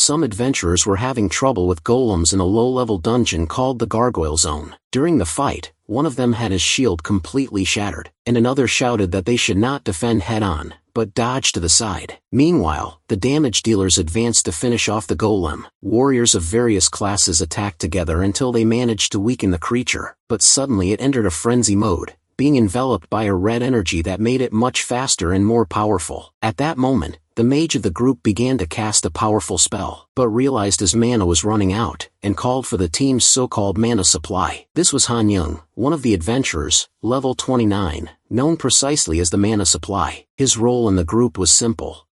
some adventurers were having trouble with golems in a low-level dungeon called the Gargoyle Zone. During the fight, one of them had his shield completely shattered, and another shouted that they should not defend head-on, but dodge to the side. Meanwhile, the damage dealers advanced to finish off the golem. Warriors of various classes attacked together until they managed to weaken the creature, but suddenly it entered a frenzy mode, being enveloped by a red energy that made it much faster and more powerful. At that moment, the mage of the group began to cast a powerful spell, but realized his mana was running out, and called for the team's so-called mana supply. This was Han Young, one of the adventurers, level 29, known precisely as the mana supply. His role in the group was simple.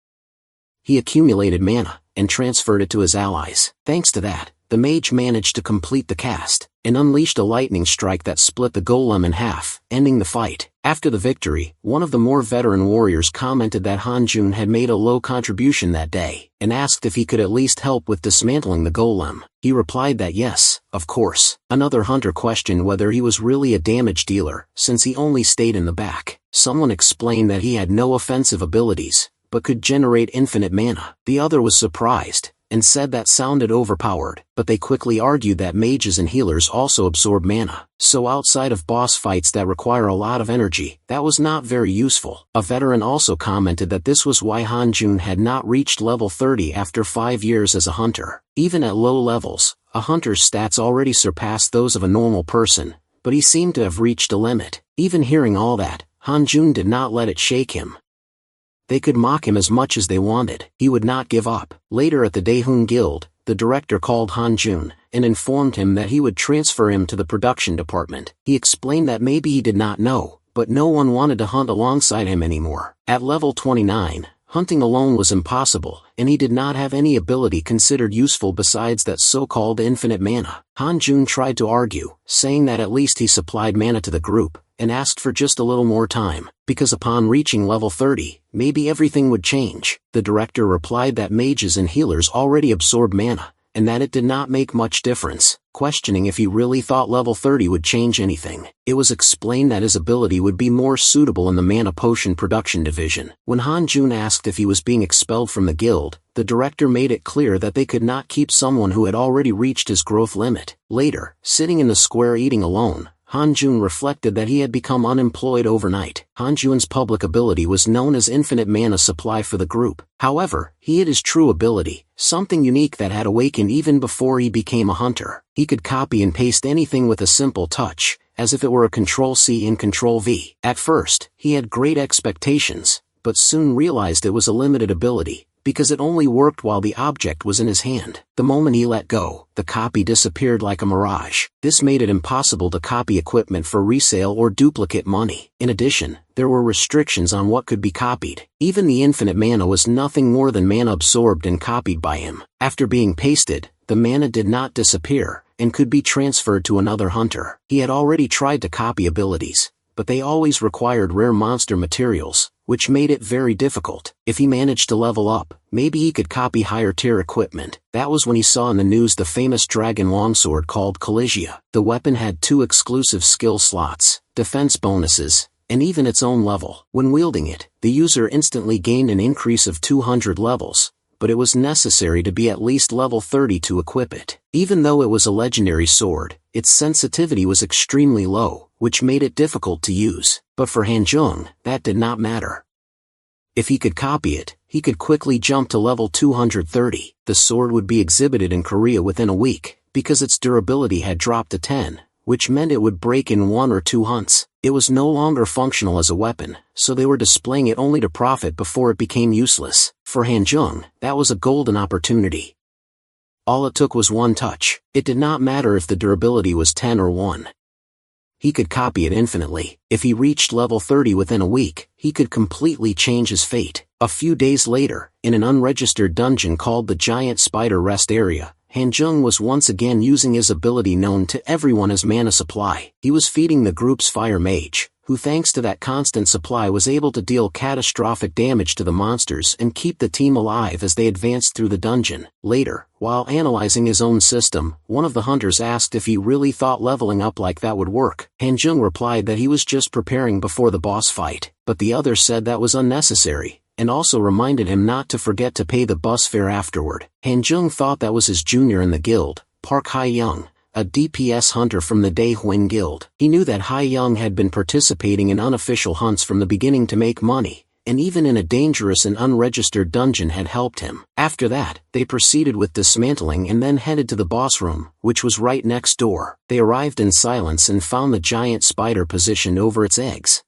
He accumulated mana, and transferred it to his allies. Thanks to that, the mage managed to complete the cast, and unleashed a lightning strike that split the golem in half, ending the fight. After the victory, one of the more veteran warriors commented that Hanjun had made a low contribution that day, and asked if he could at least help with dismantling the golem. He replied that yes, of course. Another hunter questioned whether he was really a damage dealer, since he only stayed in the back. Someone explained that he had no offensive abilities, but could generate infinite mana. The other was surprised, and said that sounded overpowered, but they quickly argued that mages and healers also absorb mana, so outside of boss fights that require a lot of energy, that was not very useful. A veteran also commented that this was why Hanjun had not reached level 30 after 5 years as a hunter. Even at low levels, a hunter's stats already surpassed those of a normal person, but he seemed to have reached a limit. Even hearing all that, Hanjun did not let it shake him. They could mock him as much as they wanted, he would not give up. Later at the Daehun Guild, the director called Hanjun, and informed him that he would transfer him to the production department. He explained that maybe he did not know, but no one wanted to hunt alongside him anymore. At level 29, hunting alone was impossible, and he did not have any ability considered useful besides that so-called infinite mana. Hanjun tried to argue, saying that at least he supplied mana to the group, and asked for just a little more time, because upon reaching level 30, maybe everything would change. The director replied that mages and healers already absorbed mana, and that it did not make much difference, questioning if he really thought level 30 would change anything. It was explained that his ability would be more suitable in the mana potion production division. When Hanjun asked if he was being expelled from the guild, the director made it clear that they could not keep someone who had already reached his growth limit. Later, sitting in the square eating alone, Hanjun reflected that he had become unemployed overnight. Hanjun's public ability was known as infinite mana supply for the group. However, he hid his true ability, something unique that had awakened even before he became a hunter. He could copy and paste anything with a simple touch, as if it were a Ctrl-C and Ctrl-V. At first, he had great expectations, but soon realized it was a limited ability, because it only worked while the object was in his hand. The moment he let go, the copy disappeared like a mirage. This made it impossible to copy equipment for resale or duplicate money. In addition, there were restrictions on what could be copied. Even the infinite mana was nothing more than mana absorbed and copied by him. After being pasted, the mana did not disappear, and could be transferred to another hunter. He had already tried to copy abilities, but they always required rare monster materials, which made it very difficult. If he managed to level up, maybe he could copy higher tier equipment. That was when he saw in the news the famous dragon longsword called Colligia. The weapon had 2 exclusive skill slots, defense bonuses, and even its own level. When wielding it, the user instantly gained an increase of 200 levels, but it was necessary to be at least level 30 to equip it. Even though it was a legendary sword, its sensitivity was extremely low, which made it difficult to use. But for Hanjun, that did not matter. If he could copy it, he could quickly jump to level 230. The sword would be exhibited in Korea within a week, because its durability had dropped to 10, which meant it would break in 1 or 2 hunts. It was no longer functional as a weapon, so they were displaying it only to profit before it became useless. For Hanjun, that was a golden opportunity. All it took was one touch. It did not matter if the durability was 10 or 1. He could copy it infinitely. If he reached level 30 within a week, he could completely change his fate. A few days later, in an unregistered dungeon called the Giant Spider Rest Area, Hanjun was once again using his ability known to everyone as mana supply. He was feeding the group's fire mage, who thanks to that constant supply was able to deal catastrophic damage to the monsters and keep the team alive as they advanced through the dungeon. Later, while analyzing his own system, one of the hunters asked if he really thought leveling up like that would work. Hanjun replied that he was just preparing before the boss fight, but the other said that was unnecessary, and also reminded him not to forget to pay the bus fare afterward. Han Jung thought that was his junior in the guild, Park Hae-young, a DPS hunter from the Daehwon Guild. He knew that Hae-young had been participating in unofficial hunts from the beginning to make money, and even in a dangerous and unregistered dungeon had helped him. After that, they proceeded with dismantling and then headed to the boss room, which was right next door. They arrived in silence and found the giant spider positioned over its eggs.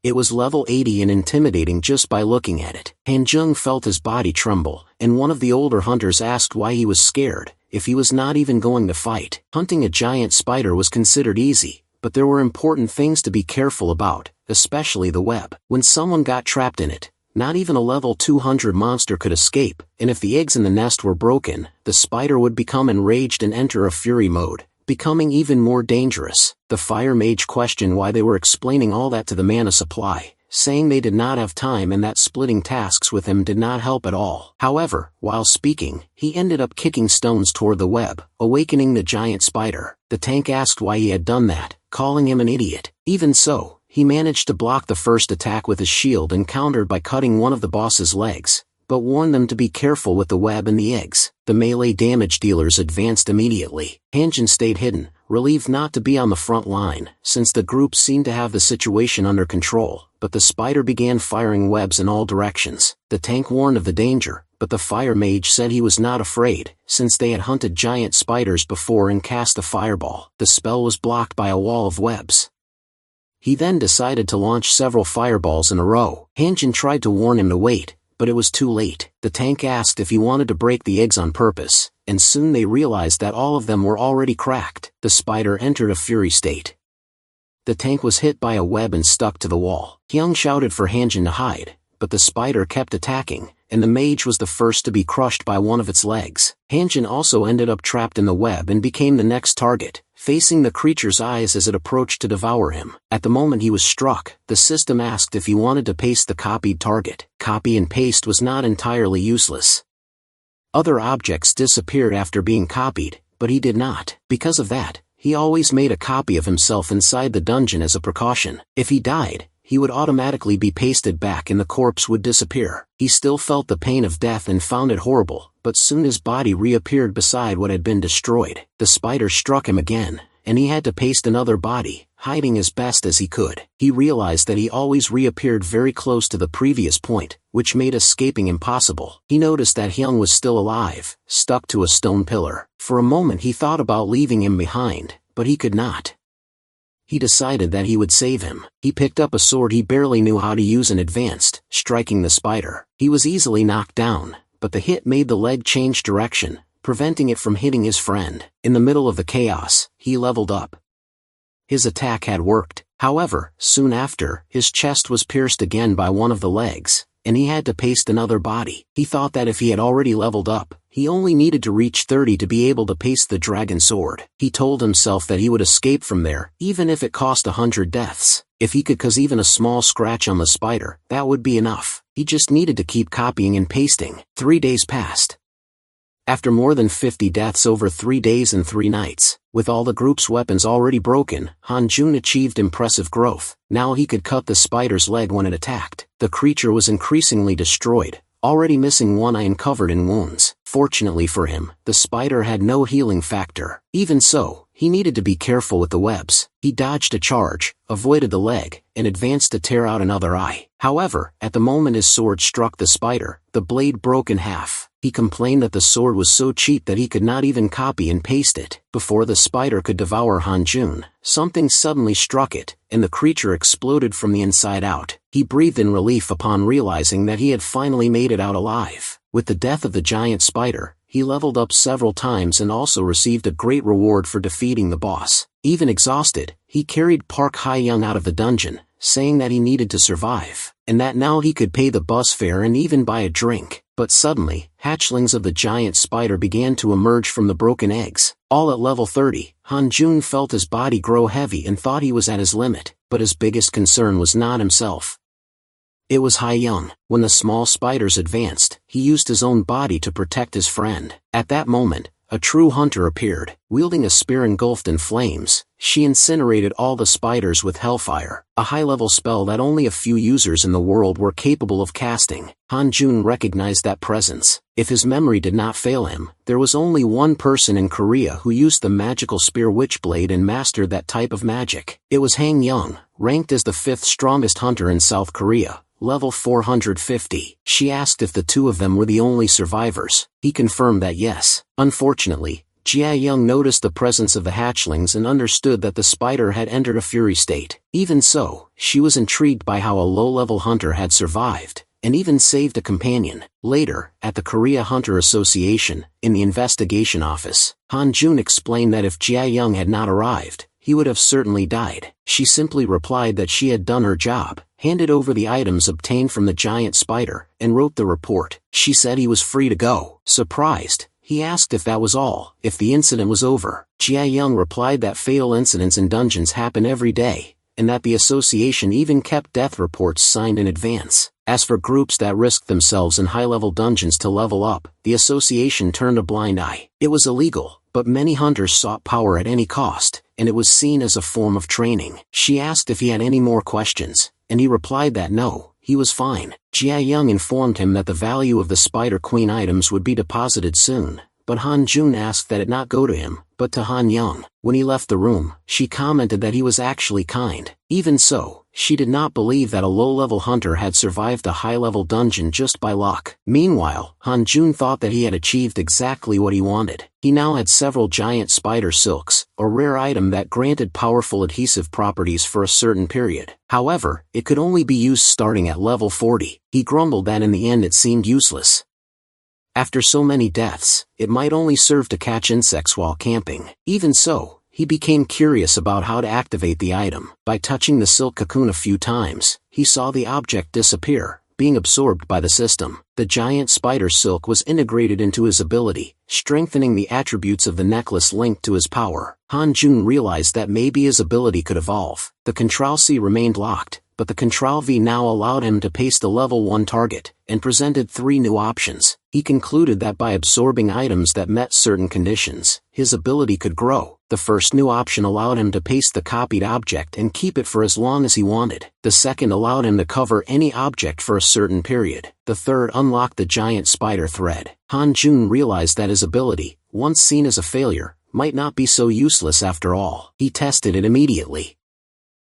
It was level 80 and intimidating just by looking at it. Han Jung felt his body tremble, and one of the older hunters asked why he was scared, if he was not even going to fight. Hunting a giant spider was considered easy, but there were important things to be careful about, especially the web. When someone got trapped in it, not even a level 200 monster could escape, and if the eggs in the nest were broken, the spider would become enraged and enter a fury mode, becoming even more dangerous. The fire mage questioned why they were explaining all that to the mana supply, saying they did not have time and that splitting tasks with him did not help at all. However, while speaking, he ended up kicking stones toward the web, awakening the giant spider. The tank asked why he had done that, calling him an idiot. Even so, he managed to block the first attack with his shield and countered by cutting one of the boss's legs, but warned them to be careful with the web and the eggs. The melee damage dealers advanced immediately. Hanjin stayed hidden, relieved not to be on the front line, since the group seemed to have the situation under control, but the spider began firing webs in all directions. The tank warned of the danger, but the fire mage said he was not afraid, since they had hunted giant spiders before and cast a fireball. The spell was blocked by a wall of webs. He then decided to launch several fireballs in a row. Hanjin tried to warn him to wait, but it was too late. The tank asked if he wanted to break the eggs on purpose, and soon they realized that all of them were already cracked. The spider entered a fury state. The tank was hit by a web and stuck to the wall. Hyung shouted for Hanjin to hide, but the spider kept attacking, and the mage was the first to be crushed by one of its legs. Hanjin also ended up trapped in the web and became the next target, facing the creature's eyes as it approached to devour him. At the moment he was struck, the system asked if he wanted to paste the copied target. Copy and paste was not entirely useless. Other objects disappeared after being copied, but he did not. Because of that, he always made a copy of himself inside the dungeon as a precaution. If he died, he would automatically be pasted back and the corpse would disappear. He still felt the pain of death and found it horrible, but soon his body reappeared beside what had been destroyed. The spider struck him again, and he had to paste another body, hiding as best as he could. He realized that he always reappeared very close to the previous point, which made escaping impossible. He noticed that Hyung was still alive, stuck to a stone pillar. For a moment he thought about leaving him behind, but he could not. He decided that he would save him. He picked up a sword he barely knew how to use and advanced, striking the spider. He was easily knocked down, but the hit made the leg change direction, preventing it from hitting his friend. In the middle of the chaos, he leveled up. His attack had worked. However, soon after, his chest was pierced again by one of the legs, and he had to paste another body. He thought that if he had already leveled up, he only needed to reach 30 to be able to paste the dragon sword. He told himself that he would escape from there, even if it cost 100 deaths. If he could cause even a small scratch on the spider, that would be enough. He just needed to keep copying and pasting. 3 days passed. After more than 50 deaths over 3 days and 3 nights, with all the group's weapons already broken, Han Jun achieved impressive growth. Now he could cut the spider's leg when it attacked. The creature was increasingly destroyed, already missing one eye and covered in wounds. Fortunately for him, the spider had no healing factor. Even so, he needed to be careful with the webs. He dodged a charge, avoided the leg, and advanced to tear out another eye. However, at the moment his sword struck the spider, the blade broke in half. He complained that the sword was so cheap that he could not even copy and paste it. Before the spider could devour Han Jun, something suddenly struck it, and the creature exploded from the inside out. He breathed in relief upon realizing that he had finally made it out alive. With the death of the giant spider, he leveled up several times and also received a great reward for defeating the boss. Even exhausted, he carried Park Hae-young out of the dungeon, saying that he needed to survive, and that now he could pay the bus fare and even buy a drink. But suddenly, hatchlings of the giant spider began to emerge from the broken eggs. All at level 30, Han Jun felt his body grow heavy and thought he was at his limit, but his biggest concern was not himself. It was Hae-young. When the small spiders advanced, he used his own body to protect his friend. At that moment, a true hunter appeared, wielding a spear engulfed in flames. She incinerated all the spiders with hellfire, a high-level spell that only a few users in the world were capable of casting. Han Jun recognized that presence. If his memory did not fail him, there was only one person in Korea who used the magical spear witchblade and mastered that type of magic. It was Hang Young, ranked as the 5th strongest hunter in South Korea, level 450. She asked if the two of them were the only survivors. He confirmed that yes. Unfortunately, Jia Young noticed the presence of the hatchlings and understood that the spider had entered a fury state. Even so, she was intrigued by how a low-level hunter had survived, and even saved a companion. Later, at the Korea Hunter Association, in the investigation office, Han Jun explained that if Jia Young had not arrived, he would have certainly died. She simply replied that she had done her job, handed over the items obtained from the giant spider, and wrote the report. She said he was free to go. Surprised, he asked if that was all, if the incident was over. Jia Young replied that fatal incidents in dungeons happen every day, and that the association even kept death reports signed in advance. As for groups that risked themselves in high-level dungeons to level up, the association turned a blind eye. It was illegal, but many hunters sought power at any cost, and it was seen as a form of training. She asked if he had any more questions, and he replied that no, he was fine. Jia Young informed him that the value of the Spider Queen items would be deposited soon, but Han Jun asked that it not go to him, but to Han Young. When he left the room, she commented that he was actually kind. Even so, she did not believe that a low-level hunter had survived a high-level dungeon just by luck. Meanwhile, Han Jun thought that he had achieved exactly what he wanted. He now had several giant spider silks, a rare item that granted powerful adhesive properties for a certain period. However, it could only be used starting at level 40. He grumbled that in the end it seemed useless. After so many deaths, it might only serve to catch insects while camping. Even so, he became curious about how to activate the item. By touching the silk cocoon a few times, he saw the object disappear, being absorbed by the system. The giant spider silk was integrated into his ability, strengthening the attributes of the necklace linked to his power. Han Jun realized that maybe his ability could evolve. The Control C remained locked, but the Control V now allowed him to paste a level 1 target, and presented 3 new options. He concluded that by absorbing items that met certain conditions, his ability could grow. The first new option allowed him to paste the copied object and keep it for as long as he wanted. The second allowed him to cover any object for a certain period. The third unlocked the giant spider thread. Han Jun realized that his ability, once seen as a failure, might not be so useless after all. He tested it immediately.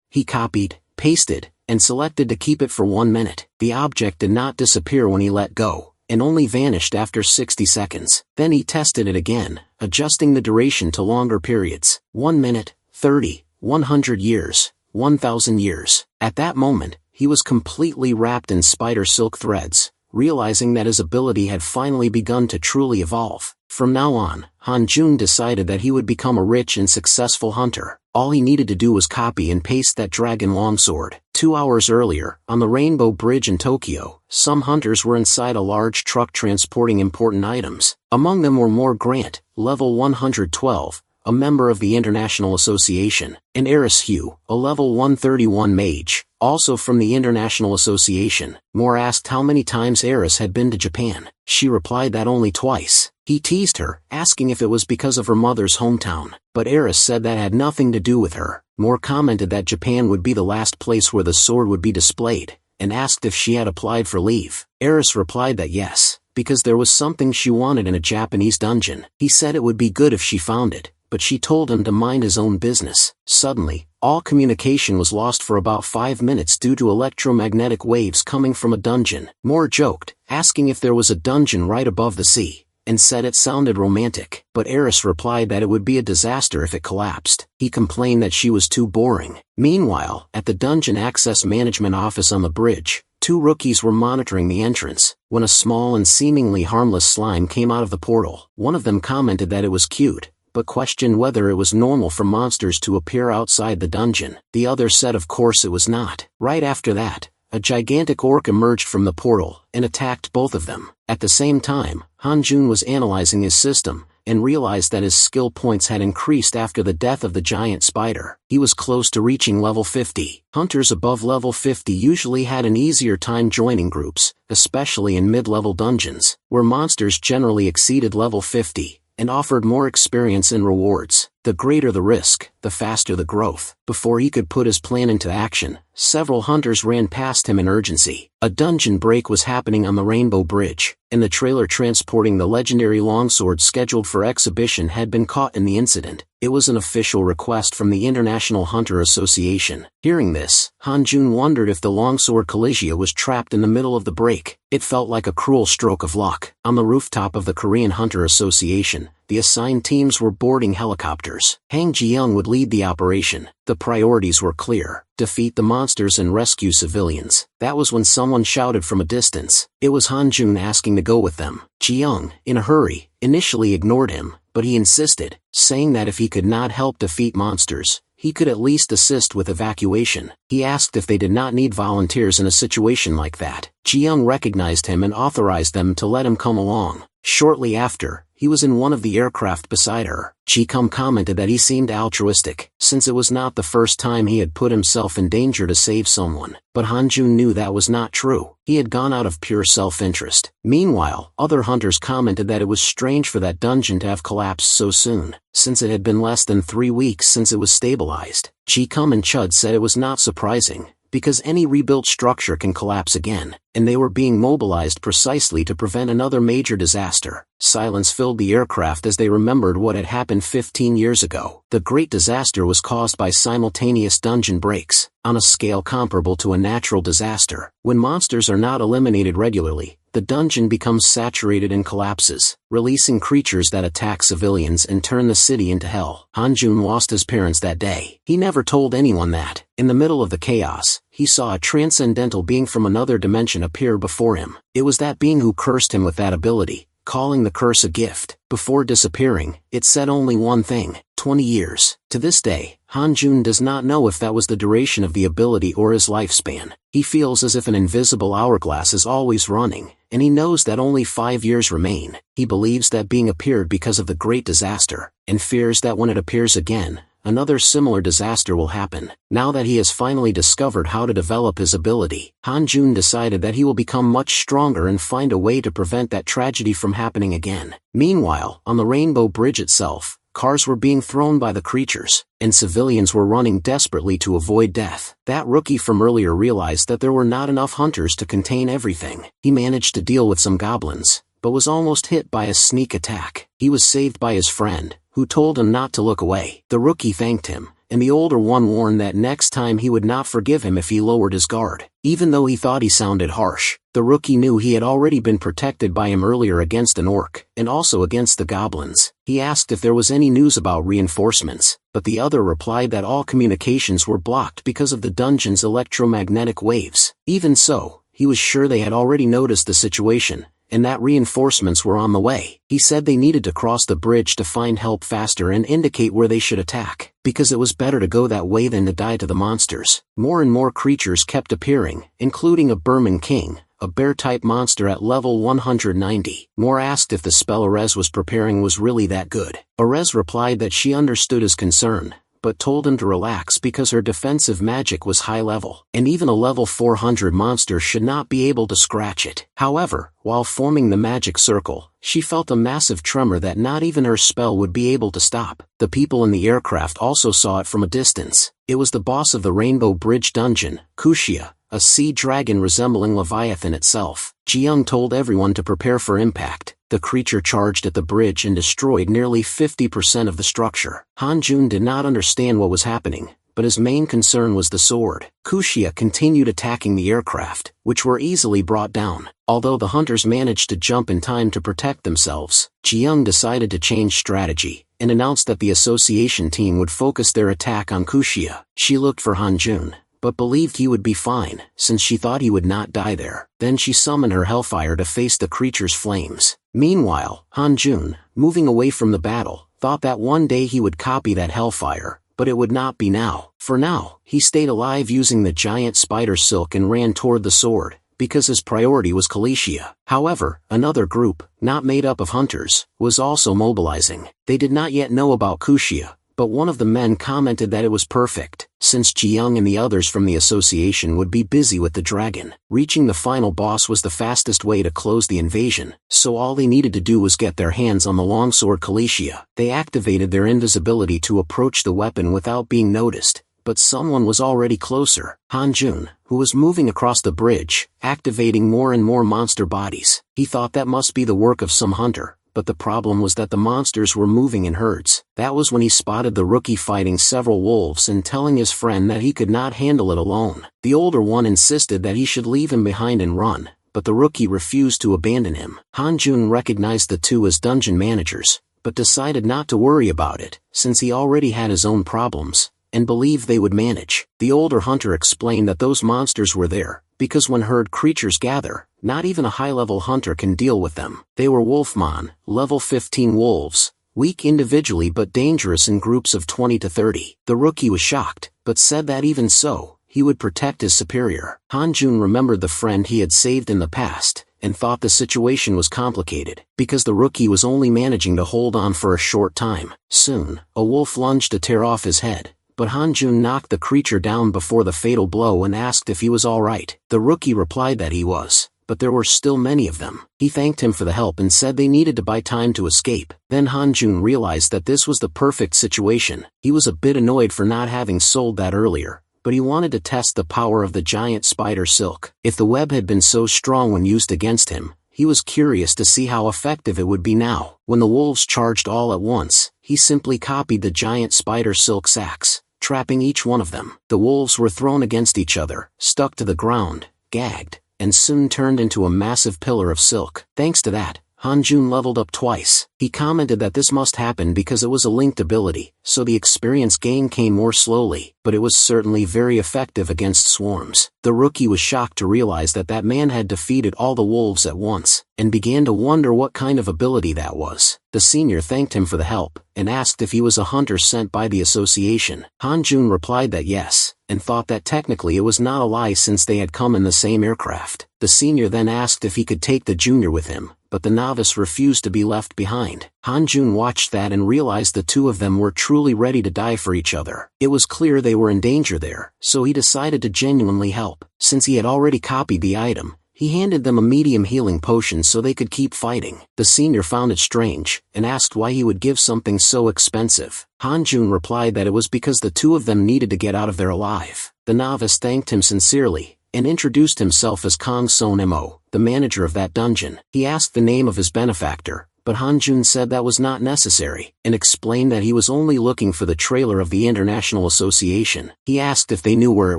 He copied, pasted, and selected to keep it for 1 minute. The object did not disappear when he let go, and only vanished after 60 seconds. Then he tested it again, adjusting the duration to longer periods. 1 minute, 30, 100 years, 1,000 years. At that moment, he was completely wrapped in spider silk threads, realizing that his ability had finally begun to truly evolve. From now on, Han Jun decided that he would become a rich and successful hunter. All he needed to do was copy and paste that dragon longsword. 2 hours earlier, on the Rainbow Bridge in Tokyo, some hunters were inside a large truck transporting important items. Among them were Moore Grant, level 112, a member of the International Association, and Eris Hugh, a level 131 mage, also from the International Association. Moore asked how many times Eris had been to Japan. She replied that only twice. He teased her, asking if it was because of her mother's hometown, but Eris said that had nothing to do with her. Moore commented that Japan would be the last place where the sword would be displayed, and asked if she had applied for leave. Eris replied that yes, because there was something she wanted in a Japanese dungeon. He said it would be good if she found it, but she told him to mind his own business. Suddenly, all communication was lost for about 5 minutes due to electromagnetic waves coming from a dungeon. Moore joked, asking if there was a dungeon right above the sea, and said it sounded romantic, but Eris replied that it would be a disaster if it collapsed. He complained that she was too boring. Meanwhile, at the Dungeon Access Management office on the bridge, 2 rookies were monitoring the entrance, when a small and seemingly harmless slime came out of the portal. One of them commented that it was cute, but questioned whether it was normal for monsters to appear outside the dungeon. The other said of course it was not. Right after that, a gigantic orc emerged from the portal, and attacked both of them. At the same time, Han Jun was analyzing his system, and realized that his skill points had increased after the death of the giant spider. He was close to reaching level 50. Hunters above level 50 usually had an easier time joining groups, especially in mid-level dungeons, where monsters generally exceeded level 50. and offered more experience and rewards. The greater the risk, the faster the growth. Before he could put his plan into action, several hunters ran past him in urgency. A dungeon break was happening on the Rainbow Bridge, and the trailer transporting the legendary longsword scheduled for exhibition had been caught in the incident. It was an official request from the International Hunter Association. Hearing this, Han-Jun wondered if the longsword Caligia was trapped in the middle of the break. It felt like a cruel stroke of luck. On the rooftop of the Korean Hunter Association, the assigned teams were boarding helicopters. Hang Ji-young would lead the operation. The priorities were clear: defeat the monsters and rescue civilians. That was when someone shouted from a distance. It was Han-Jun asking to go with them. Ji-young, in a hurry, initially ignored him, but he insisted, saying that if he could not help defeat monsters, he could at least assist with evacuation. He asked if they did not need volunteers in a situation like that. Ji-young recognized him and authorized them to let him come along. Shortly after, he was in one of the aircraft beside her. Ji-kum commented that he seemed altruistic, since it was not the first time he had put himself in danger to save someone. But Han-Jun knew that was not true. He had gone out of pure self-interest. Meanwhile, other hunters commented that it was strange for that dungeon to have collapsed so soon, since it had been less than 3 weeks since it was stabilized. Ji-kum and Chud said it was not surprising, because any rebuilt structure can collapse again, and they were being mobilized precisely to prevent another major disaster. Silence filled the aircraft as they remembered what had happened 15 years ago. The great disaster was caused by simultaneous dungeon breaks, on a scale comparable to a natural disaster. When monsters are not eliminated regularly, the dungeon becomes saturated and collapses, releasing creatures that attack civilians and turn the city into hell. Han-Jun lost his parents that day. He never told anyone that. In the middle of the chaos, he saw a transcendental being from another dimension appear before him. It was that being who cursed him with that ability, calling the curse a gift. Before disappearing, it said only one thing: 20 years. To this day, Han-Jun does not know if that was the duration of the ability or his lifespan. He feels as if an invisible hourglass is always running, and he knows that only 5 years remain. He believes that being appeared because of the great disaster, and fears that when it appears again, another similar disaster will happen. Now that he has finally discovered how to develop his ability, Han-Jun decided that he will become much stronger and find a way to prevent that tragedy from happening again. Meanwhile, on the Rainbow Bridge itself, cars were being thrown by the creatures, and civilians were running desperately to avoid death. That rookie from earlier realized that there were not enough hunters to contain everything. He managed to deal with some goblins, but was almost hit by a sneak attack. He was saved by his friend, who told him not to look away. The rookie thanked him, and the older one warned that next time he would not forgive him if he lowered his guard. Even though he thought he sounded harsh, the rookie knew he had already been protected by him earlier against an orc, and also against the goblins. He asked if there was any news about reinforcements, but the other replied that all communications were blocked because of the dungeon's electromagnetic waves. Even so, he was sure they had already noticed the situation, and that reinforcements were on the way. He said they needed to cross the bridge to find help faster and indicate where they should attack, because it was better to go that way than to die to the monsters. More and more creatures kept appearing, including a Burman King, a bear-type monster at level 190. Moore asked if the spell Erez was preparing was really that good. Erez replied that she understood his concern, but told him to relax because her defensive magic was high level, and even a level 400 monster should not be able to scratch it. However, while forming the magic circle, she felt a massive tremor that not even her spell would be able to stop. The people in the aircraft also saw it from a distance. It was the boss of the Rainbow Bridge dungeon, Kushia, a sea dragon resembling Leviathan itself. Ji-young told everyone to prepare for impact. The creature charged at the bridge and destroyed nearly 50% of the structure. Han-Jun did not understand what was happening, but his main concern was the sword. Kushia continued attacking the aircraft, which were easily brought down. Although the hunters managed to jump in time to protect themselves, Ji-young decided to change strategy, and announced that the association team would focus their attack on Kushia. She looked for Han-Jun, but believed he would be fine, since she thought he would not die there. Then she summoned her hellfire to face the creature's flames. Meanwhile, Han-Jun, moving away from the battle, thought that one day he would copy that hellfire, but it would not be now. For now, he stayed alive using the giant spider silk and ran toward the sword, because his priority was Calicia. However, another group, not made up of hunters, was also mobilizing. They did not yet know about Kushia, but one of the men commented that it was perfect, since Ji-young and the others from the association would be busy with the dragon. Reaching the final boss was the fastest way to close the invasion, so all they needed to do was get their hands on the longsword Kalesia. They activated their invisibility to approach the weapon without being noticed, but someone was already closer, Han-jun, who was moving across the bridge, activating more and more monster bodies. He thought that must be the work of some hunter, but the problem was that the monsters were moving in herds. That was when he spotted the rookie fighting several wolves and telling his friend that he could not handle it alone. The older one insisted that he should leave him behind and run, but the rookie refused to abandon him. Han-jun recognized the two as dungeon managers, but decided not to worry about it, since he already had his own problems, and believed they would manage. The older hunter explained that those monsters were there, because when herd creatures gather, not even a high-level hunter can deal with them. They were Wolfmon, level 15 wolves, weak individually but dangerous in groups of 20 to 30. The rookie was shocked, but said that even so, he would protect his superior. Han-jun remembered the friend he had saved in the past, and thought the situation was complicated, because the rookie was only managing to hold on for a short time. Soon, a wolf lunged to tear off his head, but Han-jun knocked the creature down before the fatal blow and asked if he was alright. The rookie replied that he was, but there were still many of them. He thanked him for the help and said they needed to buy time to escape. Then Han-jun realized that this was the perfect situation. He was a bit annoyed for not having sold that earlier, but he wanted to test the power of the giant spider silk. If the web had been so strong when used against him, he was curious to see how effective it would be now. When the wolves charged all at once, he simply copied the giant spider silk sacks, trapping each one of them. The wolves were thrown against each other, stuck to the ground, gagged, and soon turned into a massive pillar of silk. Thanks to that, Han-jun leveled up twice. He commented that this must happen because it was a linked ability, so the experience gain came more slowly, but it was certainly very effective against swarms. The rookie was shocked to realize that that man had defeated all the wolves at once, and began to wonder what kind of ability that was. The senior thanked him for the help, and asked if he was a hunter sent by the association. Han-jun replied that yes, and thought that technically it was not a lie since they had come in the same aircraft. The senior then asked if he could take the junior with him, but the novice refused to be left behind. Han-jun watched that and realized the two of them were truly ready to die for each other. It was clear they were in danger there, so he decided to genuinely help. Since he had already copied the item, he handed them a medium healing potion so they could keep fighting. The senior found it strange, and asked why he would give something so expensive. Han-jun replied that it was because the two of them needed to get out of there alive. The novice thanked him sincerely, and introduced himself as Kang Son-mo, the manager of that dungeon. He asked the name of his benefactor, but Han-jun said that was not necessary, and explained that he was only looking for the trailer of the International Association. He asked if they knew where it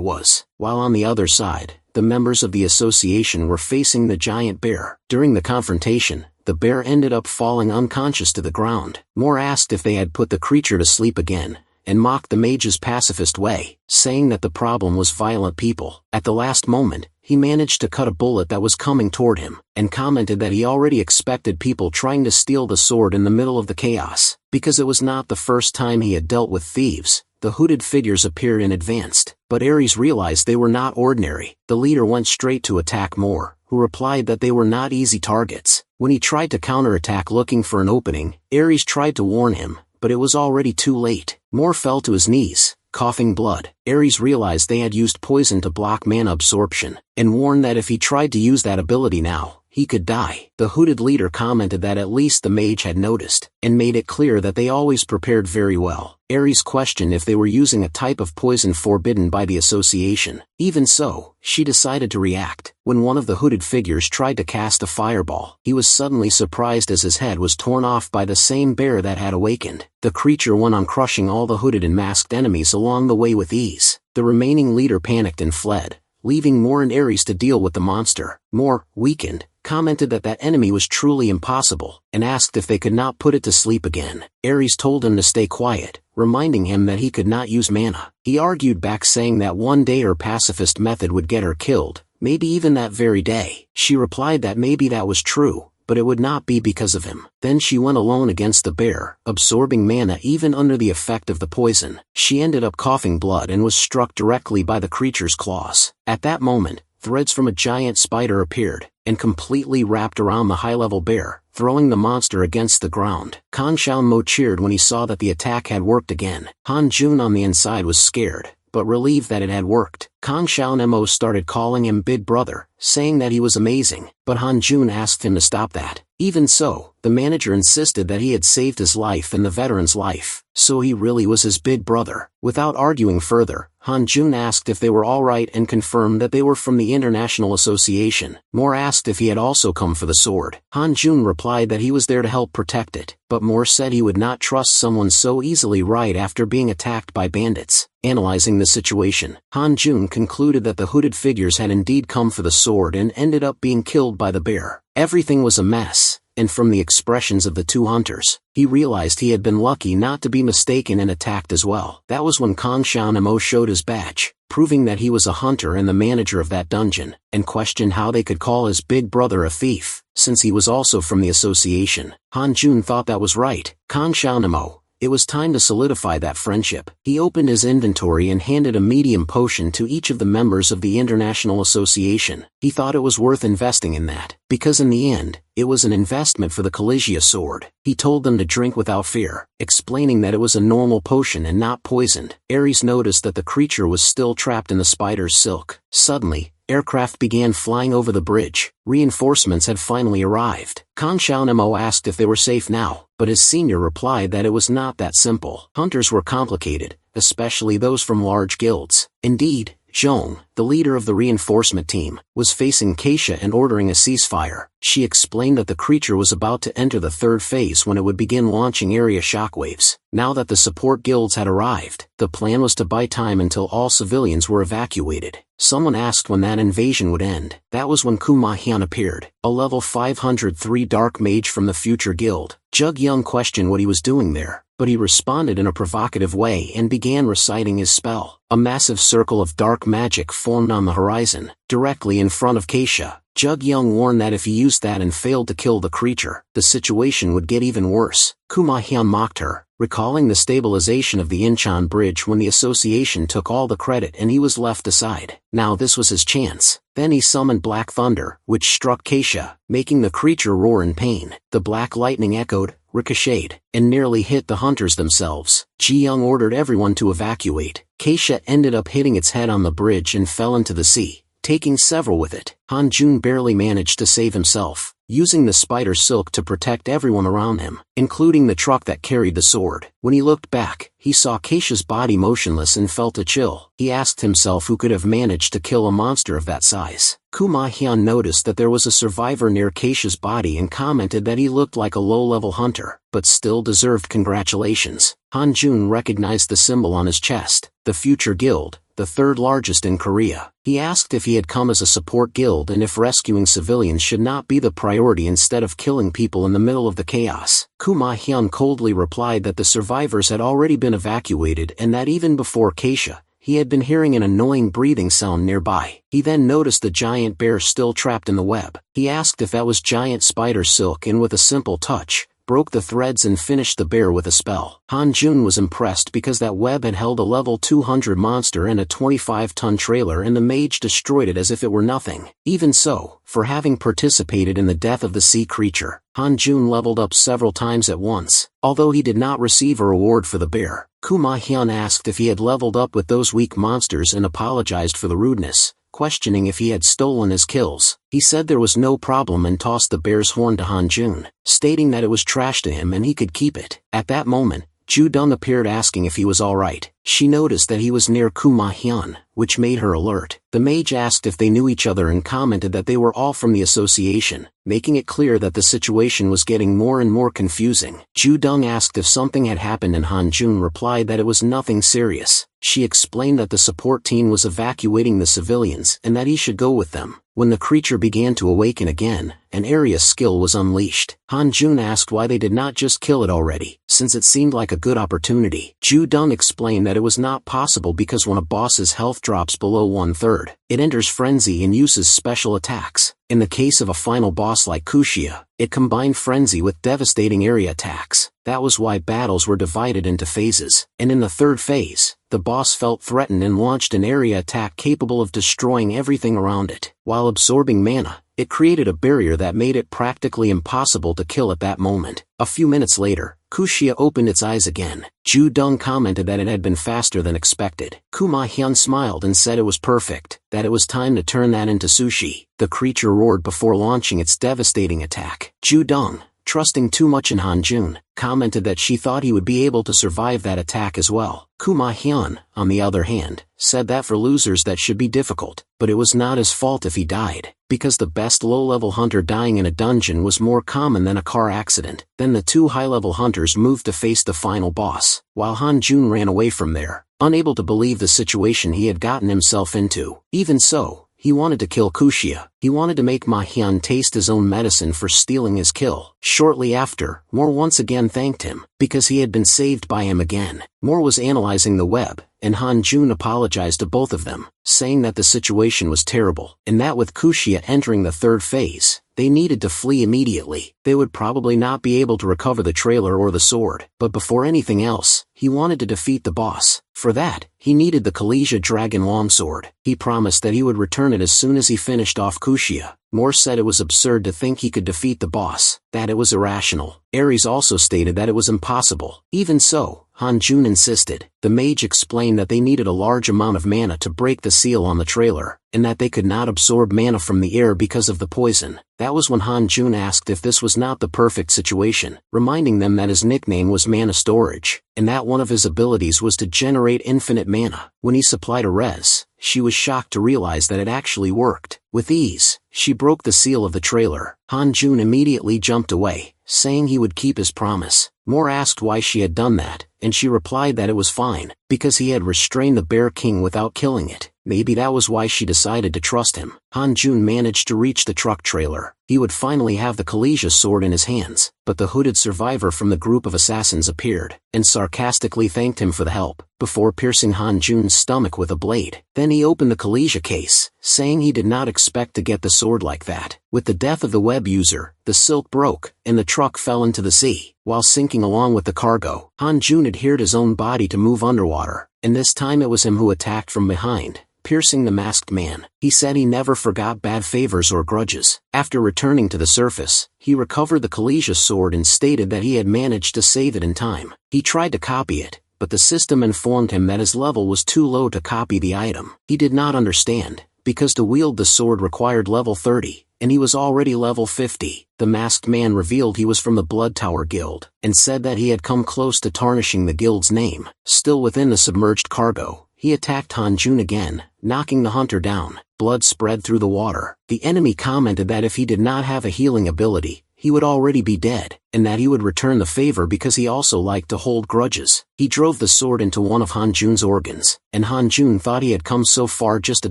was. While on the other side, the members of the association were facing the giant bear. During the confrontation, the bear ended up falling unconscious to the ground. Moore asked if they had put the creature to sleep again, and mocked the mage's pacifist way, saying that the problem was violent people. At the last moment, he managed to cut a bullet that was coming toward him, and commented that he already expected people trying to steal the sword in the middle of the chaos. Because it was not the first time he had dealt with thieves, the hooded figures appeared in advanced, but Ares realized they were not ordinary. The leader went straight to attack Moore, who replied that they were not easy targets. When he tried to counterattack looking for an opening, Ares tried to warn him, but it was already too late. Moore fell to his knees, coughing blood. Ares realized they had used poison to block mana absorption, and warned that if he tried to use that ability now, he could die. The hooded leader commented that at least the mage had noticed, and made it clear that they always prepared very well. Ares questioned if they were using a type of poison forbidden by the association. Even so, she decided to react. When one of the hooded figures tried to cast a fireball, he was suddenly surprised as his head was torn off by the same bear that had awakened. The creature went on crushing all the hooded and masked enemies along the way with ease. The remaining leader panicked and fled, leaving Moore and Ares to deal with the monster. Moore, weakened, commented that that enemy was truly impossible, and asked if they could not put it to sleep again. Ares told him to stay quiet, reminding him that he could not use mana. He argued back saying that one day her pacifist method would get her killed, maybe even that very day. She replied that maybe that was true, but it would not be because of him. Then she went alone against the bear, absorbing mana even under the effect of the poison. She ended up coughing blood and was struck directly by the creature's claws. At that moment, threads from a giant spider appeared, and completely wrapped around the high-level bear, throwing the monster against the ground. Kan Xiaomo cheered when he saw that the attack had worked again. Han Jun on the inside was scared, but relieved that it had worked. Kan Xiaomo started calling him Big Brother, saying that he was amazing, but Han Jun asked him to stop that. Even so, the manager insisted that he had saved his life and the veteran's life, so he really was his big brother. Without arguing further, Han Jun asked if they were alright and confirmed that they were from the International Association. Moore asked if he had also come for the sword. Han Jun replied that he was there to help protect it, but Moore said he would not trust someone so easily right after being attacked by bandits. Analyzing the situation, Han Jun concluded that the hooded figures had indeed come for the sword and ended up being killed by the bear. Everything was a mess, and from the expressions of the two hunters, he realized he had been lucky not to be mistaken and attacked as well. That was when Kan Xiaomo showed his badge, proving that he was a hunter and the manager of that dungeon, and questioned how they could call his big brother a thief, since he was also from the association. Han Jun thought that was right. Kan Xiaomo, it was time to solidify that friendship. He opened his inventory and handed a medium potion to each of the members of the International Association. He thought it was worth investing in that, because in the end, it was an investment for the Collegia sword. He told them to drink without fear, explaining that it was a normal potion and not poisoned. Ares noticed that the creature was still trapped in the spider's silk. Suddenly, aircraft began flying over the bridge. Reinforcements had finally arrived. Kan Xiaomo asked if they were safe now, but his senior replied that it was not that simple. Hunters were complicated, especially those from large guilds. Indeed, Zhong, the leader of the reinforcement team, was facing Keisha and ordering a ceasefire. She explained that the creature was about to enter the third phase when it would begin launching area shockwaves. Now that the support guilds had arrived, the plan was to buy time until all civilians were evacuated. Someone asked when that invasion would end. That was when Kuma Hyun appeared, a level 503 dark mage from the future guild. Jug Young questioned what he was doing there, but he responded in a provocative way and began reciting his spell. A massive circle of dark magic formed on the horizon, directly in front of Keisha. Jug Young warned that if he used that and failed to kill the creature, the situation would get even worse. Kuma Hyun mocked her, recalling the stabilization of the Incheon Bridge when the association took all the credit and he was left aside. Now this was his chance. Then he summoned Black Thunder, which struck Keisha, making the creature roar in pain. The black lightning echoed, ricocheted, and nearly hit the hunters themselves. Ji Young ordered everyone to evacuate. Keisha ended up hitting its head on the bridge and fell into the sea, taking several with it. Han Jun barely managed to save himself, using the spider silk to protect everyone around him, including the truck that carried the sword. When he looked back, he saw Keisha's body motionless and felt a chill. He asked himself who could have managed to kill a monster of that size. Kuma Hyun noticed that there was a survivor near Keisha's body and commented that he looked like a low-level hunter, but still deserved congratulations. Han Jun recognized the symbol on his chest, the Future Guild, the third largest in Korea. He asked if he had come as a support guild and if rescuing civilians should not be the priority instead of killing people in the middle of the chaos. Kuma Hyun coldly replied that the survivors had already been evacuated and that even before Keisha, he had been hearing an annoying breathing sound nearby. He then noticed the giant bear still trapped in the web. He asked if that was giant spider silk and with a simple touch, broke the threads and finished the bear with a spell. Han Jun was impressed because that web had held a level 200 monster and a 25-ton trailer and the mage destroyed it as if it were nothing. Even so, for having participated in the death of the sea creature, Han Jun leveled up several times at once. Although he did not receive a reward for the bear, Kuma Hyun asked if he had leveled up with those weak monsters and apologized for the rudeness, questioning if he had stolen his kills. He said there was no problem and tossed the bear's horn to Han Jun, stating that it was trash to him and he could keep it. At that moment, Ju Dong appeared asking if he was alright. She noticed that he was near Kuma Hyun, which made her alert. The mage asked if they knew each other and commented that they were all from the association, making it clear that the situation was getting more and more confusing. Ju Dong asked if something had happened and Han Jun replied that it was nothing serious. She explained that the support team was evacuating the civilians and that he should go with them. When the creature began to awaken again, an area skill was unleashed. Han Jun asked why they did not just kill it already, since it seemed like a good opportunity. Ju Dong explained that it was not possible because when a boss's health drops below 1/3, it enters frenzy and uses special attacks. In the case of a final boss like Kushia, it combined frenzy with devastating area attacks. That was why battles were divided into phases, and in the third phase, the boss felt threatened and launched an area attack capable of destroying everything around it. While absorbing mana, it created a barrier that made it practically impossible to kill at that moment. A few minutes later, Kushia opened its eyes again. Ju Dong commented that it had been faster than expected. Kuma Hyun smiled and said it was perfect, that it was time to turn that into sushi. The creature roared before launching its devastating attack. Ju Dong, trusting too much in Hanjun, commented that she thought he would be able to survive that attack as well. Kuma Hyun, on the other hand, said that for losers that should be difficult, but it was not his fault if he died, because the best low-level hunter dying in a dungeon was more common than a car accident. Then the two high-level hunters moved to face the final boss, while Hanjun ran away from there, unable to believe the situation he had gotten himself into. Even so, he wanted to kill Kushia. He wanted to make Ma Hyun taste his own medicine for stealing his kill. Shortly after, Moore once again thanked him, because he had been saved by him again. Moore was analyzing the web, and Hanjun apologized to both of them, saying that the situation was terrible, and that with Kushia entering the third phase, they needed to flee immediately. They would probably not be able to recover the trailer or the sword, but before anything else, he wanted to defeat the boss. For that, he needed the Kalesia Dragon Longsword. He promised that he would return it as soon as he finished off Kushia. Moore said it was absurd to think he could defeat the boss, that it was irrational. Ares also stated that it was impossible. Even so, Hanjun insisted. The mage explained that they needed a large amount of mana to break the seal on the trailer, and that they could not absorb mana from the air because of the poison. That was when Hanjun asked if this was not the perfect situation, reminding them that his nickname was Mana Storage, and that one of his abilities was to generate infinite mana. When he supplied Arez, she was shocked to realize that it actually worked. With ease, she broke the seal of the trailer. Hanjun immediately jumped away, saying he would keep his promise. Moore asked why she had done that, and she replied that it was fine, because he had restrained the Bear King without killing it. Maybe that was why she decided to trust him. Hanjun managed to reach the truck trailer. He would finally have the Kalesia sword in his hands, but the hooded survivor from the group of assassins appeared, and sarcastically thanked him for the help, before piercing Hanjun's stomach with a blade. Then he opened the Kalesia case, saying he did not expect to get the sword like that. With the death of the web user, the silk broke, and the truck fell into the sea. While sinking along with the cargo, Hanjun adhered his own body to move underwater, and this time it was him who attacked from behind, piercing the masked man. He said he never forgot bad favors or grudges. After returning to the surface, he recovered the Kalesia sword and stated that he had managed to save it in time. He tried to copy it, but the system informed him that his level was too low to copy the item. He did not understand, because to wield the sword required level 30, and he was already level 50. The masked man revealed he was from the Blood Tower Guild, and said that he had come close to tarnishing the guild's name. Still within the submerged cargo, he attacked Hanjun again, knocking the hunter down. Blood spread through the water. The enemy commented that if he did not have a healing ability, he would already be dead, and that he would return the favor because he also liked to hold grudges. He drove the sword into one of Hanjun's organs, and Hanjun thought he had come so far just to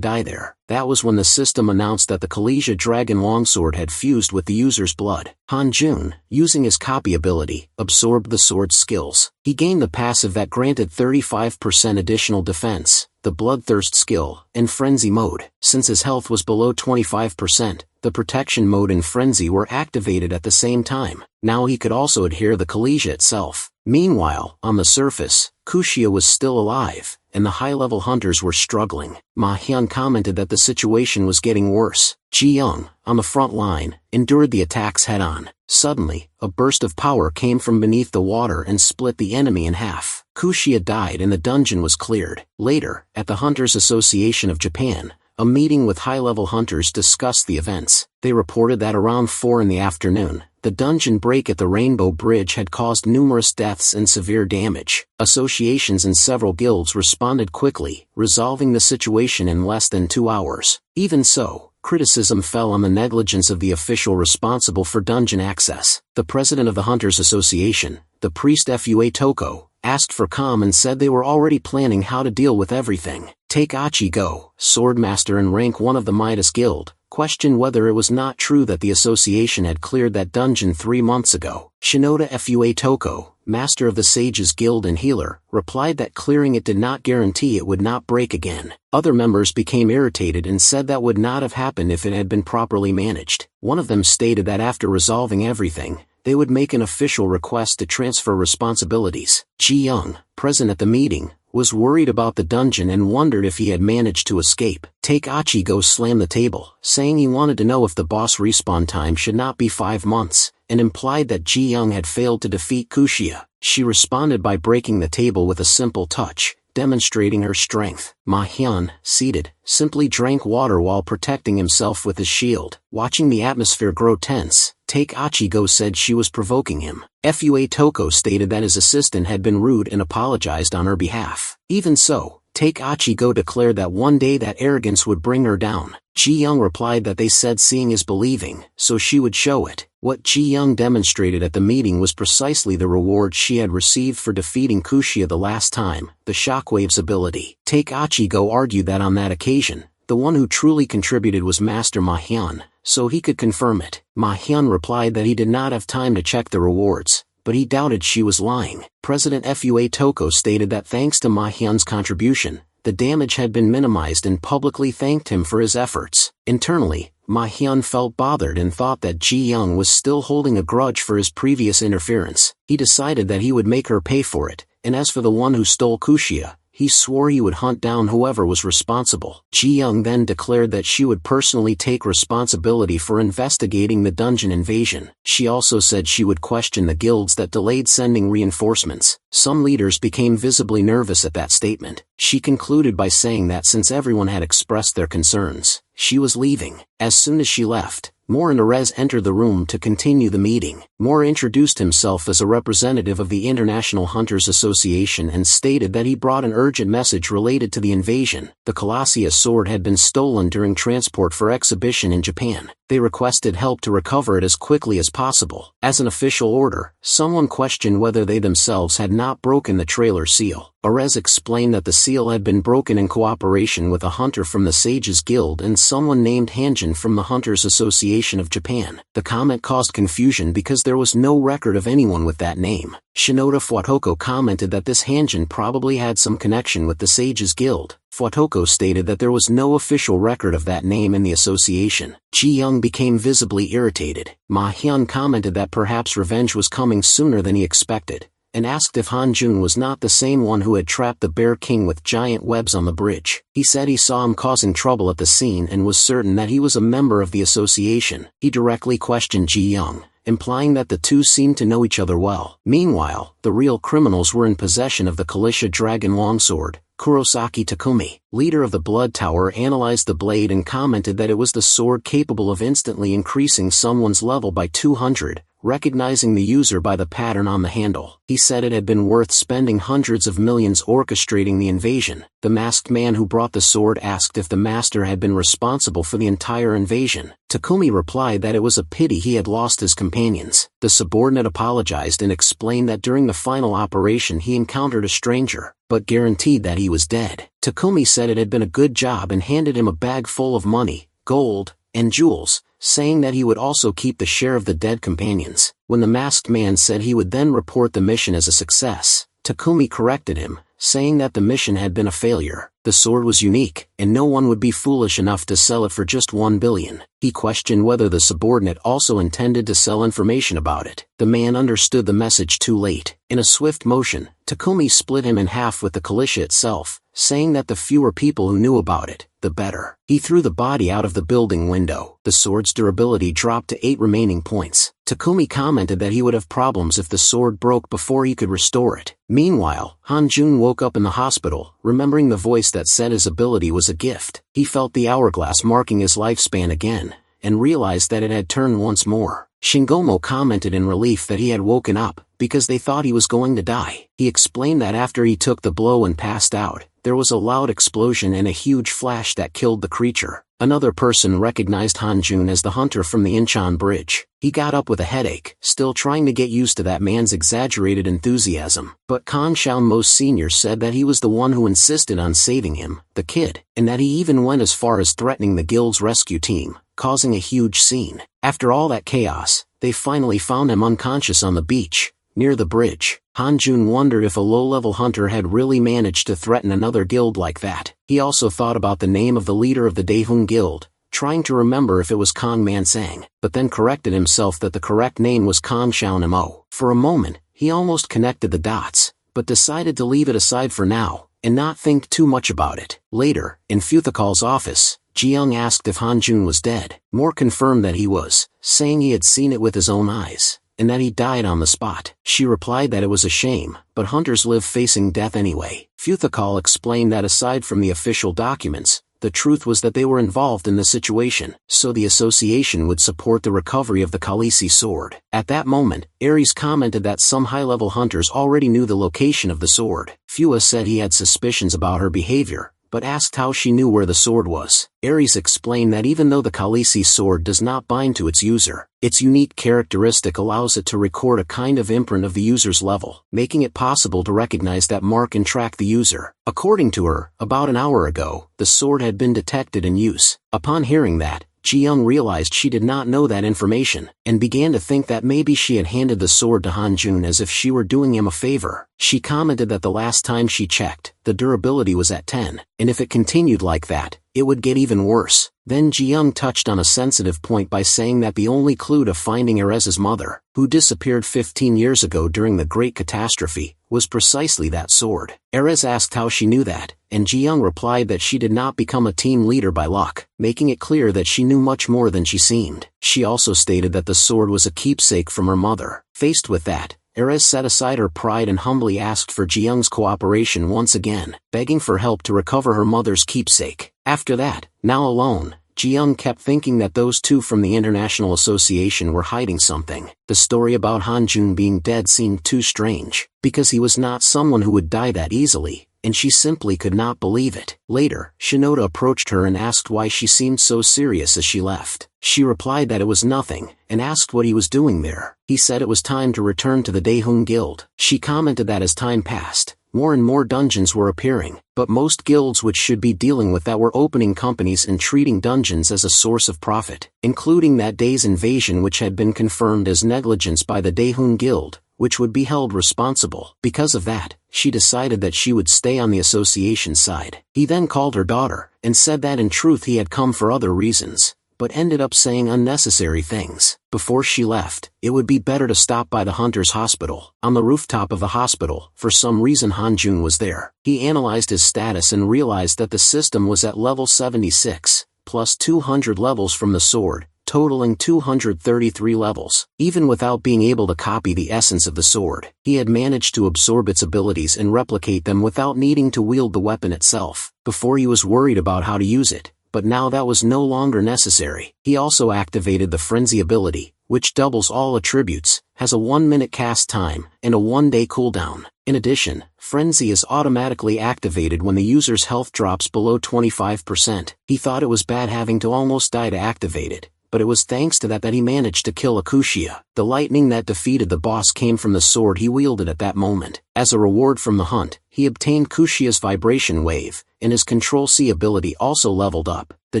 die there. That was when the system announced that the Kalesia Dragon Longsword had fused with the user's blood. Hanjun, using his copy ability, absorbed the sword's skills. He gained the passive that granted 35% additional defense, the Bloodthirst skill, and Frenzy mode. Since his health was below 25%, the Protection mode and Frenzy were activated at the same time. Now he could also adhere the Kalesia itself. Meanwhile, on the surface, Kushia was still alive, and the high-level hunters were struggling. Ma Hyun commented that the situation was getting worse. Ji Young, on the front line, endured the attacks head-on. Suddenly, a burst of power came from beneath the water and split the enemy in half. Kushia died and the dungeon was cleared. Later, at the Hunters Association of Japan, a meeting with high-level hunters discussed the events. They reported that around 4 in the afternoon, the dungeon break at the Rainbow Bridge had caused numerous deaths and severe damage. Associations and several guilds responded quickly, resolving the situation in less than 2 hours. Even so, criticism fell on the negligence of the official responsible for dungeon access. The president of the Hunters Association, the priest Fua Toko, asked for calm and said they were already planning how to deal with everything. Take Achi Go, swordmaster and rank 1 of the Midas Guild, questioned whether it was not true that the association had cleared that dungeon 3 months ago. Shinoda Fua Toko, master of the Sages Guild and healer, replied that clearing it did not guarantee it would not break again. Other members became irritated and said that would not have happened if it had been properly managed. One of them stated that after resolving everything, they would make an official request to transfer responsibilities. Ji Young, present at the meeting, was worried about the dungeon and wondered if he had managed to escape. Take Achigo slammed the table, saying he wanted to know if the boss respawn time should not be 5 months, and implied that Ji Young had failed to defeat Kushia. She responded by breaking the table with a simple touch, demonstrating her strength. Ma Hyun, seated, simply drank water while protecting himself with his shield. Watching the atmosphere grow tense, Take Achigo said she was provoking him. Fua Toko stated that his assistant had been rude and apologized on her behalf. Even so, Take Achigo declared that one day that arrogance would bring her down. Ji Young replied that they said seeing is believing, so she would show it. What Ji Young demonstrated at the meeting was precisely the reward she had received for defeating Kushia the last time, the Shockwave's ability. Take Achigo argued that on that occasion, the one who truly contributed was Master Ma Hyun, so he could confirm it. Ma Hyun replied that he did not have time to check the rewards, but he doubted she was lying. President Fua Toko stated that thanks to Ma Hyun's contribution, the damage had been minimized and publicly thanked him for his efforts. Internally, Ma Hyun felt bothered and thought that Ji Young was still holding a grudge for his previous interference. He decided that he would make her pay for it, and as for the one who stole Kushia, he swore he would hunt down whoever was responsible. Ji Young then declared that she would personally take responsibility for investigating the dungeon invasion. She also said she would question the guilds that delayed sending reinforcements. Some leaders became visibly nervous at that statement. She concluded by saying that since everyone had expressed their concerns, she was leaving. As soon as she left, Moore and Erez entered the room to continue the meeting. Moore introduced himself as a representative of the International Hunters Association and stated that he brought an urgent message related to the invasion. The Colossia sword had been stolen during transport for exhibition in Japan. They requested help to recover it as quickly as possible. As an official order, someone questioned whether they themselves had not broken the trailer seal. Erez explained that the seal had been broken in cooperation with a hunter from the Sages Guild and someone named Hanjin from the Hunters Association of Japan. The comment caused confusion because there was no record of anyone with that name. Shinoda Fuotoko commented that this Hanjin probably had some connection with the Sages Guild. Fuotoko stated that there was no official record of that name in the association. Ji Young became visibly irritated. Ma Hyun commented that perhaps revenge was coming sooner than he expected, and asked if Han Jun was not the same one who had trapped the Bear King with giant webs on the bridge. He said he saw him causing trouble at the scene and was certain that he was a member of the association. He directly questioned Ji Young, implying that the two seemed to know each other well. Meanwhile, the real criminals were in possession of the Kalisha Dragon Longsword. Kurosaki Takumi, leader of the Blood Tower, analyzed the blade and commented that it was the sword capable of instantly increasing someone's level by 200, recognizing the user by the pattern on the handle. He said it had been worth spending hundreds of millions orchestrating the invasion. The masked man who brought the sword asked if the master had been responsible for the entire invasion. Takumi replied that it was a pity he had lost his companions. The subordinate apologized and explained that during the final operation he encountered a stranger, but guaranteed that he was dead. Takumi said it had been a good job and handed him a bag full of money, gold, and jewels, saying that he would also keep the share of the dead companions. When the masked man said he would then report the mission as a success, Takumi corrected him, saying that the mission had been a failure. The sword was unique, and no one would be foolish enough to sell it for just 1 billion. He questioned whether the subordinate also intended to sell information about it. The man understood the message too late. In a swift motion, Takumi split him in half with the Kalisha itself, saying that the fewer people who knew about it, the better. He threw the body out of the building window. The sword's durability dropped to 8 remaining points. Takumi commented that he would have problems if the sword broke before he could restore it. Meanwhile, Han Jun woke up in the hospital, remembering the voice that said his ability was a gift. He felt the hourglass marking his lifespan again, and realized that it had turned once more. Shingomo commented in relief that he had woken up, because they thought he was going to die. He explained that after he took the blow and passed out, there was a loud explosion and a huge flash that killed the creature. Another person recognized Han Jun as the hunter from the Incheon Bridge. He got up with a headache, still trying to get used to that man's exaggerated enthusiasm. But Kan Xiaomos Sr. said that he was the one who insisted on saving him, the kid, and that he even went as far as threatening the guild's rescue team. causing a huge scene. After all that chaos, they finally found him unconscious on the beach, near the bridge. Han-jun wondered if a low-level hunter had really managed to threaten another guild like that. He also thought about the name of the leader of the Daehun Guild, trying to remember if it was Kong Mansang, but then corrected himself that the correct name was Kong Xiaonamo. For a moment, he almost connected the dots, but decided to leave it aside for now, and not think too much about it. Later, in Futhakal's office, Ji-young asked if Han-jun was dead. Moore confirmed that he was, saying he had seen it with his own eyes, and that he died on the spot. She replied that it was a shame, but hunters live facing death anyway. Futhakal explained that aside from the official documents, the truth was that they were involved in the situation, so the association would support the recovery of the Khaleesi sword. At that moment, Ares commented that some high-level hunters already knew the location of the sword. Fua said he had suspicions about her behavior, but asked how she knew where the sword was. Ares explained that even though the Khaleesi sword does not bind to its user, its unique characteristic allows it to record a kind of imprint of the user's level, making it possible to recognize that mark and track the user. According to her, about an hour ago, the sword had been detected in use. Upon hearing that, Ji-young realized she did not know that information, and began to think that maybe she had handed the sword to Han-jun as if she were doing him a favor. She commented that the last time she checked, the durability was at 10, and if it continued like that, it would get even worse. Then Ji-young touched on a sensitive point by saying that the only clue to finding Erez's mother, who disappeared 15 years ago during the Great Catastrophe, was precisely that sword. Erez asked how she knew that, and Ji-young replied that she did not become a team leader by luck, making it clear that she knew much more than she seemed. She also stated that the sword was a keepsake from her mother. Faced with that, Erez set aside her pride and humbly asked for Ji-young's cooperation once again, begging for help to recover her mother's keepsake. After that, now alone, Ji-young kept thinking that those two from the International Association were hiding something. The story about Han-jun being dead seemed too strange, because he was not someone who would die that easily, and she simply could not believe it. Later, Shinoda approached her and asked why she seemed so serious as she left. She replied that it was nothing, and asked what he was doing there. He said it was time to return to the Daehun Guild. She commented that as time passed, more and more dungeons were appearing, but most guilds which should be dealing with that were opening companies and treating dungeons as a source of profit, including that day's invasion which had been confirmed as negligence by the Daehun Guild, which would be held responsible. Because of that, she decided that she would stay on the association side. He then called her daughter, and said that in truth he had come for other reasons, but ended up saying unnecessary things. Before she left, it would be better to stop by the Hunter's Hospital. On the rooftop of the hospital, for some reason Han-jun was there. He analyzed his status and realized that the system was at level 76, plus 200 levels from the sword, totaling 233 levels. Even without being able to copy the essence of the sword, he had managed to absorb its abilities and replicate them without needing to wield the weapon itself. Before he was worried about how to use it, but now that was no longer necessary. He also activated the Frenzy ability, which doubles all attributes, has a 1-minute cast time, and a 1-day cooldown. In addition, Frenzy is automatically activated when the user's health drops below 25%. He thought it was bad having to almost die to activate it, but it was thanks to that he managed to kill Akushia. The lightning that defeated the boss came from the sword he wielded at that moment. As a reward from the hunt, he obtained Kushia's vibration wave, and his Control-C ability also leveled up. The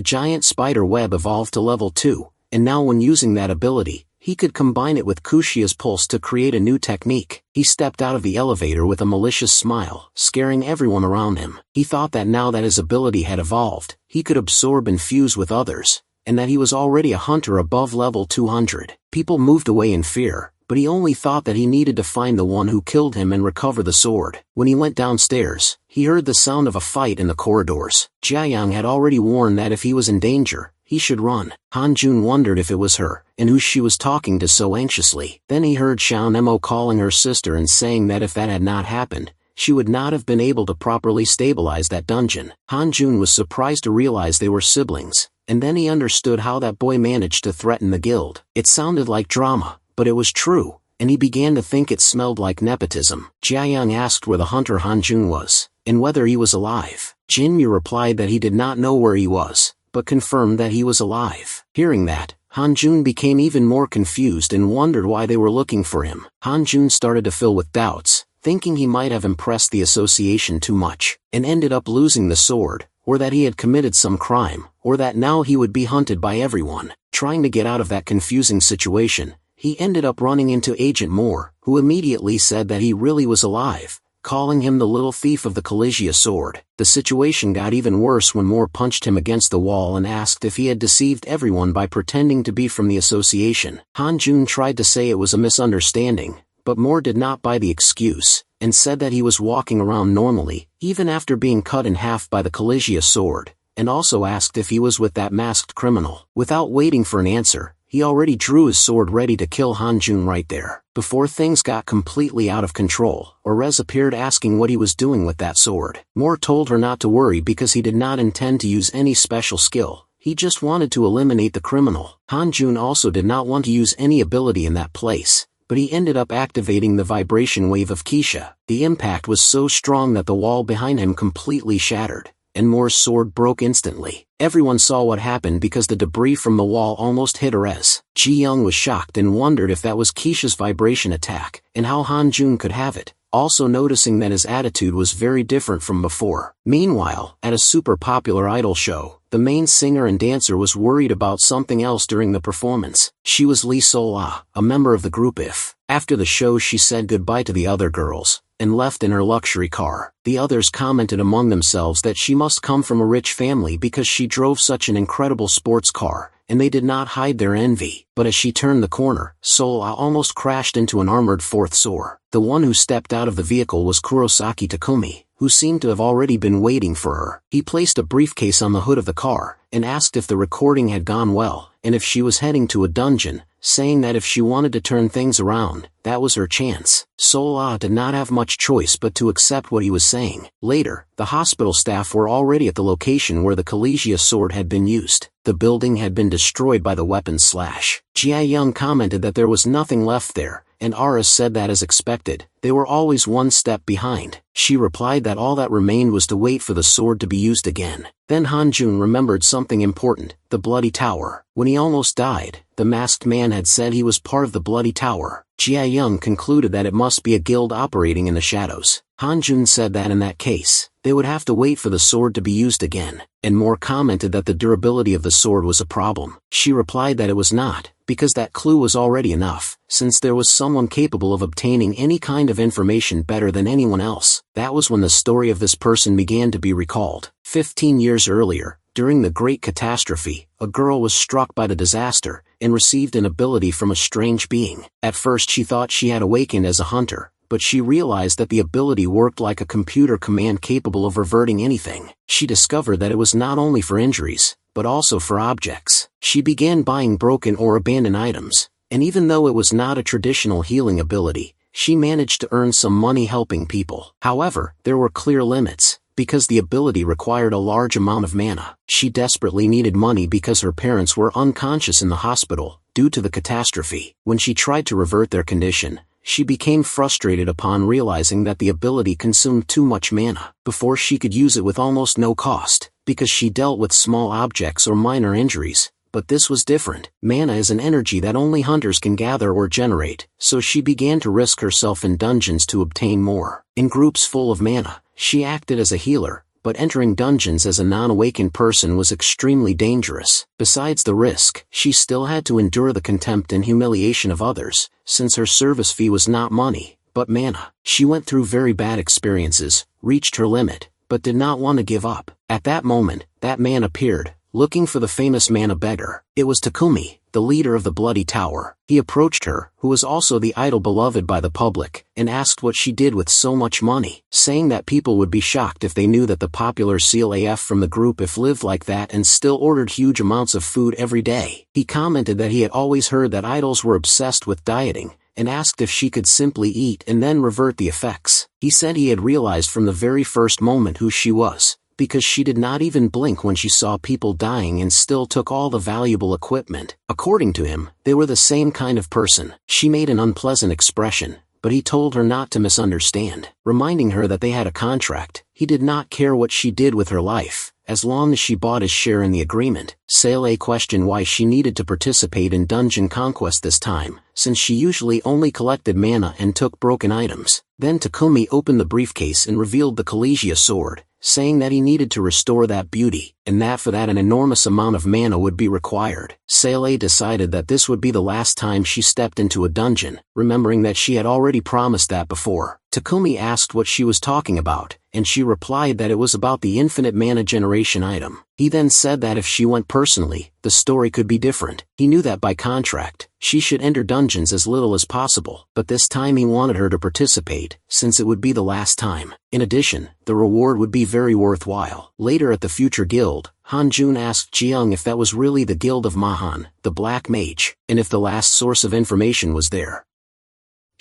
giant spider web evolved to level 2, and now when using that ability, he could combine it with Kushia's pulse to create a new technique. He stepped out of the elevator with a malicious smile, scaring everyone around him. He thought that now that his ability had evolved, he could absorb and fuse with others, and that he was already a hunter above level 200. People moved away in fear, but he only thought that he needed to find the one who killed him and recover the sword. When he went downstairs, he heard the sound of a fight in the corridors. Jiayang had already warned that if he was in danger, he should run. Han-jun wondered if it was her, and who she was talking to so anxiously. Then he heard Xiao Nemo calling her sister and saying that if that had not happened, she would not have been able to properly stabilize that dungeon. Han-jun was surprised to realize they were siblings, and then he understood how that boy managed to threaten the guild. It sounded like drama, but it was true, and he began to think it smelled like nepotism. Jiayang asked where the hunter Han-jun was, and whether he was alive. Jinmu replied that he did not know where he was, but confirmed that he was alive. Hearing that, Han-jun became even more confused and wondered why they were looking for him. Han-jun started to fill with doubts, thinking he might have impressed the association too much, and ended up losing the sword, or that he had committed some crime, or that now he would be hunted by everyone. Trying to get out of that confusing situation, he ended up running into Agent Moore, who immediately said that he really was alive, calling him the little thief of the Collegia sword. The situation got even worse when Moore punched him against the wall and asked if he had deceived everyone by pretending to be from the association. Han-jun tried to say it was a misunderstanding, but Moore did not buy the excuse, and said that he was walking around normally, even after being cut in half by the Collegia sword, and also asked if he was with that masked criminal. Without waiting for an answer, he already drew his sword ready to kill Han-jun right there. Before things got completely out of control, Orez appeared asking what he was doing with that sword. Moore told her not to worry because he did not intend to use any special skill, he just wanted to eliminate the criminal. Han-jun also did not want to use any ability in that place, but he ended up activating the vibration wave of Keisha. The impact was so strong that the wall behind him completely shattered, and Moore's sword broke instantly. Everyone saw what happened because the debris from the wall almost hit Orez. Ji-young was shocked and wondered if that was Keisha's vibration attack, and how Han-jun could have it, also noticing that his attitude was very different from before. Meanwhile, at a super popular idol show, the main singer and dancer was worried about something else during the performance. She was Lee Sol-ah, a member of the group IF. After the show she said goodbye to the other girls, and left in her luxury car. The others commented among themselves that she must come from a rich family because she drove such an incredible sports car, and they did not hide their envy. But as she turned the corner, Sol-ah almost crashed into an armored fourth SOAR. The one who stepped out of the vehicle was Kurosaki Takumi, who seemed to have already been waiting for her. He placed a briefcase on the hood of the car, and asked if the recording had gone well, and if she was heading to a dungeon, saying that if she wanted to turn things around, that was her chance. Sol-ah did not have much choice but to accept what he was saying. Later, the hospital staff were already at the location where the Collegia sword had been used. The building had been destroyed by the weapons slash. Ji-young commented that there was nothing left there, and Aris said that as expected, they were always one step behind. She replied that all that remained was to wait for the sword to be used again. Then Han-jun remembered something important, the Bloody Tower. When he almost died, the masked man had said he was part of the Bloody Tower. Ji-young concluded that it must be a guild operating in the shadows. Han-jun said that in that case, they would have to wait for the sword to be used again, and Moore commented that the durability of the sword was a problem. She replied that it was not, because that clue was already enough, since there was someone capable of obtaining any kind of information better than anyone else. That was when the story of this person began to be recalled. 15 years earlier, during the Great Catastrophe, a girl was struck by the disaster, and received an ability from a strange being. At first she thought she had awakened as a hunter, but she realized that the ability worked like a computer command capable of reverting anything. She discovered that it was not only for injuries, but also for objects. She began buying broken or abandoned items, and even though it was not a traditional healing ability, she managed to earn some money helping people. However, there were clear limits, because the ability required a large amount of mana. She desperately needed money because her parents were unconscious in the hospital, due to the catastrophe. When she tried to revert their condition, she became frustrated upon realizing that the ability consumed too much mana, before she could use it with almost no cost, because she dealt with small objects or minor injuries. But this was different. Mana is an energy that only hunters can gather or generate, so she began to risk herself in dungeons to obtain more. In groups full of mana, she acted as a healer, but entering dungeons as a non-awakened person was extremely dangerous. Besides the risk, she still had to endure the contempt and humiliation of others, since her service fee was not money, but mana. She went through very bad experiences, reached her limit, but did not want to give up. At that moment, that man appeared, looking for the famous mana beggar. It was Takumi, the leader of the Bloody Tower. He approached her, who was also the idol beloved by the public, and asked what she did with so much money, saying that people would be shocked if they knew that the popular Seal AF from the group IF lived like that and still ordered huge amounts of food every day. He commented that he had always heard that idols were obsessed with dieting, and asked if she could simply eat and then revert the effects. He said he had realized from the very first moment who she was, because she did not even blink when she saw people dying and still took all the valuable equipment. According to him, they were the same kind of person. She made an unpleasant expression, but he told her not to misunderstand, reminding her that they had a contract. He did not care what she did with her life, as long as she bought his share in the agreement. Sale questioned why she needed to participate in dungeon conquest this time, since she usually only collected mana and took broken items. Then Takumi opened the briefcase and revealed the Collegia sword, saying that he needed to restore that beauty, and that for that an enormous amount of mana would be required. Sele decided that this would be the last time she stepped into a dungeon, remembering that she had already promised that before. Takumi asked what she was talking about, and she replied that it was about the infinite mana generation item. He then said that if she went personally, the story could be different. He knew that by contract, she should enter dungeons as little as possible, but this time he wanted her to participate, since it would be the last time. In addition, the reward would be very worthwhile. Later at the future guild, Hanjun asked Jiyoung if that was really the guild of Mahan, the Black Mage, and if the last source of information was there.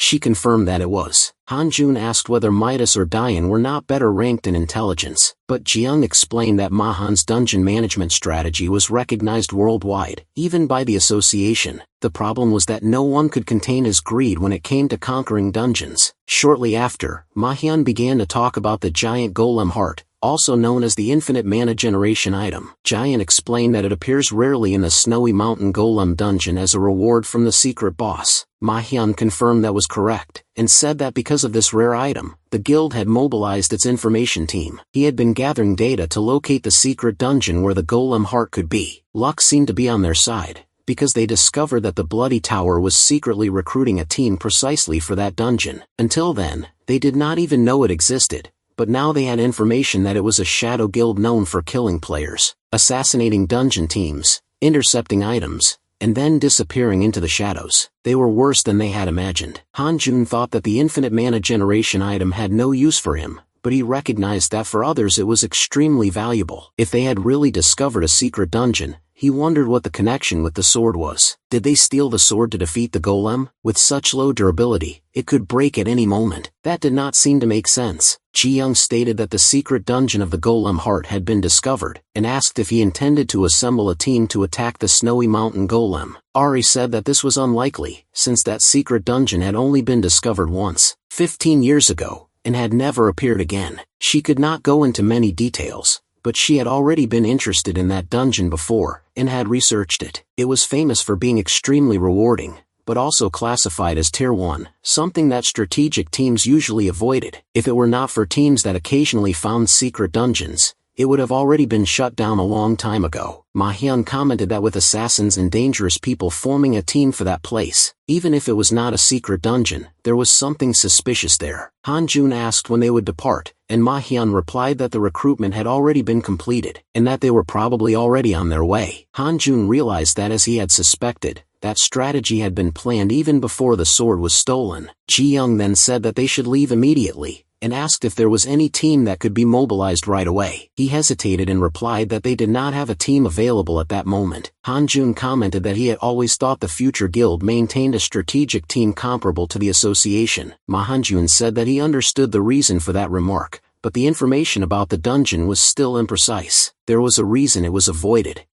She confirmed that it was. Hanjun asked whether Midas or Dian were not better ranked in intelligence, but Jiyoung explained that Mahan's dungeon management strategy was recognized worldwide, even by the association. The problem was that no one could contain his greed when it came to conquering dungeons. Shortly after, Mahyun began to talk about the giant golem heart, also known as the infinite mana generation item. Giant explained that it appears rarely in the Snowy Mountain Golem dungeon as a reward from the secret boss. Mahyun confirmed that was correct, and said that because of this rare item, the guild had mobilized its information team. He had been gathering data to locate the secret dungeon where the golem heart could be. Luck seemed to be on their side, because they discovered that the Bloody Tower was secretly recruiting a team precisely for that dungeon. Until then, they did not even know it existed, but now they had information that it was a shadow guild known for killing players, assassinating dungeon teams, intercepting items, and then disappearing into the shadows. They were worse than they had imagined. Hanjun thought that the infinite mana generation item had no use for him, but he recognized that for others it was extremely valuable. If they had really discovered a secret dungeon, he wondered what the connection with the sword was. Did they steal the sword to defeat the golem? With such low durability, it could break at any moment. That did not seem to make sense. Ji-young stated that the secret dungeon of the golem heart had been discovered, and asked if he intended to assemble a team to attack the Snowy Mountain Golem. Ari said that this was unlikely, since that secret dungeon had only been discovered once, 15 years ago, and had never appeared again. She could not go into many details, but she had already been interested in that dungeon before, and had researched it. It was famous for being extremely rewarding, but also classified as Tier 1, something that strategic teams usually avoided. If it were not for teams that occasionally found secret dungeons, it would have already been shut down a long time ago. Ma-hyun commented that with assassins and dangerous people forming a team for that place, even if it was not a secret dungeon, there was something suspicious there. Han-jun asked when they would depart, and Ma-hyun replied that the recruitment had already been completed, and that they were probably already on their way. Han-jun realized that, as he had suspected, that strategy had been planned even before the sword was stolen. Ji-young then said that they should leave immediately, and asked if there was any team that could be mobilized right away. He hesitated and replied that they did not have a team available at that moment. Han-jun commented that he had always thought the future guild maintained a strategic team comparable to the association. Ma-han-jun said that he understood the reason for that remark, but the information about the dungeon was still imprecise. There was a reason it was avoided.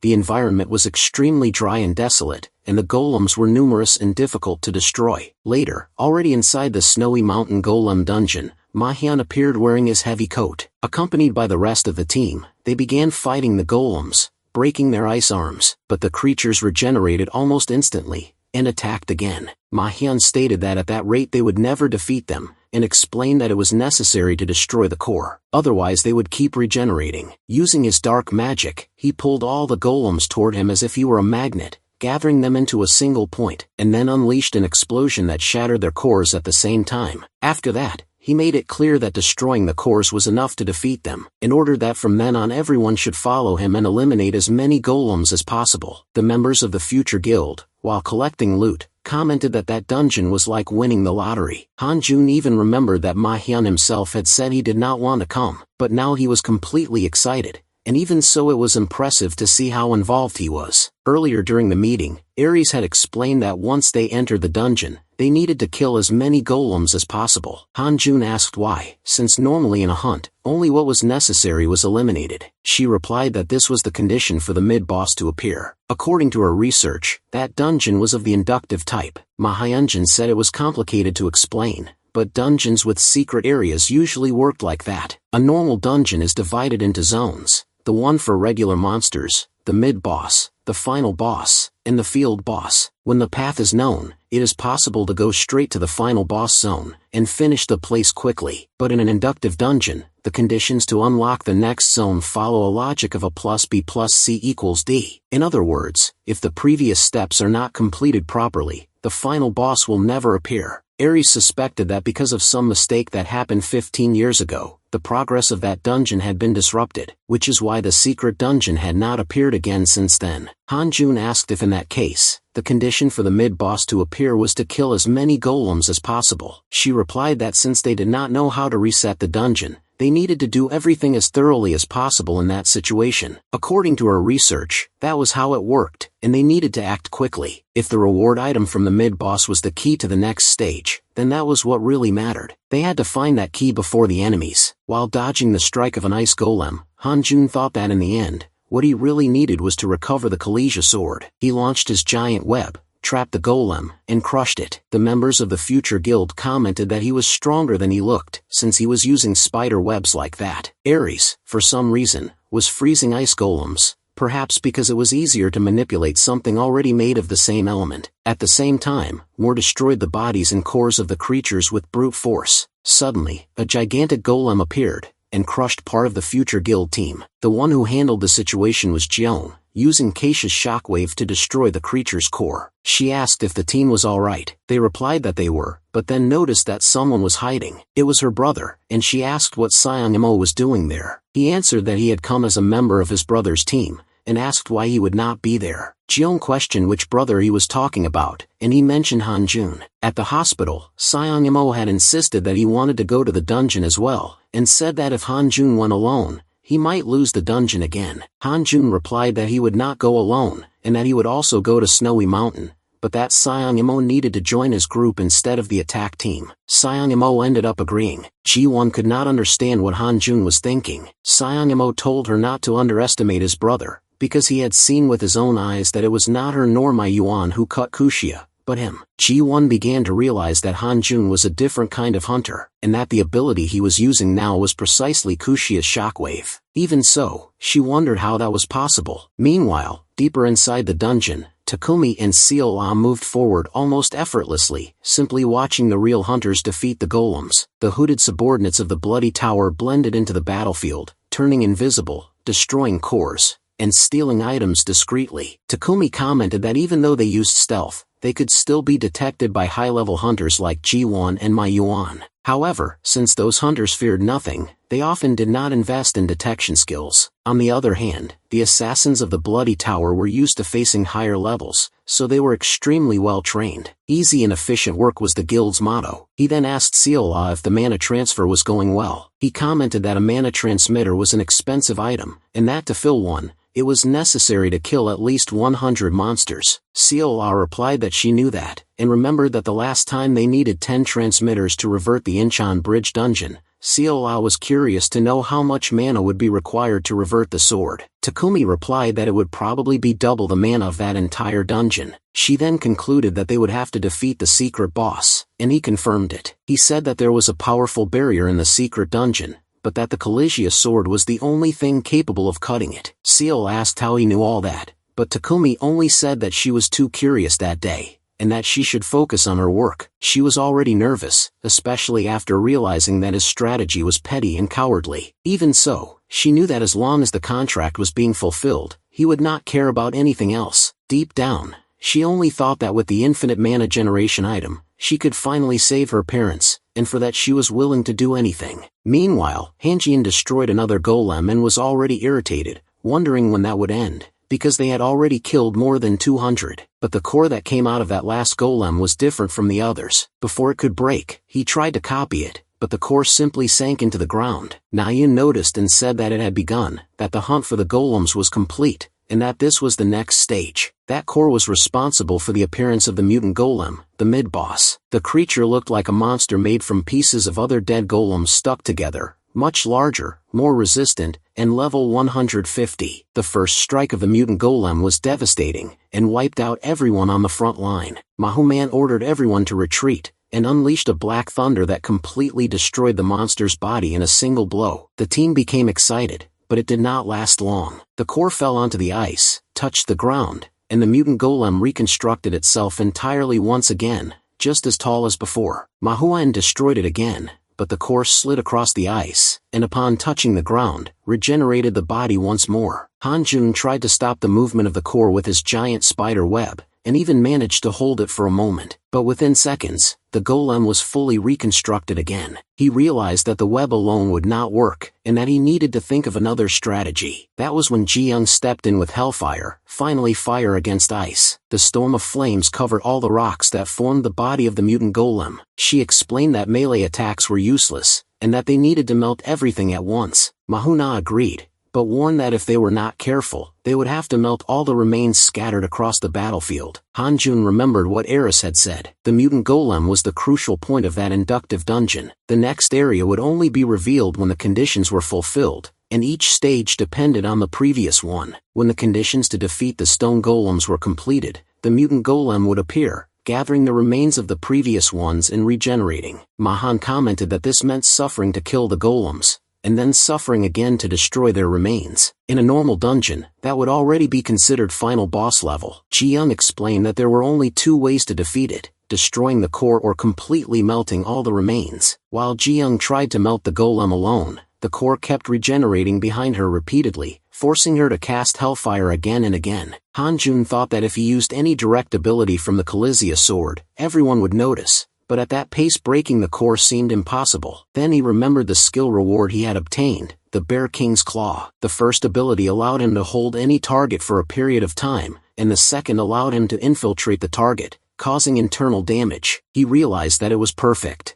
The environment was extremely dry and desolate, and the golems were numerous and difficult to destroy. Later, already inside the Snowy Mountain Golem dungeon, Ma-hyun appeared wearing his heavy coat. Accompanied by the rest of the team, they began fighting the golems, breaking their ice arms, but the creatures regenerated almost instantly, and attacked again. Ma-hyun stated that at that rate they would never defeat them, and explained that it was necessary to destroy the core, otherwise they would keep regenerating. Using his dark magic, he pulled all the golems toward him as if he were a magnet, gathering them into a single point, and then unleashed an explosion that shattered their cores at the same time. After that, he made it clear that destroying the cores was enough to defeat them, and ordered that from then on everyone should follow him and eliminate as many golems as possible. The members of the future guild, while collecting loot, commented that that dungeon was like winning the lottery. Han-jun even remembered that Ma-hyun himself had said he did not want to come, but now he was completely excited, and even so it was impressive to see how involved he was. Earlier during the meeting, Ares had explained that once they entered the dungeon, they needed to kill as many golems as possible. Han-jun asked why, since normally in a hunt, only what was necessary was eliminated. She replied that this was the condition for the mid-boss to appear. According to her research, that dungeon was of the inductive type. Ma-hyun said it was complicated to explain, but dungeons with secret areas usually worked like that. A normal dungeon is divided into zones, the one for regular monsters, the mid-boss, the final boss, and the field boss. When the path is known, it is possible to go straight to the final boss zone, and finish the place quickly. But in an inductive dungeon, The conditions to unlock the next zone follow a logic of A plus B plus C equals D. In other words, if the previous steps are not completed properly, the final boss will never appear. Ares suspected that because of some mistake that happened 15 years ago, the progress of that dungeon had been disrupted, which is why the secret dungeon had not appeared again since then. Hanjun asked if in that case, the condition for the mid-boss to appear was to kill as many golems as possible. She replied that since they did not know how to reset the dungeon, they needed to do everything as thoroughly as possible in that situation. According to her research, that was how it worked, and they needed to act quickly. If the reward item from the mid-boss was the key to the next stage, then that was what really mattered. They had to find that key before the enemies. While dodging the strike of an ice golem, Hanjun thought that in the end, what he really needed was to recover the Kalesia sword. He launched his giant web, trapped the golem, and crushed it. The members of the future guild commented that he was stronger than he looked, since he was using spider webs like that. Ares, for some reason, was freezing ice golems, perhaps because it was easier to manipulate something already made of the same element. At the same time, Moore destroyed the bodies and cores of the creatures with brute force. Suddenly, a gigantic golem appeared, and crushed part of the future guild team. The one who handled the situation was Jion, using Keisha's shockwave to destroy the creature's core. She asked if the team was alright. They replied that they were, but then noticed that someone was hiding. It was her brother, and she asked what Seong-Imo was doing there. He answered that he had come as a member of his brother's team, and asked why he would not be there. Jion questioned which brother he was talking about, and he mentioned Hanjun. At the hospital, Seong-Imo had insisted that he wanted to go to the dungeon as well, and said that if Hanjun went alone, he might lose the dungeon again. Hanjun replied that he would not go alone, and that he would also go to Snowy Mountain, but that Seong-Imo needed to join his group instead of the attack team. Seong-Imo ended up agreeing. Ji-won could not understand what Hanjun was thinking. Seong-Imo told her not to underestimate his brother, because he had seen with his own eyes that it was not her nor Ma Yuan who cut Kushia, but him. Ji-won began to realize that Hanjun was a different kind of hunter, and that the ability he was using now was precisely Kushia's shockwave. Even so, she wondered how that was possible. Meanwhile, deeper inside the dungeon, Takumi and Seol-ah moved forward almost effortlessly, simply watching the real hunters defeat the golems. The hooded subordinates of the Bloody Tower blended into the battlefield, turning invisible, destroying cores, and stealing items discreetly. Takumi commented that even though they used stealth, they could still be detected by high-level hunters like Ji-won and Ma Yuan. However, since those hunters feared nothing, they often did not invest in detection skills. On the other hand, the assassins of the Bloody Tower were used to facing higher levels, so they were extremely well trained. Easy and efficient work was the guild's motto. He then asked Seol-ah if the mana transfer was going well. He commented that a mana transmitter was an expensive item, and that to fill one, it was necessary to kill at least 100 monsters. Seol-ah replied that she knew that, and remembered that the last time they needed 10 transmitters to revert the Incheon Bridge dungeon. Seol-ah was curious to know how much mana would be required to revert the sword. Takumi replied that it would probably be double the mana of that entire dungeon. She then concluded that they would have to defeat the secret boss, and he confirmed it. He said that there was a powerful barrier in the secret dungeon, but that the Kalesia sword was the only thing capable of cutting it. Seal asked how he knew all that, but Takumi only said that she was too curious that day, and that she should focus on her work. She was already nervous, especially after realizing that his strategy was petty and cowardly. Even so, she knew that as long as the contract was being fulfilled, he would not care about anything else. Deep down, she only thought that with the infinite mana generation item, she could finally save her parents, and for that she was willing to do anything. Meanwhile, Hanjian destroyed another golem and was already irritated, wondering when that would end, because they had already killed more than 200. But the core that came out of that last golem was different from the others. Before it could break, he tried to copy it, but the core simply sank into the ground. Nayan noticed and said that it had begun, that the hunt for the golems was complete, and that this was the next stage. That core was responsible for the appearance of the mutant golem, the mid-boss. The creature looked like a monster made from pieces of other dead golems stuck together, much larger, more resistant, and level 150. The first strike of the mutant golem was devastating, and wiped out everyone on the front line. Mahuman ordered everyone to retreat, and unleashed a black thunder that completely destroyed the monster's body in a single blow. The team became excited, but it did not last long. The core fell onto the ice, touched the ground, and the mutant golem reconstructed itself entirely once again, just as tall as before. Mahuan destroyed it again, but the core slid across the ice, and upon touching the ground, regenerated the body once more. Hanjun tried to stop the movement of the core with his giant spider web, and even managed to hold it for a moment, but within seconds, the golem was fully reconstructed again. He realized that the web alone would not work, and that he needed to think of another strategy. That was when Ji-young stepped in with Hellfire, finally fire against ice. The storm of flames covered all the rocks that formed the body of the mutant golem. She explained that melee attacks were useless, and that they needed to melt everything at once. Mahuna agreed, but warned that if they were not careful, they would have to melt all the remains scattered across the battlefield. Hanjun remembered what Eris had said. The mutant golem was the crucial point of that inductive dungeon. The next area would only be revealed when the conditions were fulfilled, and each stage depended on the previous one. When the conditions to defeat the stone golems were completed, the mutant golem would appear, gathering the remains of the previous ones and regenerating. Mahan commented that this meant suffering to kill the golems, and then suffering again to destroy their remains. In a normal dungeon, that would already be considered final boss level. Ji-young explained that there were only two ways to defeat it, destroying the core or completely melting all the remains. While Ji-young tried to melt the golem alone, the core kept regenerating behind her repeatedly, forcing her to cast Hellfire again and again. Hanjun thought that if he used any direct ability from the Colizia sword, everyone would notice, but at that pace breaking the core seemed impossible. Then he remembered the skill reward he had obtained, the Bear King's Claw. The first ability allowed him to hold any target for a period of time, and the second allowed him to infiltrate the target, causing internal damage. He realized that it was perfect.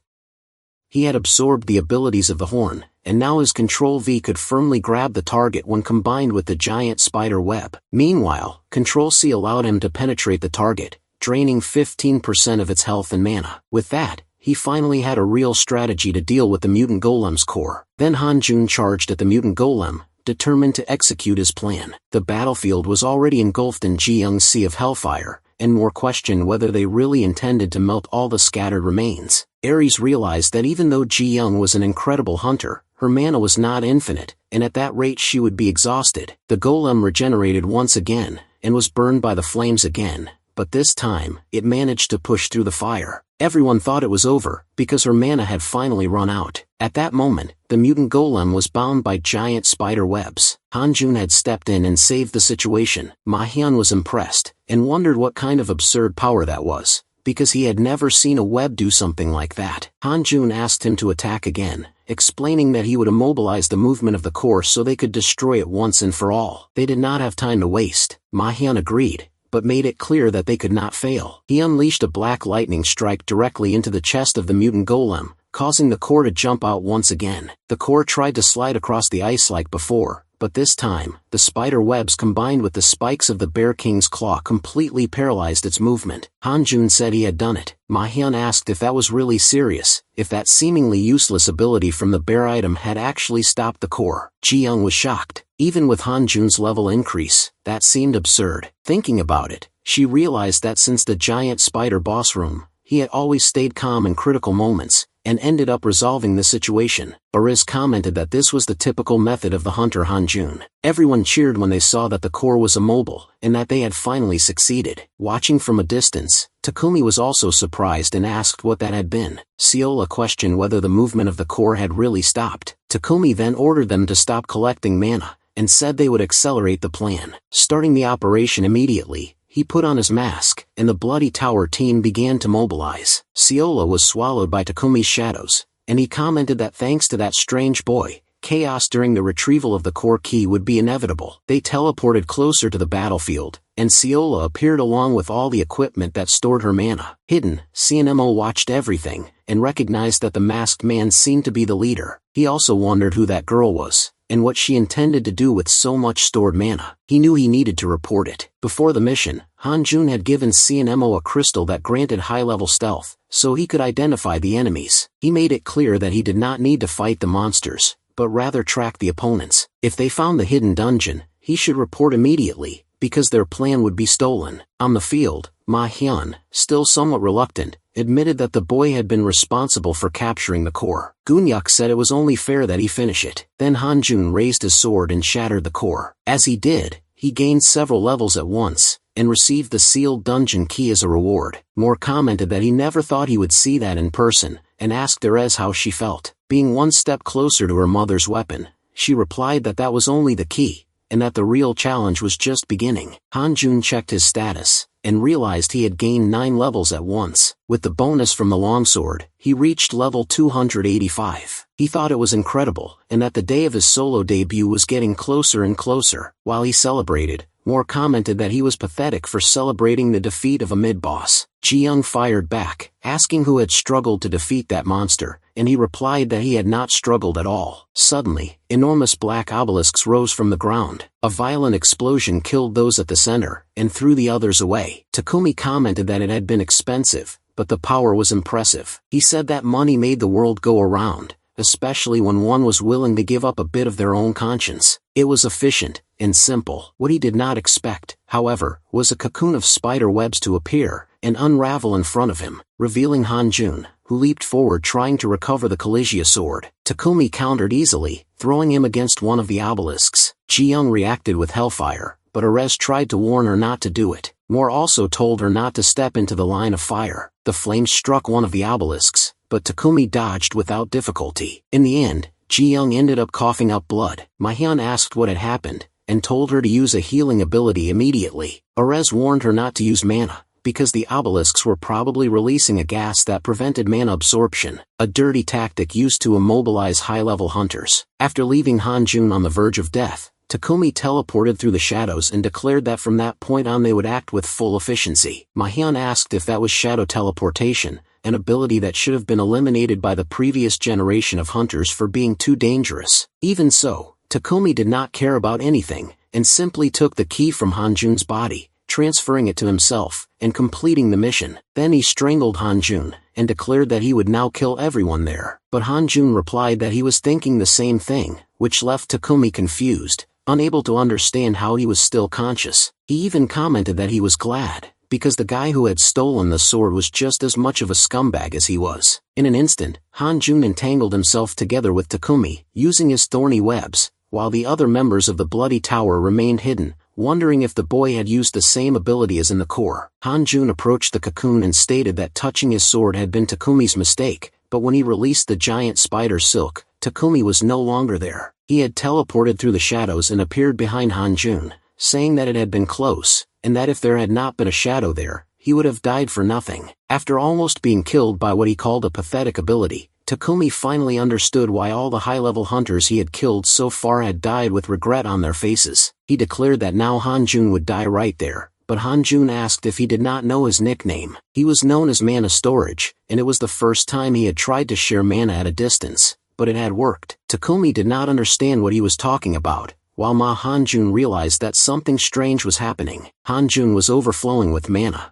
He had absorbed the abilities of the horn, and now his Control V could firmly grab the target when combined with the giant spider web. Meanwhile, Control C allowed him to penetrate the target, draining 15% of its health and mana. With that, he finally had a real strategy to deal with the mutant golem's core. Then Hanjun charged at the mutant golem, determined to execute his plan. The battlefield was already engulfed in Ji-young's sea of hellfire, and more questioned whether they really intended to melt all the scattered remains. Ares realized that even though Ji-young was an incredible hunter, her mana was not infinite, and at that rate she would be exhausted. The golem regenerated once again, and was burned by the flames again, but this time, it managed to push through the fire. Everyone thought it was over, because her mana had finally run out. At that moment, the mutant golem was bound by giant spider webs. Hanjun had stepped in and saved the situation. Ma-hyun was impressed, and wondered what kind of absurd power that was, because he had never seen a web do something like that. Hanjun asked him to attack again, explaining that he would immobilize the movement of the core so they could destroy it once and for all. They did not have time to waste. Ma-hyun agreed, but made it clear that they could not fail. He unleashed a black lightning strike directly into the chest of the mutant golem, causing the core to jump out once again. The core tried to slide across the ice like before, but this time, the spider webs combined with the spikes of the Bear King's Claw completely paralyzed its movement. Hanjun said he had done it. Ma-hyun asked if that was really serious, if that seemingly useless ability from the bear item had actually stopped the core. Ji-young was shocked. Even with Hanjun's level increase, that seemed absurd. Thinking about it, she realized that since the giant spider boss room, he had always stayed calm in critical moments, and ended up resolving the situation. Ariz commented that this was the typical method of the hunter Hanjun. Everyone cheered when they saw that the core was immobile, and that they had finally succeeded. Watching from a distance, Takumi was also surprised and asked what that had been. Seola questioned whether the movement of the core had really stopped. Takumi then ordered them to stop collecting mana, and said they would accelerate the plan. Starting the operation immediately, he put on his mask, and the Bloody Tower team began to mobilize. Seola was swallowed by Takumi's shadows, and he commented that thanks to that strange boy, chaos during the retrieval of the core key would be inevitable. They teleported closer to the battlefield, and Seola appeared along with all the equipment that stored her mana. Hidden, CNMO watched everything, and recognized that the masked man seemed to be the leader. He also wondered who that girl was, and what she intended to do with so much stored mana. He knew he needed to report it. Before the mission, Hanjun had given CNMO a crystal that granted high-level stealth, so he could identify the enemies. He made it clear that he did not need to fight the monsters, but rather track the opponents. If they found the hidden dungeon, he should report immediately, because their plan would be stolen. On the field, Ma-hyun, still somewhat reluctant, admitted that the boy had been responsible for capturing the core. Gunyuk said it was only fair that he finish it. Then Hanjun raised his sword and shattered the core. As he did, he gained several levels at once, and received the sealed dungeon key as a reward. Moore commented that he never thought he would see that in person, and asked Erez how she felt. Being one step closer to her mother's weapon, she replied that that was only the key, and that the real challenge was just beginning. Hanjun checked his status, and realized he had gained 9 levels at once. With the bonus from the longsword, he reached level 285. He thought it was incredible, and that the day of his solo debut was getting closer and closer. While he celebrated, Moore commented that he was pathetic for celebrating the defeat of a mid-boss. Ji-young fired back, asking who had struggled to defeat that monster, and he replied that he had not struggled at all. Suddenly, enormous black obelisks rose from the ground. A violent explosion killed those at the center, and threw the others away. Takumi commented that it had been expensive, but the power was impressive. He said that money made the world go around, especially when one was willing to give up a bit of their own conscience. It was efficient and simple. What he did not expect, however, was a cocoon of spider webs to appear and unravel in front of him, revealing Hanjun, who leaped forward trying to recover the Collegia sword. Takumi countered easily, throwing him against one of the obelisks. Ji-young reacted with hellfire, but Erez tried to warn her not to do it. Moore also told her not to step into the line of fire. The flames struck one of the obelisks, but Takumi dodged without difficulty. In the end, Ji-young ended up coughing up blood. Mahyun asked what had happened, and told her to use a healing ability immediately. Erez warned her not to use mana, because the obelisks were probably releasing a gas that prevented mana absorption, a dirty tactic used to immobilize high-level hunters. After leaving Hanjun on the verge of death, Takumi teleported through the shadows and declared that from that point on they would act with full efficiency. Mahyun asked if that was shadow teleportation, an ability that should have been eliminated by the previous generation of hunters for being too dangerous. Even so, Takumi did not care about anything, and simply took the key from Hanjun's body, transferring it to himself, and completing the mission. Then he strangled Hanjun, and declared that he would now kill everyone there. But Hanjun replied that he was thinking the same thing, which left Takumi confused, unable to understand how he was still conscious. He even commented that he was glad, because the guy who had stolen the sword was just as much of a scumbag as he was. In an instant, Hanjun entangled himself together with Takumi, using his thorny webs, while the other members of the Bloody Tower remained hidden, wondering if the boy had used the same ability as in the core. Hanjun approached the cocoon and stated that touching his sword had been Takumi's mistake, but when he released the giant spider silk, Takumi was no longer there. He had teleported through the shadows and appeared behind Hanjun, saying that it had been close, and that if there had not been a shadow there, he would have died for nothing. After almost being killed by what he called a pathetic ability, Takumi finally understood why all the high-level hunters he had killed so far had died with regret on their faces. He declared that now Hanjun would die right there, but Hanjun asked if he did not know his nickname. He was known as Mana Storage, and it was the first time he had tried to share mana at a distance, but it had worked. Takumi did not understand what he was talking about, while Hanjun realized that something strange was happening. Hanjun was overflowing with mana.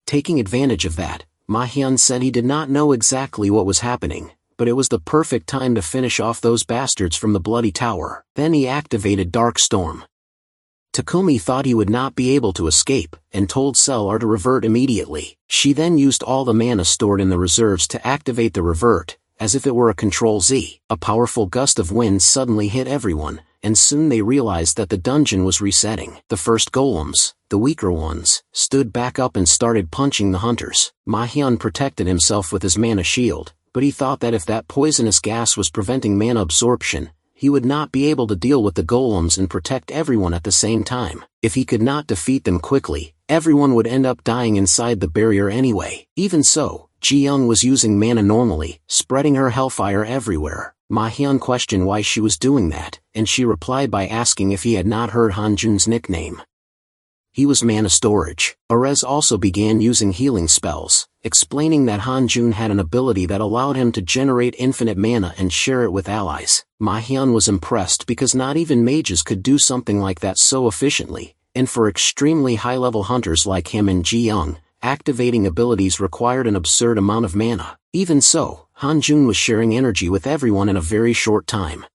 Taking advantage of that, Mahyun said he did not know exactly what was happening, but it was the perfect time to finish off those bastards from the Bloody Tower. Then he activated Dark Storm. Takumi thought he would not be able to escape, and told Sellar to revert immediately. She then used all the mana stored in the reserves to activate the revert, as if it were a Control-Z. A powerful gust of wind suddenly hit everyone, and soon they realized that the dungeon was resetting. The first golems, the weaker ones, stood back up and started punching the hunters. Mahyun protected himself with his mana shield, but he thought that if that poisonous gas was preventing mana absorption, he would not be able to deal with the golems and protect everyone at the same time. If he could not defeat them quickly, everyone would end up dying inside the barrier anyway. Even so, Ji-young was using mana normally, spreading her hellfire everywhere. Mahyun questioned why she was doing that, and she replied by asking if he had not heard Hanjun's nickname. He was Mana Storage. Erez also began using healing spells, explaining that Hanjun had an ability that allowed him to generate infinite mana and share it with allies. Mahyun was impressed because not even mages could do something like that so efficiently, and for extremely high-level hunters like him and Ji-young, activating abilities required an absurd amount of mana. Even so, Hanjun was sharing energy with everyone in a very short time.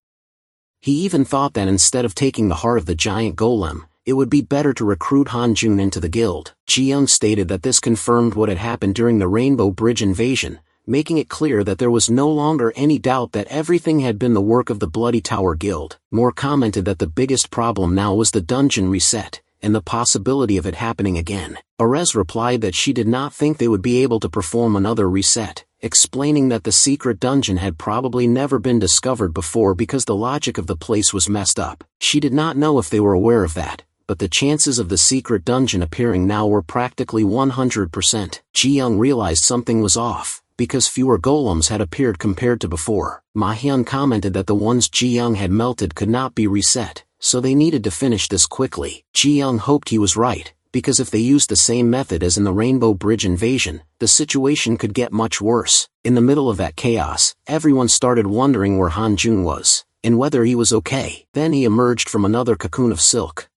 He even thought that instead of taking the heart of the giant golem, it would be better to recruit Hanjun into the guild. Ji-young stated that this confirmed what had happened during the Rainbow Bridge invasion, making it clear that there was no longer any doubt that everything had been the work of the Bloody Tower Guild. Moore commented that the biggest problem now was the dungeon reset, and the possibility of it happening again. Erez replied that she did not think they would be able to perform another reset, explaining that the secret dungeon had probably never been discovered before because the logic of the place was messed up. She did not know if they were aware of that, but the chances of the secret dungeon appearing now were practically 100%. Ji-young realized something was off, because fewer golems had appeared compared to before. Ma-hyun commented that the ones Ji-young had melted could not be reset, so they needed to finish this quickly. Ji-young hoped he was right, because if they used the same method as in the Rainbow Bridge invasion, the situation could get much worse. In the middle of that chaos, everyone started wondering where Han-jun was, and whether he was okay. Then he emerged from another cocoon of silk.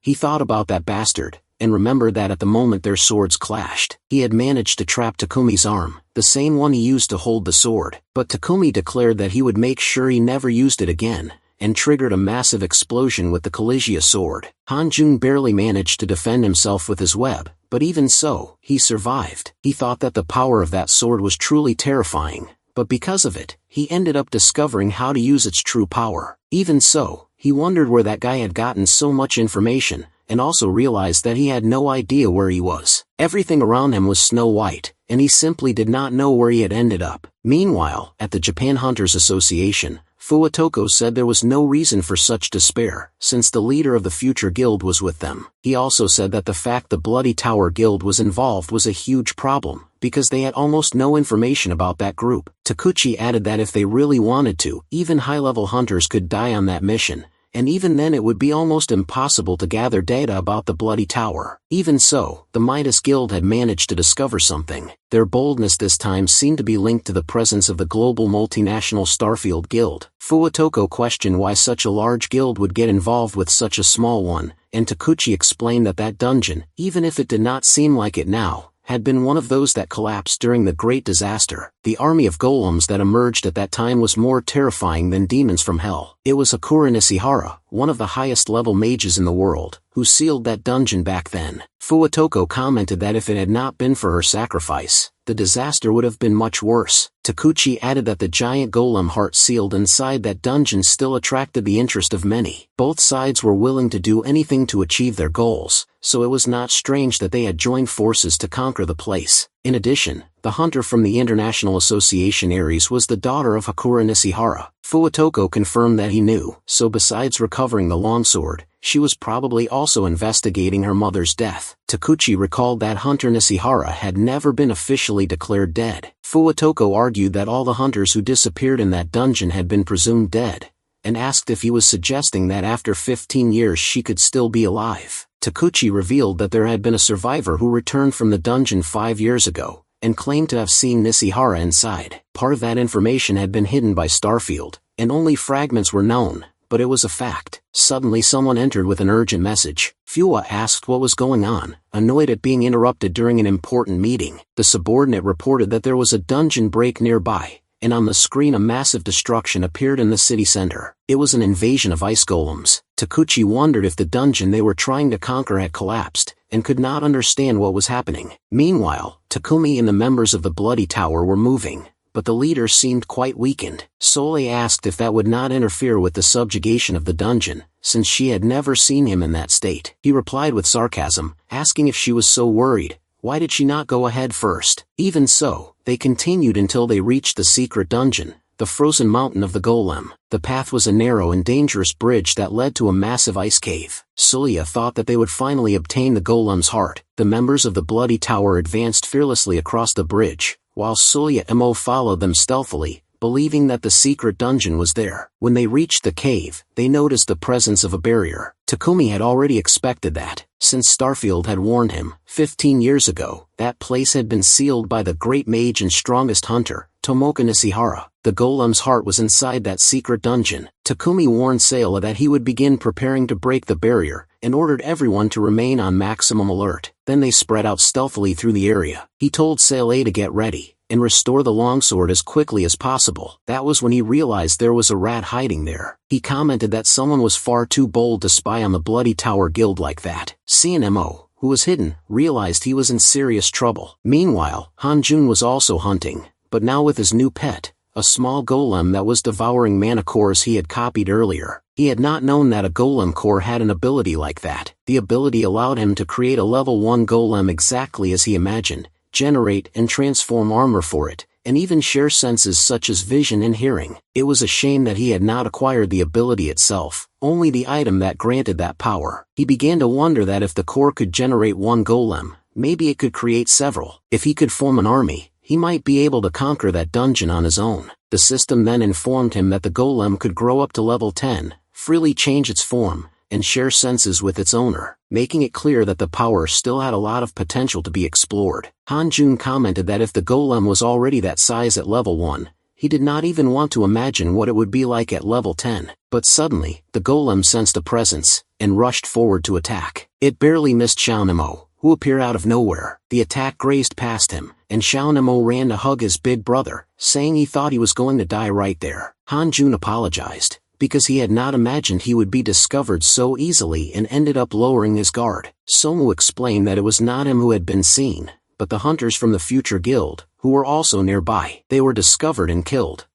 He thought about that bastard, and remembered that at the moment their swords clashed, he had managed to trap Takumi's arm, the same one he used to hold the sword. But Takumi declared that he would make sure he never used it again, and triggered a massive explosion with the Collegia sword. Han-jun barely managed to defend himself with his web, but even so, he survived. He thought that the power of that sword was truly terrifying, but because of it, he ended up discovering how to use its true power. Even so, he wondered where that guy had gotten so much information, and also realized that he had no idea where he was. Everything around him was snow white, and he simply did not know where he had ended up. Meanwhile, at the Japan Hunters Association, Fuotoko said there was no reason for such despair, since the leader of the future guild was with them. He also said that the fact the Bloody Tower Guild was involved was a huge problem, because they had almost no information about that group. Takuchi added that if they really wanted to, even high-level hunters could die on that mission, and even then it would be almost impossible to gather data about the Bloody Tower. Even so, the Midas Guild had managed to discover something. Their boldness this time seemed to be linked to the presence of the global multinational Starfield Guild. Fuotoko questioned why such a large guild would get involved with such a small one, and Takuchi explained that that dungeon, even if it did not seem like it now, had been one of those that collapsed during the Great Disaster. The army of golems that emerged at that time was more terrifying than demons from hell. It was Hakura Nishihara, one of the highest level mages in the world, who sealed that dungeon back then. Fuotoko commented that if it had not been for her sacrifice, the disaster would have been much worse. Takuchi added that the giant golem heart sealed inside that dungeon still attracted the interest of many. Both sides were willing to do anything to achieve their goals, so it was not strange that they had joined forces to conquer the place. In addition, the hunter from the International Association Ares was the daughter of Hakura Nishihara. Fuotoko confirmed that he knew, so besides recovering the longsword, she was probably also investigating her mother's death. Takuchi recalled that Hunter Nishihara had never been officially declared dead. Fuotoko argued that all the hunters who disappeared in that dungeon had been presumed dead, and asked if he was suggesting that after 15 years she could still be alive. Takuchi revealed that there had been a survivor who returned from the dungeon 5 years ago, and claimed to have seen Nishihara inside. Part of that information had been hidden by Starfield, and only fragments were known, but it was a fact. Suddenly someone entered with an urgent message. Fua asked what was going on, annoyed at being interrupted during an important meeting. The subordinate reported that there was a dungeon break nearby, and on the screen a massive destruction appeared in the city center. It was an invasion of ice golems. Takuchi wondered if the dungeon they were trying to conquer had collapsed, and could not understand what was happening. Meanwhile, Takumi and the members of the Bloody Tower were moving, but the leader seemed quite weakened. Soleil asked if that would not interfere with the subjugation of the dungeon, since she had never seen him in that state. He replied with sarcasm, asking if she was so worried, why did she not go ahead first? Even so, they continued until they reached the secret dungeon, the frozen mountain of the golem. The path was a narrow and dangerous bridge that led to a massive ice cave. Sulia thought that they would finally obtain the golem's heart. The members of the Bloody Tower advanced fearlessly across the bridge, while Sulia Mo followed them stealthily, believing that the secret dungeon was there. When they reached the cave, they noticed the presence of a barrier. Takumi had already expected that, since Starfield had warned him. 15 years ago, that place had been sealed by the great mage and strongest hunter, Tomoka Nishihara. The golem's heart was inside that secret dungeon. Takumi warned Sayla that he would begin preparing to break the barrier, and ordered everyone to remain on maximum alert. Then they spread out stealthily through the area. He told Sayla to get ready, and restore the longsword as quickly as possible. That was when he realized there was a rat hiding there. He commented that someone was far too bold to spy on the Bloody Tower Guild like that. CNMO, who was hidden, realized he was in serious trouble. Meanwhile, Han-jun was also hunting, but now with his new pet, a small golem that was devouring mana cores he had copied earlier. He had not known that a golem core had an ability like that. The ability allowed him to create a level 1 golem exactly as he imagined, generate and transform armor for it, and even share senses such as vision and hearing. It was a shame that he had not acquired the ability itself, only the item that granted that power. He began to wonder that if the core could generate one golem, maybe it could create several. If he could form an army, he might be able to conquer that dungeon on his own. The system then informed him that the golem could grow up to level 10, freely change its form, and share senses with its owner, making it clear that the power still had a lot of potential to be explored. Hanjun commented that if the golem was already that size at level 1, he did not even want to imagine what it would be like at level 10. But suddenly, the golem sensed a presence, and rushed forward to attack. It barely missed Xiaonemo, who appeared out of nowhere. The attack grazed past him, and Xiaonemo ran to hug his big brother, saying he thought he was going to die right there. Hanjun apologized, because he had not imagined he would be discovered so easily, and ended up lowering his guard. Somu explained that it was not him who had been seen, but the hunters from the future guild, who were also nearby. They were discovered and killed.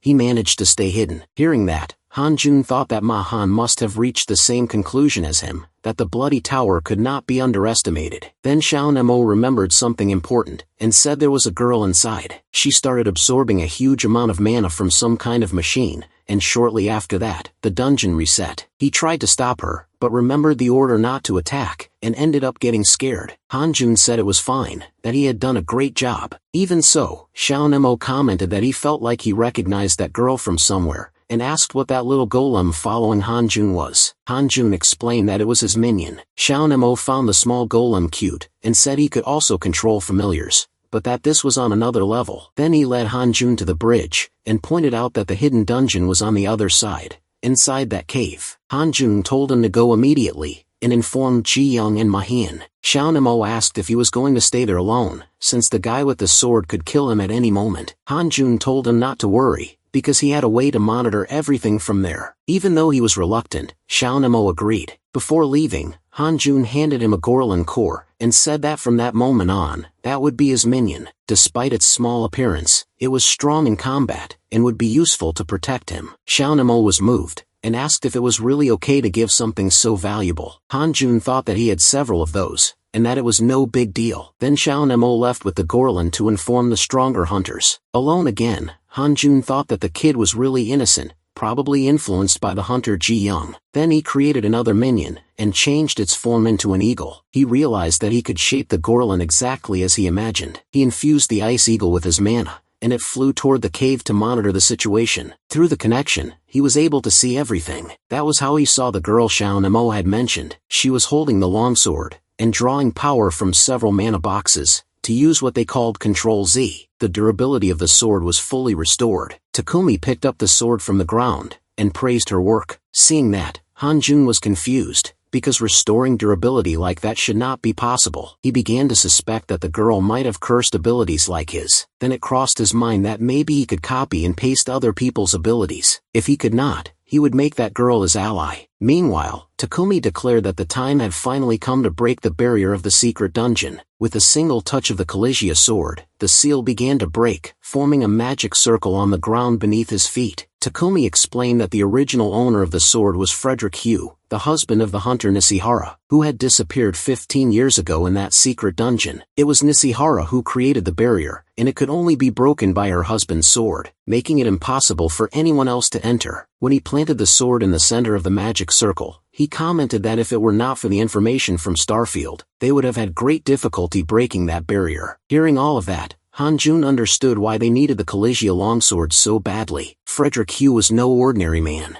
He managed to stay hidden. Hearing that, Hanjun thought that Mahan must have reached the same conclusion as him, that the bloody tower could not be underestimated. Then Xiaonemo remembered something important, and said there was a girl inside. She started absorbing a huge amount of mana from some kind of machine, and shortly after that, the dungeon reset. He tried to stop her, but remembered the order not to attack, and ended up getting scared. Hanjun said it was fine, that he had done a great job. Even so, Xiaonemo commented that he felt like he recognized that girl from somewhere, and asked what that little golem following Hanjun was. Hanjun explained that it was his minion. Xiaonemo found the small golem cute, and said he could also control familiars, but that this was on another level. Then he led Hanjun to the bridge, and pointed out that the hidden dungeon was on the other side, inside that cave. Hanjun told him to go immediately, and informed Ji Young and Mahan. Xiaonemo asked if he was going to stay there alone, since the guy with the sword could kill him at any moment. Hanjun told him not to worry, because he had a way to monitor everything from there. Even though he was reluctant, Xiaonemo agreed. Before leaving, Hanjun handed him a Gorlin core, and said that from that moment on, that would be his minion. Despite its small appearance, it was strong in combat, and would be useful to protect him. Xiaonemo was moved, and asked if it was really okay to give something so valuable. Hanjun thought that he had several of those, and that it was no big deal. Then Xiaonemo left with the Gorlin to inform the stronger hunters. Alone again, Hanjun thought that the kid was really innocent, probably influenced by the hunter Ji Young. Then he created another minion, and changed its form into an eagle. He realized that he could shape the Gorlin exactly as he imagined. He infused the ice eagle with his mana, and it flew toward the cave to monitor the situation. Through the connection, he was able to see everything. That was how he saw the girl Xiaonemo had mentioned. She was holding the longsword, and drawing power from several mana boxes, to use what they called Control Z. The durability of the sword was fully restored. Takumi picked up the sword from the ground, and praised her work. Seeing that, Hanjun was confused, because restoring durability like that should not be possible. He began to suspect that the girl might have cursed abilities like his. Then it crossed his mind that maybe he could copy and paste other people's abilities. If he could not, he would make that girl his ally. Meanwhile, Takumi declared that the time had finally come to break the barrier of the secret dungeon. With a single touch of the Collegia sword, the seal began to break, forming a magic circle on the ground beneath his feet. Takumi explained that the original owner of the sword was Frederick Hugh, the husband of the hunter Nishihara, who had disappeared 15 years ago in that secret dungeon. It was Nishihara who created the barrier, and it could only be broken by her husband's sword, making it impossible for anyone else to enter. When he planted the sword in the center of the magic circle, he commented that if it were not for the information from Starfield, they would have had great difficulty breaking that barrier. Hearing all of that, Hanjun understood why they needed the Collegia longsword so badly. Frederick Hugh was no ordinary man.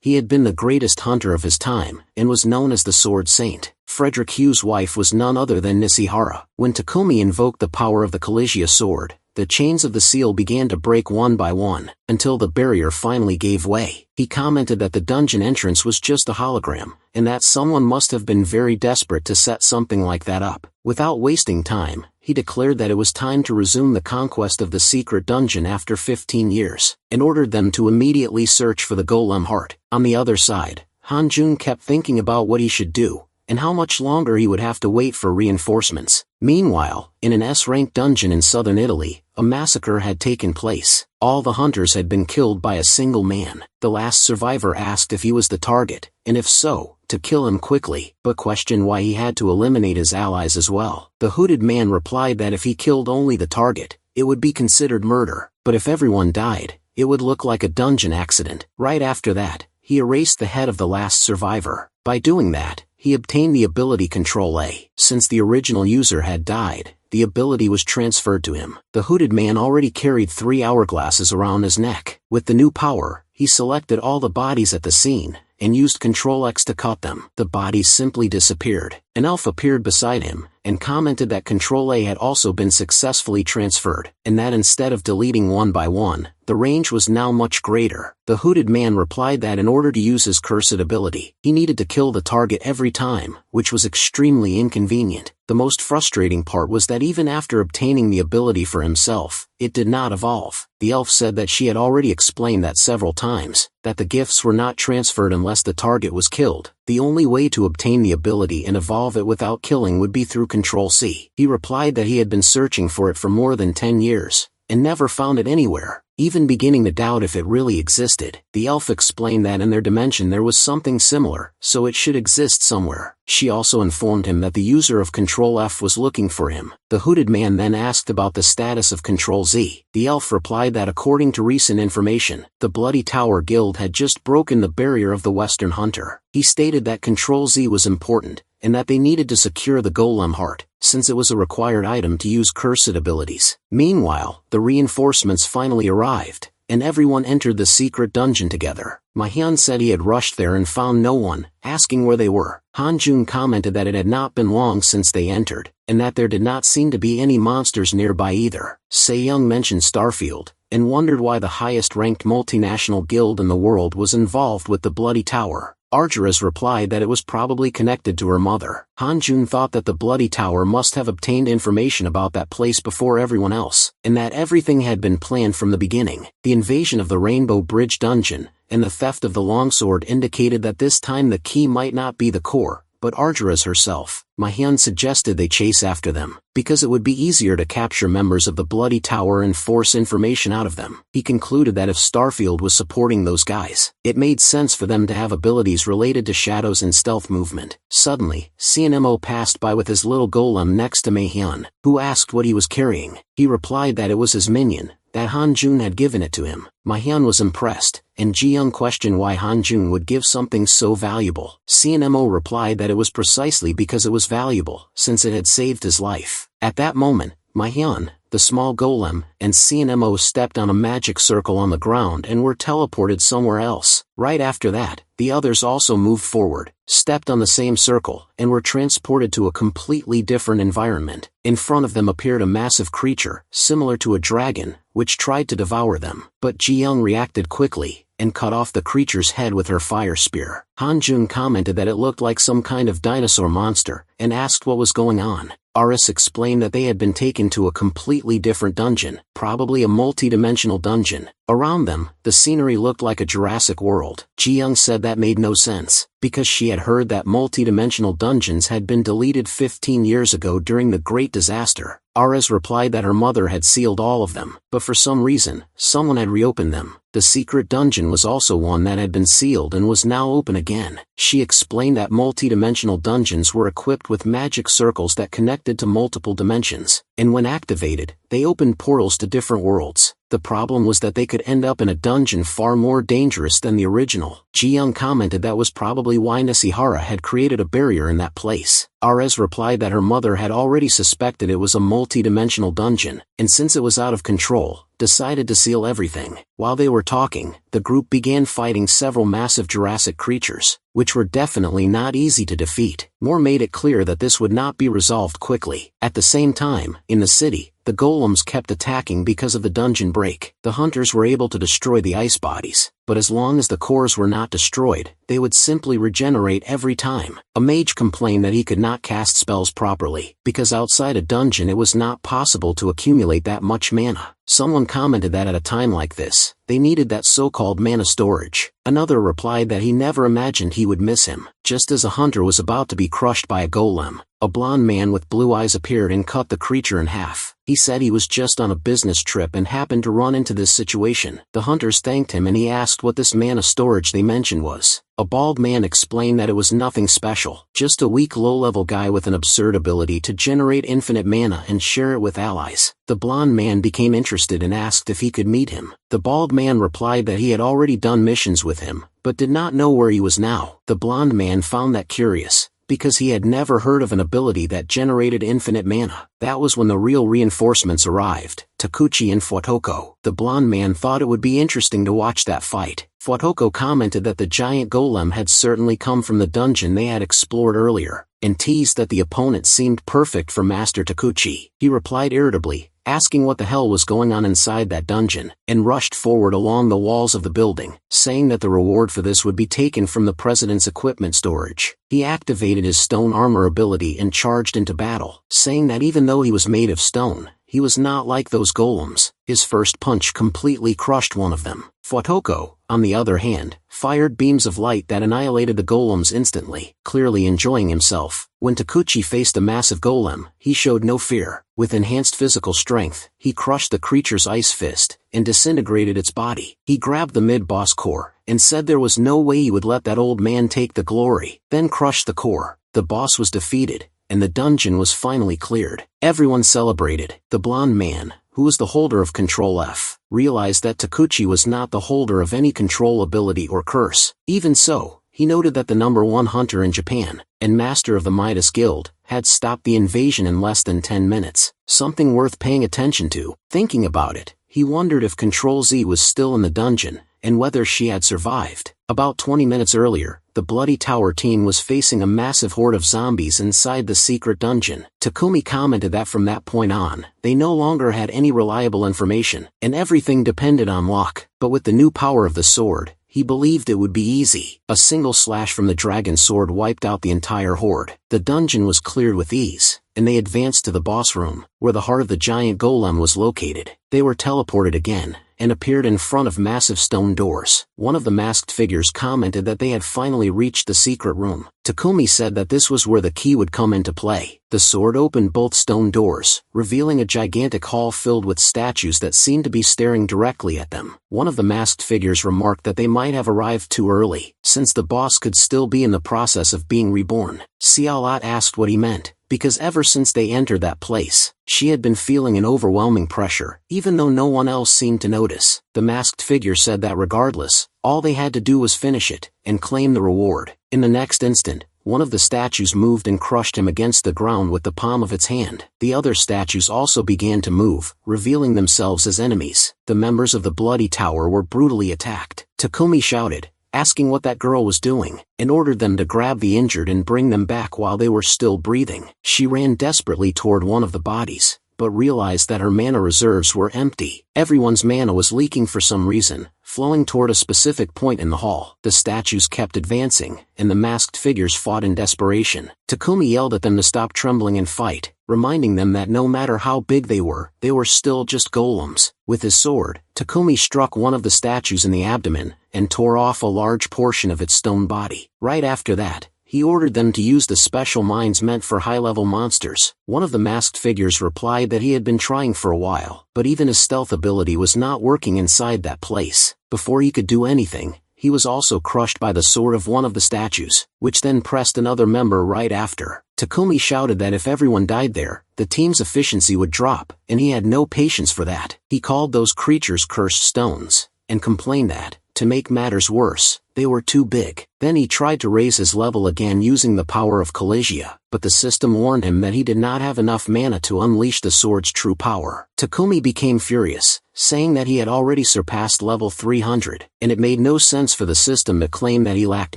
He had been the greatest hunter of his time, and was known as the Sword Saint. Frederick Hugh's wife was none other than Nishihara. When Takumi invoked the power of the Collegia sword, the chains of the seal began to break one by one, until the barrier finally gave way. He commented that the dungeon entrance was just a hologram, and that someone must have been very desperate to set something like that up. Without wasting time, he declared that it was time to resume the conquest of the secret dungeon after 15 years, and ordered them to immediately search for the golem heart. On the other side, Hanjun kept thinking about what he should do, and how much longer he would have to wait for reinforcements. Meanwhile, in an S-rank dungeon in southern Italy, a massacre had taken place. All the hunters had been killed by a single man. The last survivor asked if he was the target, and if so, to kill him quickly, but questioned why he had to eliminate his allies as well. The hooded man replied that if he killed only the target, it would be considered murder, but if everyone died, it would look like a dungeon accident. Right after that, he erased the head of the last survivor. By doing that, he obtained the ability Control A. Since the original user had died, the ability was transferred to him. The hooded man already carried 3 hourglasses around his neck. With the new power, he selected all the bodies at the scene, and used Control X to cut them. The bodies simply disappeared. An elf appeared beside him, and commented that Control A had also been successfully transferred, and that instead of deleting one by one, the range was now much greater. The hooded man replied that in order to use his cursed ability, he needed to kill the target every time, which was extremely inconvenient. The most frustrating part was that even after obtaining the ability for himself, it did not evolve. The elf said that she had already explained that several times, that the gifts were not transferred unless the target was killed. The only way to obtain the ability and evolve it without killing would be through Control C. He replied that he had been searching for it for more than 10 years, and never found it anywhere, even beginning to doubt if it really existed. The elf explained that in their dimension there was something similar, so it should exist somewhere. She also informed him that the user of Control F was looking for him. The hooded man then asked about the status of Control Z. The elf replied that according to recent information, the Bloody Tower Guild had just broken the barrier of the Western Hunter. He stated that Control Z was important, and that they needed to secure the Golem Heart, since it was a required item to use cursed abilities. Meanwhile, the reinforcements finally arrived, and everyone entered the secret dungeon together. Mahyun said he had rushed there and found no one, asking where they were. Hanjun commented that it had not been long since they entered, and that there did not seem to be any monsters nearby either. Sae-young mentioned Starfield, and wondered why the highest-ranked multinational guild in the world was involved with the Bloody Tower. Arjura's replied that it was probably connected to her mother. Hanjun thought that the Bloody Tower must have obtained information about that place before everyone else, and that everything had been planned from the beginning. The invasion of the Rainbow Bridge dungeon, and the theft of the longsword indicated that this time the key might not be the core, but Arjura's herself. Mahyun suggested they chase after them, because it would be easier to capture members of the Bloody Tower and force information out of them. He concluded that if Starfield was supporting those guys, it made sense for them to have abilities related to shadows and stealth movement. Suddenly, CNMO passed by with his little golem next to Mahyun, who asked what he was carrying. He replied that it was his minion, that Hanjun had given it to him. Mahyun was impressed, and Ji-young questioned why Hanjun would give something so valuable. CNMO replied that it was precisely because it was valuable, since it had saved his life. At that moment, Mahyun, the small golem, and CNMO stepped on a magic circle on the ground and were teleported somewhere else. Right after that, the others also moved forward, stepped on the same circle, and were transported to a completely different environment. In front of them appeared a massive creature, similar to a dragon, which tried to devour them. But Ji-young reacted quickly, and cut off the creature's head with her fire spear. Hanjun commented that it looked like some kind of dinosaur monster, and asked what was going on. Aris explained that they had been taken to a completely different dungeon, probably a multi-dimensional dungeon. Around them, the scenery looked like a Jurassic World. Ji-young said that made no sense, because she had heard that multi-dimensional dungeons had been deleted 15 years ago during the Great Disaster. Ares replied that her mother had sealed all of them, but for some reason, someone had reopened them. The secret dungeon was also one that had been sealed and was now open again. She explained that multi-dimensional dungeons were equipped with magic circles that connected to multiple dimensions, and when activated, they opened portals to different worlds. The problem was that they could end up in a dungeon far more dangerous than the original. Ji-young commented that was probably why Nishihara had created a barrier in that place. Ares replied that her mother had already suspected it was a multi-dimensional dungeon, and since it was out of control, decided to seal everything. While they were talking, the group began fighting several massive Jurassic creatures, which were definitely not easy to defeat. Moore made it clear that this would not be resolved quickly. At the same time, in the city, the golems kept attacking because of the dungeon break. The hunters were able to destroy the ice bodies, but as long as the cores were not destroyed, they would simply regenerate every time. A mage complained that he could not cast spells properly, because outside a dungeon it was not possible to accumulate that much mana. Someone commented that at a time like this, they needed that so-called mana storage. Another replied that he never imagined he would miss him. Just as a hunter was about to be crushed by a golem, a blond man with blue eyes appeared and cut the creature in half. He said he was just on a business trip and happened to run into this situation. The hunters thanked him and he asked asked what this mana storage they mentioned was. A bald man explained that it was nothing special, just a weak low-level guy with an absurd ability to generate infinite mana and share it with allies. The blonde man became interested and asked if he could meet him. The bald man replied that he had already done missions with him, but did not know where he was now. The blonde man found that curious, because he had never heard of an ability that generated infinite mana. That was when the real reinforcements arrived, Takuchi and Fuotoko. The blonde man thought it would be interesting to watch that fight. Fuotoko commented that the giant golem had certainly come from the dungeon they had explored earlier, and teased that the opponent seemed perfect for Master Takuchi. He replied irritably, asking what the hell was going on inside that dungeon, and rushed forward along the walls of the building, saying that the reward for this would be taken from the president's equipment storage. He activated his stone armor ability and charged into battle, saying that even though he was made of stone, he was not like those golems. His first punch completely crushed one of them. Fuotoko, on the other hand, fired beams of light that annihilated the golems instantly, clearly enjoying himself. When Takuchi faced a massive golem, he showed no fear. With enhanced physical strength, he crushed the creature's ice fist, and disintegrated its body. He grabbed the mid-boss core, and said there was no way he would let that old man take the glory, then crushed the core. The boss was defeated, and the dungeon was finally cleared. Everyone celebrated. The blonde man, who was the holder of Control F, realized that Takuchi was not the holder of any control ability or curse. Even so, he noted that the #1 hunter in Japan, and master of the Midas Guild, had stopped the invasion in less than 10 minutes. Something worth paying attention to. Thinking about it, he wondered if Control Z was still in the dungeon, and whether she had survived. About 20 minutes earlier, the Bloody Tower team was facing a massive horde of zombies inside the secret dungeon. Takumi commented that from that point on, they no longer had any reliable information, and everything depended on luck. But with the new power of the sword, he believed it would be easy. A single slash from the dragon sword wiped out the entire horde. The dungeon was cleared with ease, and they advanced to the boss room, where the heart of the giant golem was located. They were teleported again, and appeared in front of massive stone doors. One of the masked figures commented that they had finally reached the secret room. Takumi said that this was where the key would come into play. The sword opened both stone doors, revealing a gigantic hall filled with statues that seemed to be staring directly at them. One of the masked figures remarked that they might have arrived too early, since the boss could still be in the process of being reborn. Xiaolot asked what he meant, because ever since they entered that place, she had been feeling an overwhelming pressure, even though no one else seemed to notice. The masked figure said that regardless, all they had to do was finish it, and claim the reward. In the next instant, one of the statues moved and crushed him against the ground with the palm of its hand. The other statues also began to move, revealing themselves as enemies. The members of the Bloody Tower were brutally attacked. Takumi shouted, asking what that girl was doing, and ordered them to grab the injured and bring them back while they were still breathing. She ran desperately toward one of the bodies, but realized that her mana reserves were empty. Everyone's mana was leaking for some reason, flowing toward a specific point in the hall. The statues kept advancing, and the masked figures fought in desperation. Takumi yelled at them to stop trembling and fight, reminding them that no matter how big they were still just golems. With his sword, Takumi struck one of the statues in the abdomen, and tore off a large portion of its stone body. Right after that, he ordered them to use the special mines meant for high-level monsters. One of the masked figures replied that he had been trying for a while, but even his stealth ability was not working inside that place. Before he could do anything, he was also crushed by the sword of one of the statues, which then pressed another member right after. Takumi shouted that if everyone died there, the team's efficiency would drop, and he had no patience for that. He called those creatures cursed stones, and complained that, to make matters worse, they were too big. Then he tried to raise his level again using the power of Collegia, but the system warned him that he did not have enough mana to unleash the sword's true power. Takumi became furious, saying that he had already surpassed level 300, and it made no sense for the system to claim that he lacked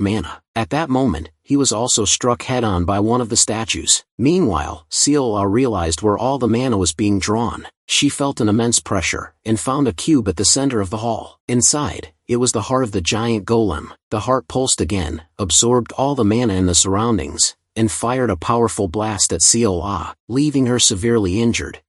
mana. At that moment, he was also struck head-on by one of the statues. Meanwhile, Xiaola realized where all the mana was being drawn. She felt an immense pressure, and found a cube at the center of the hall. Inside, it was the heart of the giant golem. The heart pulsed again, absorbed all the mana in the surroundings, and fired a powerful blast at Xiaola, leaving her severely injured.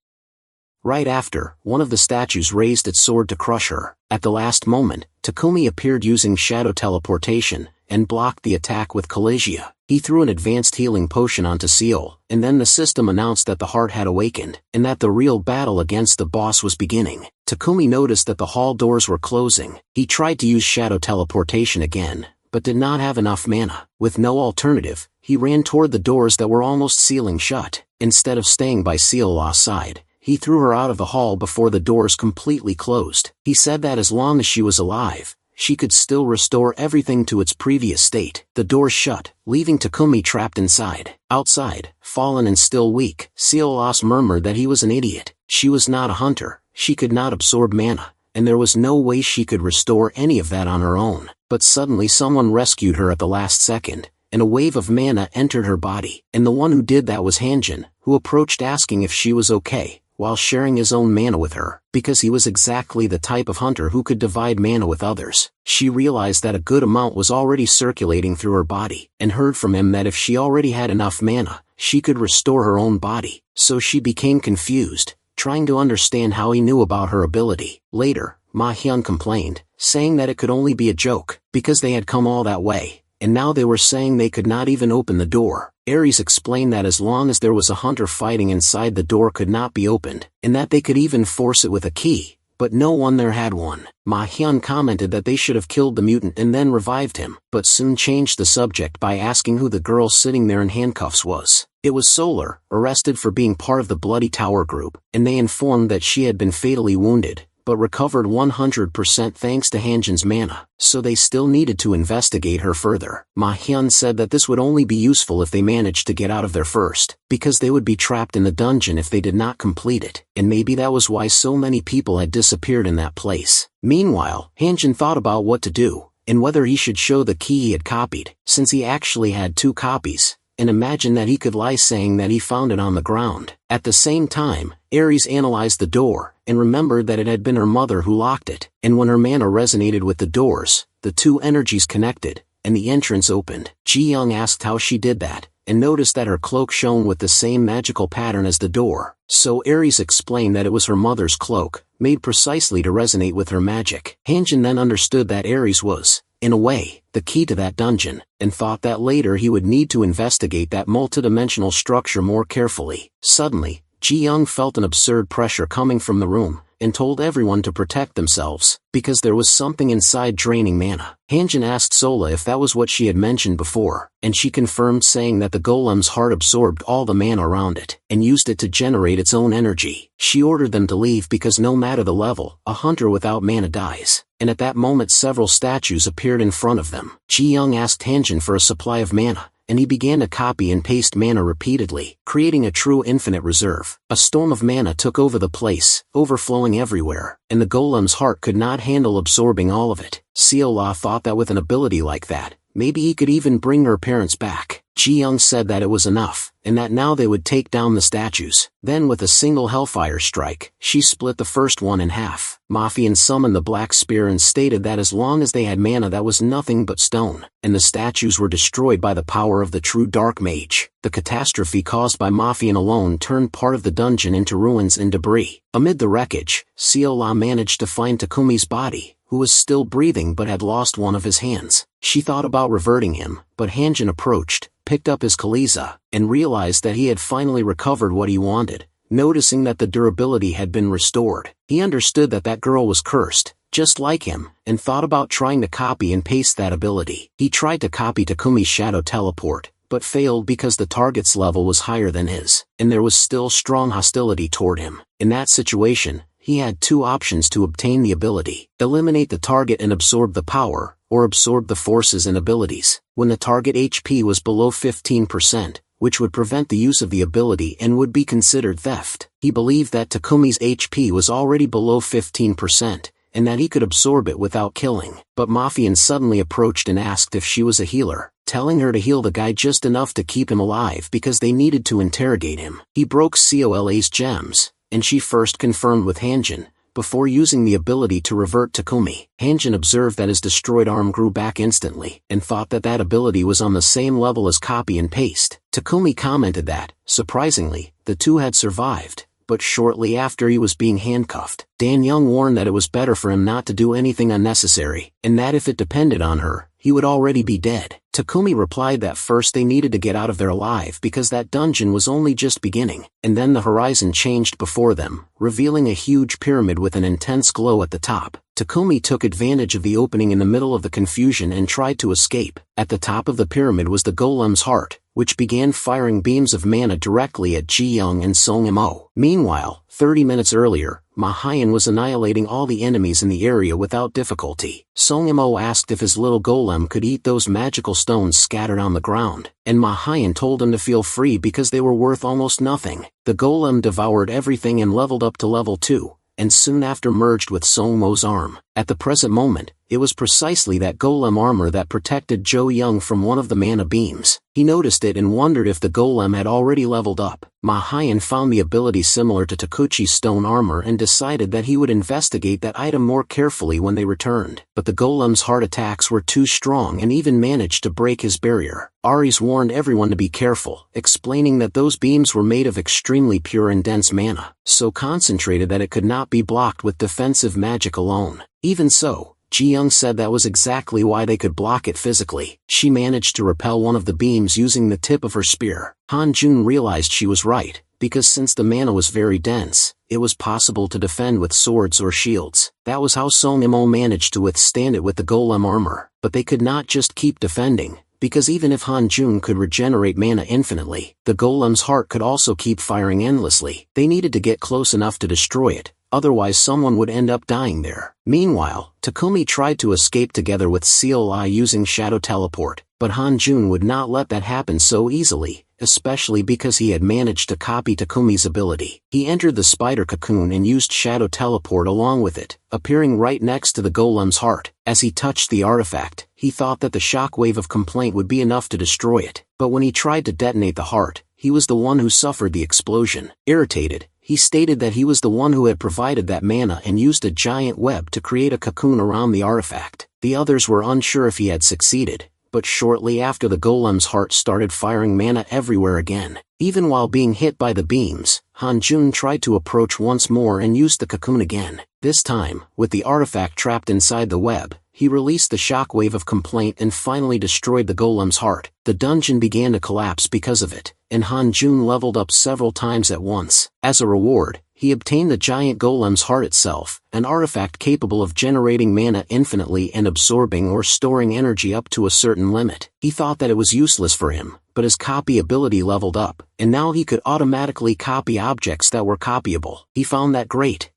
Right after, one of the statues raised its sword to crush her. At the last moment, Takumi appeared using shadow teleportation, and blocked the attack with Collegia. He threw an advanced healing potion onto Seal, and then the system announced that the heart had awakened, and that the real battle against the boss was beginning. Takumi noticed that the hall doors were closing. He tried to use shadow teleportation again, but did not have enough mana. With no alternative, he ran toward the doors that were almost sealing shut. Instead of staying by Seal-Law's side, he threw her out of the hall before the doors completely closed. He said that as long as she was alive, she could still restore everything to its previous state. The doors shut, leaving Takumi trapped inside. Outside, fallen and still weak, Seal-Law murmured that he was an idiot. She was not a hunter, she could not absorb mana, and there was no way she could restore any of that on her own. But suddenly someone rescued her at the last second, and a wave of mana entered her body. And the one who did that was Hanjin, who approached asking if she was okay, while sharing his own mana with her, because he was exactly the type of hunter who could divide mana with others. She realized that a good amount was already circulating through her body, and heard from him that if she already had enough mana, she could restore her own body. So she became confused, trying to understand how he knew about her ability. Later, Ma Hyun complained, saying that it could only be a joke, because they had come all that way, and now they were saying they could not even open the door. Ares explained that as long as there was a hunter fighting inside, the door could not be opened, and that they could even force it with a key, but no one there had one. Ma Hyun commented that they should have killed the mutant and then revived him, but soon changed the subject by asking who the girl sitting there in handcuffs was. It was Solar, arrested for being part of the Bloody Tower group, and they informed that she had been fatally wounded, but recovered 100% thanks to Hanjin's mana, so they still needed to investigate her further. Ma Hyun said that this would only be useful if they managed to get out of there first, because they would be trapped in the dungeon if they did not complete it, and maybe that was why so many people had disappeared in that place. Meanwhile, Hanjin thought about what to do, and whether he should show the key he had copied, since he actually had 2 copies, and imagine that he could lie saying that he found it on the ground. At the same time, Ares analyzed the door, and remembered that it had been her mother who locked it, and when her mana resonated with the doors, the 2 energies connected, and the entrance opened. Ji-young asked how she did that, and noticed that her cloak shone with the same magical pattern as the door. So Ares explained that it was her mother's cloak, made precisely to resonate with her magic. Hanjin then understood that Ares was, in a way, the key to that dungeon, and thought that later he would need to investigate that multidimensional structure more carefully. Suddenly, Ji-young felt an absurd pressure coming from the room, and told everyone to protect themselves, because there was something inside draining mana. Hanjin asked Sola if that was what she had mentioned before, and she confirmed, saying that the golem's heart absorbed all the mana around it, and used it to generate its own energy. She ordered them to leave because no matter the level, a hunter without mana dies, and at that moment several statues appeared in front of them. Ji-young asked Hanjin for a supply of mana, and he began to copy and paste mana repeatedly, creating a true infinite reserve. A storm of mana took over the place, overflowing everywhere, and the golem's heart could not handle absorbing all of it. Seal-Law thought that with an ability like that, maybe he could even bring her parents back. Ji-young said that it was enough, and that now they would take down the statues. Then with a single hellfire strike, she split the first one in half. Mafian summoned the black spear and stated that as long as they had mana, that was nothing but stone, and the statues were destroyed by the power of the true dark mage. The catastrophe caused by Mafian alone turned part of the dungeon into ruins and debris. Amid the wreckage, Seal-Law managed to find Takumi's body, who was still breathing but had lost one of his hands. She thought about reverting him, but Hanjin approached, picked up his Kaliza, and realized that he had finally recovered what he wanted. Noticing that the durability had been restored, he understood that that girl was cursed, just like him, and thought about trying to copy and paste that ability. He tried to copy Takumi's shadow teleport, but failed because the target's level was higher than his, and there was still strong hostility toward him. In that situation, he had 2 options to obtain the ability: eliminate the target and absorb the power, or absorb the forces and abilities. When the target HP was below 15%, which would prevent the use of the ability and would be considered theft. He believed that Takumi's HP was already below 15%, and that he could absorb it without killing. But Mafian suddenly approached and asked if she was a healer, telling her to heal the guy just enough to keep him alive because they needed to interrogate him. He broke Cola's gems, and she first confirmed with Hanjin, before using the ability to revert Takumi. Hanjin observed that his destroyed arm grew back instantly, and thought that that ability was on the same level as copy and paste. Takumi commented that, surprisingly, the 2 had survived, but shortly after he was being handcuffed. Dan Young warned that it was better for him not to do anything unnecessary, and that if it depended on her, he would already be dead. Takumi replied that first they needed to get out of there alive because that dungeon was only just beginning, and then the horizon changed before them, revealing a huge pyramid with an intense glow at the top. Takumi took advantage of the opening in the middle of the confusion and tried to escape. At the top of the pyramid was the golem's heart, which began firing beams of mana directly at Ji-young and Song-mo. Meanwhile, 30 minutes earlier, Ma-hyun was annihilating all the enemies in the area without difficulty. Song-mo asked if his little golem could eat those magical stones scattered on the ground, and Ma-hyun told him to feel free because they were worth almost nothing. The golem devoured everything and leveled up to level 2. And soon after merged with Song-mo's arm. At the present moment, it was precisely that golem armor that protected Jo-young from one of the mana beams. He noticed it and wondered if the golem had already leveled up. Ma-hyun found the ability similar to Takuchi's stone armor and decided that he would investigate that item more carefully when they returned. But the golem's heart attacks were too strong and even managed to break his barrier. Ares warned everyone to be careful, explaining that those beams were made of extremely pure and dense mana, so concentrated that it could not be blocked with defensive magic alone. Even so, Ji-young said that was exactly why they could block it physically. She managed to repel one of the beams using the tip of her spear. Han-jun realized she was right, because since the mana was very dense, it was possible to defend with swords or shields. That was how Song-mo managed to withstand it with the golem armor. But they could not just keep defending, because even if Han-jun could regenerate mana infinitely, the golem's heart could also keep firing endlessly. They needed to get close enough to destroy it, otherwise someone would end up dying there. Meanwhile, Takumi tried to escape together with Seol-ai using shadow teleport, but Han-jun would not let that happen so easily, especially because he had managed to copy Takumi's ability. He entered the spider cocoon and used shadow teleport along with it, appearing right next to the golem's heart. As he touched the artifact, he thought that the shockwave of complaint would be enough to destroy it, but when he tried to detonate the heart, he was the one who suffered the explosion. Irritated, he stated that he was the one who had provided that mana and used a giant web to create a cocoon around the artifact. The others were unsure if he had succeeded, but shortly after the golem's heart started firing mana everywhere again. Even while being hit by the beams, Han-jun tried to approach once more and used the cocoon again. This time, with the artifact trapped inside the web, he released the shockwave of complaint and finally destroyed the golem's heart. The dungeon began to collapse because of it, and Han-jun leveled up several times at once. As a reward, he obtained the giant golem's heart itself, an artifact capable of generating mana infinitely and absorbing or storing energy up to a certain limit. He thought that it was useless for him, but his copy ability leveled up, and now he could automatically copy objects that were copyable. He found that great.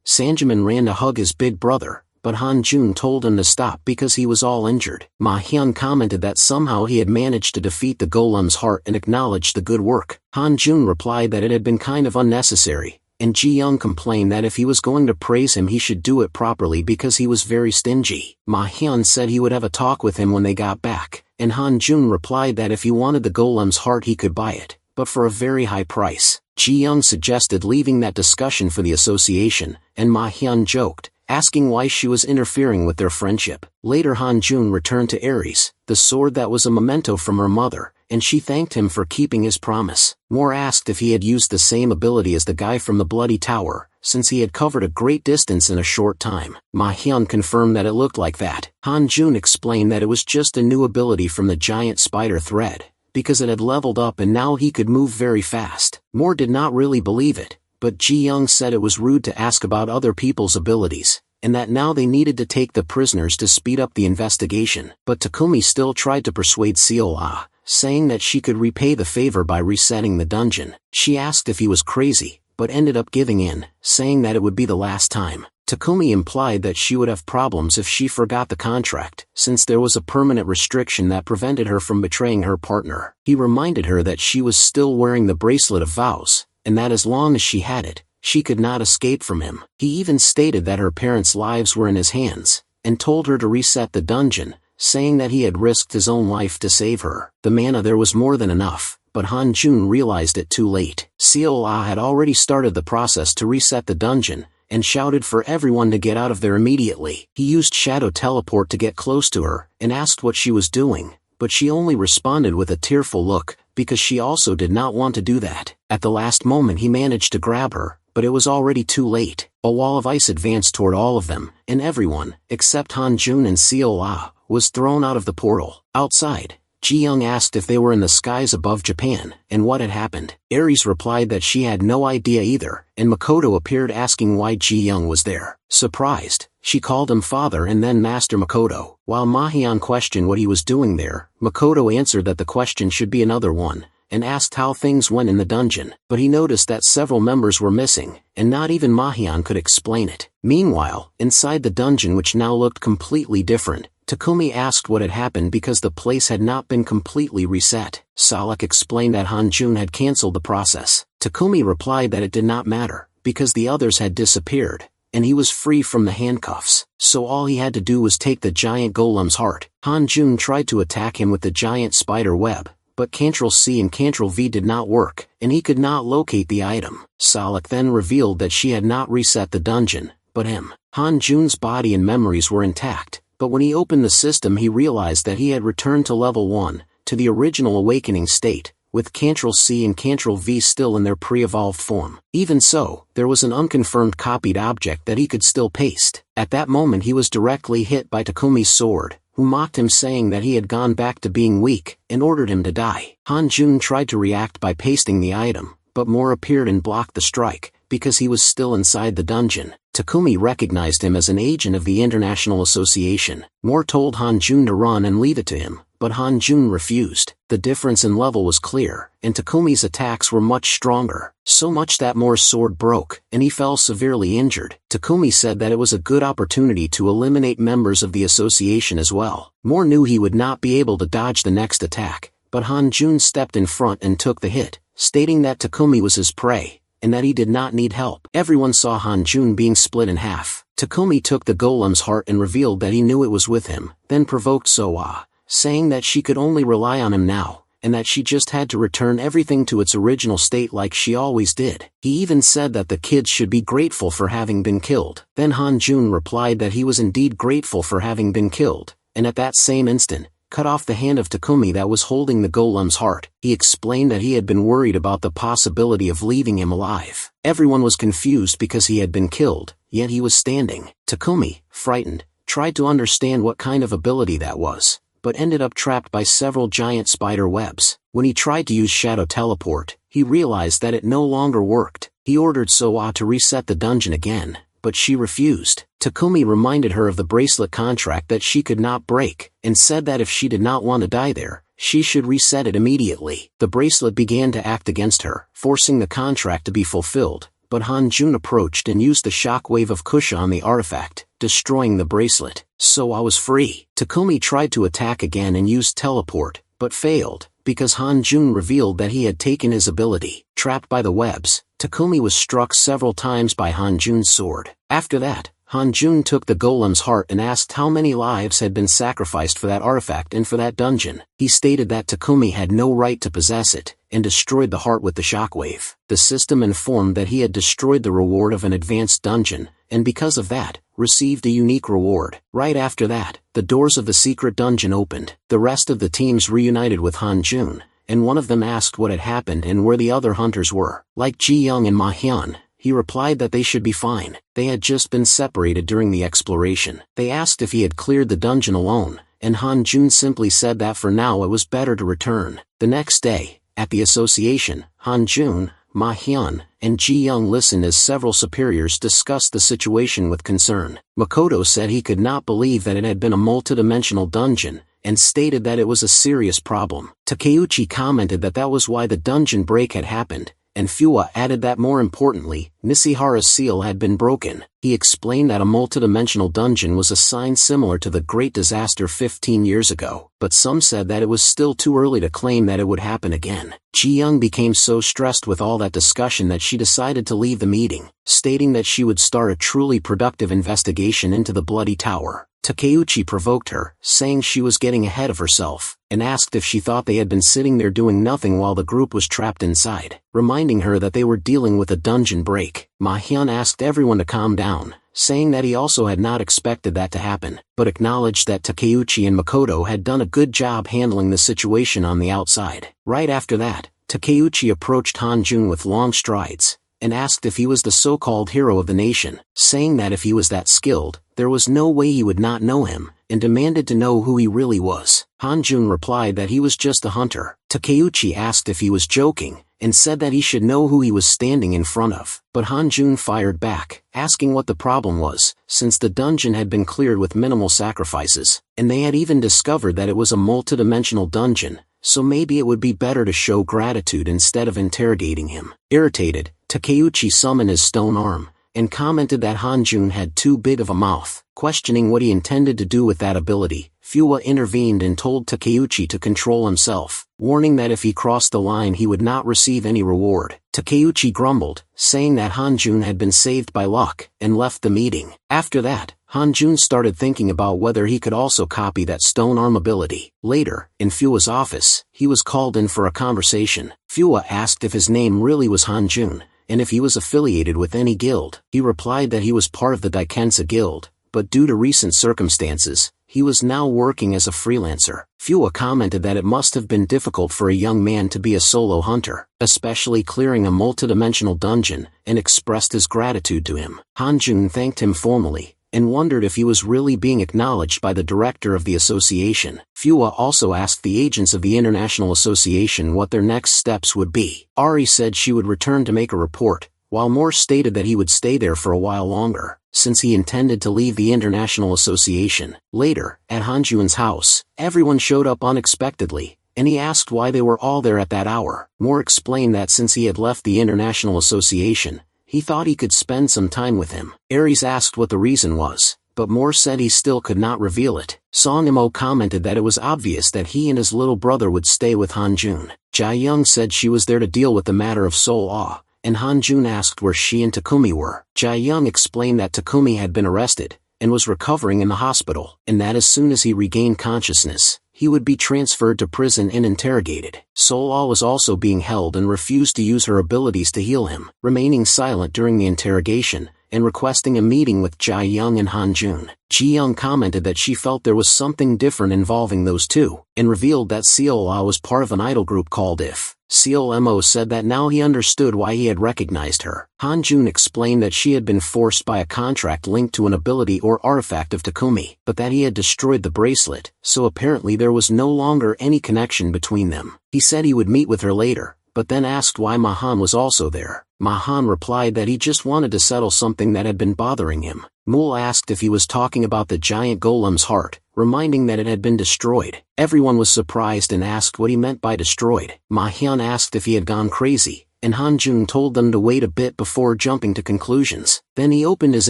Sanjamin ran to hug his big brother, but Han-jun told him to stop because he was all injured. Ma-hyun commented that somehow he had managed to defeat the golem's heart and acknowledged the good work. Han-jun replied that it had been kind of unnecessary, and Ji-young complained that if he was going to praise him he should do it properly because he was very stingy. Ma-hyun said he would have a talk with him when they got back, and Han-jun replied that if he wanted the golem's heart he could buy it, but for a very high price. Ji-young suggested leaving that discussion for the association, and Ma-hyun joked, asking why she was interfering with their friendship. Later Han-jun returned to Ares, the sword that was a memento from her mother, and she thanked him for keeping his promise. Moore asked if he had used the same ability as the guy from the Bloody Tower, since he had covered a great distance in a short time. Ma-hyun confirmed that it looked like that. Han-jun explained that it was just a new ability from the giant spider thread, because it had leveled up and now he could move very fast. Moore did not really believe it, but Ji-young said it was rude to ask about other people's abilities, and that now they needed to take the prisoners to speed up the investigation. But Takumi still tried to persuade Seol-ai, saying that she could repay the favor by resetting the dungeon. She asked if he was crazy, but ended up giving in, saying that it would be the last time. Takumi implied that she would have problems if she forgot the contract, since there was a permanent restriction that prevented her from betraying her partner. He reminded her that she was still wearing the bracelet of vows, and that as long as she had it, she could not escape from him. He even stated that her parents' lives were in his hands, and told her to reset the dungeon, saying that he had risked his own life to save her. The mana there was more than enough, but Han-jun realized it too late. Seol-ai had already started the process to reset the dungeon, and shouted for everyone to get out of there immediately. He used shadow teleport to get close to her, and asked what she was doing, but she only responded with a tearful look, because she also did not want to do that. At the last moment he managed to grab her, but it was already too late. A wall of ice advanced toward all of them, and everyone, except Han-jun and Seo-ah, was thrown out of the portal. Outside, Ji-young asked if they were in the skies above Japan, and what had happened. Aries replied that she had no idea either, and Makoto appeared asking why Ji-young was there. Surprised, she called him father and then Master Makoto. While Ma-hyun questioned what he was doing there, Makoto answered that the question should be another one, and asked how things went in the dungeon, but he noticed that several members were missing, and not even Ma-hyun could explain it. Meanwhile, inside the dungeon, which now looked completely different, Takumi asked what had happened because the place had not been completely reset. Salak explained that Han-jun had cancelled the process. Takumi replied that it did not matter, because the others had disappeared, and he was free from the handcuffs, so all he had to do was take the giant golem's heart. Han-jun tried to attack him with the giant spider web, but Ctrl-C and Ctrl-V did not work, and he could not locate the item. Salak then revealed that she had not reset the dungeon, but him. Han-jun's body and memories were intact, but when he opened the system he realized that he had returned to level 1, to the original awakening state, with Ctrl-C and Ctrl-V still in their pre-evolved form. Even so, there was an unconfirmed copied object that he could still paste. At that moment he was directly hit by Takumi's sword, who mocked him saying that he had gone back to being weak, and ordered him to die. Han-jun tried to react by pasting the item, but more appeared and blocked the strike, because he was still inside the dungeon. Takumi recognized him as an agent of the International Association. Moore told Han-jun to run and leave it to him, but Han-jun refused. The difference in level was clear, and Takumi's attacks were much stronger, so much that Moore's sword broke, and he fell severely injured. Takumi said that it was a good opportunity to eliminate members of the association as well. Moore knew he would not be able to dodge the next attack, but Han-jun stepped in front and took the hit, stating that Takumi was his prey, and that he did not need help. Everyone saw Han-jun being split in half. Takumi took the golem's heart and revealed that he knew it was with him, then provoked Soa, saying that she could only rely on him now, and that she just had to return everything to its original state like she always did. He even said that the kids should be grateful for having been killed. Then Han-jun replied that he was indeed grateful for having been killed, and at that same instant, cut off the hand of Takumi that was holding the golem's heart. He explained that he had been worried about the possibility of leaving him alive. Everyone was confused because he had been killed, yet he was standing. Takumi, frightened, tried to understand what kind of ability that was, but ended up trapped by several giant spider webs. When he tried to use Shadow Teleport, he realized that it no longer worked. He ordered Soa to reset the dungeon again, but she refused. Takumi reminded her of the bracelet contract that she could not break, and said that if she did not want to die there, she should reset it immediately. The bracelet began to act against her, forcing the contract to be fulfilled, but Han-jun approached and used the shockwave of Kusha on the artifact, destroying the bracelet. Soa was free. Takumi tried to attack again and used teleport, but failed, because Han-jun revealed that he had taken his ability. Trapped by the webs, Takumi was struck several times by Han-jun's sword. After that, Han-jun took the golem's heart and asked how many lives had been sacrificed for that artifact and for that dungeon. He stated that Takumi had no right to possess it, and destroyed the heart with the shockwave. The system informed that he had destroyed the reward of an advanced dungeon, and because of that, received a unique reward. Right after that, the doors of the secret dungeon opened. The rest of the teams reunited with Han-jun, and one of them asked what had happened and where the other hunters were. Like Ji-young and Ma-hyun, he replied that they should be fine. They had just been separated during the exploration. They asked if he had cleared the dungeon alone, and Han-jun simply said that for now it was better to return. The next day, at the association, Han-jun, Ma-hyun, and Ji-young listened as several superiors discussed the situation with concern. Makoto said he could not believe that it had been a multidimensional dungeon, and stated that it was a serious problem. Takeuchi commented that that was why the dungeon break had happened, and Fuwa added that more importantly, Nishihara's seal had been broken. He explained that a multidimensional dungeon was a sign similar to the Great Disaster 15 years ago, but some said that it was still too early to claim that it would happen again. Ji-young became so stressed with all that discussion that she decided to leave the meeting, stating that she would start a truly productive investigation into the Bloody Tower. Takeuchi provoked her, saying she was getting ahead of herself, and asked if she thought they had been sitting there doing nothing while the group was trapped inside, reminding her that they were dealing with a dungeon break. Ma-hyun asked everyone to calm down, saying that he also had not expected that to happen, but acknowledged that Takeuchi and Makoto had done a good job handling the situation on the outside. Right after that, Takeuchi approached Hanjun with long strides, and asked if he was the so-called hero of the nation, saying that if he was that skilled, there was no way he would not know him, and demanded to know who he really was. Hanjun replied that he was just a hunter. Takeuchi asked if he was joking, and said that he should know who he was standing in front of. But Hanjun fired back, asking what the problem was, since the dungeon had been cleared with minimal sacrifices, and they had even discovered that it was a multidimensional dungeon, so maybe it would be better to show gratitude instead of interrogating him. Irritated, Takeuchi summoned his stone arm, and commented that Hanjun had too big of a mouth. Questioning what he intended to do with that ability, Fuwa intervened and told Takeuchi to control himself, warning that if he crossed the line he would not receive any reward. Takeuchi grumbled, saying that Hanjun had been saved by luck, and left the meeting. After that, Hanjun started thinking about whether he could also copy that stone arm ability. Later, in Fuwa's office, he was called in for a conversation. Fuwa asked if his name really was Hanjun, and if he was affiliated with any guild. He replied that he was part of the Daikensa guild, but due to recent circumstances, he was now working as a freelancer. Fuwa commented that it must have been difficult for a young man to be a solo hunter, especially clearing a multidimensional dungeon, and expressed his gratitude to him. Hanjun thanked him formally, and wondered if he was really being acknowledged by the director of the association. Fuwa also asked the agents of the International Association what their next steps would be. Ari said she would return to make a report, while Moore stated that he would stay there for a while longer, since he intended to leave the International Association. Later, at Hanjun's house, everyone showed up unexpectedly, and he asked why they were all there at that hour. Moore explained that since he had left the International Association, he thought he could spend some time with him. Ares asked what the reason was, but Moore said he still could not reveal it. Sonimo commented that it was obvious that he and his little brother would stay with Hanjun. Jae-young said she was there to deal with the matter of Soul Awe, and Hanjun asked where she and Takumi were. Jae-young explained that Takumi had been arrested, and was recovering in the hospital, and that as soon as he regained consciousness, he would be transferred to prison and interrogated. Soul was also being held and refused to use her abilities to heal him, remaining silent during the interrogation, and requesting a meeting with Jae-young and Hanjun. Ji-young commented that she felt there was something different involving those two, and revealed that Seol-ah was part of an idol group called IF. Seol-mo said that now he understood why he had recognized her. Hanjun explained that she had been forced by a contract linked to an ability or artifact of Takumi, but that he had destroyed the bracelet, so apparently there was no longer any connection between them. He said he would meet with her later, but then asked why Mahan was also there. Mahan replied that he just wanted to settle something that had been bothering him. Mool asked if he was talking about the giant golem's heart, reminding that it had been destroyed. Everyone was surprised and asked what he meant by destroyed. Ma-hyun asked if he had gone crazy, and Hanjun told them to wait a bit before jumping to conclusions. Then he opened his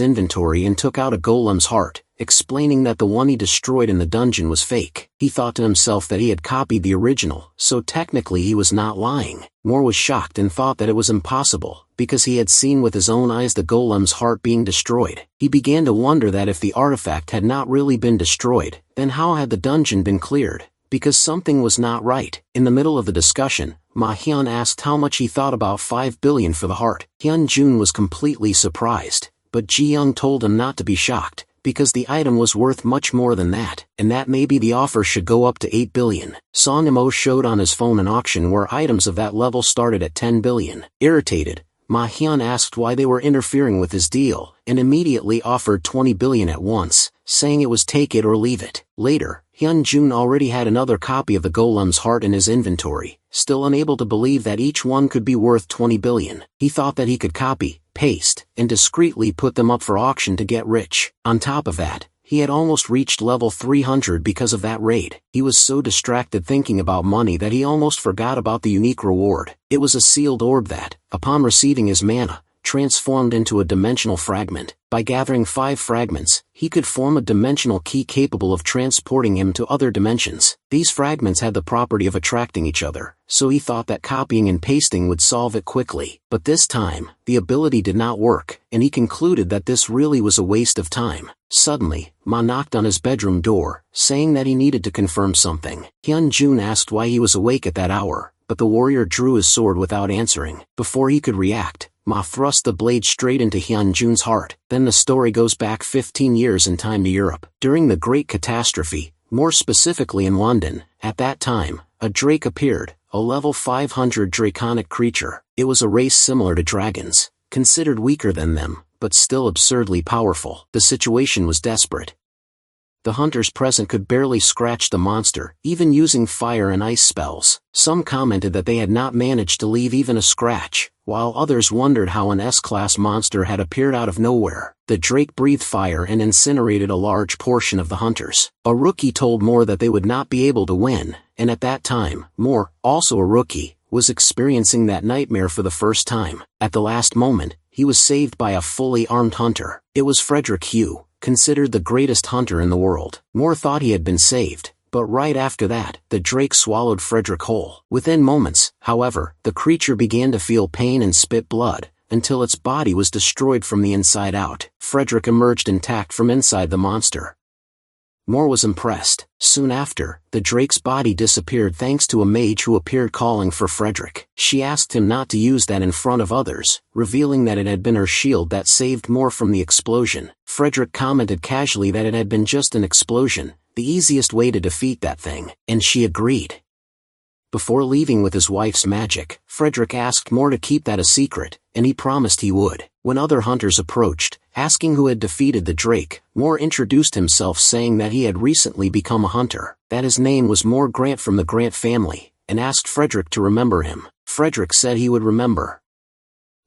inventory and took out a golem's heart, explaining that the one he destroyed in the dungeon was fake. He thought to himself that he had copied the original, so technically he was not lying. Moore was shocked and thought that it was impossible, because he had seen with his own eyes the golem's heart being destroyed. He began to wonder that if the artifact had not really been destroyed, then how had the dungeon been cleared? Because something was not right. In the middle of the discussion, Ma-hyun asked how much he thought about 5 billion for the heart. Hyun-jun was completely surprised, but Ji-young told him not to be shocked, because the item was worth much more than that, and that maybe the offer should go up to 8 billion. Sonimo showed on his phone an auction where items of that level started at 10 billion. Irritated, Ma-hyun asked why they were interfering with his deal, and immediately offered 20 billion at once, saying it was take it or leave it. Later, Hyun-jun already had another copy of the golem's heart in his inventory, still unable to believe that each one could be worth 20 billion. He thought that he could copy, paste, and discreetly put them up for auction to get rich. On top of that, he had almost reached level 300 because of that raid. He was so distracted thinking about money that he almost forgot about the unique reward. It was a sealed orb that, upon receiving his mana, transformed into a dimensional fragment. By gathering 5 fragments, he could form a dimensional key capable of transporting him to other dimensions. These fragments had the property of attracting each other, so he thought that copying and pasting would solve it quickly. But this time, the ability did not work, and he concluded that this really was a waste of time. Suddenly, Ma knocked on his bedroom door, saying that he needed to confirm something. Hyun-jun asked why he was awake at that hour, but the warrior drew his sword without answering. Before he could react, Ma thrust the blade straight into Hyunjun's heart. Then the story goes back 15 years in time to Europe. During the Great Catastrophe, more specifically in London, at that time, a drake appeared, a level 500 draconic creature. It was a race similar to dragons, considered weaker than them, but still absurdly powerful. The situation was desperate. The hunters present could barely scratch the monster, even using fire and ice spells. Some commented that they had not managed to leave even a scratch, while others wondered how an S-class monster had appeared out of nowhere. The drake breathed fire and incinerated a large portion of the hunters. A rookie told Moore that they would not be able to win, and at that time, Moore, also a rookie, was experiencing that nightmare for the first time. At the last moment, he was saved by a fully armed hunter. It was Frederick Hugh, considered the greatest hunter in the world. Moore thought he had been saved, but right after that, the drake swallowed Frederick whole. Within moments, however, the creature began to feel pain and spit blood, until its body was destroyed from the inside out. Frederick emerged intact from inside the monster. Moore was impressed. Soon after, the drake's body disappeared thanks to a mage who appeared calling for Frederick. She asked him not to use that in front of others, revealing that it had been her shield that saved Moore from the explosion. Frederick commented casually that it had been just an explosion, the easiest way to defeat that thing, and she agreed. Before leaving with his wife's magic, Frederick asked Moore to keep that a secret, and he promised he would. When other hunters approached, asking who had defeated the drake, Moore introduced himself saying that he had recently become a hunter, that his name was Moore Grant from the Grant family, and asked Frederick to remember him. Frederick said he would remember.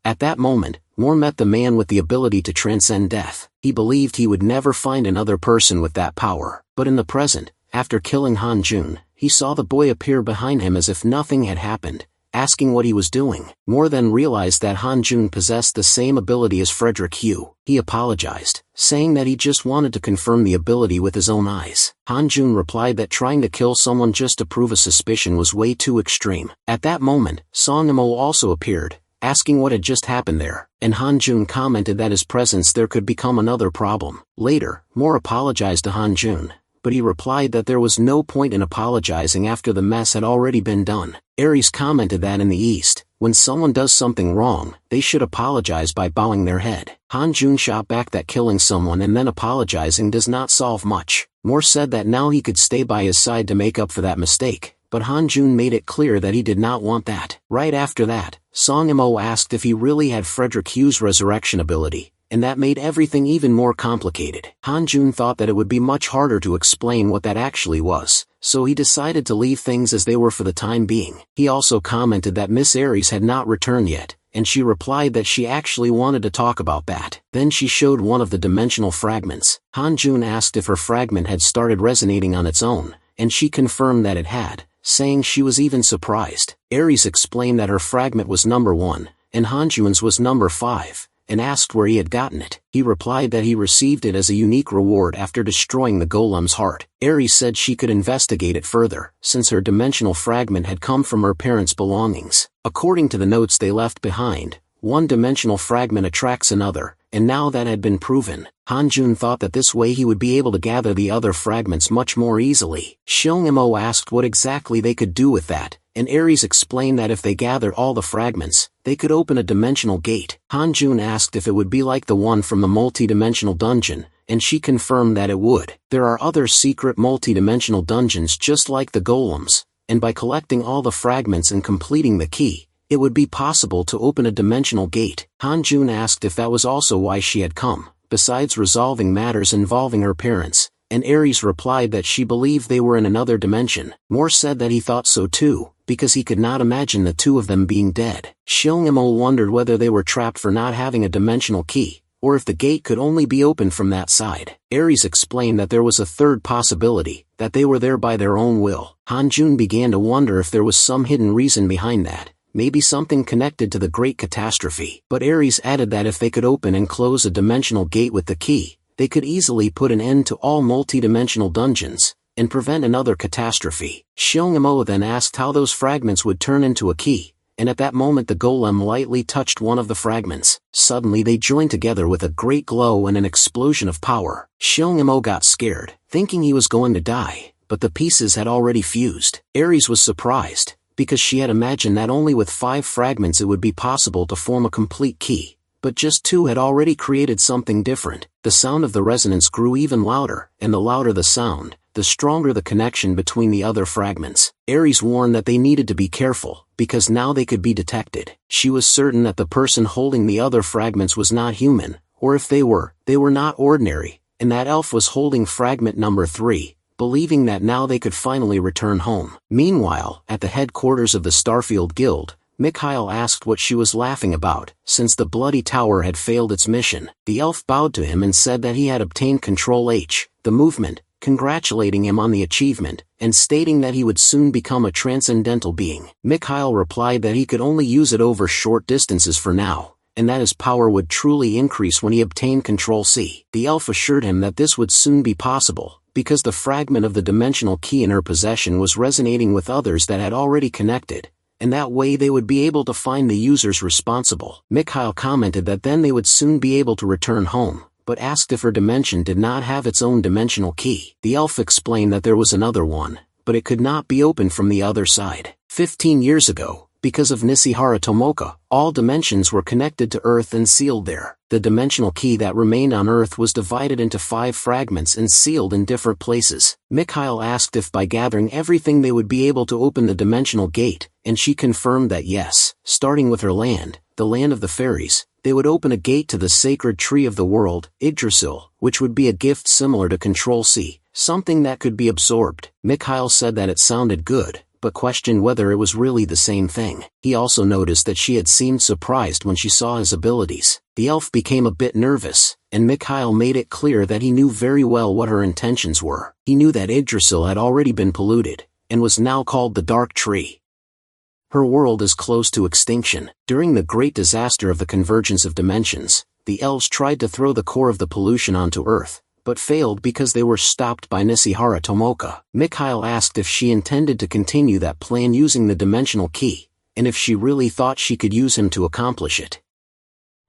At that moment, Moore met the man with the ability to transcend death. He believed he would never find another person with that power, but in the present, after killing Hyunjun, he saw the boy appear behind him as if nothing had happened, asking what he was doing. Moore then realized that Hyunjun possessed the same ability as Frederick Hugh. He apologized, saying that he just wanted to confirm the ability with his own eyes. Hyunjun replied that trying to kill someone just to prove a suspicion was way too extreme. At that moment, Songnamo also appeared, asking what had just happened there, and Hyunjun commented that his presence there could become another problem. Later, Moore apologized to Hyunjun, but he replied that there was no point in apologizing after the mess had already been done. Ares commented that in the East, when someone does something wrong, they should apologize by bowing their head. Hyunjun shot back that killing someone and then apologizing does not solve much. Moore said that now he could stay by his side to make up for that mistake, but Hyunjun made it clear that he did not want that. Right after that, Songnamo asked if he really had Frederick Hugh's resurrection ability, and that made everything even more complicated. Hyunjun thought that it would be much harder to explain what that actually was, so he decided to leave things as they were for the time being. He also commented that Miss Ares had not returned yet, and she replied that she actually wanted to talk about that. Then she showed one of the dimensional fragments. Hyunjun asked if her fragment had started resonating on its own, and she confirmed that it had, saying she was even surprised. Ares explained that her fragment was number 1, and Hyunjun's was number 5. And asked where he had gotten it. He replied that he received it as a unique reward after destroying the golem's heart. Ares said she could investigate it further, since her dimensional fragment had come from her parents' belongings. According to the notes they left behind, one dimensional fragment attracts another, and now that had been proven, Hyunjun thought that this way he would be able to gather the other fragments much more easily. Shilngamo asked what exactly they could do with that, and Ares explained that if they gathered all the fragments, they could open a dimensional gate. Hyunjun asked if it would be like the one from the multi-dimensional dungeon, and she confirmed that it would. There are other secret multi-dimensional dungeons just like the golems, and by collecting all the fragments and completing the key, it would be possible to open a dimensional gate. Hyunjun asked if that was also why she had come, besides resolving matters involving her parents, and Ares replied that she believed they were in another dimension. Moore said that he thought so too, because he could not imagine the two of them being dead. Shilngamo wondered whether they were trapped for not having a dimensional key, or if the gate could only be opened from that side. Ares explained that there was a third possibility, that they were there by their own will. Hyunjun began to wonder if there was some hidden reason behind that, maybe something connected to the Great Catastrophe. But Ares added that if they could open and close a dimensional gate with the key, they could easily put an end to all multi-dimensional dungeons, and prevent another catastrophe. Shilngamo then asked how those fragments would turn into a key, and at that moment the golem lightly touched one of the fragments. Suddenly they joined together with a great glow and an explosion of power. Shilngamo got scared, thinking he was going to die, but the pieces had already fused. Ares was surprised, because she had imagined that only with 5 fragments it would be possible to form a complete key. But just 2 had already created something different. The sound of the resonance grew even louder, and the louder the sound, the stronger the connection between the other fragments. Ares warned that they needed to be careful, because now they could be detected. She was certain that the person holding the other fragments was not human, or if they were not ordinary, and that elf was holding fragment number 3, believing that now they could finally return home. Meanwhile, at the headquarters of the Starfield Guild, Mikhail asked what she was laughing about, since the Bloody Tower had failed its mission. The elf bowed to him and said that he had obtained Control H, the movement, congratulating him on the achievement, and stating that he would soon become a transcendental being. Mikhail replied that he could only use it over short distances for now, and that his power would truly increase when he obtained Control C. The elf assured him that this would soon be possible, because the fragment of the dimensional key in her possession was resonating with others that had already connected, and that way they would be able to find the users responsible. Mikhail commented that then they would soon be able to return home, but asked if her dimension did not have its own dimensional key. The elf explained that there was another one, but it could not be opened from the other side. 15 years ago, because of Nishihara Tomoka, all dimensions were connected to Earth and sealed there. The dimensional key that remained on Earth was divided into 5 fragments and sealed in different places. Mikhail asked if by gathering everything they would be able to open the dimensional gate, and she confirmed that yes, starting with her land, the land of the fairies, they would open a gate to the sacred tree of the world, Yggdrasil, which would be a gift similar to Control C, something that could be absorbed. Mikhail said that it sounded good, but questioned whether it was really the same thing. He also noticed that she had seemed surprised when she saw his abilities. The elf became a bit nervous, and Mikhail made it clear that he knew very well what her intentions were. He knew that Yggdrasil had already been polluted, and was now called the Dark Tree. Her world is close to extinction. During the great disaster of the convergence of dimensions, the elves tried to throw the core of the pollution onto Earth, but failed because they were stopped by Nishihara Tomoka. Mikhail asked if she intended to continue that plan using the dimensional key, and if she really thought she could use him to accomplish it.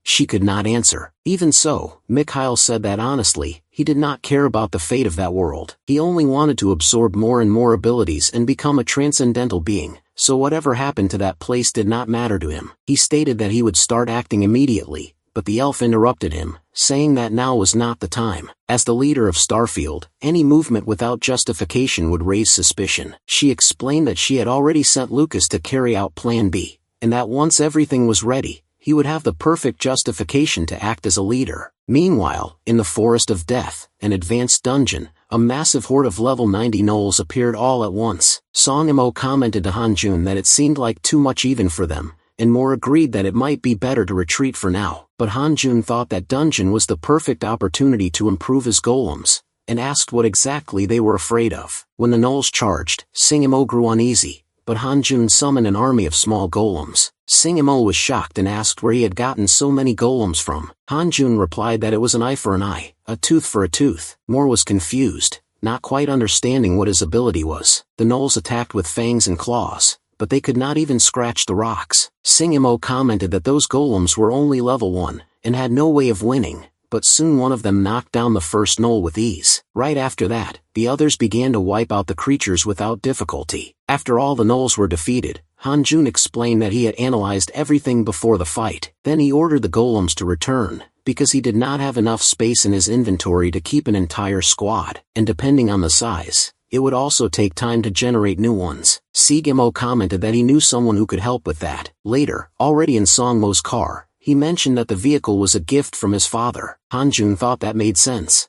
She could not answer. Even so, Mikhail said that honestly, he did not care about the fate of that world. He only wanted to absorb more and more abilities and become a transcendental being, so whatever happened to that place did not matter to him. He stated that he would start acting immediately, but the elf interrupted him, saying that now was not the time. As the leader of Starfield, any movement without justification would raise suspicion. She explained that she had already sent Lucas to carry out Plan B, and that once everything was ready, he would have the perfect justification to act as a leader. Meanwhile, in the Forest of Death, an advanced dungeon, a massive horde of level 90 gnolls appeared all at once. Song-Imo commented to Hanjun that it seemed like too much even for them, and Moore agreed that it might be better to retreat for now. But Hanjun thought that dungeon was the perfect opportunity to improve his golems, and asked what exactly they were afraid of. When the gnolls charged, Sing-Imo grew uneasy, but Hanjun summoned an army of small golems. Sing-Imo was shocked and asked where he had gotten so many golems from. Hanjun replied that it was an eye for an eye, a tooth for a tooth. Moore was confused, not quite understanding what his ability was. The gnolls attacked with fangs and claws, but they could not even scratch the rocks. Sing-Imo commented that those golems were only level 1, and had no way of winning, but soon one of them knocked down the first gnoll with ease. Right after that, the others began to wipe out the creatures without difficulty. After all the gnolls were defeated, Hanjun explained that he had analyzed everything before the fight. Then he ordered the golems to return, because he did not have enough space in his inventory to keep an entire squad, and depending on the size, it would also take time to generate new ones. Sing-Imo commented that he knew someone who could help with that. Later, already in Song-Mo's car, he mentioned that the vehicle was a gift from his father. Hanjun thought that made sense.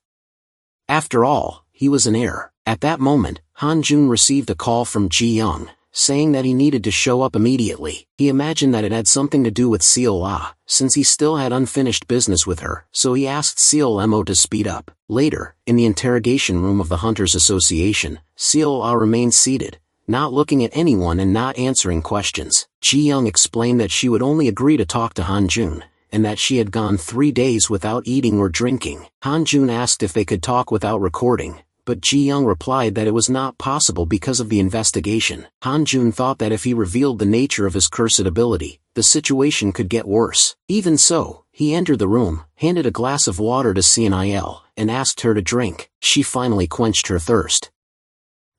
After all, he was an heir. At that moment, Hanjun received a call from Ji-young, saying that he needed to show up immediately. He imagined that it had something to do with Seal-Ah, since he still had unfinished business with her, so he asked Seal-Emo to speed up. Later, in the interrogation room of the Hunters Association, Seal-Ah remained seated, not looking at anyone and not answering questions. Ji-young explained that she would only agree to talk to Hanjun, and that she had gone 3 days without eating or drinking. Hanjun asked if they could talk without recording, but Ji-young replied that it was not possible because of the investigation. Hanjun thought that if he revealed the nature of his cursed ability, the situation could get worse. Even so, he entered the room, handed a glass of water to Cnil, and asked her to drink. She finally quenched her thirst.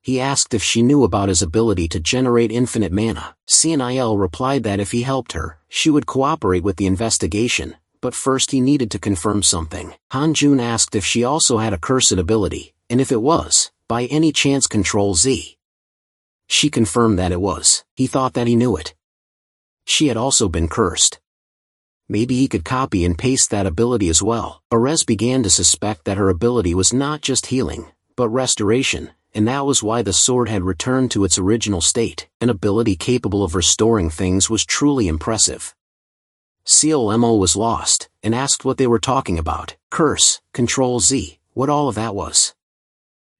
He asked if she knew about his ability to generate infinite mana. Cnil replied that if he helped her, she would cooperate with the investigation, but first he needed to confirm something. Hanjun asked if she also had a cursed ability, and if it was, by any chance Control Z. She confirmed that it was. He thought that he knew it. She had also been cursed. Maybe he could copy and paste that ability as well. Erez began to suspect that her ability was not just healing, but restoration, and that was why the sword had returned to its original state. An ability capable of restoring things was truly impressive. Clmo was lost, and asked what they were talking about. Curse, Control Z, what all of that was.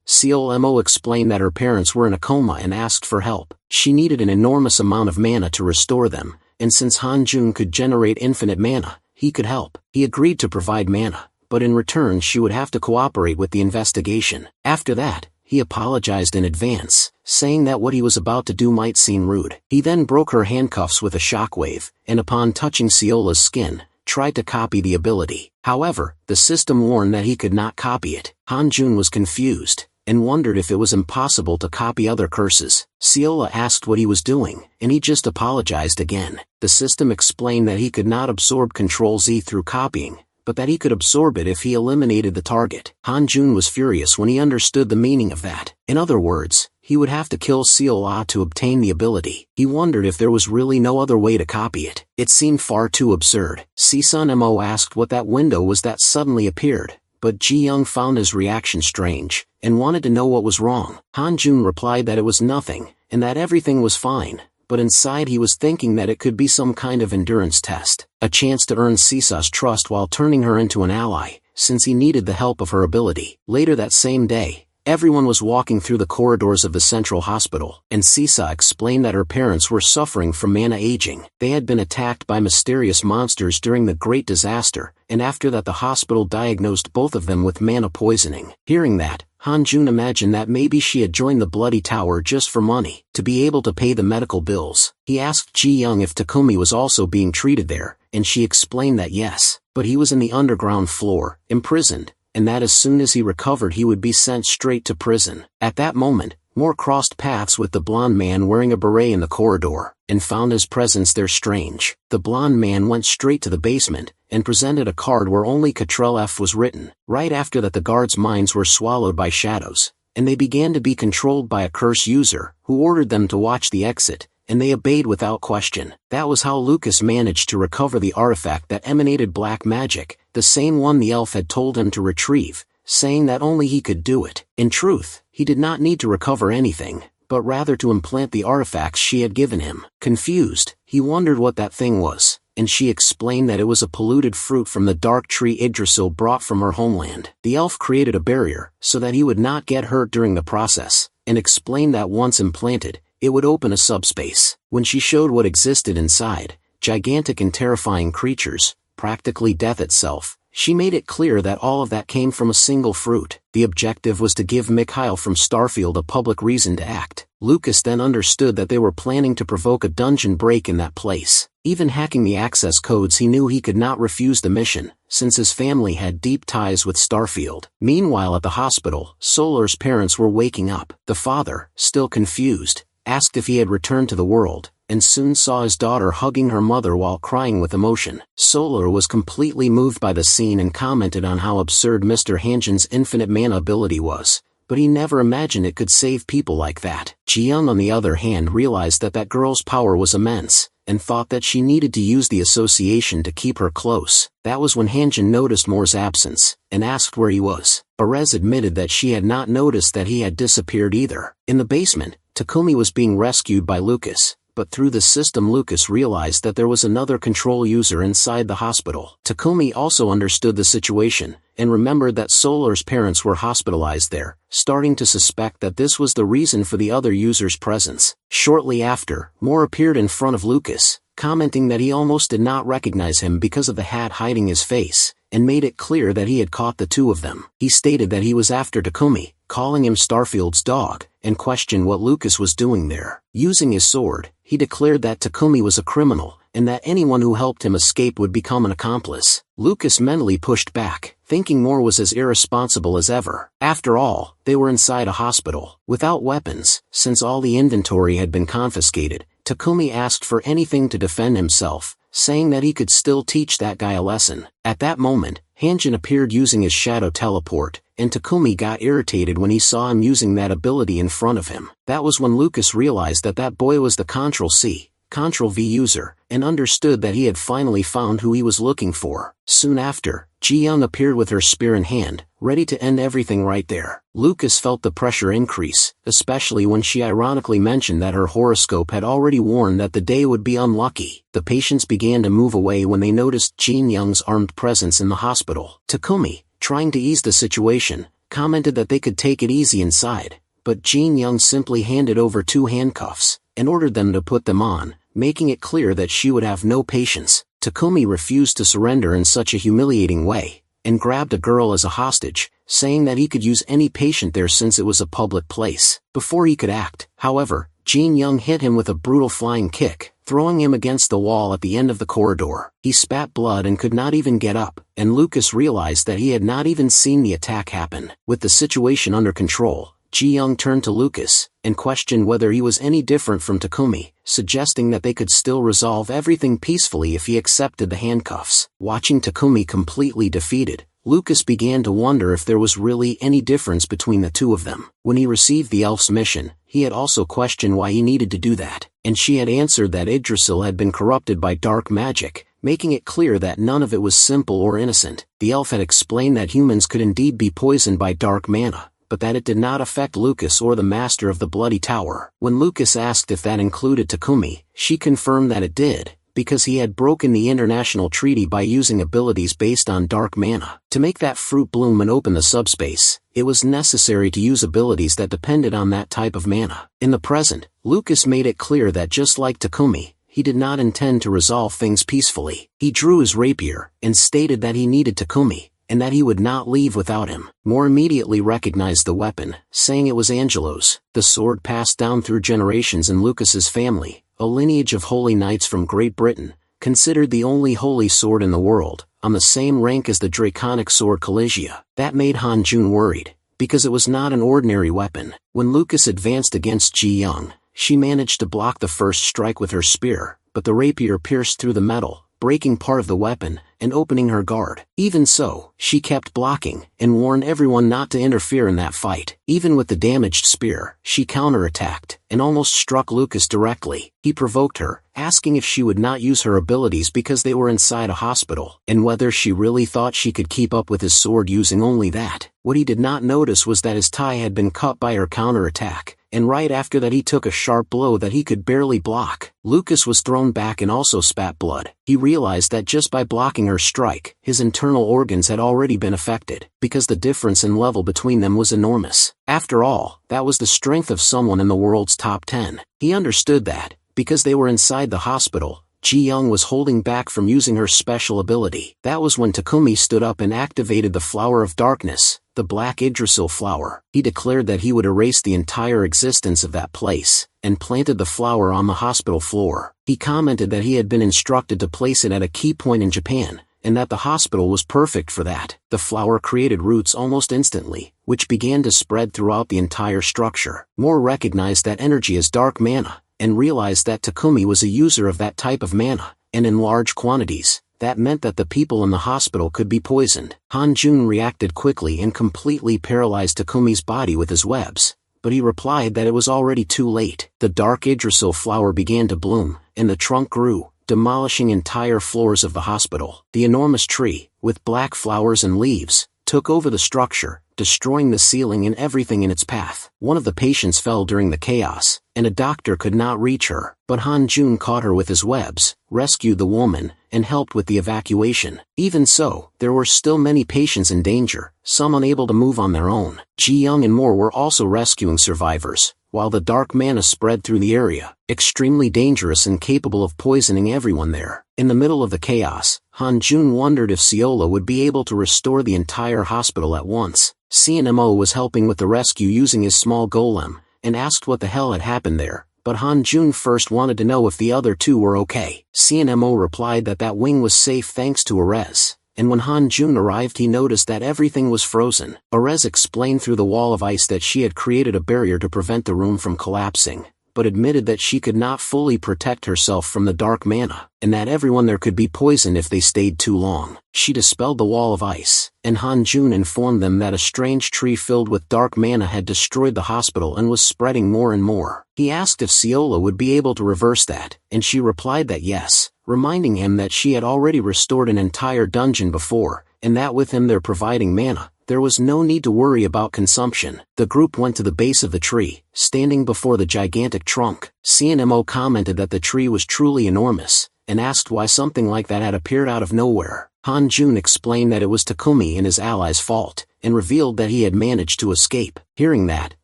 Clmo explained that her parents were in a coma and asked for help. She needed an enormous amount of mana to restore them, and since Hanjun could generate infinite mana, he could help. He agreed to provide mana, but in return she would have to cooperate with the investigation. After that, he apologized in advance, saying that what he was about to do might seem rude. He then broke her handcuffs with a shockwave, and upon touching Ciola's skin, tried to copy the ability. However, the system warned that he could not copy it. Hanjun was confused, and wondered if it was impossible to copy other curses. Ciola asked what he was doing, and he just apologized again. The system explained that he could not absorb Control Z through copying, but that he could absorb it if he eliminated the target. Hanjun was furious when he understood the meaning of that. In other words, he would have to kill Ciola to obtain the ability. He wondered if there was really no other way to copy it. It seemed far too absurd. Sisun Mo asked what that window was that suddenly appeared, but Ji Young found his reaction strange, and wanted to know what was wrong. Hanjun replied that it was nothing, and that everything was fine, but inside he was thinking that it could be some kind of endurance test, a chance to earn Sisa's trust while turning her into an ally, since he needed the help of her ability. Later that same day, everyone was walking through the corridors of the central hospital, and Sisa explained that her parents were suffering from mana aging. They had been attacked by mysterious monsters during the Great Disaster, and after that the hospital diagnosed both of them with mana poisoning. Hearing that, Hanjun imagined that maybe she had joined the Bloody Tower just for money, to be able to pay the medical bills. He asked Ji Young if Takumi was also being treated there, and she explained that yes, but he was in the underground floor, imprisoned, and that as soon as he recovered he would be sent straight to prison. At that moment, Moore crossed paths with the blonde man wearing a beret in the corridor, and found his presence there strange. The blonde man went straight to the basement, and presented a card where only Ctrl F was written. Right after that the guards' minds were swallowed by shadows, and they began to be controlled by a curse user, who ordered them to watch the exit, and they obeyed without question. That was how Lucas managed to recover the artifact that emanated black magic, the same one the elf had told him to retrieve, saying that only he could do it. In truth, he did not need to recover anything, but rather to implant the artifacts she had given him. Confused, he wondered what that thing was, and she explained that it was a polluted fruit from the dark tree Yggdrasil brought from her homeland. The elf created a barrier, so that he would not get hurt during the process, and explained that once implanted, it would open a subspace. When she showed what existed inside, gigantic and terrifying creatures, practically death itself, she made it clear that all of that came from a single fruit. The objective was to give Mikhail from Starfield a public reason to act. Lucas then understood that they were planning to provoke a dungeon break in that place. Even hacking the access codes, he knew he could not refuse the mission, since his family had deep ties with Starfield. Meanwhile at the hospital, Solar's parents were waking up. The father, still confused, asked if he had returned to the world, and soon saw his daughter hugging her mother while crying with emotion. Solar was completely moved by the scene and commented on how absurd Mr. Hanjin's infinite mana ability was, but he never imagined it could save people like that. Ji-young on the other hand realized that that girl's power was immense, and thought that she needed to use the association to keep her close. That was when Hanjin noticed Moore's absence, and asked where he was. Erez admitted that she had not noticed that he had disappeared either. In the basement, Takumi was being rescued by Lucas, but through the system Lucas realized that there was another control user inside the hospital. Takumi also understood the situation, and remembered that Solar's parents were hospitalized there, starting to suspect that this was the reason for the other user's presence. Shortly after, Moore appeared in front of Lucas, commenting that he almost did not recognize him because of the hat hiding his face, and made it clear that he had caught the two of them. He stated that he was after Takumi, calling him Starfield's dog, and questioned what Lucas was doing there. Using his sword, he declared that Takumi was a criminal, and that anyone who helped him escape would become an accomplice. Lucas mentally pushed back, thinking more was as irresponsible as ever. After all, they were inside a hospital, without weapons, since all the inventory had been confiscated. Takumi asked for anything to defend himself, saying that he could still teach that guy a lesson. At that moment, Hanjin appeared using his shadow teleport, and Takumi got irritated when he saw him using that ability in front of him. That was when Lucas realized that that boy was the Ctrl-C, Ctrl-V user, and understood that he had finally found who he was looking for. Soon after, Ji-young appeared with her spear in hand, ready to end everything right there. Lucas felt the pressure increase, especially when she ironically mentioned that her horoscope had already warned that the day would be unlucky. The patients began to move away when they noticed Ji-young's armed presence in the hospital. Takumi, trying to ease the situation, commented that they could take it easy inside, but Ji-young simply handed over 2 handcuffs, and ordered them to put them on, making it clear that she would have no patience. Takumi refused to surrender in such a humiliating way, and grabbed a girl as a hostage, saying that he could use any patient there since it was a public place. Before he could act, however, Ji-young hit him with a brutal flying kick, throwing him against the wall at the end of the corridor. He spat blood and could not even get up, and Lucas realized that he had not even seen the attack happen. With the situation under control, Ji-young turned to Lucas, and questioned whether he was any different from Takumi, suggesting that they could still resolve everything peacefully if he accepted the handcuffs. Watching Takumi completely defeated, Lucas began to wonder if there was really any difference between the two of them. When he received the elf's mission, he had also questioned why he needed to do that, and she had answered that Yggdrasil had been corrupted by dark magic, making it clear that none of it was simple or innocent. The elf had explained that humans could indeed be poisoned by dark mana, but that it did not affect Lucas or the master of the Bloody Tower. When Lucas asked if that included Takumi, she confirmed that it did, because he had broken the international treaty by using abilities based on dark mana. To make that fruit bloom and open the subspace, it was necessary to use abilities that depended on that type of mana. In the present, Lucas made it clear that just like Takumi, he did not intend to resolve things peacefully. He drew his rapier, and stated that he needed Takumi, and that he would not leave without him. Moore immediately recognized the weapon, saying it was Angelo's. The sword passed down through generations in Lucas's family, a lineage of holy knights from Great Britain, considered the only holy sword in the world, on the same rank as the draconic sword Caligia. That made Han Jun worried, because it was not an ordinary weapon. When Lucas advanced against Ji-young, she managed to block the first strike with her spear, but the rapier pierced through the metal, breaking part of the weapon, and opening her guard. Even so, she kept blocking, and warned everyone not to interfere in that fight. Even with the damaged spear, she counterattacked, and almost struck Lucas directly. He provoked her, asking if she would not use her abilities because they were inside a hospital, and whether she really thought she could keep up with his sword using only that. What he did not notice was that his tie had been cut by her counterattack, and right after that he took a sharp blow that he could barely block. Lucas was thrown back and also spat blood. He realized that just by blocking her strike, his internal organs had already been affected, because the difference in level between them was enormous. After all, that was the strength of someone in the world's top 10. He understood that, because they were inside the hospital, Ji-young was holding back from using her special ability. That was when Takumi stood up and activated the Flower of Darkness, the Black Yggdrasil flower. He declared that he would erase the entire existence of that place, and planted the flower on the hospital floor. He commented that he had been instructed to place it at a key point in Japan, and that the hospital was perfect for that. The flower created roots almost instantly, which began to spread throughout the entire structure. Moore recognized that energy as dark mana, and realized that Takumi was a user of that type of mana, and in large quantities. That meant that the people in the hospital could be poisoned. Han Jun reacted quickly and completely paralyzed Takumi's body with his webs, but he replied that it was already too late. The dark Yggdrasil flower began to bloom, and the trunk grew, demolishing entire floors of the hospital. The enormous tree, with black flowers and leaves, took over the structure, destroying the ceiling and everything in its path. One of the patients fell during the chaos, and a doctor could not reach her, but Han Jun caught her with his webs, rescued the woman, and helped with the evacuation. Even so, there were still many patients in danger, some unable to move on their own. Ji-young and Moore were also rescuing survivors, while the dark mana spread through the area, extremely dangerous and capable of poisoning everyone there. In the middle of the chaos, Han Jun wondered if Ciola would be able to restore the entire hospital at once. CNMO was helping with the rescue using his small golem, and asked what the hell had happened there, but Han Jun first wanted to know if the other two were okay. CNMO replied that that wing was safe thanks to Arez, and when Han Jun arrived he noticed that everything was frozen. Erez explained through the wall of ice that she had created a barrier to prevent the room from collapsing, but admitted that she could not fully protect herself from the dark mana, and that everyone there could be poisoned if they stayed too long. She dispelled the wall of ice, and Han Jun informed them that a strange tree filled with dark mana had destroyed the hospital and was spreading more and more. He asked if Seola would be able to reverse that, and she replied that yes, reminding him that she had already restored an entire dungeon before, and that with him there providing mana, there was no need to worry about consumption. The group went to the base of the tree, standing before the gigantic trunk. CNMO commented that the tree was truly enormous, and asked why something like that had appeared out of nowhere. Han Jun explained that it was Takumi and his allies' fault, and revealed that he had managed to escape. Hearing that,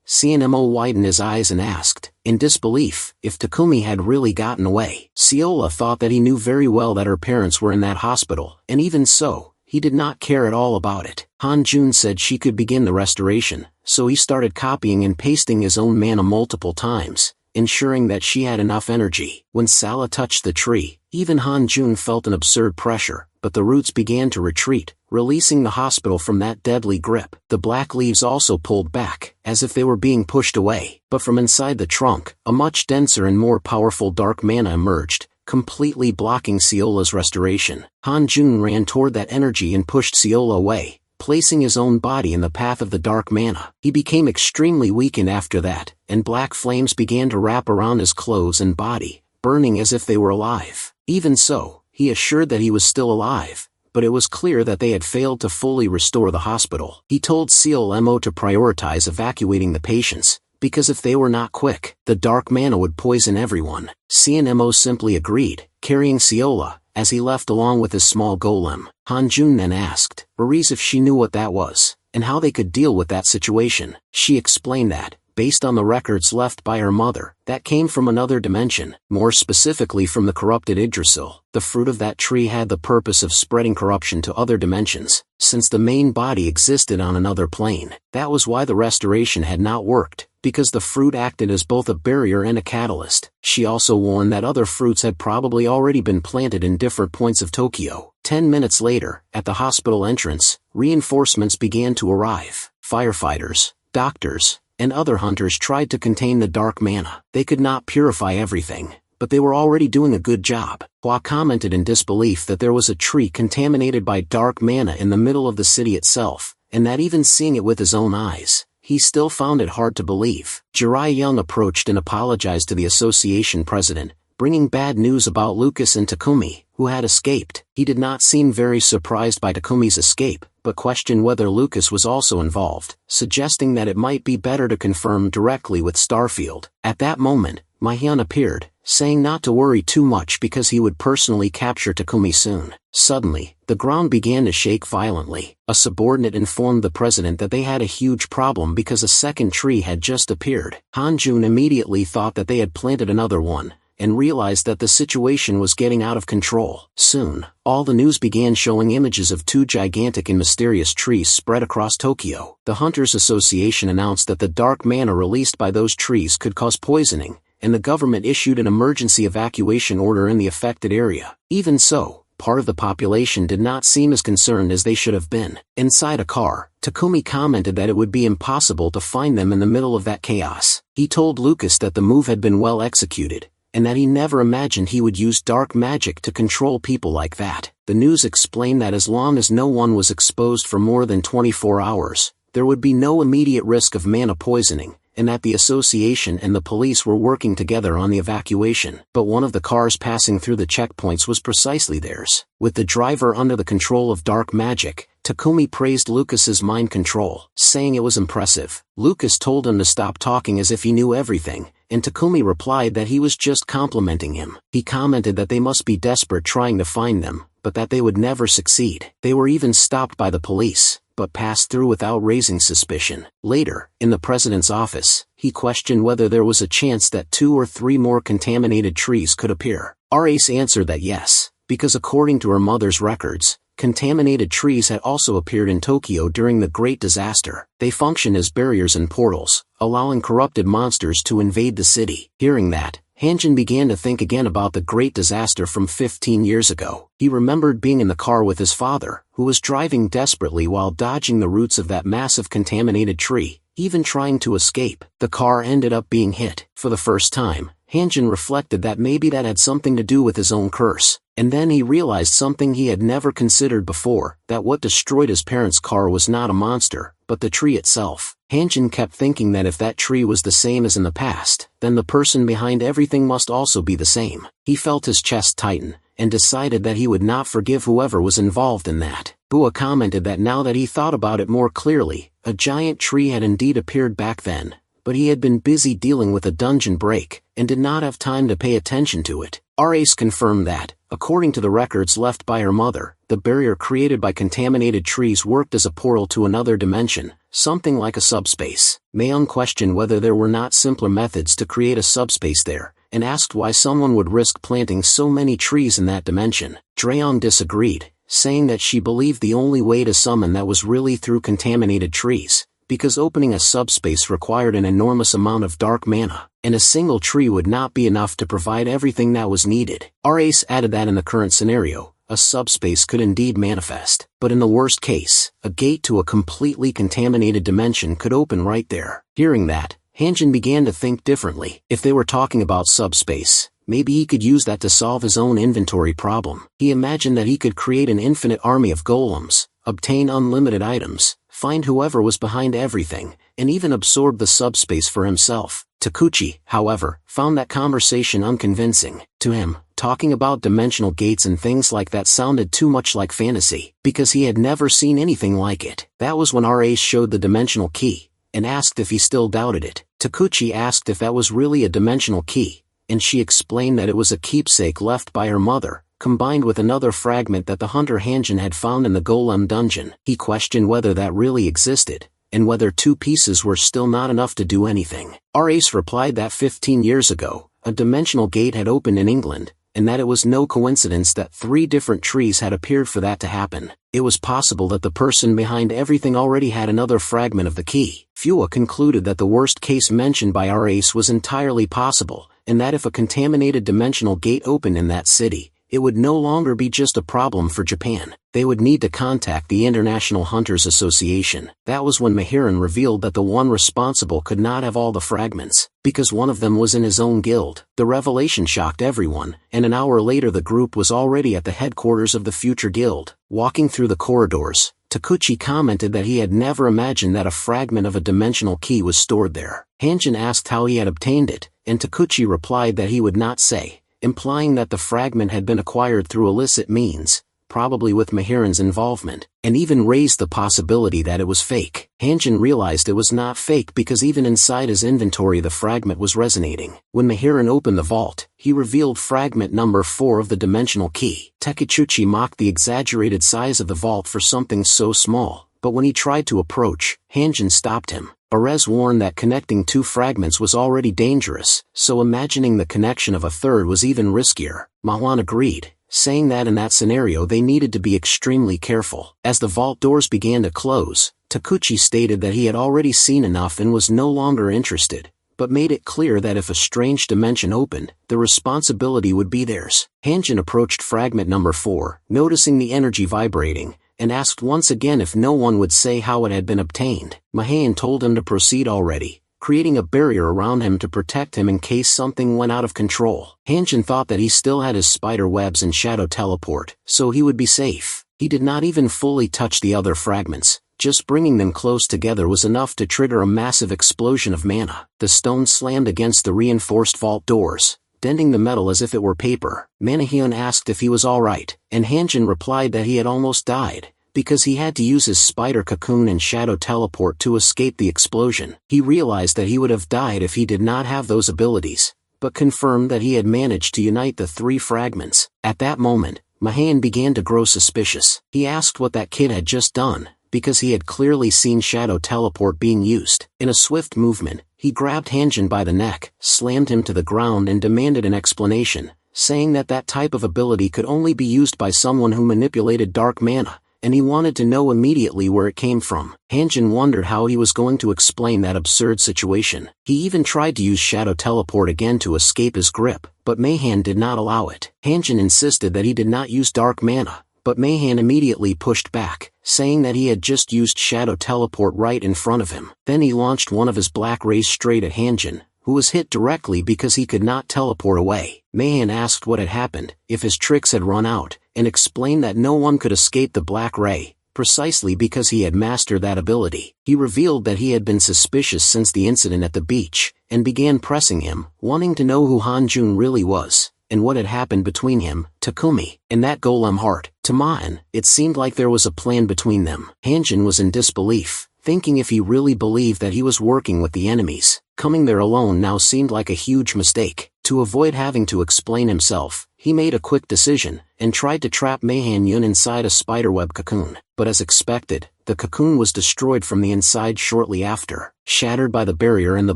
CNMO widened his eyes and asked, in disbelief, if Takumi had really gotten away. Seola thought that he knew very well that her parents were in that hospital, and even so, he did not care at all about it. Han Jun said she could begin the restoration, so he started copying and pasting his own mana multiple times, ensuring that she had enough energy. When Sala touched the tree, even Han Jun felt an absurd pressure, but the roots began to retreat, releasing the hospital from that deadly grip. The black leaves also pulled back, as if they were being pushed away, but from inside the trunk, a much denser and more powerful dark mana emerged, completely blocking Seola's restoration. Han Jun ran toward that energy and pushed Seola away, placing his own body in the path of the dark mana. He became extremely weakened after that, and black flames began to wrap around his clothes and body, burning as if they were alive. Even so, he assured that he was still alive, but it was clear that they had failed to fully restore the hospital. He told CLMO to prioritize evacuating the patients, because if they were not quick, the dark mana would poison everyone. CNMO simply agreed, carrying Seola, as he left along with his small golem. Han Jun then asked Erez if she knew what that was, and how they could deal with that situation. She explained that, based on the records left by her mother, that came from another dimension, more specifically from the corrupted Yggdrasil. The fruit of that tree had the purpose of spreading corruption to other dimensions, since the main body existed on another plane. That was why the restoration had not worked, because the fruit acted as both a barrier and a catalyst. She also warned that other fruits had probably already been planted in different points of Tokyo. 10 minutes later, at the hospital entrance, reinforcements began to arrive. Firefighters, doctors, and other hunters tried to contain the dark mana. They could not purify everything, but they were already doing a good job. Hua commented in disbelief that there was a tree contaminated by dark mana in the middle of the city itself, and that even seeing it with his own eyes, he still found it hard to believe. Jirai Young approached and apologized to the association president, bringing bad news about Lucas and Takumi, who had escaped. He did not seem very surprised by Takumi's escape, but questioned whether Lucas was also involved, suggesting that it might be better to confirm directly with Starfield. At that moment, Mahyun appeared, saying not to worry too much because he would personally capture Takumi soon. Suddenly, the ground began to shake violently. A subordinate informed the president that they had a huge problem because a second tree had just appeared. Han Jun immediately thought that they had planted another one, and realized that the situation was getting out of control. Soon, all the news began showing images of two gigantic and mysterious trees spread across Tokyo. The Hunters Association announced that the dark mana released by those trees could cause poisoning, and the government issued an emergency evacuation order in the affected area. Even so, part of the population did not seem as concerned as they should have been. Inside a car, Takumi commented that it would be impossible to find them in the middle of that chaos. He told Lucas that the move had been well executed, and that he never imagined he would use dark magic to control people like that. The news explained that as long as no one was exposed for more than 24 hours, there would be no immediate risk of mana poisoning, and that the association and the police were working together on the evacuation. But one of the cars passing through the checkpoints was precisely theirs. With the driver under the control of dark magic, Takumi praised Lucas's mind control, saying it was impressive. Lucas told him to stop talking as if he knew everything, and Takumi replied that he was just complimenting him. He commented that they must be desperate trying to find them, but that they would never succeed. They were even stopped by the police, but passed through without raising suspicion. Later, in the president's office, he questioned whether there was a chance that 2 or 3 more contaminated trees could appear. Ace answered that yes, because according to her mother's records, contaminated trees had also appeared in Tokyo during the Great Disaster. They function as barriers and portals, allowing corrupted monsters to invade the city. Hearing that, Hanjin began to think again about the great disaster from 15 years ago. He remembered being in the car with his father, who was driving desperately while dodging the roots of that massive contaminated tree, even trying to escape. The car ended up being hit. For the first time, Hanjin reflected that maybe that had something to do with his own curse. And then he realized something he had never considered before, that what destroyed his parents' car was not a monster, but the tree itself. Hanjin kept thinking that if that tree was the same as in the past, then the person behind everything must also be the same. He felt his chest tighten, and decided that he would not forgive whoever was involved in that. Bua commented that now that he thought about it more clearly, a giant tree had indeed appeared back then, but he had been busy dealing with a dungeon break, and did not have time to pay attention to it. Race confirmed that, according to the records left by her mother, the barrier created by contaminated trees worked as a portal to another dimension, something like a subspace. Mayung questioned whether there were not simpler methods to create a subspace there, and asked why someone would risk planting so many trees in that dimension. Dreong disagreed, saying that she believed the only way to summon that was really through contaminated trees, because opening a subspace required an enormous amount of dark mana, and a single tree would not be enough to provide everything that was needed. Race added that in the current scenario, a subspace could indeed manifest, but in the worst case, a gate to a completely contaminated dimension could open right there. Hearing that, Hanjin began to think differently. If they were talking about subspace, maybe he could use that to solve his own inventory problem. He imagined that he could create an infinite army of golems, obtain unlimited items, find whoever was behind everything, and even absorb the subspace for himself. Takuchi, however, found that conversation unconvincing. To him, talking about dimensional gates and things like that sounded too much like fantasy, because he had never seen anything like it. That was when Race showed the dimensional key, and asked if he still doubted it. Takuchi asked if that was really a dimensional key, and she explained that it was a keepsake left by her mother, combined with another fragment that the hunter Hanjin had found in the golem dungeon. He questioned whether that really existed, and whether two pieces were still not enough to do anything. Race replied that 15 years ago, a dimensional gate had opened in England, and that it was no coincidence that 3 different trees had appeared for that to happen. It was possible that the person behind everything already had another fragment of the key. Fua concluded that the worst case mentioned by Race was entirely possible, and that if a contaminated dimensional gate opened in that city, it would no longer be just a problem for Japan. They would need to contact the International Hunters Association. That was when Mahiran revealed that the one responsible could not have all the fragments, because one of them was in his own guild. The revelation shocked everyone, and an hour later the group was already at the headquarters of the future guild. Walking through the corridors, Takuchi commented that he had never imagined that a fragment of a dimensional key was stored there. Hanjin asked how he had obtained it, and Takuchi replied that he would not say, implying that the fragment had been acquired through illicit means, probably with Mahiran's involvement, and even raised the possibility that it was fake. Hanjin realized it was not fake because even inside his inventory the fragment was resonating. When Mahiran opened the vault, he revealed fragment number 4 of the dimensional key. Takichuchi mocked the exaggerated size of the vault for something so small, but when he tried to approach, Hanjin stopped him. Perez warned that connecting 2 fragments was already dangerous, so imagining the connection of a third was even riskier. Manhwa agreed, saying that in that scenario they needed to be extremely careful. As the vault doors began to close, Takuchi stated that he had already seen enough and was no longer interested, but made it clear that if a strange dimension opened, the responsibility would be theirs. Hanjin approached fragment number 4, noticing the energy vibrating, and asked once again if no one would say how it had been obtained. Mahan told him to proceed already, creating a barrier around him to protect him in case something went out of control. Hanjin thought that he still had his spider webs and shadow teleport, so he would be safe. He did not even fully touch the other fragments. Just bringing them close together was enough to trigger a massive explosion of mana. The stone slammed against the reinforced vault doors, denting the metal as if it were paper. Manahyun asked if he was alright, and Hanjin replied that he had almost died, because he had to use his spider cocoon and shadow teleport to escape the explosion. He realized that he would have died if he did not have those abilities, but confirmed that he had managed to unite the 3 fragments. At that moment, Mahan began to grow suspicious. He asked what that kid had just done, because he had clearly seen shadow teleport being used. In a swift movement, he grabbed Hanjin by the neck, slammed him to the ground and demanded an explanation, saying that that type of ability could only be used by someone who manipulated dark mana, and he wanted to know immediately where it came from. Hanjin wondered how he was going to explain that absurd situation. He even tried to use shadow teleport again to escape his grip, but Mayhan did not allow it. Hanjin insisted that he did not use dark mana, but Mayhan immediately pushed back, saying that he had just used shadow teleport right in front of him. Then he launched one of his black rays straight at Hanjin, who was hit directly because he could not teleport away. Mayhan asked what had happened, if his tricks had run out, and explained that no one could escape the black ray, precisely because he had mastered that ability. He revealed that he had been suspicious since the incident at the beach, and began pressing him, wanting to know who Hanjun really was, and what had happened between him, Takumi, and that golem heart. To Maan, it seemed like there was a plan between them. Hanjin was in disbelief, thinking if he really believed that he was working with the enemies, coming there alone now seemed like a huge mistake. To avoid having to explain himself, he made a quick decision, and tried to trap Mayhan Yun inside a spiderweb cocoon. But as expected, the cocoon was destroyed from the inside shortly after. Shattered by the barrier and the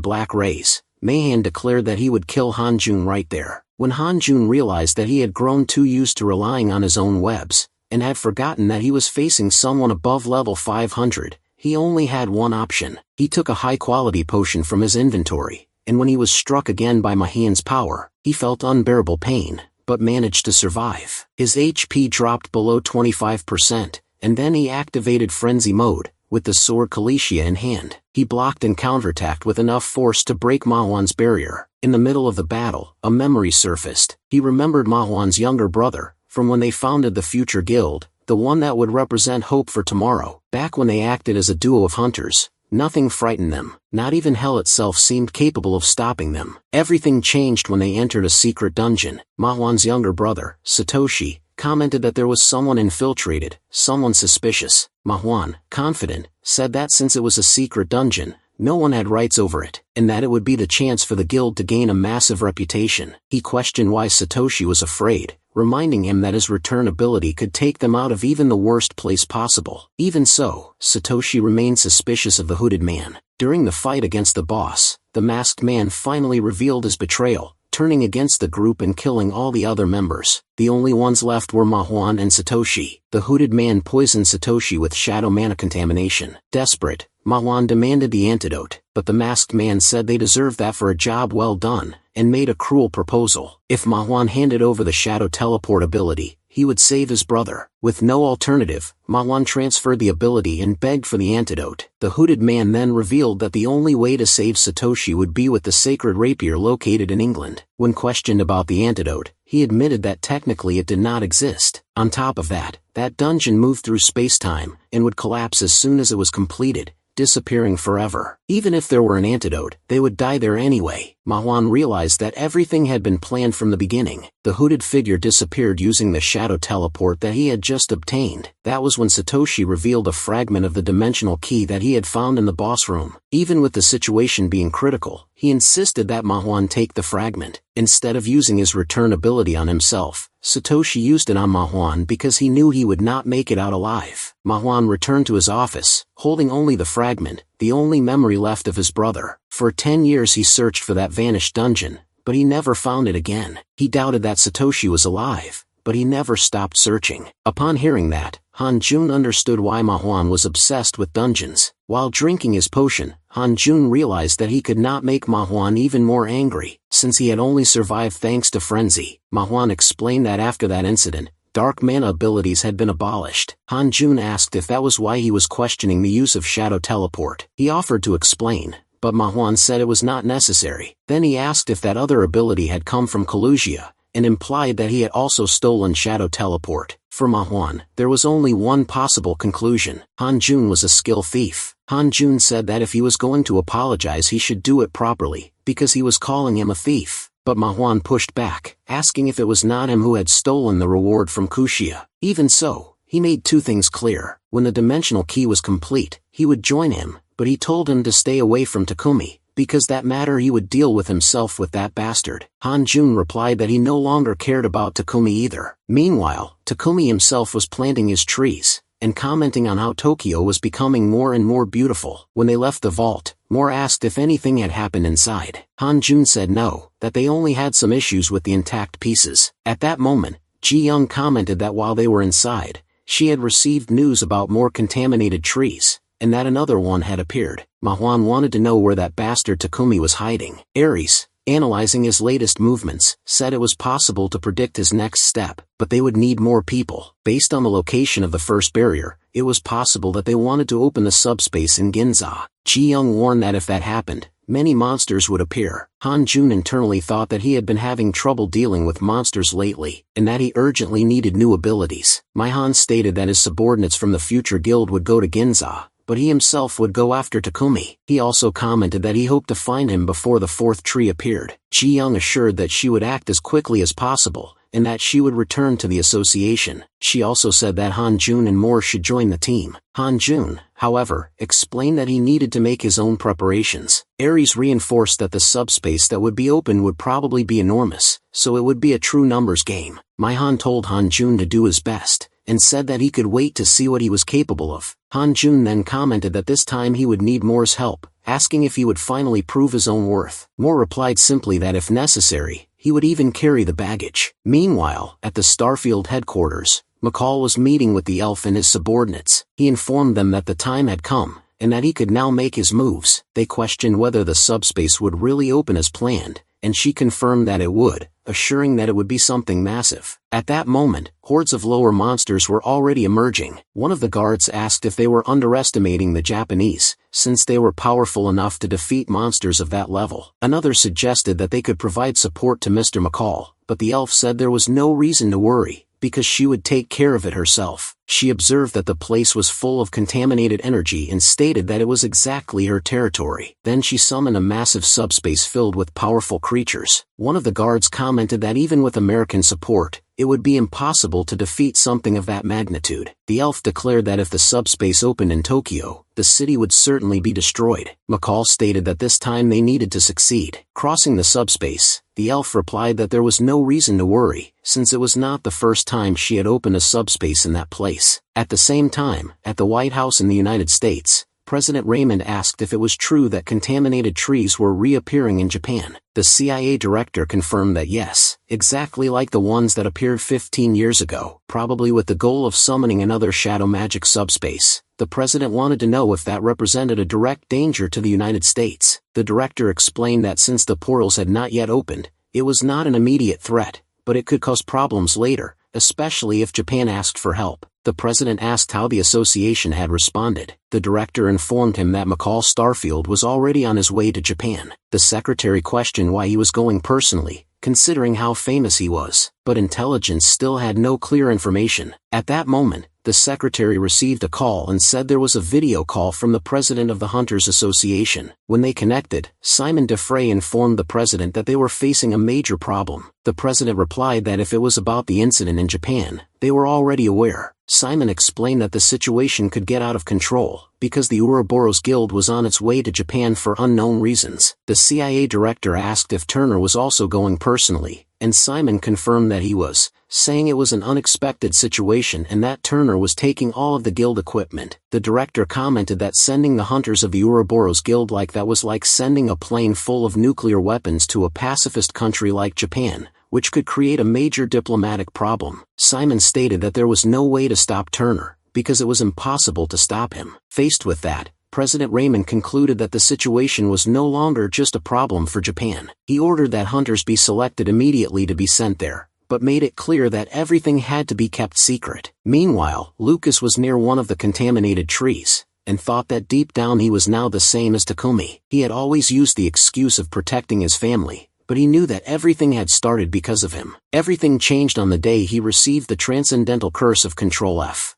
black rays, Mayhan declared that he would kill Hanjun right there. When Hanjun realized that he had grown too used to relying on his own webs, and had forgotten that he was facing someone above level 500, he only had one option. He took a high-quality potion from his inventory, and when he was struck again by Mahian's power, he felt unbearable pain, but managed to survive. His HP dropped below 25%, and then he activated Frenzy Mode, with the sword Kalicia in hand. He blocked and counterattacked with enough force to break Mahuan's barrier. In the middle of the battle, a memory surfaced. He remembered Mahuan's younger brother, from when they founded the Future Guild, the one that would represent hope for tomorrow. Back when they acted as a duo of hunters, nothing frightened them. Not even hell itself seemed capable of stopping them. Everything changed when they entered a secret dungeon. Mahuan's younger brother, Satoshi, commented that there was someone infiltrated, someone suspicious. Mahuan, confident, said that since it was a secret dungeon, no one had rights over it, and that it would be the chance for the guild to gain a massive reputation. He questioned why Satoshi was afraid, reminding him that his return ability could take them out of even the worst place possible. Even so, Satoshi remained suspicious of the hooded man. During the fight against the boss, the masked man finally revealed his betrayal, turning against the group and killing all the other members. The only ones left were Mahuan and Satoshi. The hooded man poisoned Satoshi with shadow mana contamination. Desperate, Mahuan demanded the antidote, but the masked man said they deserved that for a job well done, and made a cruel proposal. If Mahuan handed over the shadow teleport ability, he would save his brother. With no alternative, Mahuan transferred the ability and begged for the antidote. The hooded man then revealed that the only way to save Satoshi would be with the sacred rapier located in England. When questioned about the antidote, he admitted that technically it did not exist. On top of that, that dungeon moved through space-time, and would collapse as soon as it was completed, disappearing forever. Even if there were an antidote, they would die there anyway. Mahuan realized that everything had been planned from the beginning. The hooded figure disappeared using the shadow teleport that he had just obtained. That was when Satoshi revealed a fragment of the dimensional key that he had found in the boss room. Even with the situation being critical, he insisted that Mahuan take the fragment. Instead of using his return ability on himself, Satoshi used it on Mahuan because he knew he would not make it out alive. Mahuan returned to his office, holding only the fragment, the only memory left of his brother. For 10 years he searched for that vanished dungeon, but he never found it again. He doubted that Satoshi was alive, but he never stopped searching. Upon hearing that, Han-jun understood why Mahuan was obsessed with dungeons. While drinking his potion, Han-jun realized that he could not make Mahuan even more angry, since he had only survived thanks to frenzy. Mahuan explained that after that incident, dark mana abilities had been abolished. Han-jun asked if that was why he was questioning the use of shadow teleport. He offered to explain, but Mahuan said it was not necessary. Then he asked if that other ability had come from Kalusia, and implied that he had also stolen shadow teleport. For Mahuan, there was only one possible conclusion. Han-jun was a skill thief. Han-jun said that if he was going to apologize he should do it properly, because he was calling him a thief. But Mahuan pushed back, asking if it was not him who had stolen the reward from Kushia. Even so, he made two things clear. When the dimensional key was complete, he would join him, but he told him to stay away from Takumi, because that matter he would deal with himself with that bastard. Han-jun replied that he no longer cared about Takumi either. Meanwhile, Takumi himself was planting his trees, and commenting on how Tokyo was becoming more and more beautiful. When they left the vault, Moore asked if anything had happened inside. Han-jun said no, that they only had some issues with the intact pieces. At that moment, Ji-young commented that while they were inside, she had received news about more contaminated trees, and that another one had appeared. Manhwa wanted to know where that bastard Takumi was hiding. Ares, analyzing his latest movements, said it was possible to predict his next step, but they would need more people. Based on the location of the first barrier, it was possible that they wanted to open the subspace in Ginza. Ji-young warned that if that happened, many monsters would appear. Han-jun internally thought that he had been having trouble dealing with monsters lately, and that he urgently needed new abilities. Mi-han stated that his subordinates from the future guild would go to Ginza, but he himself would go after Takumi. He also commented that he hoped to find him before the fourth tree appeared. Ji-young assured that she would act as quickly as possible, and that she would return to the association. She also said that Han-jun and more should join the team. Han-jun, however, explained that he needed to make his own preparations. Ares reinforced that the subspace that would be open would probably be enormous, so it would be a true numbers game. Mi-han told Han-jun to do his best, and said that he could wait to see what he was capable of. Han-jun then commented that this time he would need Moore's help, asking if he would finally prove his own worth. Moore replied simply that if necessary, he would even carry the baggage. Meanwhile, at the Starfield headquarters, McCall was meeting with the elf and his subordinates. He informed them that the time had come, and that he could now make his moves. They questioned whether the subspace would really open as planned, and she confirmed that it would, assuring that it would be something massive. At that moment, hordes of lower monsters were already emerging. One of the guards asked if they were underestimating the Japanese, since they were powerful enough to defeat monsters of that level. Another suggested that they could provide support to Mr. McCall, but the elf said there was no reason to worry, because she would take care of it herself. She observed that the place was full of contaminated energy and stated that it was exactly her territory. Then she summoned a massive subspace filled with powerful creatures. One of the guards commented that even with American support, it would be impossible to defeat something of that magnitude. The elf declared that if the subspace opened in Tokyo, the city would certainly be destroyed. McCall stated that this time they needed to succeed. Crossing the subspace, the elf replied that there was no reason to worry, since it was not the first time she had opened a subspace in that place. At the same time, at the White House in the United States, President Raymond asked if it was true that contaminated trees were reappearing in Japan. The CIA director confirmed that yes, exactly like the ones that appeared 15 years ago, probably with the goal of summoning another shadow magic subspace. The president wanted to know if that represented a direct danger to the United States. The director explained that since the portals had not yet opened, it was not an immediate threat, but it could cause problems later, especially if Japan asked for help. The president asked how the association had responded. The director informed him that McCall Starfield was already on his way to Japan. The secretary questioned why he was going personally, considering how famous he was, but intelligence still had no clear information. At that moment, the secretary received a call and said there was a video call from the president of the Hunters Association. When they connected, Simon Defray informed the president that they were facing a major problem. The president replied that if it was about the incident in Japan, they were already aware. Simon explained that the situation could get out of control, because the Ouroboros Guild was on its way to Japan for unknown reasons. The CIA director asked if Turner was also going personally, and Simon confirmed that he was, saying it was an unexpected situation and that Turner was taking all of the guild equipment. The director commented that sending the hunters of the Ouroboros Guild like that was like sending a plane full of nuclear weapons to a pacifist country like Japan, which could create a major diplomatic problem. Simon stated that there was no way to stop Turner, because it was impossible to stop him. Faced with that, President Raymond concluded that the situation was no longer just a problem for Japan. He ordered that hunters be selected immediately to be sent there, but made it clear that everything had to be kept secret. Meanwhile, Lucas was near one of the contaminated trees, and thought that deep down he was now the same as Takumi. He had always used the excuse of protecting his family, but he knew that everything had started because of him. Everything changed on the day he received the transcendental curse of Control F.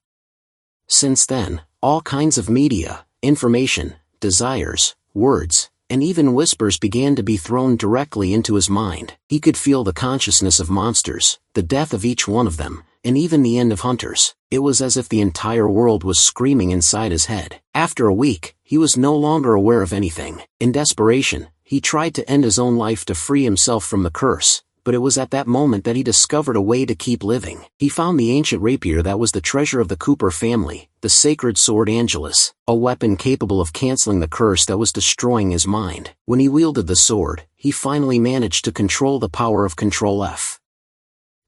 Since then, all kinds of media, information, desires, words, and even whispers began to be thrown directly into his mind. He could feel the consciousness of monsters, the death of each one of them, and even the end of hunters. It was as if the entire world was screaming inside his head. After a week, he was no longer aware of anything. In desperation, he tried to end his own life to free himself from the curse, but it was at that moment that he discovered a way to keep living. He found the ancient rapier that was the treasure of the Cooper family, the sacred sword Angelus, a weapon capable of canceling the curse that was destroying his mind. When he wielded the sword, he finally managed to control the power of Control F.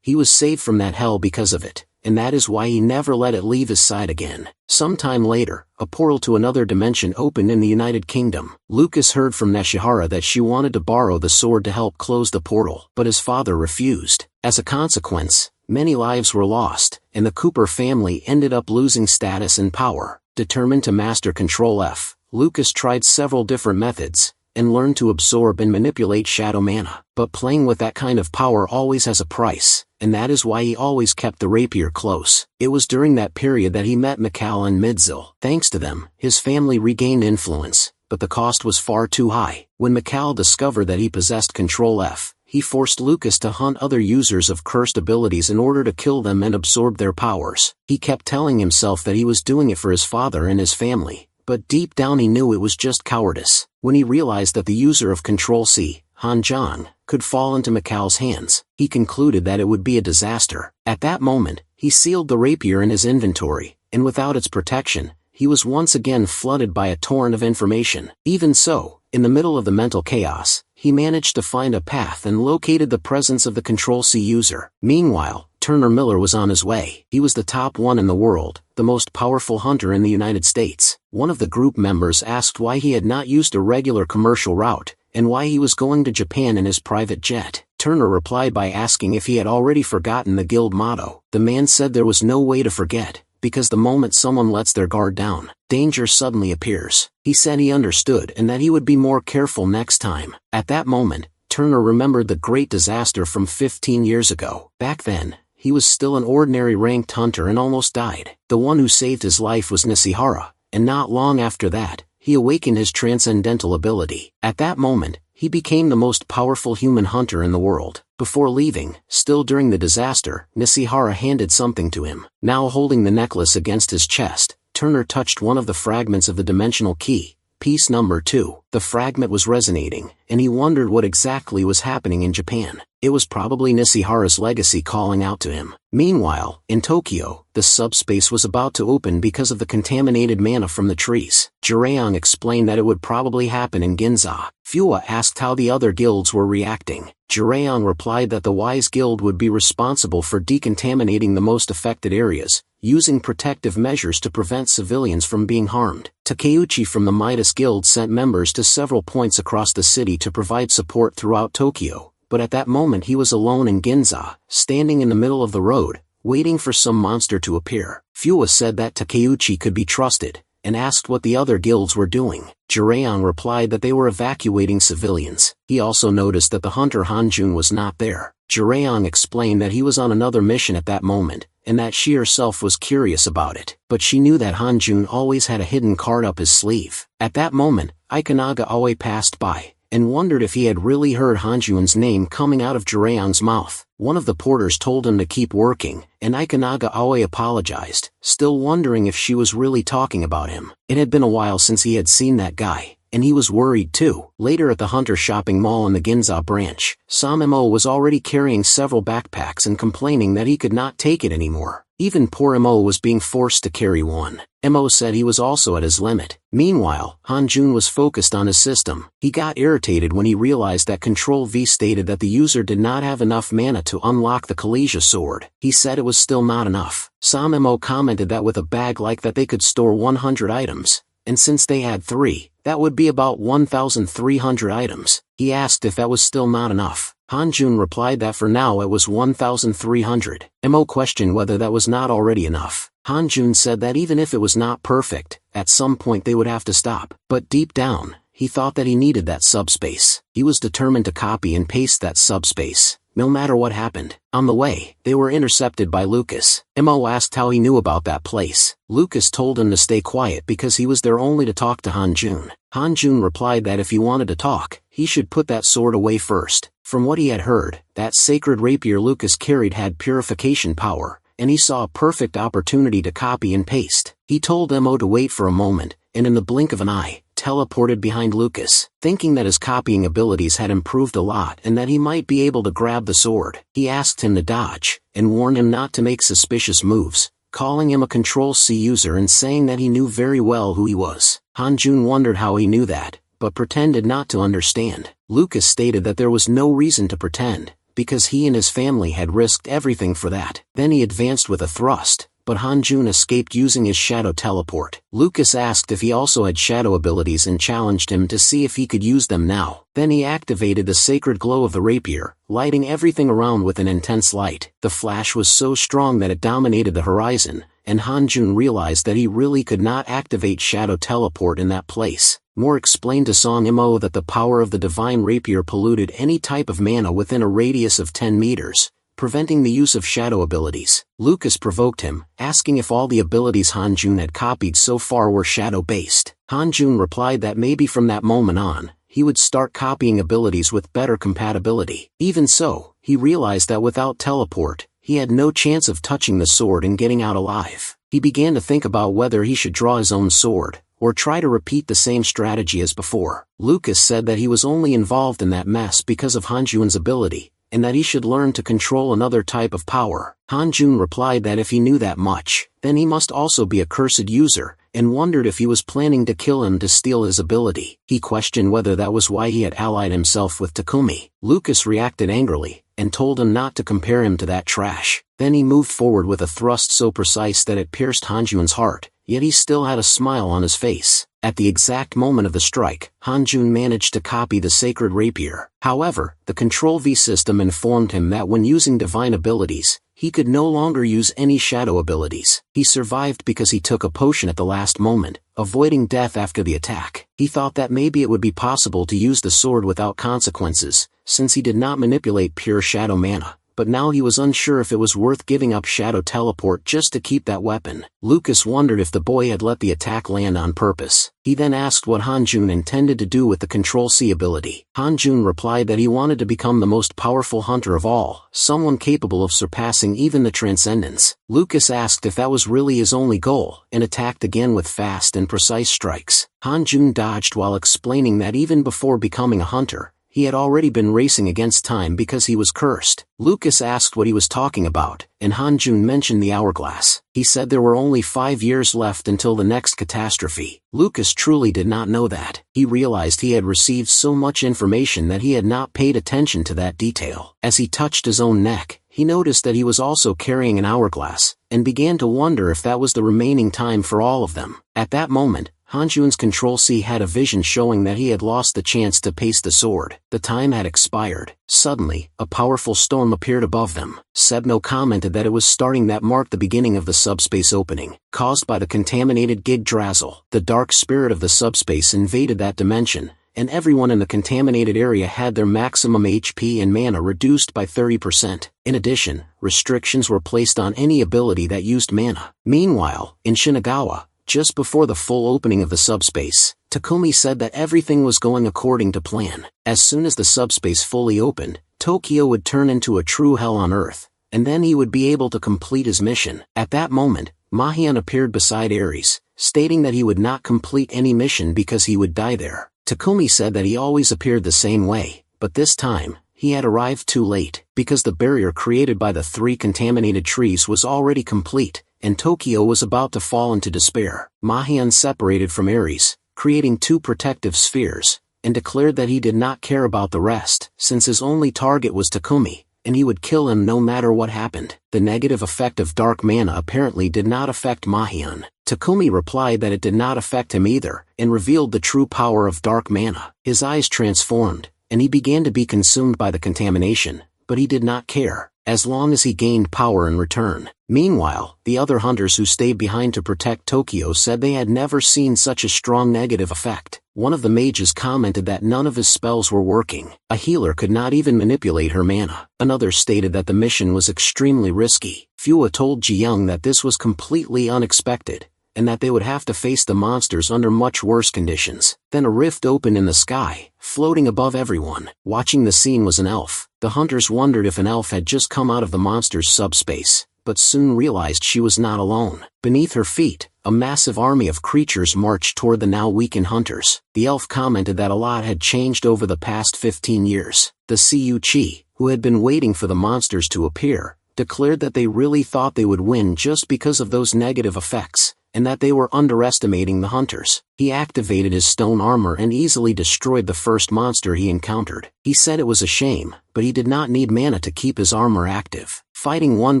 He was saved from that hell because of it, and that is why he never let it leave his side again. Sometime later, a portal to another dimension opened in the United Kingdom. Lucas heard from Nishihara that she wanted to borrow the sword to help close the portal, but his father refused. As a consequence, many lives were lost, and the Cooper family ended up losing status and power. Determined to master Control F, Lucas tried several different methods, and learned to absorb and manipulate shadow mana. But playing with that kind of power always has a price, and that is why he always kept the rapier close. It was during that period that he met Mikal and Midzil. Thanks to them, his family regained influence, but the cost was far too high. When Mikal discovered that he possessed Control F, he forced Lucas to hunt other users of cursed abilities in order to kill them and absorb their powers. He kept telling himself that he was doing it for his father and his family, but deep down he knew it was just cowardice. When he realized that the user of Control C, Han Zhang, could fall into Mikal's hands, he concluded that it would be a disaster. At that moment, he sealed the rapier in his inventory, and without its protection, he was once again flooded by a torrent of information. Even so, in the middle of the mental chaos, he managed to find a path and located the presence of the Control C user. Meanwhile, Turner Miller was on his way. He was the top one in the world, the most powerful hunter in the United States. One of the group members asked why he had not used a regular commercial route, and why he was going to Japan in his private jet. Turner replied by asking if he had already forgotten the guild motto. The man said there was no way to forget, because the moment someone lets their guard down, danger suddenly appears. He said he understood and that he would be more careful next time. At that moment, Turner remembered the great disaster from 15 years ago. Back then, he was still an ordinary ranked hunter and almost died. The one who saved his life was Nishihara, and not long after that, he awakened his transcendental ability. At that moment, he became the most powerful human hunter in the world. Before leaving, still during the disaster, Nishihara handed something to him. Now holding the necklace against his chest, Turner touched one of the fragments of the dimensional key, piece number 2. The fragment was resonating, and he wondered what exactly was happening in Japan. It was probably Nishihara's legacy calling out to him. Meanwhile, in Tokyo, the subspace was about to open because of the contaminated mana from the trees. Jiraeon explained that it would probably happen in Ginza. Fua asked how the other guilds were reacting. Jiraeon replied that the Wise Guild would be responsible for decontaminating the most affected areas, using protective measures to prevent civilians from being harmed. Takeuchi from the Midas Guild sent members to several points across the city to provide support throughout Tokyo, but at that moment he was alone in Ginza, standing in the middle of the road, waiting for some monster to appear. Fua said that Takeuchi could be trusted, and asked what the other guilds were doing. Jiraeon replied that they were evacuating civilians. He also noticed that the hunter Hanjun was not there. Jiraeon explained that he was on another mission at that moment, and that she herself was curious about it. But she knew that Hanjun always had a hidden card up his sleeve. At that moment, Ikanaga Aoi passed by, and wondered if he had really heard Hanjun's name coming out of Jiraeon's mouth. One of the porters told him to keep working, and Ikanaga Aoi apologized, still wondering if she was really talking about him. It had been a while since he had seen that guy, and he was worried too. Later at the Hunter shopping mall in the Ginza branch, Samimo was already carrying several backpacks and complaining that he could not take it anymore. Even poor Mo was being forced to carry one. Mo said he was also at his limit. Meanwhile, Hanjun was focused on his system. He got irritated when he realized that Control V stated that the user did not have enough mana to unlock the Kalesia sword. He said it was still not enough. Samimo commented that with a bag like that they could store 100 items, and since they had 3, that would be about 1,300 items. He asked if that was still not enough. Hanjun replied that for now it was 1,300. Mo questioned whether that was not already enough. Hanjun said that even if it was not perfect, at some point they would have to stop. But deep down, he thought that he needed that subspace. He was determined to copy and paste that subspace, no matter what happened. On the way, they were intercepted by Lucas. Mo asked how he knew about that place. Lucas told him to stay quiet because he was there only to talk to Hanjun. Hanjun replied that if he wanted to talk, he should put that sword away first. From what he had heard, that sacred rapier Lucas carried had purification power, and he saw a perfect opportunity to copy and paste. He told Mo to wait for a moment, and in the blink of an eye, teleported behind Lucas. Thinking that his copying abilities had improved a lot and that he might be able to grab the sword, he asked him to dodge, and warned him not to make suspicious moves, calling him a Control C user and saying that he knew very well who he was. Hanjun wondered how he knew that, but pretended not to understand. Lucas stated that there was no reason to pretend, because he and his family had risked everything for that. Then he advanced with a thrust, but Hanjun escaped using his shadow teleport. Lucas asked if he also had shadow abilities and challenged him to see if he could use them now. Then he activated the sacred glow of the rapier, lighting everything around with an intense light. The flash was so strong that it dominated the horizon, and Hanjun realized that he really could not activate shadow teleport in that place. Moore explained to Song Mo that the power of the divine rapier polluted any type of mana within a radius of 10 meters, preventing the use of shadow abilities. Lucas provoked him, asking if all the abilities Hanjun had copied so far were shadow-based. Hanjun replied that maybe from that moment on, he would start copying abilities with better compatibility. Even so, he realized that without teleport, he had no chance of touching the sword and getting out alive. He began to think about whether he should draw his own sword, or try to repeat the same strategy as before. Lucas said that he was only involved in that mess because of Hanjun's ability, and that he should learn to control another type of power. Hanjun replied that if he knew that much, then he must also be a cursed user, and wondered if he was planning to kill him to steal his ability. He questioned whether that was why he had allied himself with Takumi. Lucas reacted angrily, and told him not to compare him to that trash. Then he moved forward with a thrust so precise that it pierced Hanjun's heart, yet he still had a smile on his face. At the exact moment of the strike, Hanjun managed to copy the sacred rapier. However, the Control V system informed him that when using divine abilities, he could no longer use any shadow abilities. He survived because he took a potion at the last moment, avoiding death after the attack. He thought that maybe it would be possible to use the sword without consequences, since he did not manipulate pure shadow mana. But now he was unsure if it was worth giving up shadow teleport just to keep that weapon. Lucas wondered if the boy had let the attack land on purpose. He then asked what Hanjun intended to do with the Control C ability. Hanjun replied that he wanted to become the most powerful hunter of all, someone capable of surpassing even the Transcendence. Lucas asked if that was really his only goal, and attacked again with fast and precise strikes. Hanjun dodged while explaining that even before becoming a hunter, he had already been racing against time because he was cursed. Lucas asked what he was talking about, and Hanjun mentioned the hourglass. He said there were only 5 years left until the next catastrophe. Lucas truly did not know that. He realized he had received so much information that he had not paid attention to that detail. As he touched his own neck, he noticed that he was also carrying an hourglass, and began to wonder if that was the remaining time for all of them. At that moment, Hanjun's Control C had a vision showing that he had lost the chance to pace the sword. The time had expired. Suddenly, a powerful storm appeared above them. Sebno commented that it was starting that marked the beginning of the subspace opening, caused by the contaminated Yggdrasil. The dark spirit of the subspace invaded that dimension, and everyone in the contaminated area had their maximum HP and mana reduced by 30%. In addition, restrictions were placed on any ability that used mana. Meanwhile, in Shinagawa, just before the full opening of the subspace, Takumi said that everything was going according to plan. As soon as the subspace fully opened, Tokyo would turn into a true hell on Earth, and then he would be able to complete his mission. At that moment, Mahian appeared beside Ares, stating that he would not complete any mission because he would die there. Takumi said that he always appeared the same way, but this time, he had arrived too late, because the barrier created by the 3 contaminated trees was already complete, and Tokyo was about to fall into despair. Mahian separated from Ares, creating 2 protective spheres, and declared that he did not care about the rest, since his only target was Takumi, and he would kill him no matter what happened. The negative effect of dark mana apparently did not affect Mahian. Takumi replied that it did not affect him either, and revealed the true power of dark mana. His eyes transformed, and he began to be consumed by the contamination, but he did not care, as long as he gained power in return. Meanwhile, the other hunters who stayed behind to protect Tokyo said they had never seen such a strong negative effect. One of the mages commented that none of his spells were working. A healer could not even manipulate her mana. Another stated that the mission was extremely risky. Fua told Ji Young that this was completely unexpected, and that they would have to face the monsters under much worse conditions. Then a rift opened in the sky, floating above everyone. Watching the scene was an elf. The hunters wondered if an elf had just come out of the monster's subspace, but soon realized she was not alone. Beneath her feet, a massive army of creatures marched toward the now weakened hunters. The elf commented that a lot had changed over the past 15 years. The Siyu Chi, who had been waiting for the monsters to appear, declared that they really thought they would win just because of those negative effects, and that they were underestimating the hunters. He activated his stone armor and easily destroyed the first monster he encountered. He said it was a shame, but he did not need mana to keep his armor active. Fighting one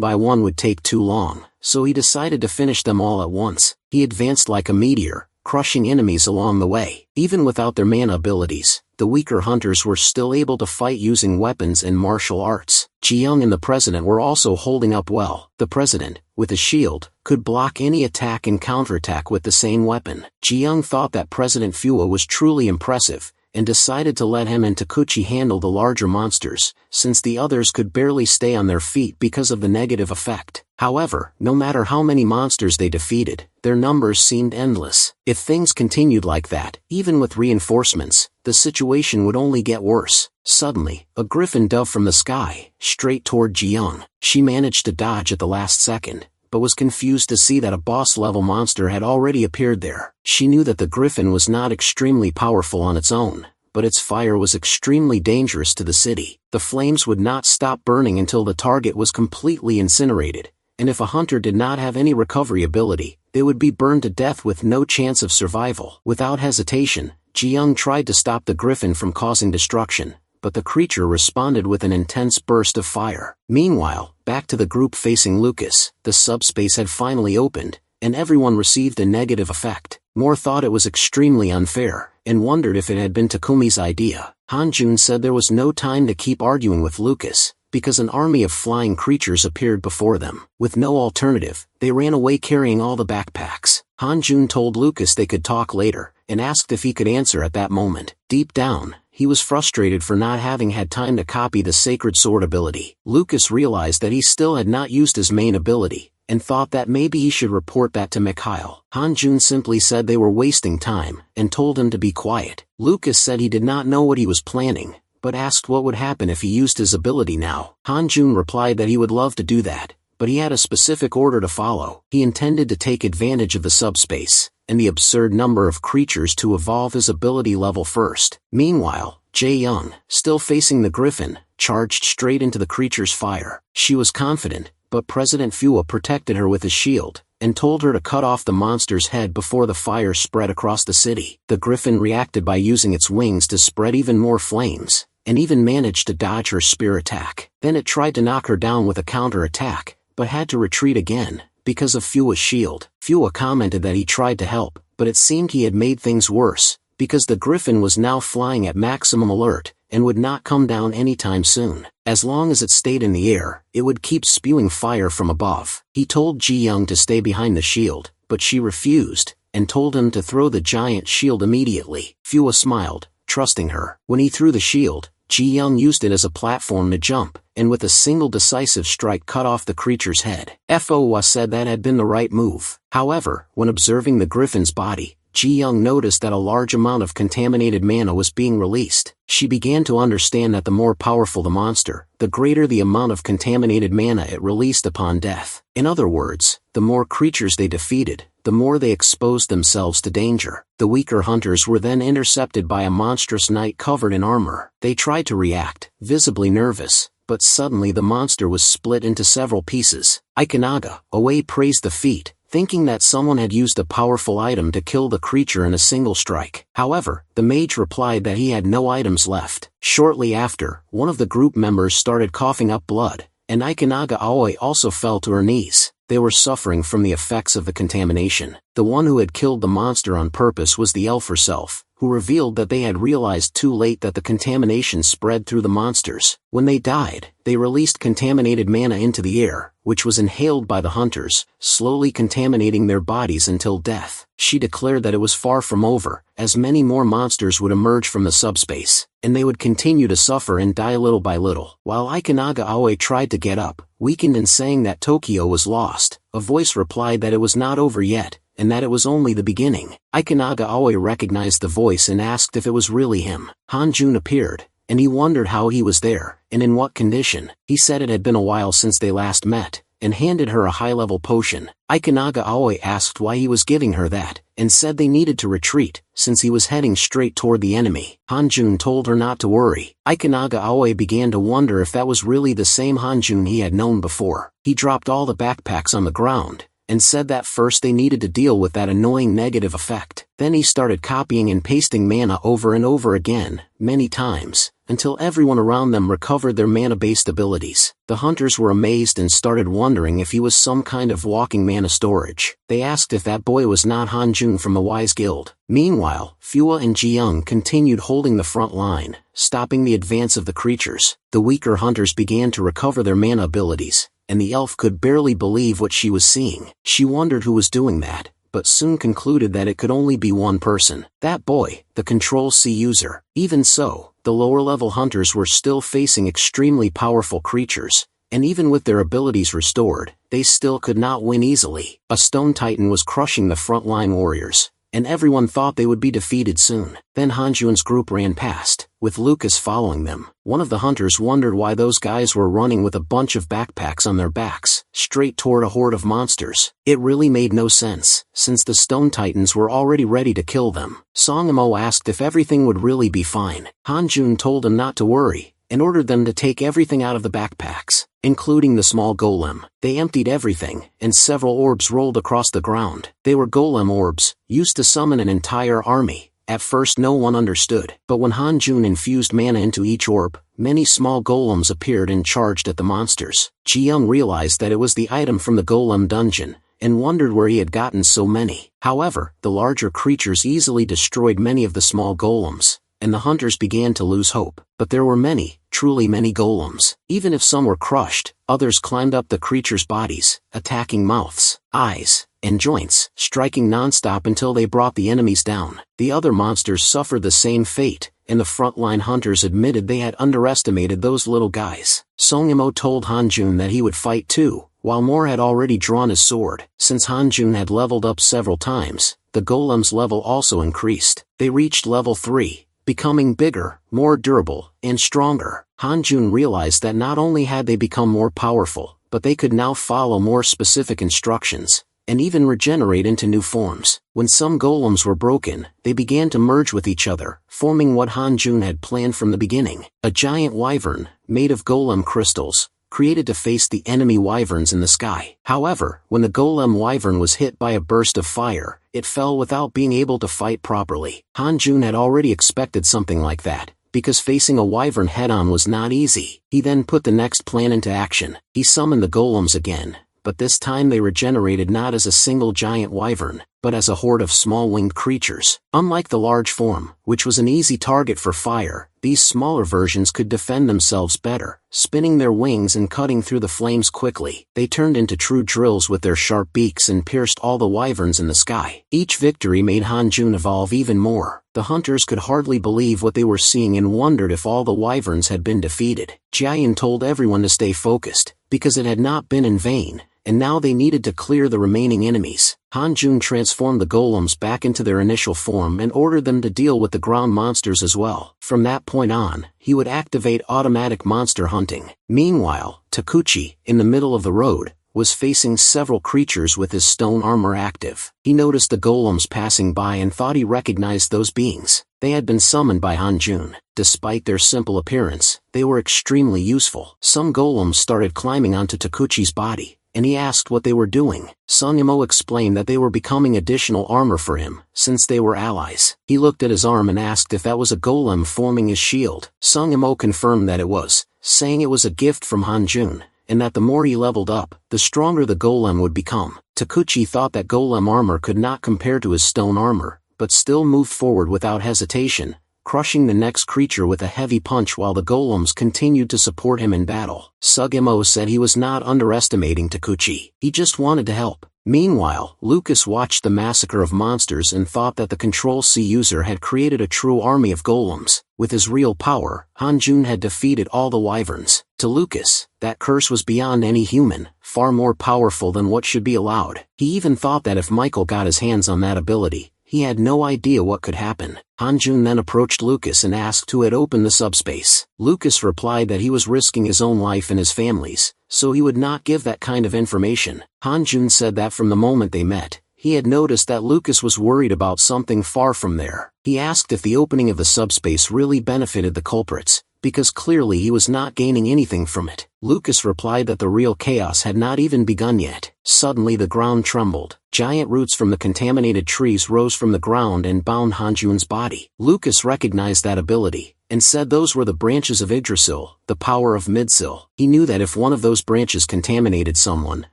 by one would take too long, so he decided to finish them all at once. He advanced like a meteor, crushing enemies along the way. Even without their mana abilities, the weaker hunters were still able to fight using weapons and martial arts. Ji-young and the president were also holding up well. The president, with a shield, could block any attack and counterattack with the same weapon. Ji-young thought that President Fua was truly impressive, and decided to let him and Takuchi handle the larger monsters, since the others could barely stay on their feet because of the negative effect. However, no matter how many monsters they defeated, their numbers seemed endless. If things continued like that, even with reinforcements, the situation would only get worse. Suddenly, a griffin dove from the sky, straight toward Ji-young. She managed to dodge at the last second, but was confused to see that a boss-level monster had already appeared there. She knew that the griffin was not extremely powerful on its own, but its fire was extremely dangerous to the city. The flames would not stop burning until the target was completely incinerated, and if a hunter did not have any recovery ability, they would be burned to death with no chance of survival. Without hesitation, Ji-young tried to stop the griffin from causing destruction, but the creature responded with an intense burst of fire. Meanwhile, back to the group facing Lucas, the subspace had finally opened, and everyone received a negative effect. Moore thought it was extremely unfair, and wondered if it had been Takumi's idea. Hanjun said there was no time to keep arguing with Lucas, because an army of flying creatures appeared before them. With no alternative, they ran away carrying all the backpacks. Hanjun told Lucas they could talk later, and asked if he could answer at that moment. Deep down, he was frustrated for not having had time to copy the Sacred Sword ability. Lucas realized that he still had not used his main ability, and thought that maybe he should report that to Mikhail. Hanjun simply said they were wasting time, and told him to be quiet. Lucas said he did not know what he was planning, but asked what would happen if he used his ability now. Hanjun replied that he would love to do that, but he had a specific order to follow. He intended to take advantage of the subspace, and the absurd number of creatures to evolve his ability level first. Meanwhile, Jae-young, still facing the griffin, charged straight into the creature's fire. She was confident, but President Fua protected her with his shield, and told her to cut off the monster's head before the fire spread across the city. The griffin reacted by using its wings to spread even more flames, and even managed to dodge her spear attack. Then it tried to knock her down with a counter-attack, but had to retreat again, because of Fua's shield. Fua commented that he tried to help, but it seemed he had made things worse, because the griffin was now flying at maximum alert, and would not come down anytime soon. As long as it stayed in the air, it would keep spewing fire from above. He told Ji-young to stay behind the shield, but she refused, and told him to throw the giant shield immediately. Fua smiled, trusting her. When he threw the shield, Ji-young used it as a platform to jump, and with a single decisive strike cut off the creature's head. Fua said that had been the right move. However, when observing the griffin's body, Ji-young noticed that a large amount of contaminated mana was being released. She began to understand that the more powerful the monster, the greater the amount of contaminated mana it released upon death. In other words, the more creatures they defeated, the more they exposed themselves to danger. The weaker hunters were then intercepted by a monstrous knight covered in armor. They tried to react, visibly nervous, but suddenly the monster was split into several pieces. Ikunaga, Oe praised the feat, thinking that someone had used a powerful item to kill the creature in a single strike. However, the mage replied that he had no items left. Shortly after, one of the group members started coughing up blood, and Ikunaga Aoi also fell to her knees. They were suffering from the effects of the contamination. The one who had killed the monster on purpose was the elf herself, who revealed that they had realized too late that the contamination spread through the monsters. When they died, they released contaminated mana into the air, which was inhaled by the hunters, slowly contaminating their bodies until death. She declared that it was far from over, as many more monsters would emerge from the subspace, and they would continue to suffer and die little by little. While Ikunaga Aoi tried to get up, weakened and saying that Tokyo was lost, a voice replied that it was not over yet, and that it was only the beginning. Ikunaga Aoi recognized the voice and asked if it was really him. Hanjun appeared, and he wondered how he was there, and in what condition. He said it had been a while since they last met, and handed her a high-level potion. Ikunaga Aoi asked why he was giving her that, and said they needed to retreat, since he was heading straight toward the enemy. Hanjun told her not to worry. Ikunaga Aoi began to wonder if that was really the same Hanjun he had known before. He dropped all the backpacks on the ground, and said that first they needed to deal with that annoying negative effect. Then he started copying and pasting mana over and over again, many times, until everyone around them recovered their mana-based abilities. The hunters were amazed and started wondering if he was some kind of walking mana storage. They asked if that boy was not Hanjun from the Wise Guild. Meanwhile, Fua and Jiyoung continued holding the front line, stopping the advance of the creatures. The weaker hunters began to recover their mana abilities, and the elf could barely believe what she was seeing. She wondered who was doing that, but soon concluded that it could only be one person. That boy, the Control-C user. Even so, the lower-level hunters were still facing extremely powerful creatures, and even with their abilities restored, they still could not win easily. A stone titan was crushing the front-line warriors, and everyone thought they would be defeated soon. Then Hanjun's group ran past, with Lucas following them. One of the hunters wondered why those guys were running with a bunch of backpacks on their backs, straight toward a horde of monsters. It really made no sense, since the stone titans were already ready to kill them. Songamo asked if everything would really be fine. Hanjun told him not to worry, and ordered them to take everything out of the backpacks, including the small golem. They emptied everything, and several orbs rolled across the ground. They were golem orbs, used to summon an entire army. At first no one understood, but when Hanjun infused mana into each orb, many small golems appeared and charged at the monsters. Jiyoung realized that it was the item from the golem dungeon, and wondered where he had gotten so many. However, the larger creatures easily destroyed many of the small golems, and the hunters began to lose hope. But there were many, truly many golems. Even if some were crushed, others climbed up the creatures' bodies, attacking mouths, eyes, and joints, striking non-stop until they brought the enemies down. The other monsters suffered the same fate, and the frontline hunters admitted they had underestimated those little guys. Songamo told Hanjun that he would fight too, while Moore had already drawn his sword. Since Hanjun had leveled up several times, the golem's level also increased. They reached level 3. Becoming bigger, more durable, and stronger. Hanjun realized that not only had they become more powerful, but they could now follow more specific instructions, and even regenerate into new forms. When some golems were broken, they began to merge with each other, forming what Hanjun had planned from the beginning. A giant wyvern, made of golem crystals, created to face the enemy wyverns in the sky. However, when the golem wyvern was hit by a burst of fire, it fell without being able to fight properly. Hanjun had already expected something like that, because facing a wyvern head-on was not easy. He then put the next plan into action. He summoned the golems again, but this time they regenerated not as a single giant wyvern, but as a horde of small winged creatures. Unlike the large form, which was an easy target for fire, these smaller versions could defend themselves better, spinning their wings and cutting through the flames quickly. They turned into true drills with their sharp beaks and pierced all the wyverns in the sky. Each victory made Hanjun evolve even more. The hunters could hardly believe what they were seeing and wondered if all the wyverns had been defeated. Jiayan told everyone to stay focused, because it had not been in vain, and now they needed to clear the remaining enemies. Hanjun transformed the golems back into their initial form and ordered them to deal with the ground monsters as well. From that point on, he would activate automatic monster hunting. Meanwhile, Takuchi, in the middle of the road, was facing several creatures with his stone armor active. He noticed the golems passing by and thought he recognized those beings. They had been summoned by Hanjun. Despite their simple appearance, they were extremely useful. Some golems started climbing onto Takuchi's body, and he asked what they were doing. Songamo explained that they were becoming additional armor for him, since they were allies. He looked at his arm and asked if that was a golem forming his shield. Songamo confirmed that it was, saying it was a gift from Hanjun, and that the more he leveled up, the stronger the golem would become. Takuchi thought that golem armor could not compare to his stone armor, but still moved forward without hesitation, crushing the next creature with a heavy punch while the golems continued to support him in battle. Sugemo said he was not underestimating Takuchi. He just wanted to help. Meanwhile, Lucas watched the massacre of monsters and thought that the Control-C user had created a true army of golems. With his real power, Hanjun had defeated all the wyverns. To Lucas, that curse was beyond any human, far more powerful than what should be allowed. He even thought that if Michael got his hands on that ability, he had no idea what could happen. Hanjun then approached Lucas and asked who had opened the subspace. Lucas replied that he was risking his own life and his family's, so he would not give that kind of information. Hanjun said that from the moment they met, he had noticed that Lucas was worried about something far from there. He asked if the opening of the subspace really benefited the culprits, because clearly he was not gaining anything from it. Lucas replied that the real chaos had not even begun yet. Suddenly the ground trembled. Giant roots from the contaminated trees rose from the ground and bound Hanjun's body. Lucas recognized that ability, and said those were the branches of Yggdrasil, the power of Midsil. He knew that if one of those branches contaminated someone,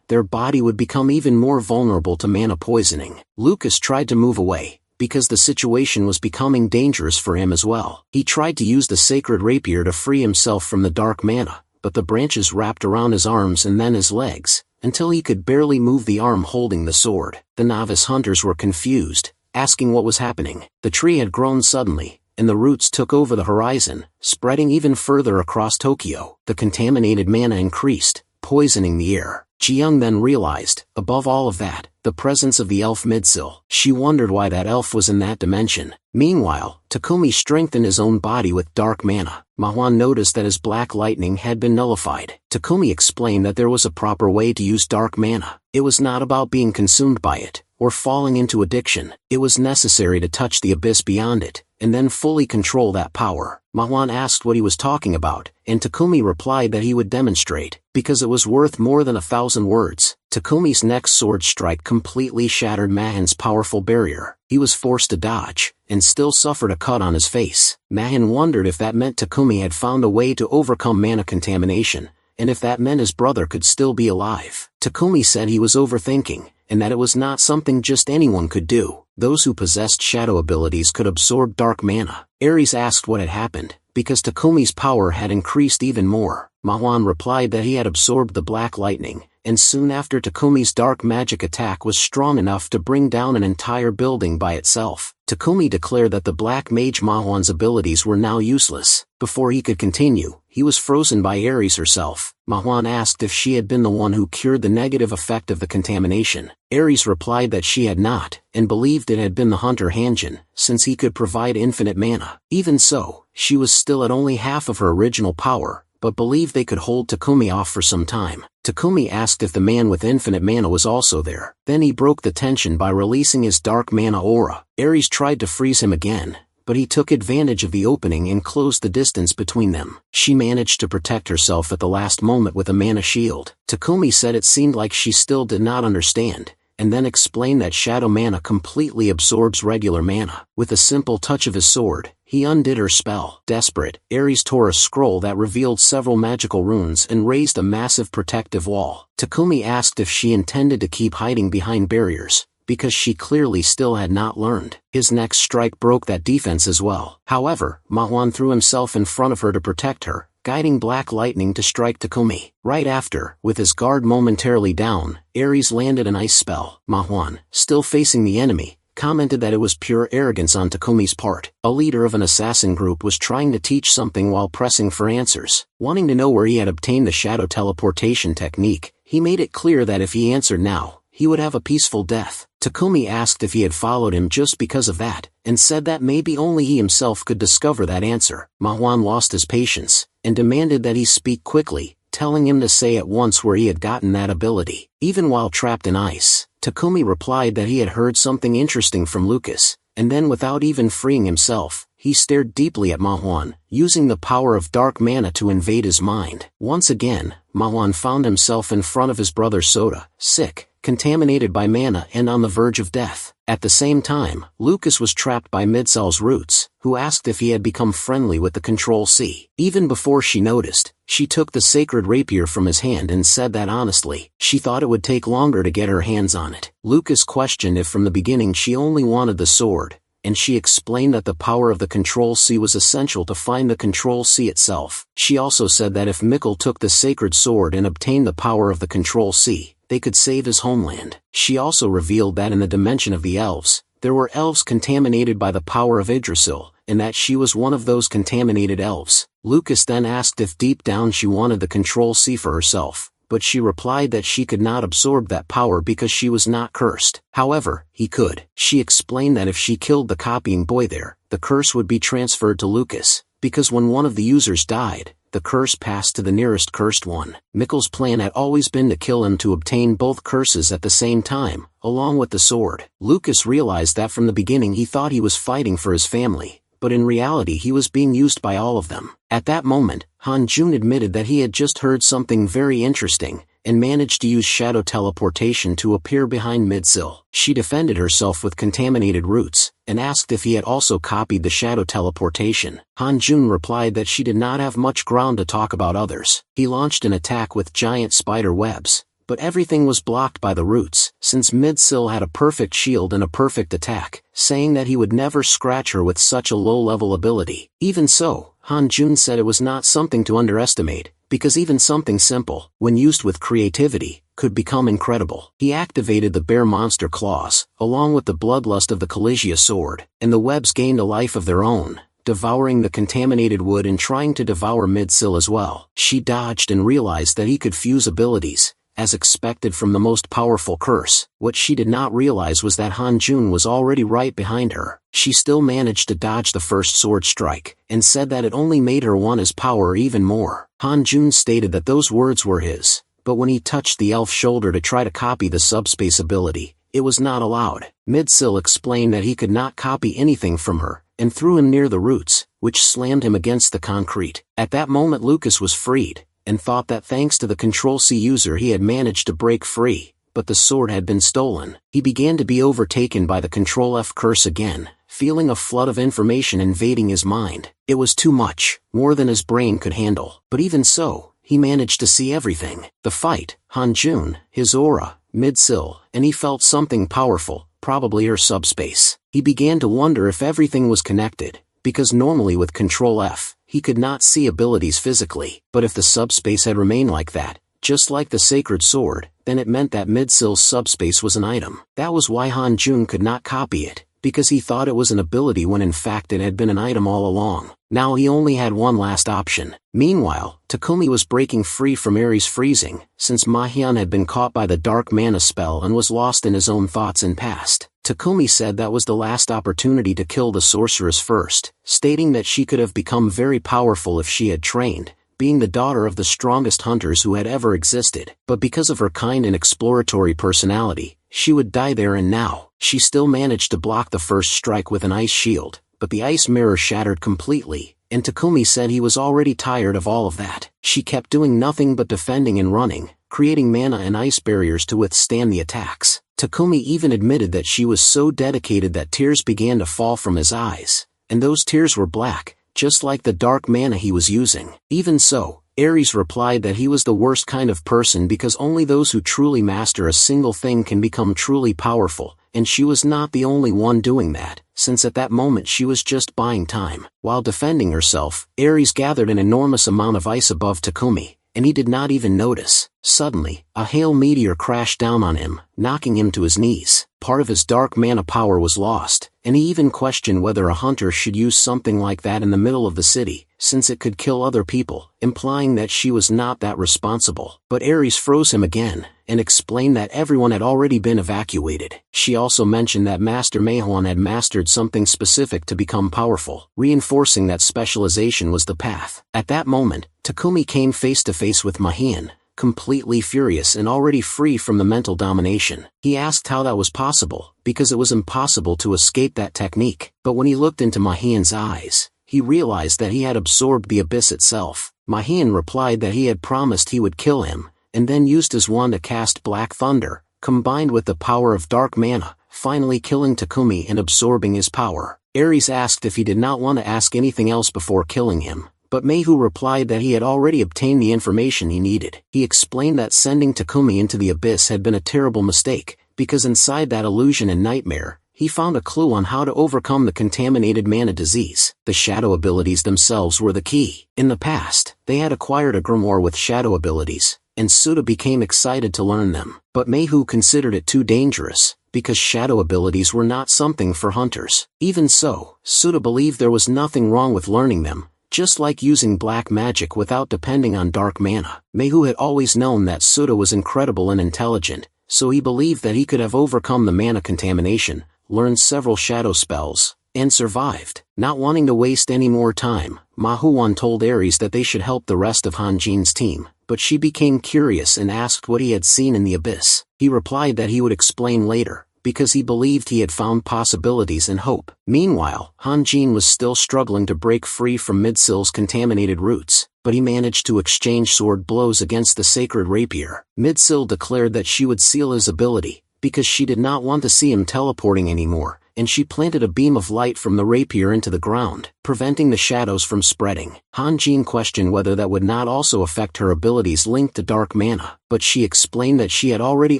their body would become even more vulnerable to mana poisoning. Lucas tried to move away, because the situation was becoming dangerous for him as well. He tried to use the sacred rapier to free himself from the dark mana, but the branches wrapped around his arms and then his legs, until he could barely move the arm holding the sword. The novice hunters were confused, asking what was happening. The tree had grown suddenly, and the roots took over the horizon, spreading even further across Tokyo. The contaminated mana increased, poisoning the air. Ji-young then realized, above all of that, the presence of the elf Midsil. She wondered why that elf was in that dimension. Meanwhile, Takumi strengthened his own body with dark mana. Manhwa noticed that his black lightning had been nullified. Takumi explained that there was a proper way to use dark mana. It was not about being consumed by it, or falling into addiction. It was necessary to touch the abyss beyond it, and then fully control that power. Manhwa asked what he was talking about, and Takumi replied that he would demonstrate, because it was worth more than 1,000 words. Takumi's next sword strike completely shattered Mahin's powerful barrier. He was forced to dodge, and still suffered a cut on his face. Mahin wondered if that meant Takumi had found a way to overcome mana contamination, and if that meant his brother could still be alive. Takumi said he was overthinking, and that it was not something just anyone could do. Those who possessed shadow abilities could absorb dark mana. Ares asked what had happened, because Takumi's power had increased even more. Manhwa replied that he had absorbed the black lightning, and soon after Takumi's dark magic attack was strong enough to bring down an entire building by itself. Takumi declared that the black mage Manhwa's abilities were now useless. Before he could continue, he was frozen by Ares herself. Manhwa asked if she had been the one who cured the negative effect of the contamination. Ares replied that she had not, and believed it had been the hunter Hanjun, since he could provide infinite mana. Even so, she was still at only half of her original power, but believed they could hold Takumi off for some time. Takumi asked if the man with infinite mana was also there. Then he broke the tension by releasing his dark mana aura. Ares tried to freeze him again, but he took advantage of the opening and closed the distance between them. She managed to protect herself at the last moment with a mana shield. Takumi said it seemed like she still did not understand, and then explained that shadow mana completely absorbs regular mana. With a simple touch of his sword, he undid her spell. Desperate, Ares tore a scroll that revealed several magical runes and raised a massive protective wall. Takumi asked if she intended to keep hiding behind barriers, because she clearly still had not learned. His next strike broke that defense as well. However, Manhwa threw himself in front of her to protect her, guiding black lightning to strike Takumi. Right after, with his guard momentarily down, Ares landed an ice spell. Manhwa, still facing the enemy, commented that it was pure arrogance on Takumi's part. A leader of an assassin group was trying to teach something while pressing for answers. Wanting to know where he had obtained the shadow teleportation technique, he made it clear that if he answered now, he would have a peaceful death. Takumi asked if he had followed him just because of that, and said that maybe only he himself could discover that answer. Manhwa lost his patience, and demanded that he speak quickly, telling him to say at once where he had gotten that ability. Even while trapped in ice, Takumi replied that he had heard something interesting from Lucas, and then without even freeing himself, he stared deeply at Manhwa, using the power of dark mana to invade his mind. Once again, Manhwa found himself in front of his brother Sota, sick, contaminated by mana and on the verge of death. At the same time, Lucas was trapped by Midsel's roots, who asked if he had become friendly with the Control C. Even before she noticed, she took the sacred rapier from his hand and said that honestly, she thought it would take longer to get her hands on it. Lucas questioned if from the beginning she only wanted the sword, and she explained that the power of the Control C was essential to find the Control C itself. She also said that if Mikkel took the sacred sword and obtained the power of the Control C, they could save his homeland. She also revealed that in the dimension of the elves, there were elves contaminated by the power of Yggdrasil, and that she was one of those contaminated elves. Lucas then asked if deep down she wanted the Control C for herself, but she replied that she could not absorb that power because she was not cursed. However, he could. She explained that if she killed the copying boy there, the curse would be transferred to Lucas, because when one of the users died, the curse passed to the nearest cursed one. Mikkel's plan had always been to kill him to obtain both curses at the same time, along with the sword. Lucas realized that from the beginning he thought he was fighting for his family, but in reality he was being used by all of them. At that moment, Han Jun admitted that he had just heard something very interesting, and managed to use shadow teleportation to appear behind Mid-Sil. She defended herself with contaminated roots, and asked if he had also copied the shadow teleportation. Han Jun replied that she did not have much ground to talk about others. He launched an attack with giant spider webs, but everything was blocked by the roots, since Mid-Sil had a perfect shield and a perfect attack, saying that he would never scratch her with such a low-level ability. Even so, Han Jun said it was not something to underestimate, because even something simple, when used with creativity, could become incredible. He activated the bear monster claws, along with the bloodlust of the Collisia sword, and the webs gained a life of their own, devouring the contaminated wood and trying to devour Mid-Sil as well. She dodged and realized that he could fuse abilities, as expected from the most powerful curse. What she did not realize was that Han Jun was already right behind her. She still managed to dodge the first sword strike, and said that it only made her want his power even more. Han Jun stated that those words were his, but when he touched the elf's shoulder to try to copy the subspace ability, it was not allowed. Mid-Sil explained that he could not copy anything from her, and threw him near the roots, which slammed him against the concrete. At that moment Lucas was freed, and thought that thanks to the Control-C user he had managed to break free, but the sword had been stolen. He began to be overtaken by the Control-F curse again, feeling a flood of information invading his mind. It was too much, more than his brain could handle. But even so, he managed to see everything. The fight, Han Jun, his aura, Mid-Sil, and he felt something powerful, probably her subspace. He began to wonder if everything was connected, because normally with Control-F, he could not see abilities physically. But if the subspace had remained like that, just like the sacred sword, then it meant that Mid-Sil's subspace was an item. That was why Han Jun could not copy it, because he thought it was an ability when in fact it had been an item all along. Now he only had one last option. Meanwhile, Takumi was breaking free from Ares' freezing, since Ma-hyun had been caught by the dark mana spell and was lost in his own thoughts and past. Takumi said that was the last opportunity to kill the sorceress first, stating that she could have become very powerful if she had trained, being the daughter of the strongest hunters who had ever existed. But because of her kind and exploratory personality, she would die there and now. She still managed to block the first strike with an ice shield, but the ice mirror shattered completely, and Takumi said he was already tired of all of that. She kept doing nothing but defending and running, creating mana and ice barriers to withstand the attacks. Takumi even admitted that she was so dedicated that tears began to fall from his eyes, and those tears were black, just like the dark mana he was using. Even so, Ares replied that he was the worst kind of person because only those who truly master a single thing can become truly powerful, and she was not the only one doing that, since at that moment she was just buying time. While defending herself, Ares gathered an enormous amount of ice above Takumi, and he did not even notice. Suddenly, a hail meteor crashed down on him, knocking him to his knees. Part of his dark mana power was lost, and he even questioned whether a hunter should use something like that in the middle of the city, since it could kill other people, implying that she was not that responsible. But Ares froze him again, and explained that everyone had already been evacuated. She also mentioned that Master Manhwa had mastered something specific to become powerful, reinforcing that specialization was the path. At that moment, Takumi came face to face with Ma-hyun, completely furious and already free from the mental domination. He asked how that was possible, because it was impossible to escape that technique. But when he looked into Ma-hyun's eyes, he realized that he had absorbed the abyss itself. Ma-hyun replied that he had promised he would kill him, and then used his wand to cast Black Thunder, combined with the power of dark mana, finally killing Takumi and absorbing his power. Ares asked if he did not want to ask anything else before killing him, but Mayhu replied that he had already obtained the information he needed. He explained that sending Takumi into the abyss had been a terrible mistake, because inside that illusion and nightmare, he found a clue on how to overcome the contaminated mana disease. The shadow abilities themselves were the key. In the past, they had acquired a grimoire with shadow abilities, and Suda became excited to learn them. But Mayhu considered it too dangerous, because shadow abilities were not something for hunters. Even so, Suda believed there was nothing wrong with learning them, just like using black magic without depending on dark mana. Mayhu had always known that Suda was incredible and intelligent, so he believed that he could have overcome the mana contamination, learned several shadow spells, and survived. Not wanting to waste any more time, Ma-hyun told Ares that they should help the rest of Han Jin's team, but she became curious and asked what he had seen in the abyss. He replied that he would explain later, because he believed he had found possibilities and hope. Meanwhile, Hanjin was still struggling to break free from Midsil's contaminated roots, but he managed to exchange sword blows against the sacred rapier. Midsil declared that she would seal his ability, because she did not want to see him teleporting anymore, and she planted a beam of light from the rapier into the ground, preventing the shadows from spreading. Hanjin questioned whether that would not also affect her abilities linked to dark mana, but she explained that she had already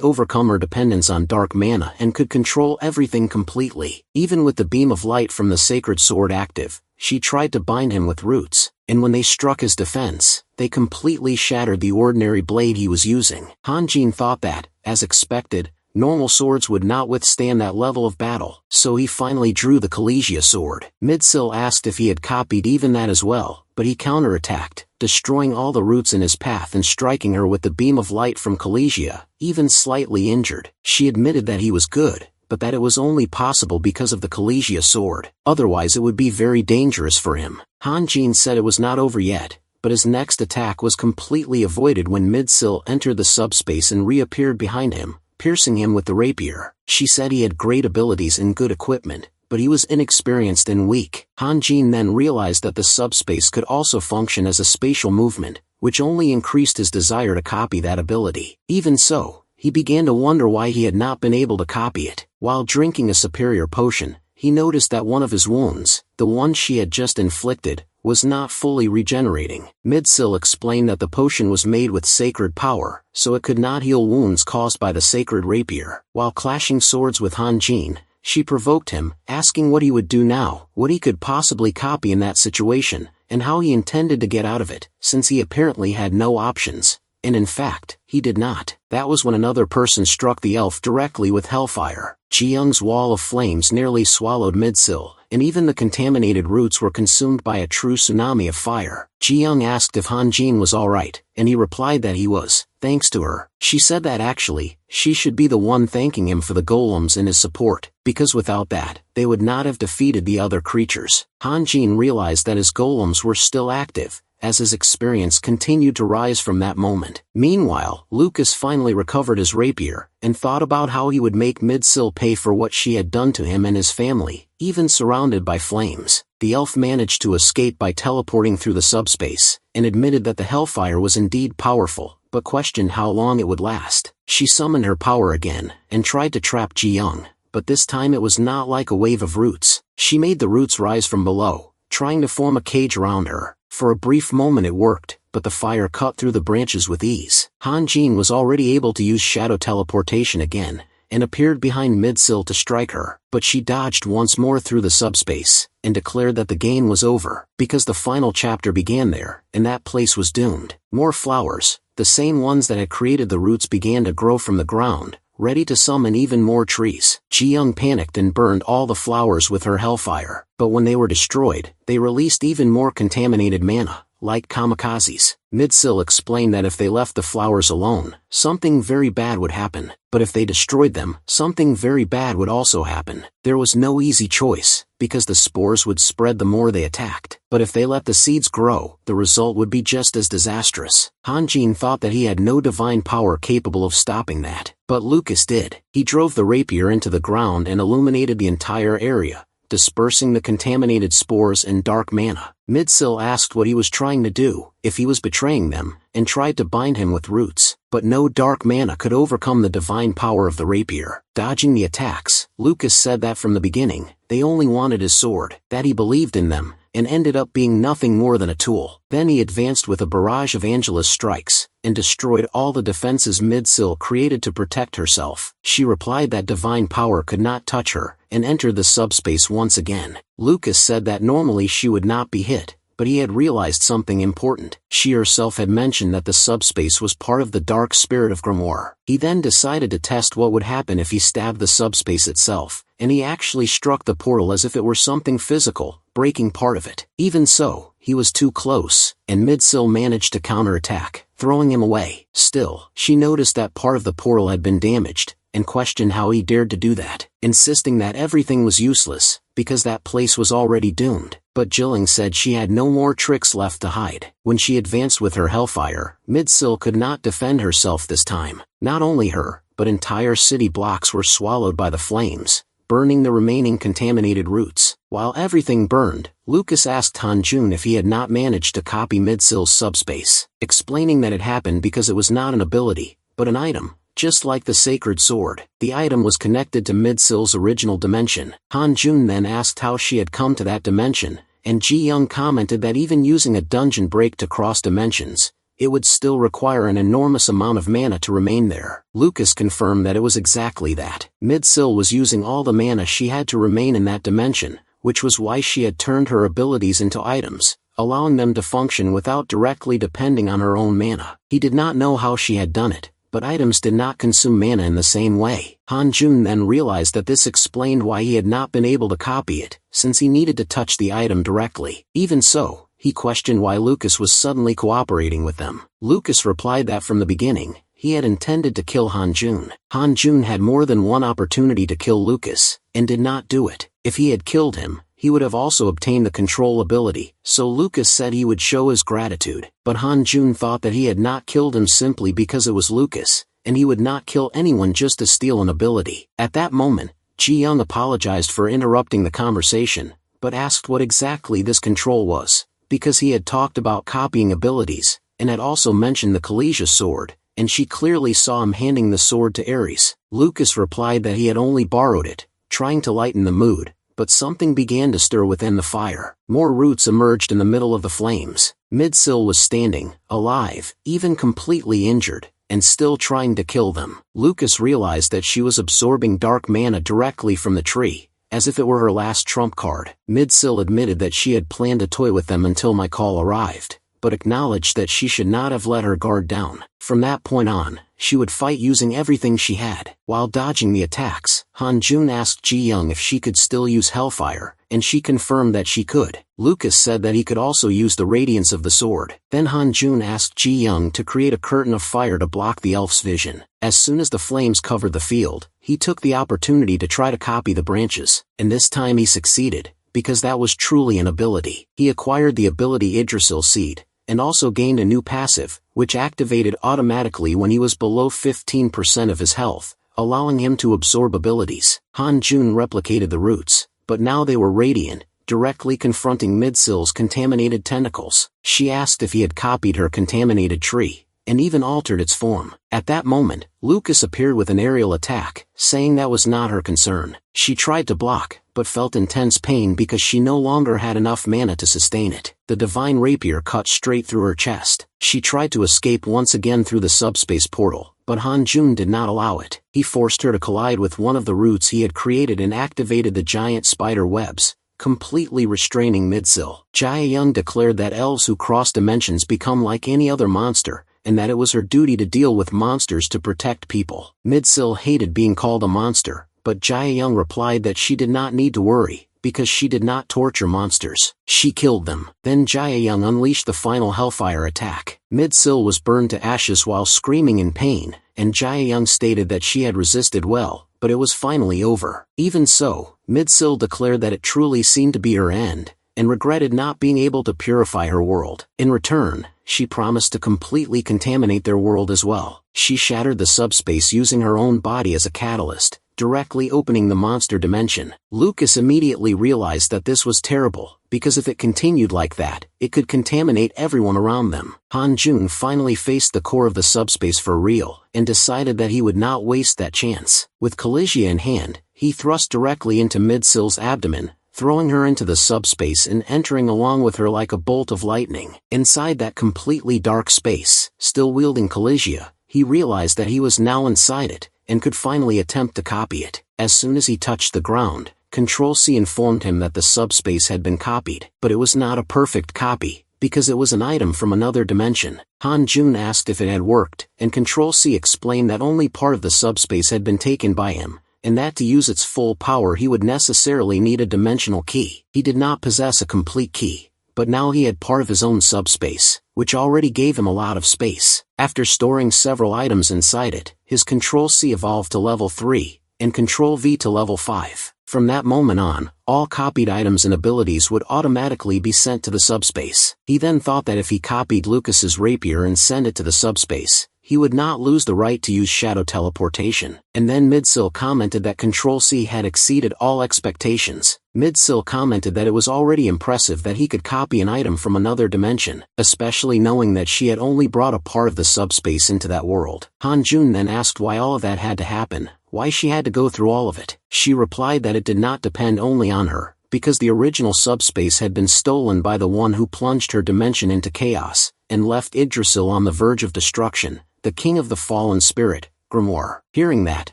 overcome her dependence on dark mana and could control everything completely. Even with the beam of light from the sacred sword active, she tried to bind him with roots, and when they struck his defense, they completely shattered the ordinary blade he was using. Hanjin thought that, as expected, normal swords would not withstand that level of battle, so he finally drew the Collegia sword. Midsil asked if he had copied even that as well, but he counterattacked, destroying all the roots in his path and striking her with the beam of light from Collegia, even slightly injured. She admitted that he was good, but that it was only possible because of the Collegia sword, otherwise it would be very dangerous for him. Hanjin said it was not over yet, but his next attack was completely avoided when Midsil entered the subspace and reappeared behind him, piercing him with the rapier. She said he had great abilities and good equipment, but he was inexperienced and weak. Hanjin then realized that the subspace could also function as a spatial movement, which only increased his desire to copy that ability. Even so, he began to wonder why he had not been able to copy it. While drinking a superior potion, he noticed that one of his wounds, the one she had just inflicted, was not fully regenerating. Midsil explained that the potion was made with sacred power, so it could not heal wounds caused by the sacred rapier. While clashing swords with Hanjin, she provoked him, asking what he would do now, what he could possibly copy in that situation, and how he intended to get out of it, since he apparently had no options. And in fact, he did not. That was when another person struck the elf directly with hellfire. Ji-young's wall of flames nearly swallowed Midsil, and even the contaminated roots were consumed by a true tsunami of fire. Ji-young asked if Hanjin was alright, and he replied that he was, thanks to her. She said that actually, she should be the one thanking him for the golems and his support, because without that, they would not have defeated the other creatures. Hanjin realized that his golems were still active, as his experience continued to rise from that moment. Meanwhile, Lucas finally recovered his rapier, and thought about how he would make Midsil pay for what she had done to him and his family, even surrounded by flames. The elf managed to escape by teleporting through the subspace, and admitted that the hellfire was indeed powerful, but questioned how long it would last. She summoned her power again, and tried to trap Ji-young, but this time it was not like a wave of roots. She made the roots rise from below, trying to form a cage around her. For a brief moment it worked, but the fire cut through the branches with ease. Hanjin was already able to use shadow teleportation again, and appeared behind Midsil to strike her, but she dodged once more through the subspace, and declared that the game was over, because the final chapter began there, and that place was doomed. More flowers, the same ones that had created the roots, began to grow from the ground, ready to summon even more trees. Ji-young panicked and burned all the flowers with her hellfire, but when they were destroyed, they released even more contaminated mana, like kamikazes. Midsil explained that if they left the flowers alone, something very bad would happen, but if they destroyed them, something very bad would also happen. There was no easy choice, because the spores would spread the more they attacked, but if they let the seeds grow, the result would be just as disastrous. Hanjin thought that he had no divine power capable of stopping that, but Lucas did. He drove the rapier into the ground and illuminated the entire area, dispersing the contaminated spores and dark mana. Midsil asked what he was trying to do, if he was betraying them, and tried to bind him with roots, but no dark mana could overcome the divine power of the rapier. Dodging the attacks, Lucas said that from the beginning, they only wanted his sword, that he believed in them, and ended up being nothing more than a tool. Then he advanced with a barrage of Angela's strikes, and destroyed all the defenses Midsil created to protect herself. She replied that divine power could not touch her, and entered the subspace once again. Lucas said that normally she would not be hit, but he had realized something important. She herself had mentioned that the subspace was part of the dark spirit of Grimoire. He then decided to test what would happen if he stabbed the subspace itself, and he actually struck the portal as if it were something physical, breaking part of it. Even so, he was too close, and Midsil managed to counterattack, throwing him away. Still, she noticed that part of the portal had been damaged, and questioned how he dared to do that, insisting that everything was useless, because that place was already doomed. But Jilling said she had no more tricks left to hide. When she advanced with her hellfire, Midsil could not defend herself this time. Not only her, but entire city blocks were swallowed by the flames, burning the remaining contaminated roots. While everything burned, Lucas asked Hanjun if he had not managed to copy Midsil's subspace, explaining that it happened because it was not an ability, but an item. Just like the sacred sword, the item was connected to Midsil's original dimension. Hanjun then asked how she had come to that dimension, and Ji-young commented that even using a dungeon break to cross dimensions, it would still require an enormous amount of mana to remain there. Lucas confirmed that it was exactly that. Midsil was using all the mana she had to remain in that dimension, which was why she had turned her abilities into items, allowing them to function without directly depending on her own mana. He did not know how she had done it, but items did not consume mana in the same way. Hanjun then realized that this explained why he had not been able to copy it, since he needed to touch the item directly. Even so, he questioned why Lucas was suddenly cooperating with them. Lucas replied that from the beginning, he had intended to kill Hanjun. Hanjun had more than one opportunity to kill Lucas, and did not do it. If he had killed him, he would have also obtained the control ability, so Lucas said he would show his gratitude. But Hanjun thought that he had not killed him simply because it was Lucas, and he would not kill anyone just to steal an ability. At that moment, Ji-young apologized for interrupting the conversation, but asked what exactly this control was, because he had talked about copying abilities, and had also mentioned the Collegia sword, and she clearly saw him handing the sword to Ares. Lucas replied that he had only borrowed it, trying to lighten the mood, but something began to stir within the fire. More roots emerged in the middle of the flames. Midsil was standing, alive, even completely injured, and still trying to kill them. Lucas realized that she was absorbing dark mana directly from the tree, as if it were her last trump card. Midsil admitted that she had planned to toy with them until my call arrived, but acknowledged that she should not have let her guard down. From that point on, she would fight using everything she had. While dodging the attacks, Hanjun asked Ji-young if she could still use Hellfire, and she confirmed that she could. Lucas said that he could also use the radiance of the sword. Then Hanjun asked Ji-young to create a curtain of fire to block the elf's vision. As soon as the flames covered the field, he took the opportunity to try to copy the branches, and this time he succeeded, because that was truly an ability. He acquired the ability Yggdrasil Seed, and also gained a new passive, which activated automatically when he was below 15% of his health, allowing him to absorb abilities. Hanjun replicated the roots, but now they were radiant, directly confronting Midsil's contaminated tentacles. She asked if he had copied her contaminated tree, and even altered its form. At that moment, Lucas appeared with an aerial attack, saying that was not her concern. She tried to block, but felt intense pain because she no longer had enough mana to sustain it. The divine rapier cut straight through her chest. She tried to escape once again through the subspace portal, but Hanjun did not allow it. He forced her to collide with one of the roots he had created and activated the giant spider webs, completely restraining Midsil. Ji-young declared that elves who cross dimensions become like any other monster, and that it was her duty to deal with monsters to protect people. Midsil hated being called a monster, but Ji-young replied that she did not need to worry, because she did not torture monsters. She killed them. Then Ji-young unleashed the final Hellfire attack. Midsil was burned to ashes while screaming in pain, and Ji-young stated that she had resisted well, but it was finally over. Even so, Midsil declared that it truly seemed to be her end, and regretted not being able to purify her world. In return, she promised to completely contaminate their world as well. She shattered the subspace using her own body as a catalyst, directly opening the monster dimension. Lucas immediately realized that this was terrible, because if it continued like that, it could contaminate everyone around them. Hanjun finally faced the core of the subspace for real, and decided that he would not waste that chance. With Collegia in hand, he thrust directly into Midsil's abdomen, throwing her into the subspace and entering along with her like a bolt of lightning. Inside that completely dark space, still wielding Collegia, he realized that he was now inside it, and could finally attempt to copy it. As soon as he touched the ground, Control-C informed him that the subspace had been copied, but it was not a perfect copy, because it was an item from another dimension. Hanjun asked if it had worked, and Control-C explained that only part of the subspace had been taken by him, and that to use its full power he would necessarily need a dimensional key. He did not possess a complete key, but now he had part of his own subspace, which already gave him a lot of space. After storing several items inside it, his Control-C evolved to level 3, and Control-V to level 5. From that moment on, all copied items and abilities would automatically be sent to the subspace. He then thought that if he copied Lucas's rapier and sent it to the subspace, he would not lose the right to use shadow teleportation. And then Midsil commented that Control-C had exceeded all expectations. Midsil commented that it was already impressive that he could copy an item from another dimension, especially knowing that she had only brought a part of the subspace into that world. Han-Jun then asked why all of that had to happen, why she had to go through all of it. She replied that it did not depend only on her, because the original subspace had been stolen by the one who plunged her dimension into chaos, and left Yggdrasil on the verge of destruction, the king of the fallen spirit, Grimoire. Hearing that,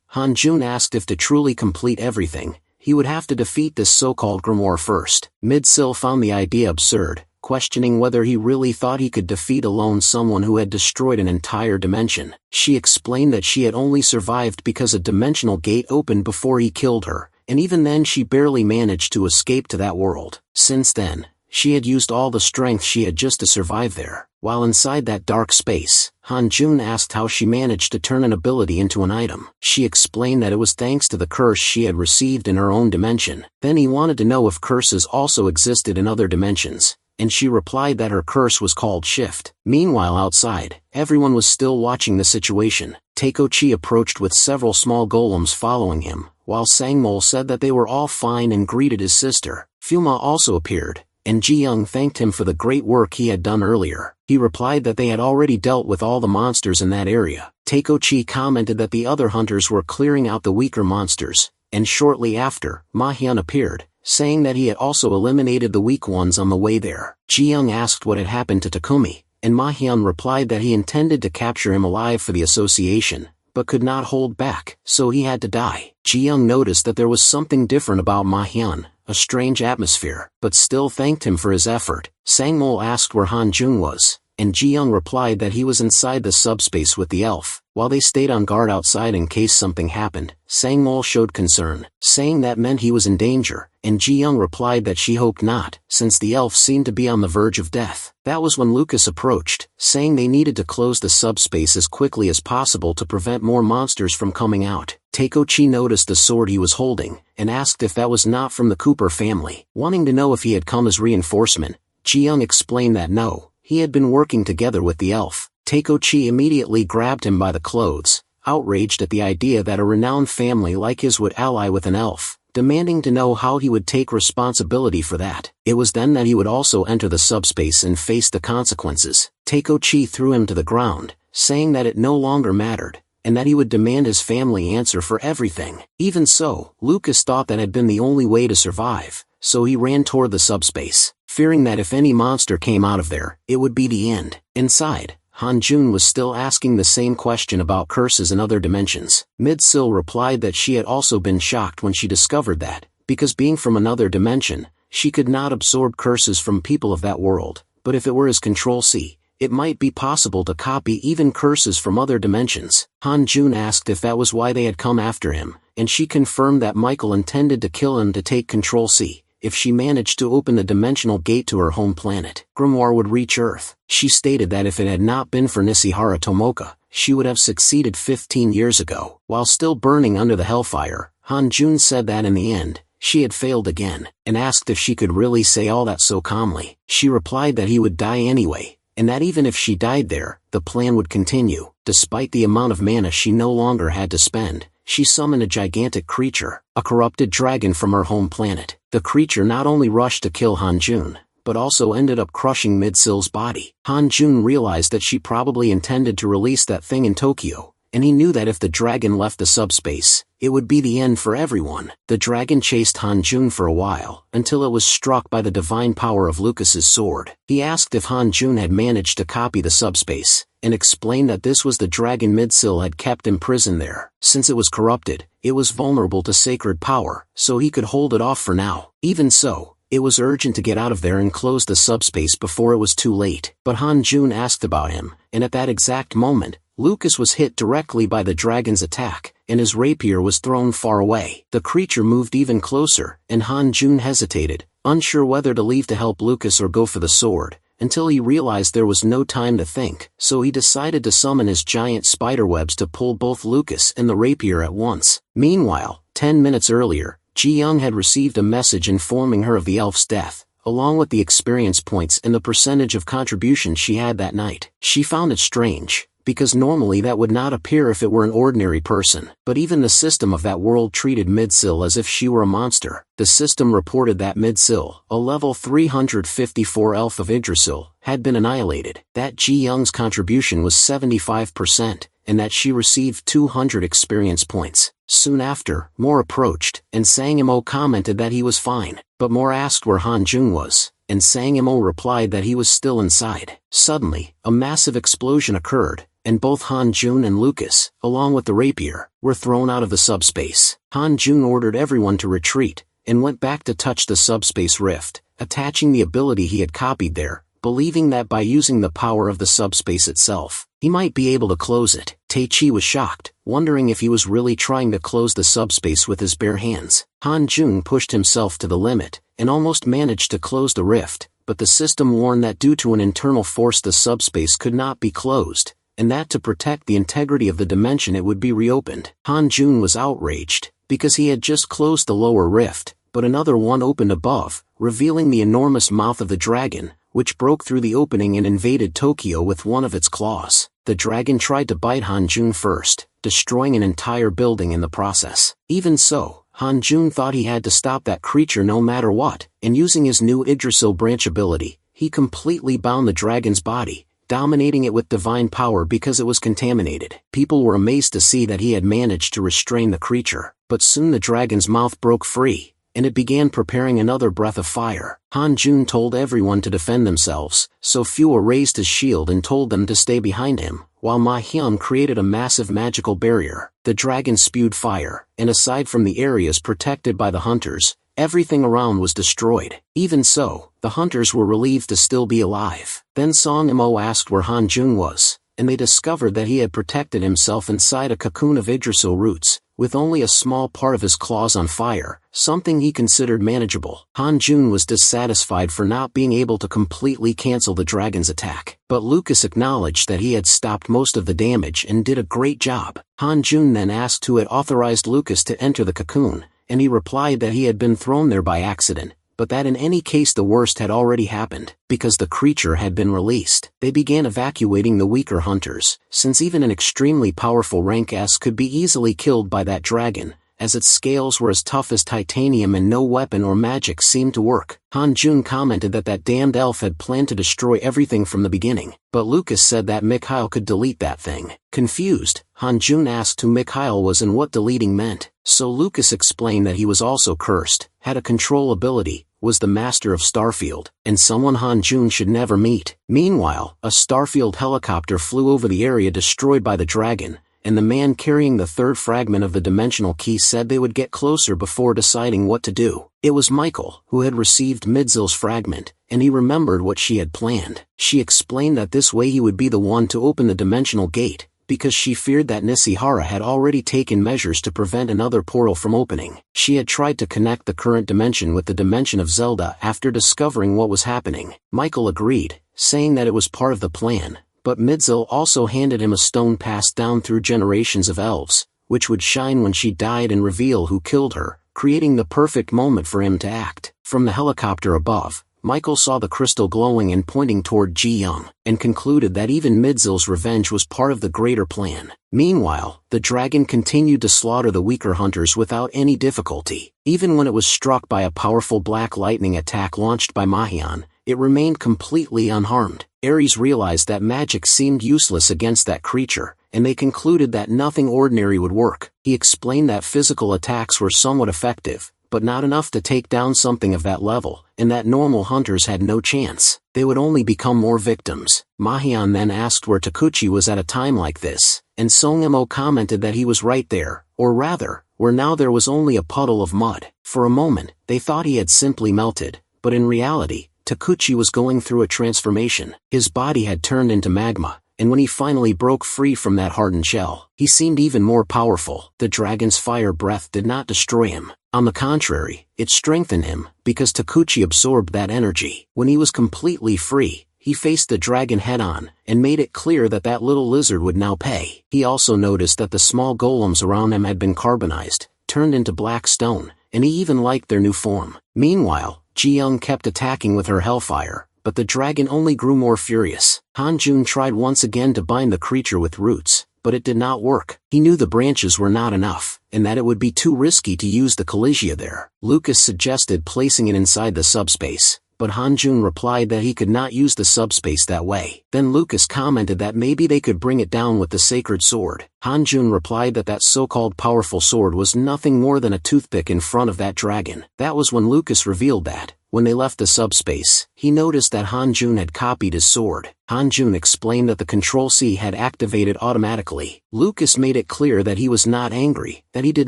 Han-Jun asked if to truly complete everything, he would have to defeat this so-called Grimoire first. Midsil found the idea absurd, questioning whether he really thought he could defeat alone someone who had destroyed an entire dimension. She explained that she had only survived because a dimensional gate opened before he killed her, and even then she barely managed to escape to that world. Since then, she had used all the strength she had just to survive there. While inside that dark space, Han-Jun asked how she managed to turn an ability into an item. She explained that it was thanks to the curse she had received in her own dimension. Then he wanted to know if curses also existed in other dimensions, and she replied that her curse was called Shift. Meanwhile outside, everyone was still watching the situation. Taiko-chi approached with several small golems following him, while Sangmol said that they were all fine and greeted his sister. Fuma also appeared, and Ji-young thanked him for the great work he had done earlier. He replied that they had already dealt with all the monsters in that area. Taiko-chi commented that the other hunters were clearing out the weaker monsters, and shortly after, Ma-hyun appeared, saying that he had also eliminated the weak ones on the way there. Ji-young asked what had happened to Takumi, and Ma-hyun replied that he intended to capture him alive for the association, but could not hold back, so he had to die. Ji-young noticed that there was something different about Ma-hyun, a strange atmosphere, but still thanked him for his effort. Sangmol asked where Han-Jun was, and Ji-young replied that he was inside the subspace with the elf. While they stayed on guard outside in case something happened, Sangmol showed concern, saying that meant he was in danger, and Ji-young replied that she hoped not, since the elf seemed to be on the verge of death. That was when Lucas approached, saying they needed to close the subspace as quickly as possible to prevent more monsters from coming out. Taiko-chi noticed the sword he was holding, and asked if that was not from the Cooper family. Wanting to know if he had come as reinforcement, Ji-young explained that no, he had been working together with the elf. Taiko-chi immediately grabbed him by the clothes, outraged at the idea that a renowned family like his would ally with an elf, demanding to know how he would take responsibility for that. It was then that he would also enter the subspace and face the consequences. Taiko-chi threw him to the ground, saying that it no longer mattered, and that he would demand his family answer for everything. Even so, Lucas thought that had been the only way to survive, so he ran toward the subspace, fearing that if any monster came out of there, it would be the end. Inside, Han-Jun was still asking the same question about curses in other dimensions. Midsil replied that she had also been shocked when she discovered that, because being from another dimension, she could not absorb curses from people of that world, but if it were his Control-C, it might be possible to copy even curses from other dimensions. Han-Jun asked if that was why they had come after him, and she confirmed that Michael intended to kill him to take Control-C, if she managed to open the dimensional gate to her home planet. Grimoire would reach Earth. She stated that if it had not been for Nishihara Tomoka, she would have succeeded 15 years ago. While still burning under the hellfire, Han-Jun said that in the end, she had failed again, and asked if she could really say all that so calmly. She replied that he would die anyway, and that even if she died there, the plan would continue. Despite the amount of mana she no longer had to spend, she summoned a gigantic creature, a corrupted dragon from her home planet. The creature not only rushed to kill Han-Jun, but also ended up crushing Midsil's body. Han-Jun realized that she probably intended to release that thing in Tokyo, and he knew that if the dragon left the subspace, it would be the end for everyone. The dragon chased Han-Jun for a while, until it was struck by the divine power of Lucas's sword. He asked if Han-Jun had managed to copy the subspace, and explained that this was the dragon Midsil had kept imprisoned there. Since it was corrupted, it was vulnerable to sacred power, so he could hold it off for now. Even so, it was urgent to get out of there and close the subspace before it was too late. But Han-Jun asked about him, and at that exact moment, Lucas was hit directly by the dragon's attack, and his rapier was thrown far away. The creature moved even closer, and Han-Jun hesitated, unsure whether to leave to help Lucas or go for the sword, until he realized there was no time to think, so he decided to summon his giant spiderwebs to pull both Lucas and the rapier at once. Meanwhile, 10 minutes earlier, Ji-young had received a message informing her of the elf's death, along with the experience points and the percentage of contribution she had that night. She found it strange, because normally that would not appear if it were an ordinary person. But even the system of that world treated Midsil as if she were a monster. The system reported that Midsil, a level 354 elf of Yggdrasil, had been annihilated, that Ji Young's contribution was 75%, and that she received 200 experience points. Soon after, Moore approached, and Sangamo commented that he was fine, but Moore asked where Han Jun was, and Sangamo replied that he was still inside. Suddenly, a massive explosion occurred, and both Han Jun and Lucas, along with the rapier, were thrown out of the subspace. Han Jun ordered everyone to retreat, and went back to touch the subspace rift, attaching the ability he had copied there, believing that by using the power of the subspace itself, he might be able to close it. Tai-Chi was shocked, wondering if he was really trying to close the subspace with his bare hands. Han Jun pushed himself to the limit, and almost managed to close the rift, but the system warned that due to an internal force the subspace could not be closed, and that to protect the integrity of the dimension it would be reopened. Han Jun was outraged, because he had just closed the lower rift, but another one opened above, revealing the enormous mouth of the dragon, which broke through the opening and invaded Tokyo with one of its claws. The dragon tried to bite Han Jun first, destroying an entire building in the process. Even so, Han Jun thought he had to stop that creature no matter what, and using his new Yggdrasil branch ability, he completely bound the dragon's body, dominating it with divine power because it was contaminated. People were amazed to see that he had managed to restrain the creature, but soon the dragon's mouth broke free, and it began preparing another breath of fire. Han Jun told everyone to defend themselves, so Fua raised his shield and told them to stay behind him, while Ma Hyun created a massive magical barrier. The dragon spewed fire, and aside from the areas protected by the hunters, everything around was destroyed. Even so, the hunters were relieved to still be alive. Then Song Mo asked where Han Jun was, and they discovered that he had protected himself inside a cocoon of Yggdrasil roots, with only a small part of his claws on fire, something he considered manageable. Han Jun was dissatisfied for not being able to completely cancel the dragon's attack, but Lucas acknowledged that he had stopped most of the damage and did a great job. Han Jun then asked who had authorized Lucas to enter the cocoon, and he replied that he had been thrown there by accident, but that in any case the worst had already happened, because the creature had been released. They began evacuating the weaker hunters, since even an extremely powerful rank S could be easily killed by that dragon, as its scales were as tough as titanium and no weapon or magic seemed to work. Han Jun commented that that damned elf had planned to destroy everything from the beginning, but Lucas said that Mikhail could delete that thing. Confused, Han Jun asked who Mikhail was and what deleting meant, so Lucas explained that he was also cursed, had a control ability, was the master of Starfield, and someone Han Jun should never meet. Meanwhile, a Starfield helicopter flew over the area destroyed by the dragon, and the man carrying the third fragment of the dimensional key said they would get closer before deciding what to do. It was Michael, who had received Midsil's fragment, and he remembered what she had planned. She explained that this way he would be the one to open the dimensional gate, because she feared that Nishihara had already taken measures to prevent another portal from opening. She had tried to connect the current dimension with the dimension of Zelda after discovering what was happening. Michael agreed, saying that it was part of the plan, but Midsil also handed him a stone passed down through generations of elves, which would shine when she died and reveal who killed her, creating the perfect moment for him to act. From the helicopter above, Michael saw the crystal glowing and pointing toward Ji Young, and concluded that even Midsil's revenge was part of the greater plan. Meanwhile, the dragon continued to slaughter the weaker hunters without any difficulty. Even when it was struck by a powerful black lightning attack launched by Mahyan, it remained completely unharmed. Ares realized that magic seemed useless against that creature, and they concluded that nothing ordinary would work. He explained that physical attacks were somewhat effective, but not enough to take down something of that level, and that normal hunters had no chance. They would only become more victims. Mahyan then asked where Takuchi was at a time like this, and Songamo commented that he was right there, or rather, where now there was only a puddle of mud. For a moment, they thought he had simply melted, but in reality, Takuchi was going through a transformation. His body had turned into magma, and when he finally broke free from that hardened shell, he seemed even more powerful. The dragon's fire breath did not destroy him. On the contrary, it strengthened him, because Takuchi absorbed that energy. When he was completely free, he faced the dragon head-on, and made it clear that that little lizard would now pay. He also noticed that the small golems around him had been carbonized, turned into black stone, and he even liked their new form. Meanwhile, Ji Young kept attacking with her hellfire, but the dragon only grew more furious. Hanjun tried once again to bind the creature with roots, but it did not work. He knew the branches were not enough, and that it would be too risky to use the Collegia there. Lucas suggested placing it inside the subspace, but Hanjun replied that he could not use the subspace that way. Then Lucas commented that maybe they could bring it down with the sacred sword. Hanjun replied that that so-called powerful sword was nothing more than a toothpick in front of that dragon. That was when Lucas revealed that, when they left the subspace, he noticed that Hanjun had copied his sword. Hanjun explained that the Control-C had activated automatically. Lucas made it clear that he was not angry, that he did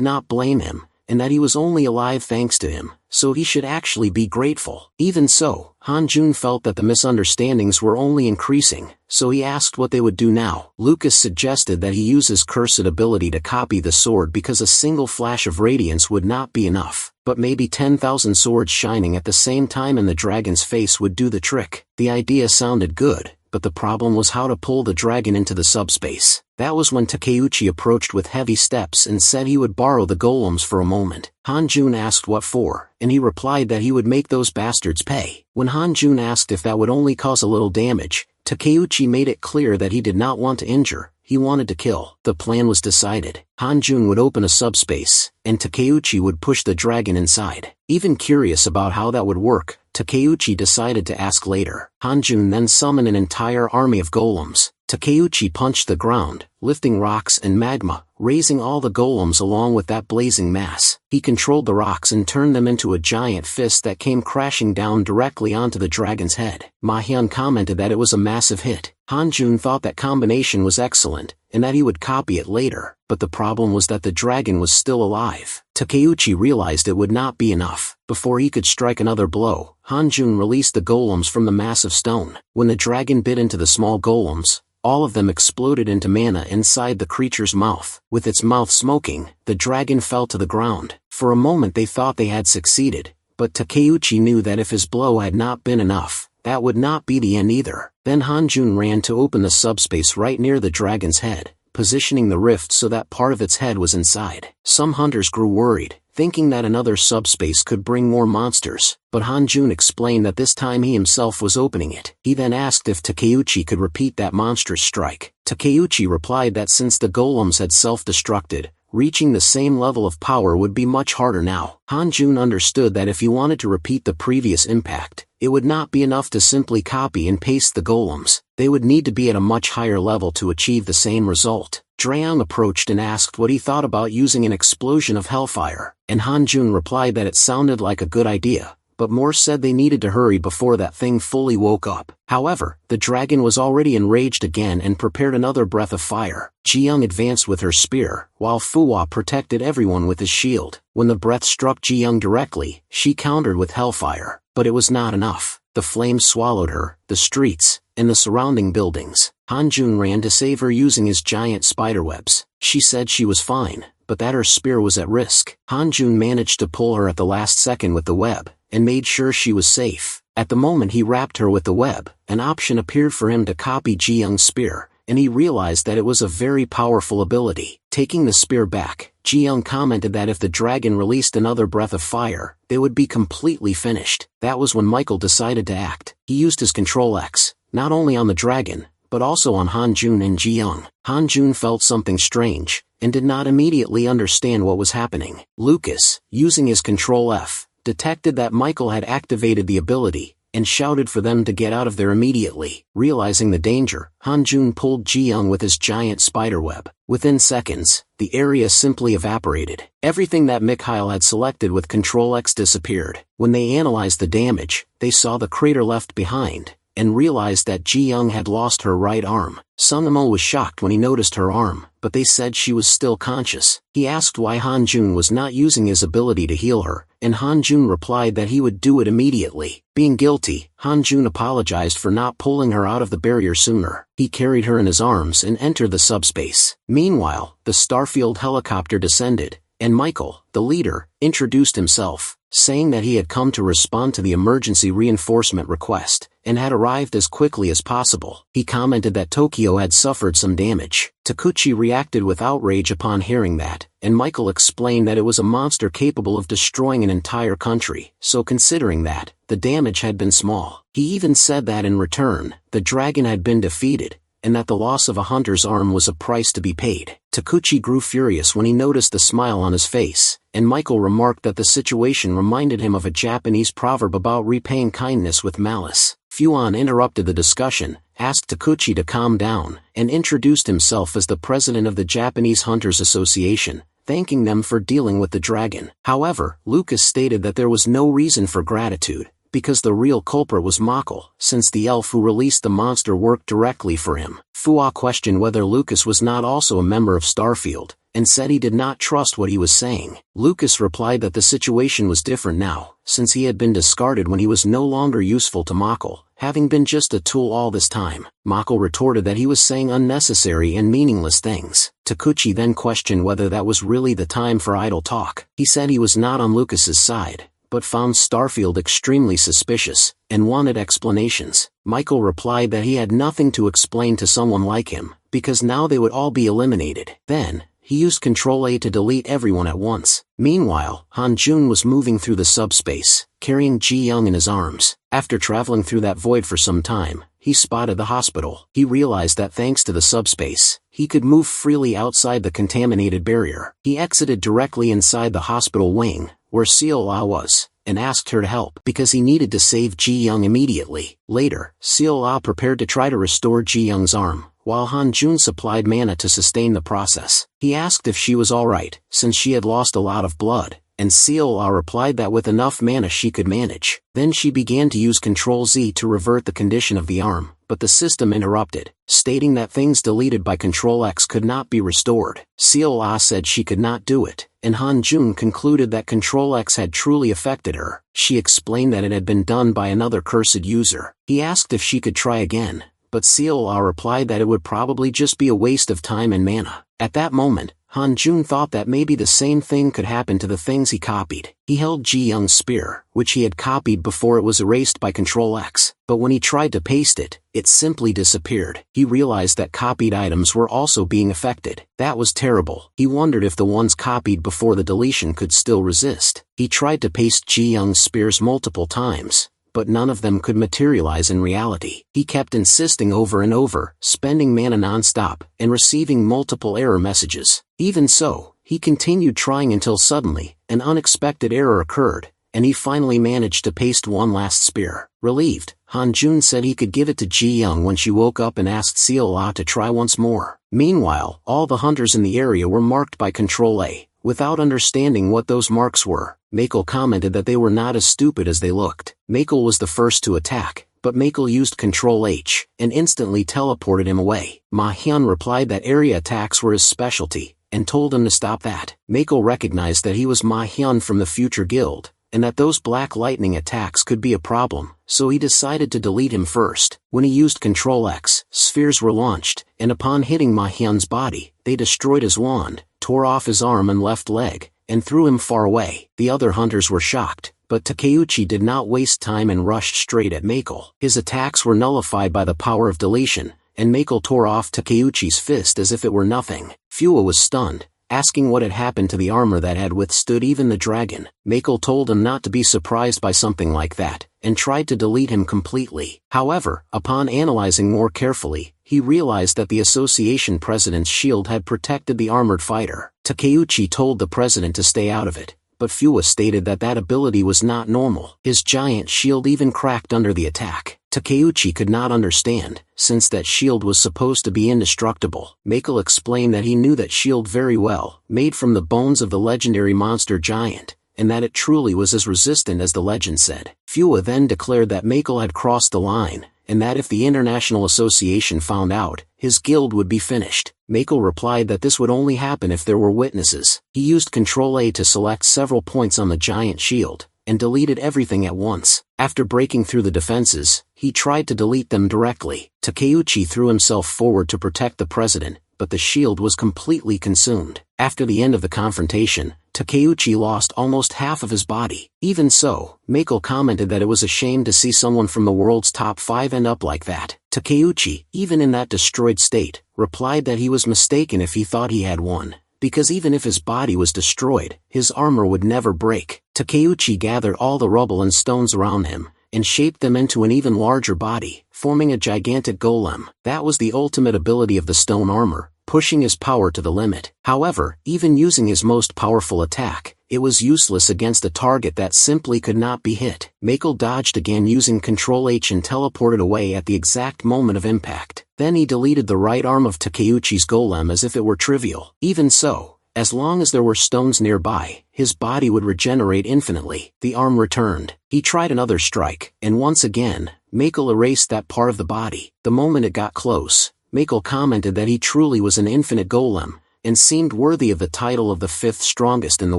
not blame him, and that he was only alive thanks to him, so he should actually be grateful. Even so, Hanjun felt that the misunderstandings were only increasing, so he asked what they would do now. Lucas suggested that he use his cursed ability to copy the sword because a single flash of radiance would not be enough, but maybe 10,000 swords shining at the same time in the dragon's face would do the trick. The idea sounded good, but the problem was how to pull the dragon into the subspace. That was when Takeuchi approached with heavy steps and said he would borrow the golems for a moment. Hanjun asked what for, and he replied that he would make those bastards pay. When Hanjun asked if that would only cause a little damage, Takeuchi made it clear that he did not want to injure, he wanted to kill. The plan was decided. Hanjun would open a subspace, and Takeuchi would push the dragon inside. Even curious about how that would work, Takeuchi decided to ask later. Hanjun then summoned an entire army of golems. Takeuchi punched the ground, lifting rocks and magma, raising all the golems along with that blazing mass. He controlled the rocks and turned them into a giant fist that came crashing down directly onto the dragon's head. Mahyun commented that it was a massive hit. Hanjun thought that combination was excellent, and that he would copy it later, but the problem was that the dragon was still alive. Takeuchi realized it would not be enough. Before he could strike another blow, Hanjun released the golems from the massive stone. When the dragon bit into the small golems, all of them exploded into mana inside the creature's mouth. With its mouth smoking, the dragon fell to the ground. For a moment they thought they had succeeded, but Takeuchi knew that if his blow had not been enough, that would not be the end either. Then Hanjun ran to open the subspace right near the dragon's head, positioning the rift so that part of its head was inside. Some hunters grew worried, thinking that another subspace could bring more monsters, but Hanjun explained that this time he himself was opening it. He then asked if Takeuchi could repeat that monstrous strike. Takeuchi replied that since the golems had self-destructed, reaching the same level of power would be much harder now. Hanjun understood that if he wanted to repeat the previous impact, it would not be enough to simply copy and paste the golems. They would need to be at a much higher level to achieve the same result. Drayang approached and asked what he thought about using an explosion of hellfire, and Hanjun replied that it sounded like a good idea, but more said they needed to hurry before that thing fully woke up. However, the dragon was already enraged again and prepared another breath of fire. Jiyoung advanced with her spear, while Fuwa protected everyone with his shield. When the breath struck Jiyoung directly, she countered with hellfire, but it was not enough. The flames swallowed her, the streets, and the surrounding buildings. Hanjun ran to save her using his giant spiderwebs. She said she was fine, but that her spear was at risk. Hanjun managed to pull her at the last second with the web, and made sure she was safe. At the moment he wrapped her with the web, an option appeared for him to copy Jiyoung's spear, and he realized that it was a very powerful ability. Taking the spear back, Jiyoung commented that if the dragon released another breath of fire, they would be completely finished. That was when Michael decided to act. He used his Control X, not only on the dragon, but also on Hanjun and Jiyoung. Hanjun felt something strange, and did not immediately understand what was happening. Lucas, using his Control F, detected that Michael had activated the ability, and shouted for them to get out of there immediately. Realizing the danger, Hanjun pulled Jiyoung with his giant spiderweb. Within seconds, the area simply evaporated. Everything that Mikhail had selected with Control X disappeared. When they analyzed the damage, they saw the crater left behind, and realized that Jiyoung had lost her right arm. Sungamo was shocked when he noticed her arm, but they said she was still conscious. He asked why Hanjun was not using his ability to heal her, and Hanjun replied that he would do it immediately. Being guilty, Hanjun apologized for not pulling her out of the barrier sooner. He carried her in his arms and entered the subspace. Meanwhile, the Starfield helicopter descended, and Michael, the leader, introduced himself, saying that he had come to respond to the emergency reinforcement request, and had arrived as quickly as possible. He commented that Tokyo had suffered some damage. Takuchi reacted with outrage upon hearing that, and Michael explained that it was a monster capable of destroying an entire country, so considering that, the damage had been small. He even said that in return, the dragon had been defeated, and that the loss of a hunter's arm was a price to be paid. Takuchi grew furious when he noticed the smile on his face, and Michael remarked that the situation reminded him of a Japanese proverb about repaying kindness with malice. Fuan interrupted the discussion, asked Takuchi to calm down, and introduced himself as the president of the Japanese Hunters Association, thanking them for dealing with the dragon. However, Lucas stated that there was no reason for gratitude, because the real culprit was Michael, since the elf who released the monster worked directly for him. Fua questioned whether Lucas was not also a member of Starfield, and said he did not trust what he was saying. Lucas replied that the situation was different now, since he had been discarded when he was no longer useful to Michael, having been just a tool all this time. Michael retorted that he was saying unnecessary and meaningless things. Takuchi then questioned whether that was really the time for idle talk. He said he was not on Lucas's side, but found Starfield extremely suspicious, and wanted explanations. Michael replied that he had nothing to explain to someone like him, because now they would all be eliminated. Then, he used Control-A to delete everyone at once. Meanwhile, Han-Jun was moving through the subspace, carrying Ji-young in his arms. After traveling through that void for some time, he spotted the hospital. He realized that thanks to the subspace, he could move freely outside the contaminated barrier. He exited directly inside the hospital wing, where Seol-Ah was, and asked her to help because he needed to save Ji-young immediately. Later, Seol-Ah prepared to try to restore Ji-young's arm, while Han-Jun supplied mana to sustain the process. He asked if she was alright, since she had lost a lot of blood, and Seol-Ah replied that with enough mana she could manage. Then she began to use Control-Z to revert the condition of the arm, but the system interrupted, stating that things deleted by Control-X could not be restored. Seol-Ah said she could not do it, and Han-Jun concluded that Control-X had truly affected her. She explained that it had been done by another cursed user. He asked if she could try again, but Seol-Ah replied that it would probably just be a waste of time and mana. At that moment, Han-Jun thought that maybe the same thing could happen to the things he copied. He held Ji-young's spear, which he had copied before it was erased by Control-X, but when he tried to paste it, it simply disappeared. He realized that copied items were also being affected. That was terrible. He wondered if the ones copied before the deletion could still resist. He tried to paste Ji-young's spears multiple times, but none of them could materialize in reality. He kept insisting over and over, spending mana non-stop, and receiving multiple error messages. Even so, he continued trying until suddenly, an unexpected error occurred, and he finally managed to paste one last spear. Relieved, Han-Jun said he could give it to Ji-young when she woke up and asked Seol-Ah to try once more. Meanwhile, all the hunters in the area were marked by Control-A. Without understanding what those marks were, Michael commented that they were not as stupid as they looked. Michael was the first to attack, but Michael used Control-H, and instantly teleported him away. Ma-hyun replied that area attacks were his specialty, and told him to stop that. Michael recognized that he was Ma-hyun from the future guild, and that those black lightning attacks could be a problem, so he decided to delete him first. When he used Control-X, spheres were launched, and upon hitting Ma-hyun's body, they destroyed his wand, tore off his arm and left leg, and threw him far away. The other hunters were shocked, but Takeuchi did not waste time and rushed straight at Michael. His attacks were nullified by the power of deletion, and Michael tore off Takeuchi's fist as if it were nothing. Fua was stunned, asking what had happened to the armor that had withstood even the dragon. Michael told him not to be surprised by something like that, and tried to delete him completely. However, upon analyzing more carefully, he realized that the association president's shield had protected the armored fighter. Takeuchi told the president to stay out of it, but Fua stated that that ability was not normal. His giant shield even cracked under the attack. Takeuchi could not understand, since that shield was supposed to be indestructible. Michael explained that he knew that shield very well, made from the bones of the legendary monster giant, and that it truly was as resistant as the legend said. Fua then declared that Michael had crossed the line, and that if the International Association found out, his guild would be finished. Michael replied that this would only happen if there were witnesses. He used Control-A to select several points on the giant shield, and deleted everything at once. After breaking through the defenses, he tried to delete them directly. Takeuchi threw himself forward to protect the president, but the shield was completely consumed. After the end of the confrontation, Takeuchi lost almost half of his body. Even so, Mako commented that it was a shame to see someone from the world's top 5 end up like that. Takeuchi, even in that destroyed state, replied that he was mistaken if he thought he had won, because even if his body was destroyed, his armor would never break. Takeuchi gathered all the rubble and stones around him, and shaped them into an even larger body, forming a gigantic golem. That was the ultimate ability of the stone armor, pushing his power to the limit. However, even using his most powerful attack, it was useless against a target that simply could not be hit. Mako dodged again using Control H and teleported away at the exact moment of impact. Then he deleted the right arm of Takeuchi's golem as if it were trivial. Even so, as long as there were stones nearby, his body would regenerate infinitely. The arm returned. He tried another strike, and once again, Mako erased that part of the body. The moment it got close, Mako commented that he truly was an infinite golem, and seemed worthy of the title of the 5th strongest in the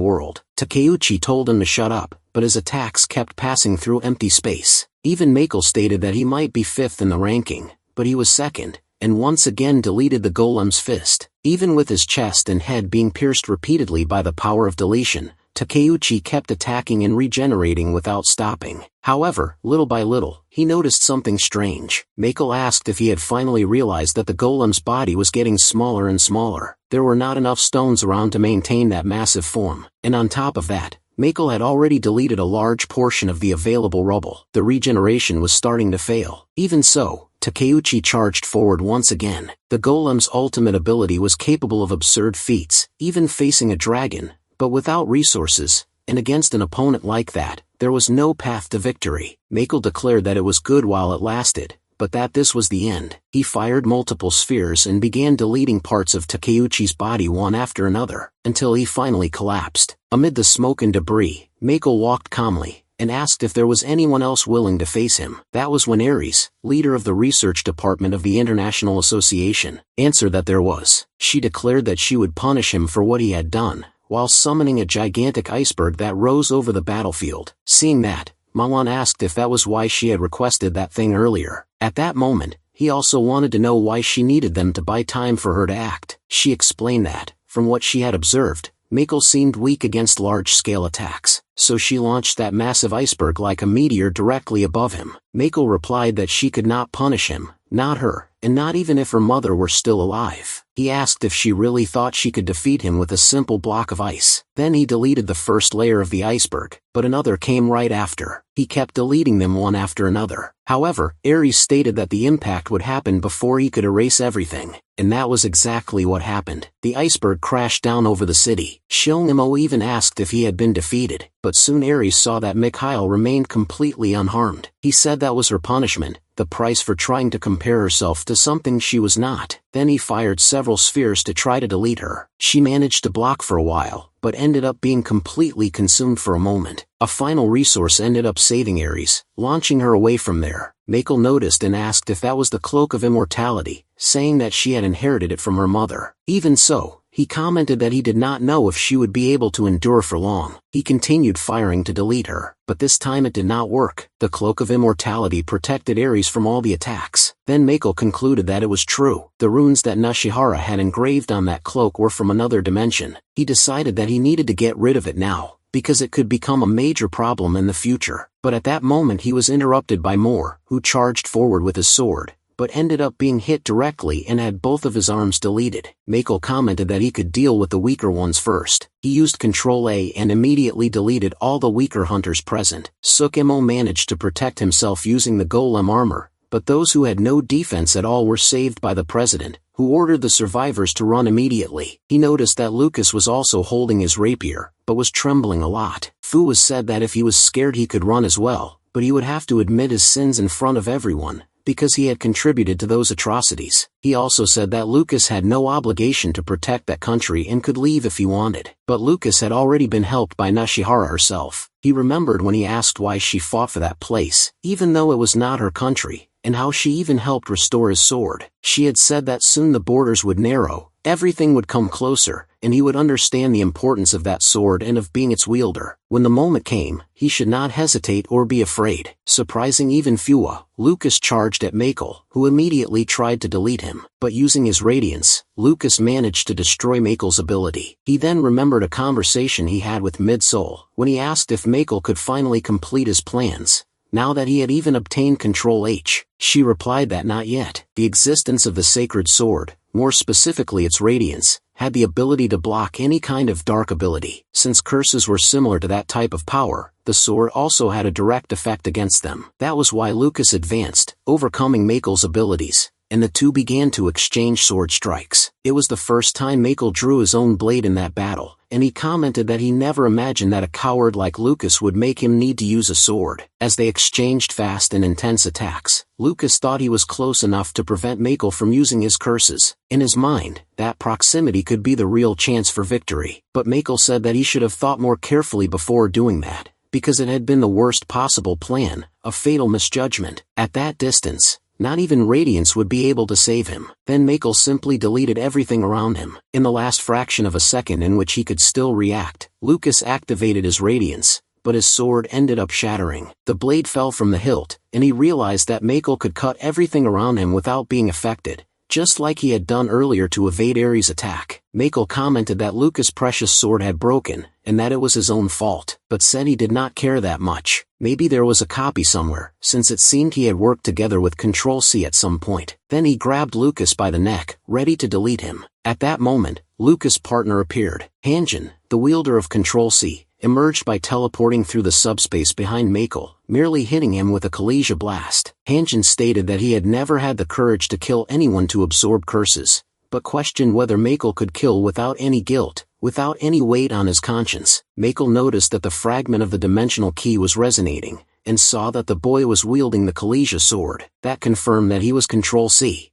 world. Takeuchi told him to shut up, but his attacks kept passing through empty space. Even Mako stated that he might be 5th in the ranking, but he was 2nd, and once again deleted the golem's fist. Even with his chest and head being pierced repeatedly by the power of deletion, Takeuchi kept attacking and regenerating without stopping. However, little by little, he noticed something strange. Mako asked if he had finally realized that the golem's body was getting smaller and smaller. There were not enough stones around to maintain that massive form, and on top of that, Mako had already deleted a large portion of the available rubble. The regeneration was starting to fail. Even so, Takeuchi charged forward once again. The golem's ultimate ability was capable of absurd feats, even facing a dragon, but without resources, and against an opponent like that, there was no path to victory. Mako declared that it was good while it lasted, but that this was the end. He fired multiple spheres and began deleting parts of Takeuchi's body one after another, until he finally collapsed. Amid the smoke and debris, Mako walked calmly, and asked if there was anyone else willing to face him. That was when Ares, leader of the research department of the International Association, answered that there was. She declared that she would punish him for what he had done, while summoning a gigantic iceberg that rose over the battlefield. Seeing that, Manhwa asked if that was why she had requested that thing earlier. At that moment, he also wanted to know why she needed them to buy time for her to act. She explained that, from what she had observed, Mako seemed weak against large-scale attacks, so she launched that massive iceberg like a meteor directly above him. Mako replied that she could not punish him, not her, and not even if her mother were still alive. He asked if she really thought she could defeat him with a simple block of ice. Then he deleted the first layer of the iceberg, but another came right after. He kept deleting them one after another. However, Ares stated that the impact would happen before he could erase everything, and that was exactly what happened. The iceberg crashed down over the city. Shilnimo even asked if he had been defeated, but soon Ares saw that Mikhail remained completely unharmed. He said that was her punishment, the price for trying to compare herself to something she was not. Then he fired several spheres to try to delete her. She managed to block for a while, but ended up being completely consumed for a moment. A final resource ended up saving Ares, launching her away from there. Mako noticed and asked if that was the Cloak of Immortality, saying that she had inherited it from her mother. Even so, he commented that he did not know if she would be able to endure for long. He continued firing to delete her, but this time it did not work. The Cloak of Immortality protected Ares from all the attacks. Then Mako concluded that it was true. The runes that Nishihara had engraved on that cloak were from another dimension. He decided that he needed to get rid of it now, because it could become a major problem in the future. But at that moment he was interrupted by Moore, who charged forward with his sword, but ended up being hit directly and had both of his arms deleted. Mako commented that he could deal with the weaker ones first. He used Control A and immediately deleted all the weaker hunters present. Sukemo managed to protect himself using the golem armor, but those who had no defense at all were saved by the president, who ordered the survivors to run immediately. He noticed that Lucas was also holding his rapier, but was trembling a lot. Fu was said that if he was scared he could run as well, but he would have to admit his sins in front of everyone, because he had contributed to those atrocities. He also said that Lucas had no obligation to protect that country and could leave if he wanted. But Lucas had already been helped by Nishihara herself. He remembered when he asked why she fought for that place, even though it was not her country, and how she even helped restore his sword. She had said that soon the borders would narrow, everything would come closer, and he would understand the importance of that sword and of being its wielder. When the moment came, he should not hesitate or be afraid. Surprising even Fua, Lucas charged at Makel, who immediately tried to delete him. But using his radiance, Lucas managed to destroy Makel's ability. He then remembered a conversation he had with Mid-Soul, when he asked if Makel could finally complete his plans. Now that he had even obtained Control H, she replied that not yet. The existence of the sacred sword, more specifically its radiance, had the ability to block any kind of dark ability. Since curses were similar to that type of power, the sword also had a direct effect against them. That was why Lucas advanced, overcoming Makel's abilities, and the two began to exchange sword strikes. It was the first time Makel drew his own blade in that battle, and he commented that he never imagined that a coward like Lucas would make him need to use a sword. As they exchanged fast and intense attacks, Lucas thought he was close enough to prevent Makel from using his curses. In his mind, that proximity could be the real chance for victory. But Makel said that he should have thought more carefully before doing that, because it had been the worst possible plan, a fatal misjudgment. At that distance, not even Radiance would be able to save him. Then Makel simply deleted everything around him. In the last fraction of a second in which he could still react, Lucas activated his Radiance, but his sword ended up shattering. The blade fell from the hilt, and he realized that Makel could cut everything around him without being affected, just like he had done earlier to evade Ares' attack. Makel commented that Lucas' precious sword had broken, and that it was his own fault, but said he did not care that much. Maybe there was a copy somewhere, since it seemed he had worked together with Control-C at some point. Then he grabbed Lucas by the neck, ready to delete him. At that moment, Lucas' partner appeared. Hanjin, the wielder of Control-C, emerged by teleporting through the subspace behind Makel, merely hitting him with a Kalesia blast. Hanjin stated that he had never had the courage to kill anyone to absorb curses, but questioned whether Makel could kill without any guilt, without any weight on his conscience. Makel noticed that the fragment of the dimensional key was resonating, and saw that the boy was wielding the Kalesia sword. That confirmed that he was Control-C.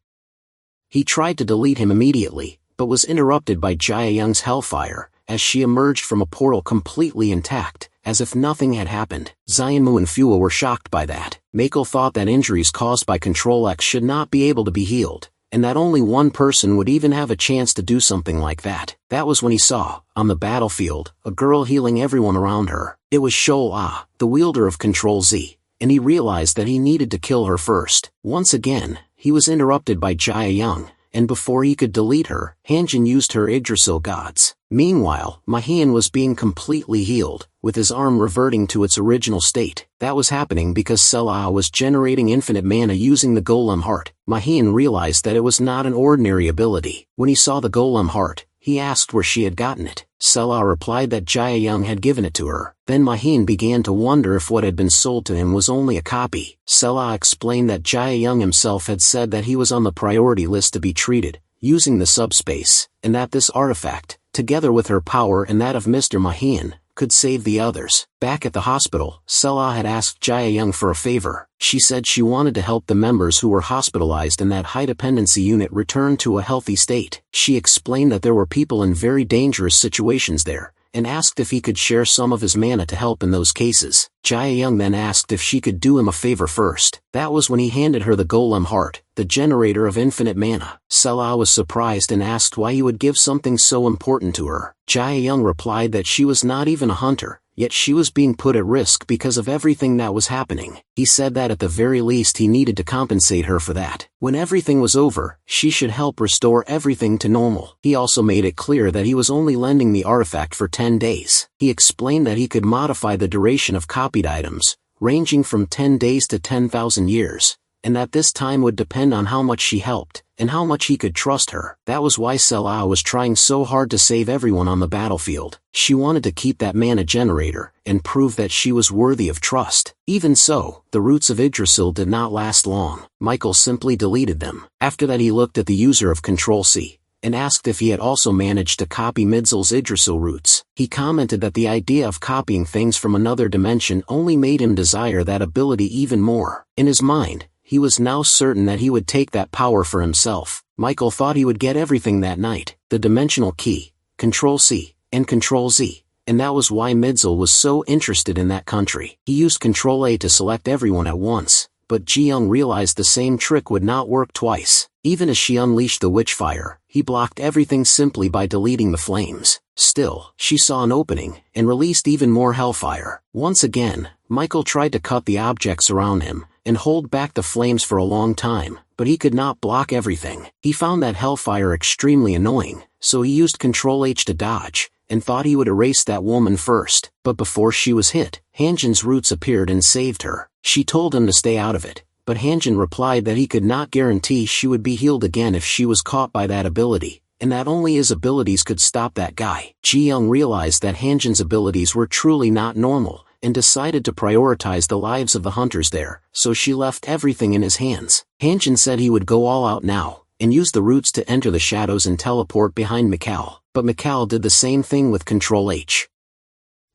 He tried to delete him immediately, but was interrupted by Jia Young's hellfire, as she emerged from a portal completely intact, as if nothing had happened. Xianmu and Fua were shocked by that. Makel thought that injuries caused by Control X should not be able to be healed, and that only one person would even have a chance to do something like that. That was when he saw, on the battlefield, a girl healing everyone around her. It was Shol-Ah, the wielder of Control-Z, and he realized that he needed to kill her first. Once again, he was interrupted by Jia Young, and before he could delete her, Hanjin used her Yggdrasil gods. Meanwhile, Mahian was being completely healed, with his arm reverting to its original state. That was happening because Selah was generating infinite mana using the Golem Heart. Mahian realized that it was not an ordinary ability. When he saw the Golem Heart, he asked where she had gotten it. Selah replied that Jia Young had given it to her. Then Mahian began to wonder if what had been sold to him was only a copy. Selah explained that Jia Young himself had said that he was on the priority list to be treated, using the subspace, and that this artifact, together with her power and that of Mr. Mahian, could save the others. Back at the hospital, Selah had asked Jia Young for a favor. She said she wanted to help the members who were hospitalized and that high-dependency unit return to a healthy state. She explained that there were people in very dangerous situations there, and asked if he could share some of his mana to help in those cases. Jia Young then asked if she could do him a favor first. That was when he handed her the Golem Heart, the generator of infinite mana. Selah was surprised and asked why he would give something so important to her. Jia Young replied that she was not even a hunter, yet she was being put at risk because of everything that was happening. He said that at the very least he needed to compensate her for that. When everything was over, she should help restore everything to normal. He also made it clear that he was only lending the artifact for 10 days. He explained that he could modify the duration of copied items, ranging from 10 days to 10,000 years, and that this time would depend on how much she helped, and how much he could trust her. That was why Selah was trying so hard to save everyone on the battlefield. She wanted to keep that mana generator, and prove that she was worthy of trust. Even so, the roots of Yggdrasil did not last long. Michael simply deleted them. After that he looked at the user of Control-C, and asked if he had also managed to copy Midzel's Yggdrasil roots. He commented that the idea of copying things from another dimension only made him desire that ability even more. In his mind, he was now certain that he would take that power for himself. Michael thought he would get everything that night, the dimensional key, Control-C, and Control-Z, and that was why Midzel was so interested in that country. He used Control-A to select everyone at once, but Ji-young realized the same trick would not work twice. Even as she unleashed the witch fire, he blocked everything simply by deleting the flames. Still, she saw an opening, and released even more hellfire. Once again, Michael tried to cut the objects around him, and hold back the flames for a long time, but he could not block everything. He found that hellfire extremely annoying, so he used Control H to dodge, and thought he would erase that woman first. But before she was hit, Hanjin's roots appeared and saved her. She told him to stay out of it, but Hanjin replied that he could not guarantee she would be healed again if she was caught by that ability, and that only his abilities could stop that guy. Ji-young realized that Hanjin's abilities were truly not normal, and decided to prioritize the lives of the hunters there, so she left everything in his hands. Hanjin said he would go all out now, and use the roots to enter the shadows and teleport behind Mikal, but Mikal did the same thing with Control H.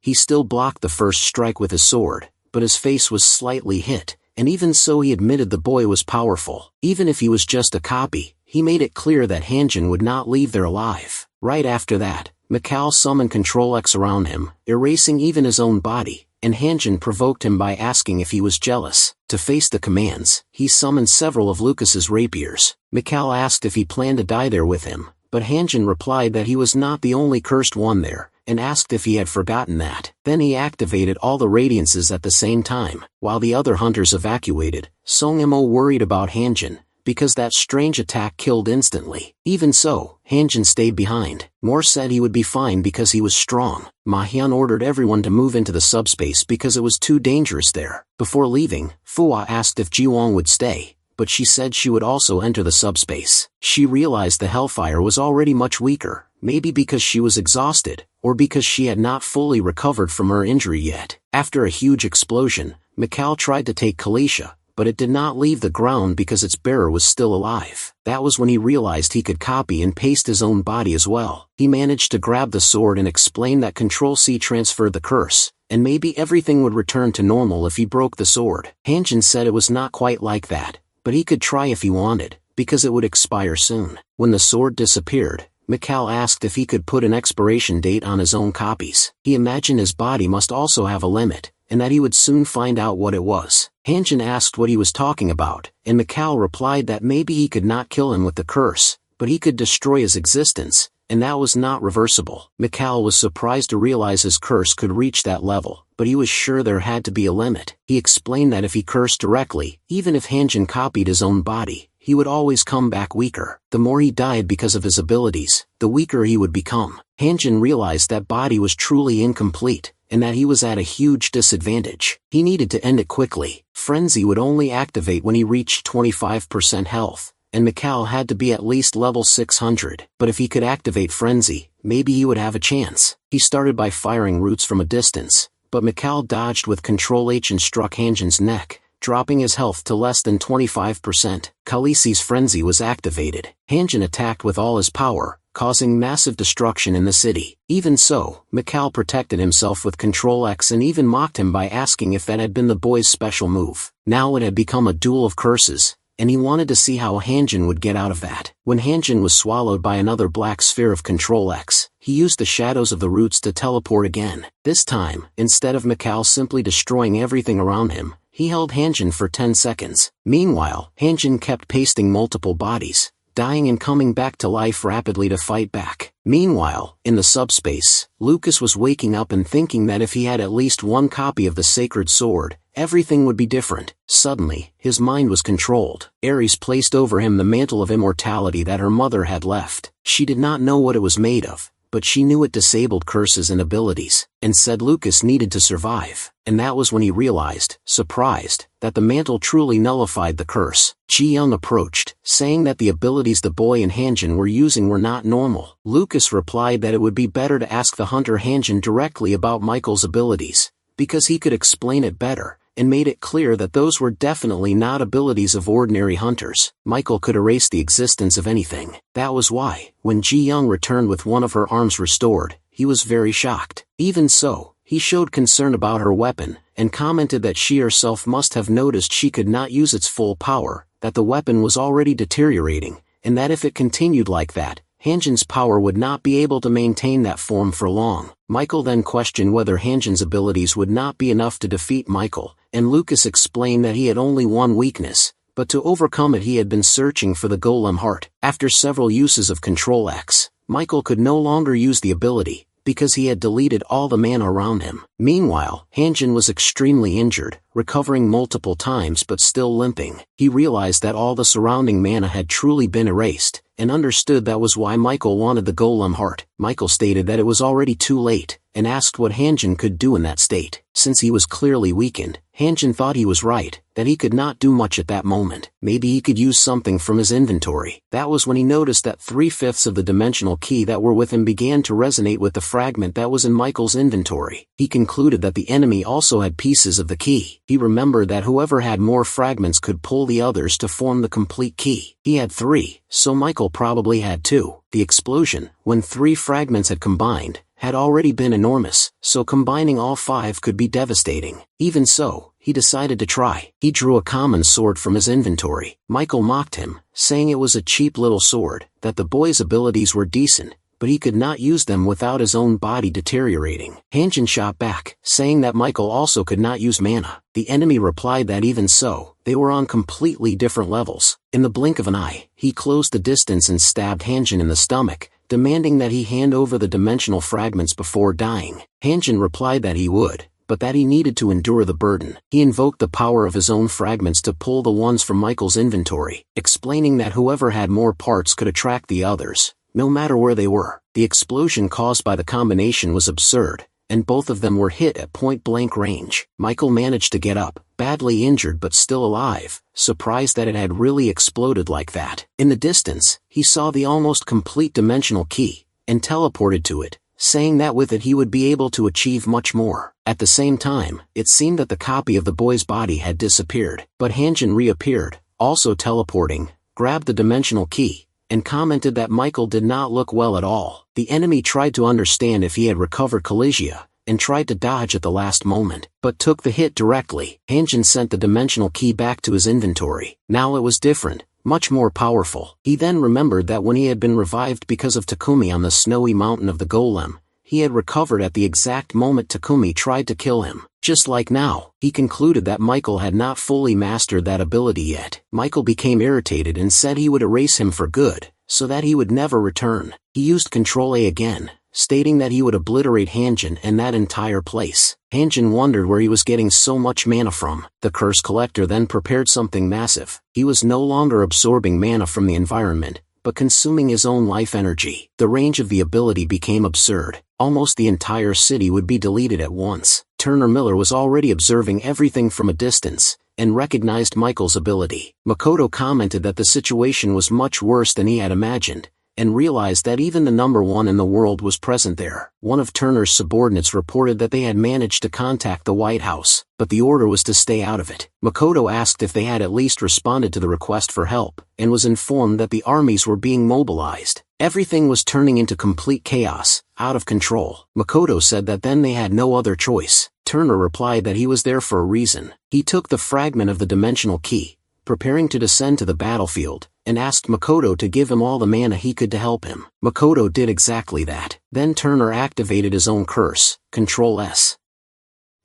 He still blocked the first strike with his sword, but his face was slightly hit, and even so he admitted the boy was powerful. Even if he was just a copy, he made it clear that Hanjin would not leave there alive. Right after that, Mikal summoned Control X around him, erasing even his own body, and Hanjin provoked him by asking if he was jealous. To face the commands, he summoned several of Lucas's rapiers. Mikal asked if he planned to die there with him, but Hanjin replied that he was not the only cursed one there, and asked if he had forgotten that. Then he activated all the radiances at the same time. While the other hunters evacuated, Song Mo worried about Hanjin, because that strange attack killed instantly. Even so, Hanjin stayed behind. Moore said he would be fine because he was strong. Ma-hyun ordered everyone to move into the subspace because it was too dangerous there. Before leaving, Fua asked if Ji-won would stay, but she said she would also enter the subspace. She realized the hellfire was already much weaker, maybe because she was exhausted, or because she had not fully recovered from her injury yet. After a huge explosion, Mikal tried to take Kalisha, but it did not leave the ground because its bearer was still alive. That was when he realized he could copy and paste his own body as well. He managed to grab the sword and explain that Control-C transferred the curse, and maybe everything would return to normal if he broke the sword. Hanjin said it was not quite like that, but he could try if he wanted, because it would expire soon. When the sword disappeared, Mikal asked if he could put an expiration date on his own copies. He imagined his body must also have a limit, and that he would soon find out what it was. Hanjin asked what he was talking about, and Mikal replied that maybe he could not kill him with the curse, but he could destroy his existence, and that was not reversible. Mikal was surprised to realize his curse could reach that level, but he was sure there had to be a limit. He explained that if he cursed directly, even if Hanjin copied his own body, he would always come back weaker. The more he died because of his abilities, the weaker he would become. Hanjin realized that body was truly incomplete, and that he was at a huge disadvantage. He needed to end it quickly. Frenzy would only activate when he reached 25% health, and Mikal had to be at least level 600. But if he could activate Frenzy, maybe he would have a chance. He started by firing roots from a distance, but Mikal dodged with Control H and struck Hanjin's neck, dropping his health to less than 25%. Khaleesi's Frenzy was activated. Hanjin attacked with all his power, causing massive destruction in the city. Even so, Mikal protected himself with Control X and even mocked him by asking if that had been the boy's special move. Now it had become a duel of curses, and he wanted to see how Hanjin would get out of that. When Hanjin was swallowed by another black sphere of Control X, he used the shadows of the roots to teleport again. This time, instead of Mikal simply destroying everything around him, he held Hanjin for 10 seconds. Meanwhile, Hanjin kept pasting multiple bodies, dying and coming back to life rapidly to fight back. Meanwhile, in the subspace, Lucas was waking up and thinking that if he had at least one copy of the sacred sword, everything would be different. Suddenly, his mind was controlled. Ares placed over him the mantle of immortality that her mother had left. She did not know what it was made of, but she knew it disabled curses and abilities, and said Lucas needed to survive. And that was when he realized, surprised, that the mantle truly nullified the curse. Ji-young approached, saying that the abilities the boy and Hanjin were using were not normal. Lucas replied that it would be better to ask the hunter Hanjin directly about Michael's abilities, because he could explain it better, and made it clear that those were definitely not abilities of ordinary hunters. Michael could erase the existence of anything. That was why, when Ji-young returned with one of her arms restored, he was very shocked. Even so, he showed concern about her weapon, and commented that she herself must have noticed she could not use its full power, that the weapon was already deteriorating, and that if it continued like that, Hanjin's power would not be able to maintain that form for long. Michael then questioned whether Hanjin's abilities would not be enough to defeat Michael, and Lucas explained that he had only one weakness, but to overcome it he had been searching for the golem heart. After several uses of Control X, Michael could no longer use the ability, because he had deleted all the mana around him. Meanwhile, Hanjin was extremely injured, recovering multiple times but still limping. He realized that all the surrounding mana had truly been erased, and understood that was why Michael wanted the golem heart. Michael stated that it was already too late, and asked what Hanjin could do in that state. Since he was clearly weakened, Hanjin thought he was right, that he could not do much at that moment. Maybe he could use something from his inventory. That was when he noticed that 3/5 of the dimensional key that were with him began to resonate with the fragment that was in Michael's inventory. He concluded that the enemy also had pieces of the key. He remembered that whoever had more fragments could pull the others to form the complete key. He had 3, so Michael probably had 2. The explosion, when 3 fragments had combined, had already been enormous, so combining all 5 could be devastating. Even so, he decided to try. He drew a common sword from his inventory. Michael mocked him, saying it was a cheap little sword, that the boy's abilities were decent, but he could not use them without his own body deteriorating. Hanjin shot back, saying that Michael also could not use mana. The enemy replied that even so, they were on completely different levels. In the blink of an eye, he closed the distance and stabbed Hanjin in the stomach, demanding that he hand over the dimensional fragments before dying. Hanjin replied that he would, but that he needed to endure the burden. He invoked the power of his own fragments to pull the ones from Michael's inventory, explaining that whoever had more parts could attract the others, no matter where they were. The explosion caused by the combination was absurd, and both of them were hit at point-blank range. Michael managed to get up, badly injured but still alive, surprised that it had really exploded like that. In the distance, he saw the almost complete dimensional key, and teleported to it, saying that with it he would be able to achieve much more. At the same time, it seemed that the copy of the boy's body had disappeared, but Hanjin reappeared, also teleporting, grabbed the dimensional key, and commented that Michael did not look well at all. The enemy tried to understand if he had recovered Collegia, and tried to dodge at the last moment, but took the hit directly. Hanjin sent the dimensional key back to his inventory. Now it was different, much more powerful. He then remembered that when he had been revived because of Takumi on the snowy mountain of the golem, he had recovered at the exact moment Takumi tried to kill him. Just like now, he concluded that Michael had not fully mastered that ability yet. Michael became irritated and said he would erase him for good, so that he would never return. He used Control A again, stating that he would obliterate Hanjin and that entire place. Hanjin wondered where he was getting so much mana from. The curse collector then prepared something massive. He was no longer absorbing mana from the environment, but consuming his own life energy. The range of the ability became absurd. Almost the entire city would be deleted at once. Turner Miller was already observing everything from a distance, and recognized Michael's ability. Makoto commented that the situation was much worse than he had imagined, and realized that even the number 1 in the world was present there. One of Turner's subordinates reported that they had managed to contact the White House, but the order was to stay out of it. Makoto asked if they had at least responded to the request for help, and was informed that the armies were being mobilized. Everything was turning into complete chaos, out of control. Makoto said that then they had no other choice. Turner replied that he was there for a reason. He took the fragment of the dimensional key, preparing to descend to the battlefield, and asked Makoto to give him all the mana he could to help him. Makoto did exactly that. Then Turner activated his own curse, Control S.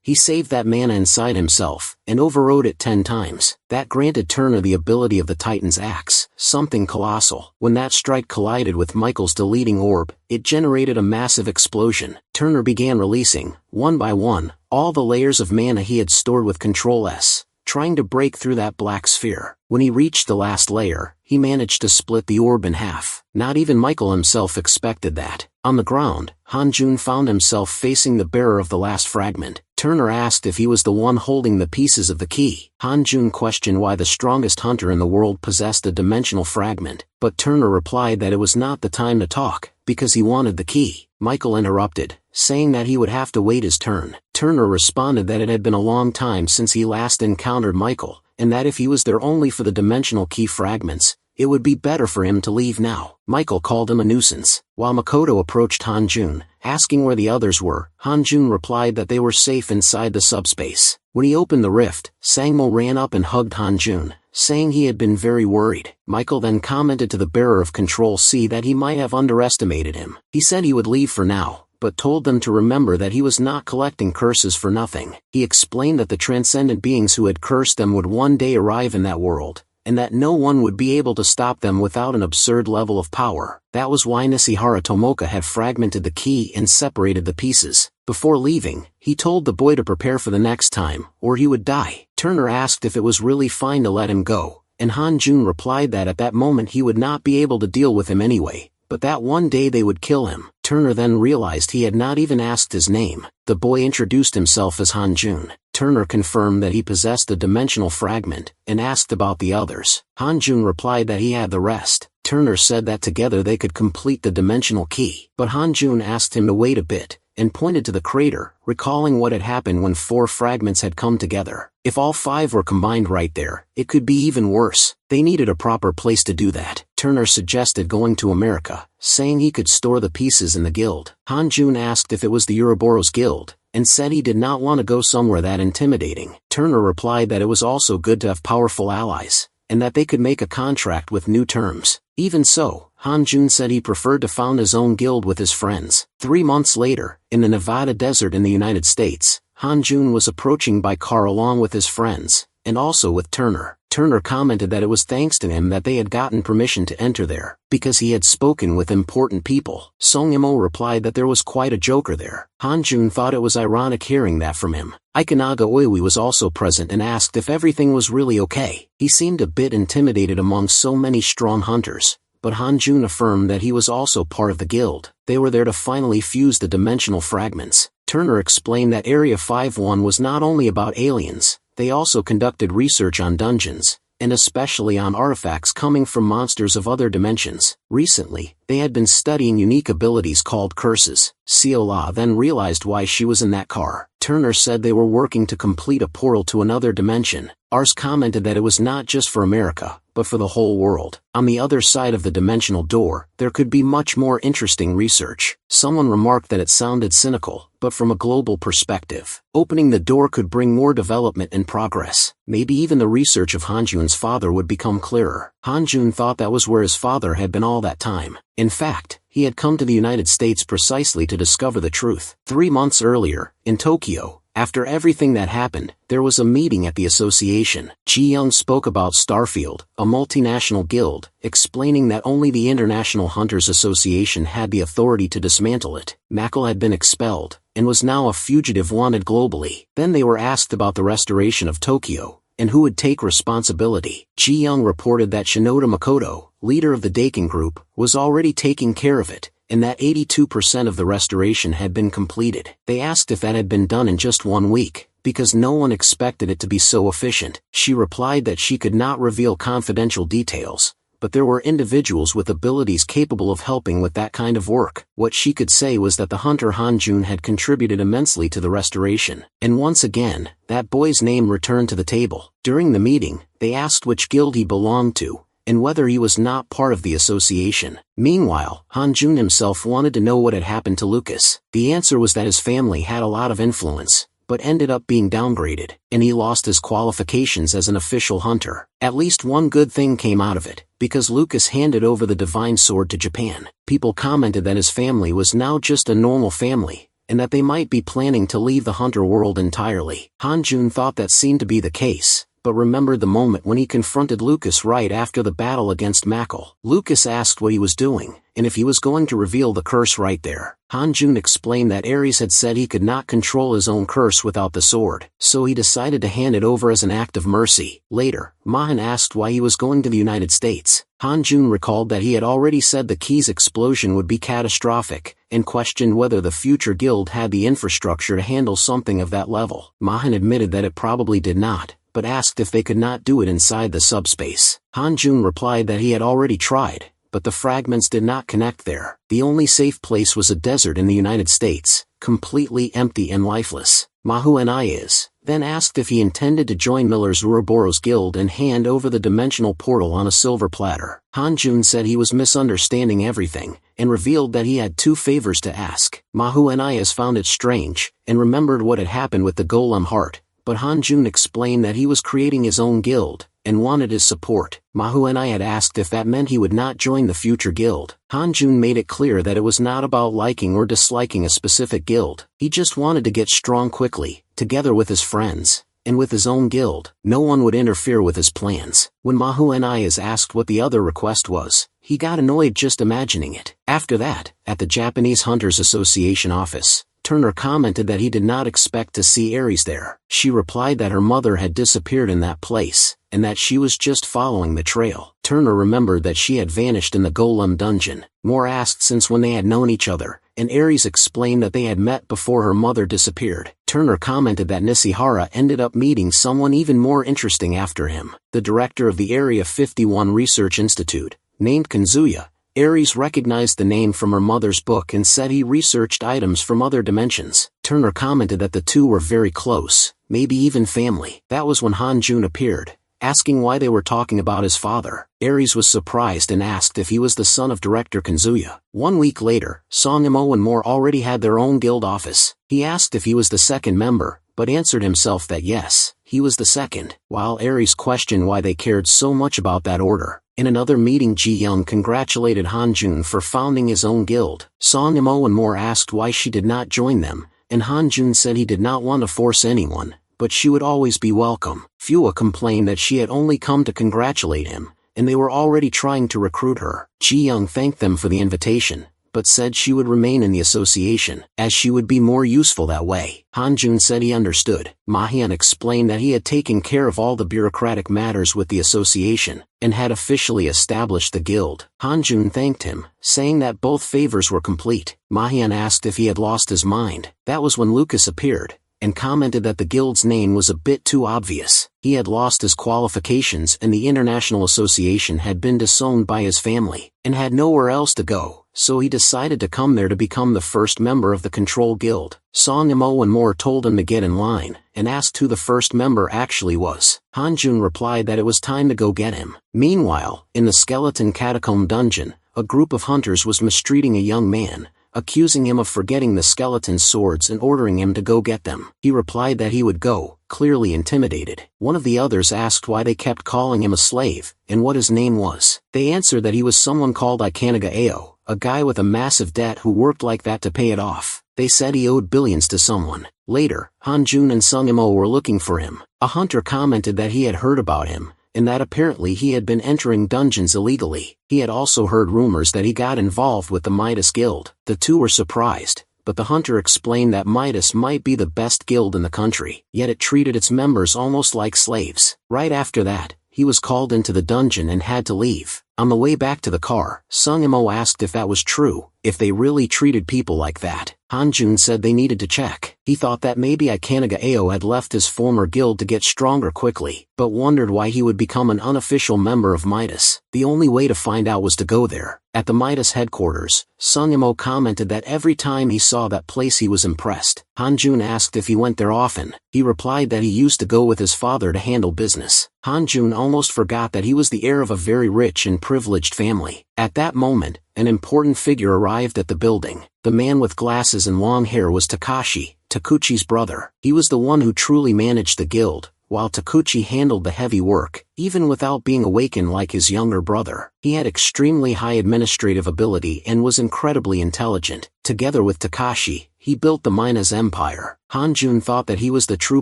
He saved that mana inside himself, and overrode it 10 times. That granted Turner the ability of the Titan's Axe, something colossal. When that strike collided with Michael's deleting orb, it generated a massive explosion. Turner began releasing, one by one, all the layers of mana he had stored with Control S, trying to break through that black sphere. When he reached the last layer, he managed to split the orb in half. Not even Michael himself expected that. On the ground, Hanjun found himself facing the bearer of the last fragment. Turner asked if he was the one holding the pieces of the key. Hanjun questioned why the strongest hunter in the world possessed a dimensional fragment, but Turner replied that it was not the time to talk, because he wanted the key. Michael interrupted, saying that he would have to wait his turn. Turner responded that it had been a long time since he last encountered Michael, and that if he was there only for the dimensional key fragments, it would be better for him to leave now. Michael called him a nuisance. While Makoto approached Hanjun, asking where the others were, Hanjun replied that they were safe inside the subspace. When he opened the rift, Sangmo ran up and hugged Hanjun, saying he had been very worried. Michael then commented to the bearer of Control C that he might have underestimated him. He said he would leave for now, but told them to remember that he was not collecting curses for nothing. He explained that the transcendent beings who had cursed them would one day arrive in that world, and that no one would be able to stop them without an absurd level of power. That was why Nishihara Tomoka had fragmented the key and separated the pieces. Before leaving, he told the boy to prepare for the next time, or he would die. Turner asked if it was really fine to let him go, and Han-jun replied that at that moment he would not be able to deal with him anyway, but that one day they would kill him. Turner then realized he had not even asked his name. The boy introduced himself as Han-jun. Turner confirmed that he possessed a dimensional fragment, and asked about the others. Han-jun replied that he had the rest. Turner said that together they could complete the dimensional key, but Han-jun asked him to wait a bit, and pointed to the crater, recalling what had happened when 4 fragments had come together. If all 5 were combined right there, it could be even worse. They needed a proper place to do that. Turner suggested going to America, saying he could store the pieces in the guild. Han-jun asked if it was the Ouroboros guild, and said he did not want to go somewhere that intimidating. Turner replied that it was also good to have powerful allies, and that they could make a contract with new terms. Even so, Han-jun said he preferred to found his own guild with his friends. 3 months later, in the Nevada desert in the United States, Han-jun was approaching by car along with his friends, and also with Turner. Turner commented that it was thanks to him that they had gotten permission to enter there, because he had spoken with important people. Song Imo replied that there was quite a joker there. Han-jun thought it was ironic hearing that from him. Ikunaga Oiwi was also present and asked if everything was really okay. He seemed a bit intimidated among so many strong hunters, but Han-jun affirmed that he was also part of the guild. They were there to finally fuse the dimensional fragments. Turner explained that Area 5-1 was not only about aliens, they also conducted research on dungeons, and especially on artifacts coming from monsters of other dimensions. Recently, they had been studying unique abilities called curses. Siola then realized why she was in that car. Turner said they were working to complete a portal to another dimension. Ars commented that it was not just for America, but for the whole world. On the other side of the dimensional door, there could be much more interesting research. Someone remarked that it sounded cynical, but from a global perspective, opening the door could bring more development and progress. Maybe even the research of Han-jun's father would become clearer. Han-jun thought that was where his father had been all that time. In fact, he had come to the United States precisely to discover the truth. 3 months earlier, in Tokyo, after everything that happened, there was a meeting at the association. Ji-young spoke about Starfield, a multinational guild, explaining that only the International Hunters Association had the authority to dismantle it. Mako had been expelled, and was now a fugitive wanted globally. Then they were asked about the restoration of Tokyo, and who would take responsibility. Ji-young reported that Shinoda Makoto, leader of the Dakin group, was already taking care of it, and that 82% of the restoration had been completed. They asked if that had been done in just 1 week, because no one expected it to be so efficient. She replied that she could not reveal confidential details, but there were individuals with abilities capable of helping with that kind of work. What she could say was that the hunter Han-jun had contributed immensely to the restoration. And once again, that boy's name returned to the table. During the meeting, they asked which guild he belonged to, and whether he was not part of the association. Meanwhile, Han-jun himself wanted to know what had happened to Lucas. The answer was that his family had a lot of influence, but ended up being downgraded, and he lost his qualifications as an official hunter. At least one good thing came out of it, because Lucas handed over the divine sword to Japan. People commented that his family was now just a normal family, and that they might be planning to leave the hunter world entirely. Han-jun thought that seemed to be the case, but remembered the moment when he confronted Lucas right after the battle against Mako. Lucas asked what he was doing, and if he was going to reveal the curse right there. Han-jun explained that Ares had said he could not control his own curse without the sword, so he decided to hand it over as an act of mercy. Later, Mahan asked why he was going to the United States. Han-jun recalled that he had already said the key's explosion would be catastrophic, and questioned whether the future guild had the infrastructure to handle something of that level. Mahan admitted that it probably did not, but asked if they could not do it inside the subspace. Han-jun replied that he had already tried, but the fragments did not connect there. The only safe place was a desert in the United States, completely empty and lifeless. Mahu Nias then asked if he intended to join Miller's Ouroboros guild and hand over the dimensional portal on a silver platter. Han-jun said he was misunderstanding everything, and revealed that he had 2 favors to ask. Mahu Nias found it strange, and remembered what had happened with the golem heart, but Han-jun explained that he was creating his own guild, and wanted his support. Manhwa and I had asked if that meant he would not join the future guild. Hanjun made it clear that it was not about liking or disliking a specific guild. He just wanted to get strong quickly, together with his friends, and with his own guild. No one would interfere with his plans. When Manhwa and I is asked what the other request was, he got annoyed just imagining it. After that, at the Japanese Hunters Association office, Turner commented that he did not expect to see Aries there. She replied that her mother had disappeared in that place, and that she was just following the trail. Turner remembered that she had vanished in the Golem dungeon. Moore asked since when they had known each other, and Aries explained that they had met before her mother disappeared. Turner commented that Nishihara ended up meeting someone even more interesting after him, the director of the Area 51 Research Institute, named Kanzuya. Aries recognized the name from her mother's book and said he researched items from other dimensions. Turner commented that the two were very close, maybe even family. That was when Hanjun appeared, asking why they were talking about his father. Aries was surprised and asked if he was the son of director Kanzuya. 1 week later, Songimo and Moore already had their own guild office. He asked if he was the second member, but answered himself that yes, he was the second. While Aries questioned why they cared so much about that order, in another meeting Ji-young congratulated Hanjun for founding his own guild. Songimo and Moore asked why she did not join them, and Hanjun said he did not want to force anyone, but she would always be welcome. Fua complained that she had only come to congratulate him, and they were already trying to recruit her. Ji-young thanked them for the invitation, but said she would remain in the association, as she would be more useful that way. Hanjun said he understood. Mahian explained that he had taken care of all the bureaucratic matters with the association, and had officially established the guild. Hanjun thanked him, saying that both favors were complete. Mahian asked if he had lost his mind. That was when Lucas appeared, and commented that the guild's name was a bit too obvious. He had lost his qualifications and the International Association had been disowned by his family, and had nowhere else to go, so he decided to come there to become the first member of the Control Guild. Songimo and Moore told him to get in line, and asked who the first member actually was. Hanjun replied that it was time to go get him. Meanwhile, in the Skeleton Catacomb dungeon, a group of hunters was mistreating a young man, accusing him of forgetting the skeleton swords and ordering him to go get them. He replied that he would go, clearly intimidated. One of the others asked why they kept calling him a slave, and what his name was. They answered that he was someone called Ikanaga Ao, a guy with a massive debt who worked like that to pay it off. They said he owed billions to someone. Later, Hanjun and Sungimo were looking for him. A hunter commented that he had heard about him, and that apparently he had been entering dungeons illegally. He had also heard rumors that he got involved with the Midas Guild. The two were surprised, but the hunter explained that Midas might be the best guild in the country, yet it treated its members almost like slaves. Right after that, he was called into the dungeon and had to leave. On the way back to the car, Sungimo asked if that was true, if they really treated people like that. Hanjun said they needed to check. He thought that maybe Ikanaga Ao had left his former guild to get stronger quickly, but wondered why he would become an unofficial member of Midas. The only way to find out was to go there. At the Midas headquarters, Sungimo commented that every time he saw that place he was impressed. Hanjun asked if he went there often. He replied that he used to go with his father to handle business. Hanjun almost forgot that he was the heir of a very rich and privileged family. At that moment, an important figure arrived at the building. The man with glasses and long hair was Takashi, Takuchi's brother. He was the one who truly managed the guild, while Takuchi handled the heavy work, even without being awakened like his younger brother. He had extremely high administrative ability and was incredibly intelligent. Together with Takashi, he built the Minas Empire. Hanjun thought that he was the true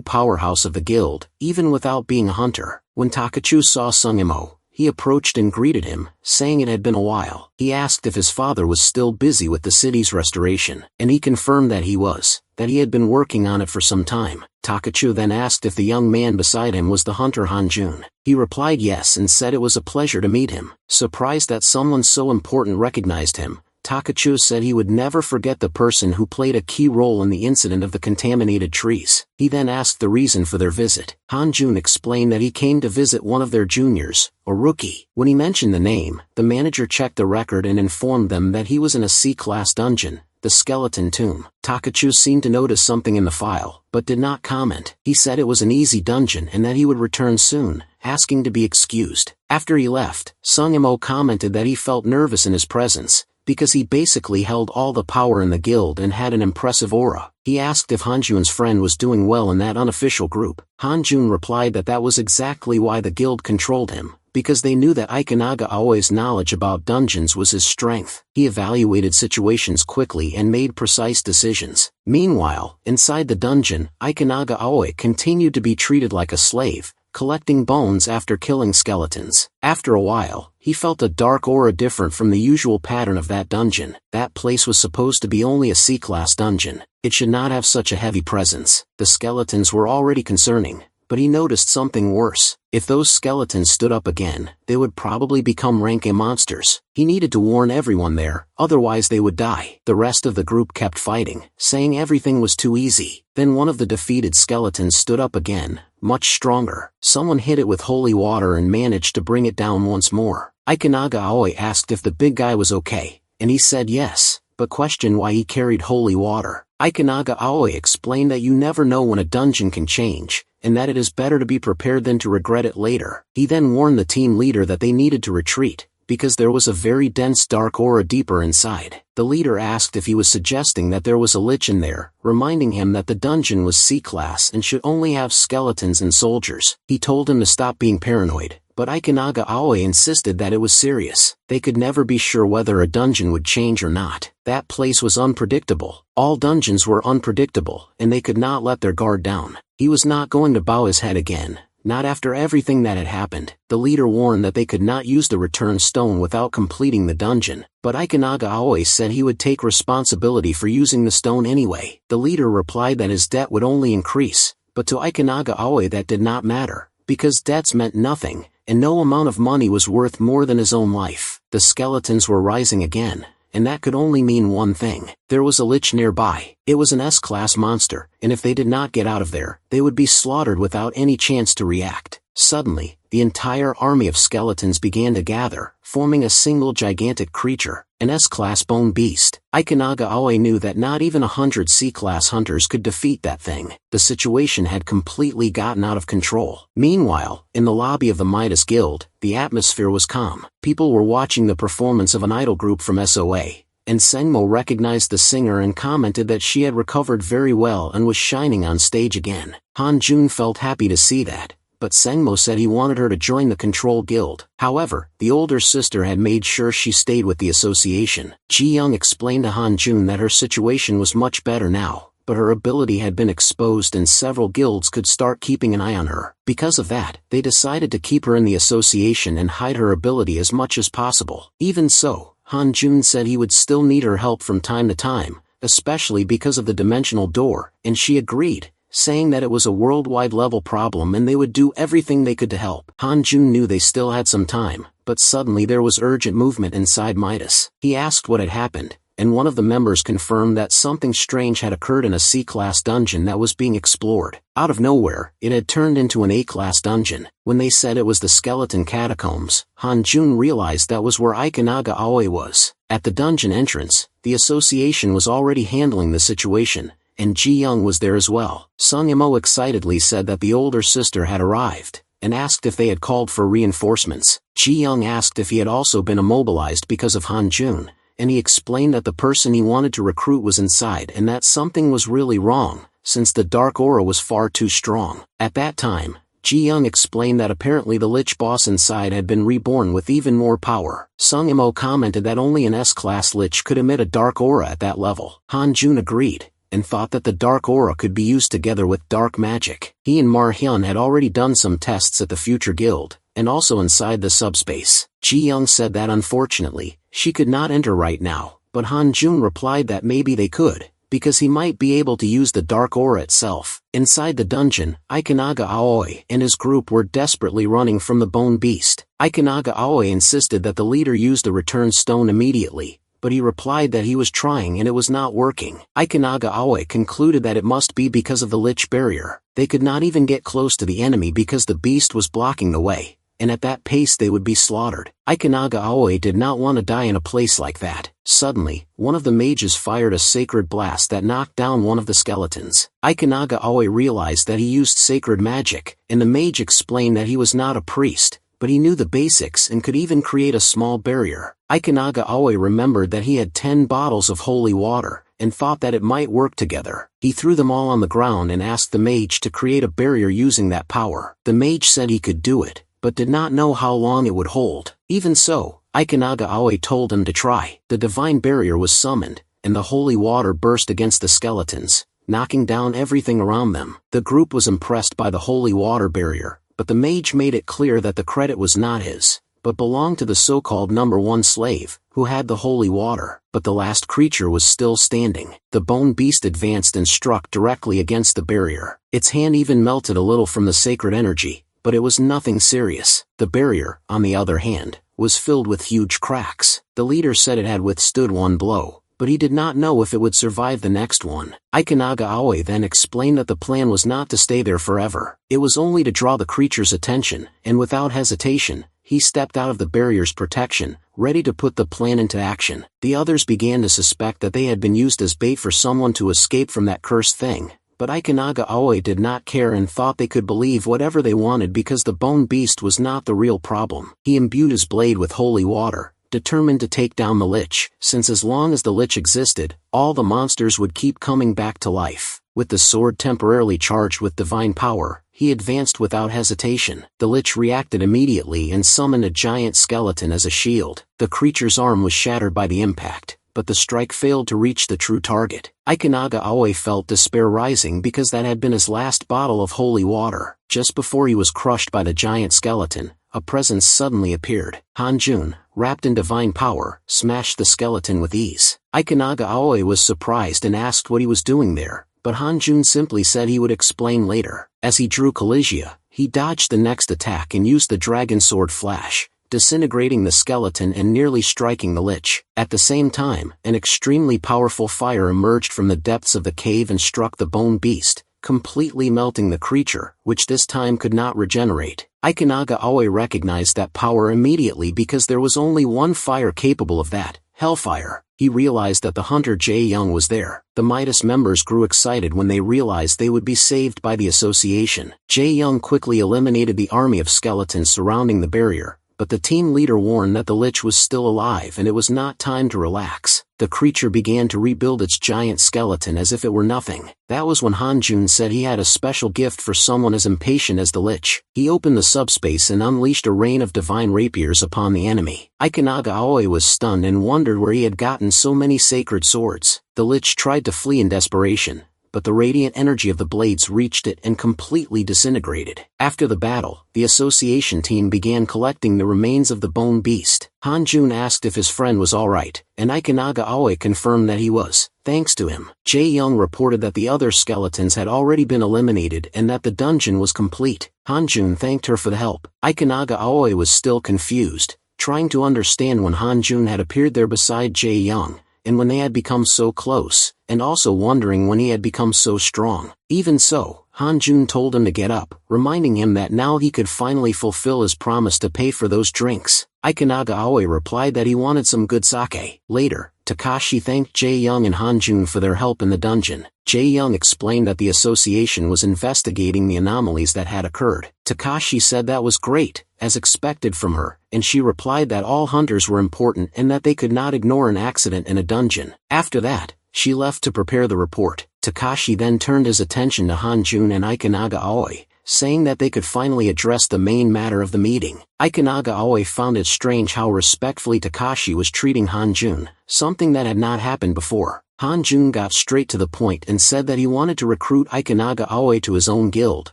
powerhouse of the guild, even without being a hunter. When Takachu saw Sungimo, he approached and greeted him, saying it had been a while. He asked if his father was still busy with the city's restoration, and he confirmed that he was, that he had been working on it for some time. Takachu then asked if the young man beside him was the hunter Hanjun. He replied yes and said it was a pleasure to meet him. Surprised that someone so important recognized him, Takachu said he would never forget the person who played a key role in the incident of the contaminated trees. He then asked the reason for their visit. Hanjun explained that he came to visit one of their juniors, a rookie. When he mentioned the name, the manager checked the record and informed them that he was in a C-class dungeon, the Skeleton Tomb. Takachu seemed to notice something in the file, but did not comment. He said it was an easy dungeon and that he would return soon, asking to be excused. After he left, Sungimo commented that he felt nervous in his presence, because he basically held all the power in the guild and had an impressive aura. He asked if Hanjun's friend was doing well in that unofficial group. Hanjun replied that that was exactly why the guild controlled him, because they knew that Ikunaga Aoi's knowledge about dungeons was his strength. He evaluated situations quickly and made precise decisions. Meanwhile, inside the dungeon, Ikunaga Aoi continued to be treated like a slave, collecting bones after killing skeletons. After a while, he felt a dark aura different from the usual pattern of that dungeon. That place was supposed to be only a C-class dungeon. It should not have such a heavy presence. The skeletons were already concerning, but he noticed something worse. If those skeletons stood up again, they would probably become rank A monsters. He needed to warn everyone there, otherwise they would die. The rest of the group kept fighting, saying everything was too easy. Then one of the defeated skeletons stood up again, much stronger. Someone hit it with holy water and managed to bring it down once more. Ikunaga Aoi asked if the big guy was okay, and he said yes, but questioned why he carried holy water. Ikunaga Aoi explained that you never know when a dungeon can change, and that it is better to be prepared than to regret it later. He then warned the team leader that they needed to retreat, because there was a very dense dark aura deeper inside. The leader asked if he was suggesting that there was a lich in there, reminding him that the dungeon was C-class and should only have skeletons and soldiers. He told him to stop being paranoid, but Ikunaga Aoi insisted that it was serious. They could never be sure whether a dungeon would change or not. That place was unpredictable. All dungeons were unpredictable, and they could not let their guard down. He was not going to bow his head again, not after everything that had happened. The leader warned that they could not use the return stone without completing the dungeon, but Ikunaga Aoi said he would take responsibility for using the stone anyway. The leader replied that his debt would only increase, but to Ikunaga Aoi that did not matter, because debts meant nothing, and no amount of money was worth more than his own life. The skeletons were rising again, and that could only mean one thing. There was a lich nearby. It was an S-class monster, and if they did not get out of there, they would be slaughtered without any chance to react. Suddenly, the entire army of skeletons began to gather, forming a single gigantic creature, an S-class bone beast. Ikunaga Aoi knew that not even 100 C-class hunters could defeat that thing. The situation had completely gotten out of control. Meanwhile, in the lobby of the Midas Guild, the atmosphere was calm. People were watching the performance of an idol group from SOA, and Sengmo recognized the singer and commented that she had recovered very well and was shining on stage again. Hanjun felt happy to see that, but Sengmo said he wanted her to join the Control Guild. However, the older sister had made sure she stayed with the association. Ji-young explained to Hanjun that her situation was much better now, but her ability had been exposed and several guilds could start keeping an eye on her. Because of that, they decided to keep her in the association and hide her ability as much as possible. Even so, Hanjun said he would still need her help from time to time, especially because of the dimensional door, and she agreed, saying that it was a worldwide level problem and they would do everything they could to help. Hanjun knew they still had some time, but suddenly there was urgent movement inside Midas. He asked what had happened, and one of the members confirmed that something strange had occurred in a C-class dungeon that was being explored. Out of nowhere, it had turned into an A-class dungeon. When they said it was the skeleton catacombs, Hanjun realized that was where Ikunaga Aoi was. At the dungeon entrance, the association was already handling the situation, and Ji-young was there as well. Sung Yimo excitedly said that the older sister had arrived, and asked if they had called for reinforcements. Ji-young asked if he had also been immobilized because of Hanjun, and he explained that the person he wanted to recruit was inside and that something was really wrong, since the dark aura was far too strong. At that time, Ji-young explained that apparently the lich boss inside had been reborn with even more power. Sung Yimo commented that only an S-class lich could emit a dark aura at that level. Hanjun agreed, and thought that the dark aura could be used together with dark magic. He and Mar-hyun had already done some tests at the future guild, and also inside the subspace. Ji-young said that unfortunately, she could not enter right now, but Hanjun replied that maybe they could, because he might be able to use the dark aura itself. Inside the dungeon, Ikunaga Aoi and his group were desperately running from the bone beast. Ikunaga Aoi insisted that the leader use the return stone immediately, but he replied that he was trying and it was not working. Ikunaga Aoi concluded that it must be because of the lich barrier. They could not even get close to the enemy because the beast was blocking the way, and at that pace they would be slaughtered. Ikunaga Aoi did not want to die in a place like that. Suddenly, one of the mages fired a sacred blast that knocked down one of the skeletons. Ikunaga Aoi realized that he used sacred magic, and the mage explained that he was not a priest, but he knew the basics and could even create a small barrier. Ikenaga Aoi remembered that he had 10 bottles of holy water, and thought that it might work together. He threw them all on the ground and asked the mage to create a barrier using that power. The mage said he could do it, but did not know how long it would hold. Even so, Ikenaga Aoi told him to try. The divine barrier was summoned, and the holy water burst against the skeletons, knocking down everything around them. The group was impressed by the holy water barrier, but the mage made it clear that the credit was not his, but belonged to the so-called number 1 slave, who had the holy water. But the last creature was still standing. The bone beast advanced and struck directly against the barrier. Its hand even melted a little from the sacred energy, but it was nothing serious. The barrier, on the other hand, was filled with huge cracks. The leader said it had withstood one blow, but he did not know if it would survive the next one. Ikenaga Aoi then explained that the plan was not to stay there forever. It was only to draw the creature's attention, and without hesitation, he stepped out of the barrier's protection, ready to put the plan into action. The others began to suspect that they had been used as bait for someone to escape from that cursed thing, but Ikenaga Aoi did not care and thought they could believe whatever they wanted because the bone beast was not the real problem. He imbued his blade with holy water, determined to take down the lich, since as long as the lich existed, all the monsters would keep coming back to life. With the sword temporarily charged with divine power, he advanced without hesitation. The lich reacted immediately and summoned a giant skeleton as a shield. The creature's arm was shattered by the impact, but the strike failed to reach the true target. Ikenaga Aoi felt despair rising because that had been his last bottle of holy water. Just before he was crushed by the giant skeleton, a presence suddenly appeared. Hanjun, wrapped in divine power, smashed the skeleton with ease. Ikenaga Aoi was surprised and asked what he was doing there, but Hanjun simply said he would explain later. As he drew Collegia, he dodged the next attack and used the dragon sword flash, disintegrating the skeleton and nearly striking the lich. At the same time, an extremely powerful fire emerged from the depths of the cave and struck the bone beast, completely melting the creature, which this time could not regenerate. Ikenaga Aoi recognized that power immediately because there was only one fire capable of that, hellfire. He realized that the hunter Jae Young was there. The Midas members grew excited when they realized they would be saved by the association. Jae Young quickly eliminated the army of skeletons surrounding the barrier, but the team leader warned that the lich was still alive and it was not time to relax. The creature began to rebuild its giant skeleton as if it were nothing. That was when Hanjun said he had a special gift for someone as impatient as the lich. He opened the subspace and unleashed a rain of divine rapiers upon the enemy. Ikenaga Aoi was stunned and wondered where he had gotten so many sacred swords. The lich tried to flee in desperation, but the radiant energy of the blades reached it and completely disintegrated. After the battle, the association team began collecting the remains of the bone beast. Hanjun asked if his friend was alright, and Ikenaga Aoi confirmed that he was. Thanks to him, Jae Young reported that the other skeletons had already been eliminated and that the dungeon was complete. Hanjun thanked her for the help. Ikenaga Aoi was still confused, trying to understand when Hanjun had appeared there beside Jae Young, and when they had become so close, and also wondering when he had become so strong. Even so, Hanjun told him to get up, reminding him that now he could finally fulfill his promise to pay for those drinks. Ikenaga Aoi replied that he wanted some good sake. Later, Takashi thanked Jae Young and Hanjun for their help in the dungeon. Jae Young explained that the association was investigating the anomalies that had occurred. Takashi said that was great, as expected from her, and she replied that all hunters were important and that they could not ignore an accident in a dungeon. After that, she left to prepare the report. Takashi then turned his attention to Hanjun and Ikenaga Aoi, saying that they could finally address the main matter of the meeting. Ikenaga Aoi found it strange how respectfully Takashi was treating Hanjun, something that had not happened before. Hanjun got straight to the point and said that he wanted to recruit Ikenaga Aoi to his own guild,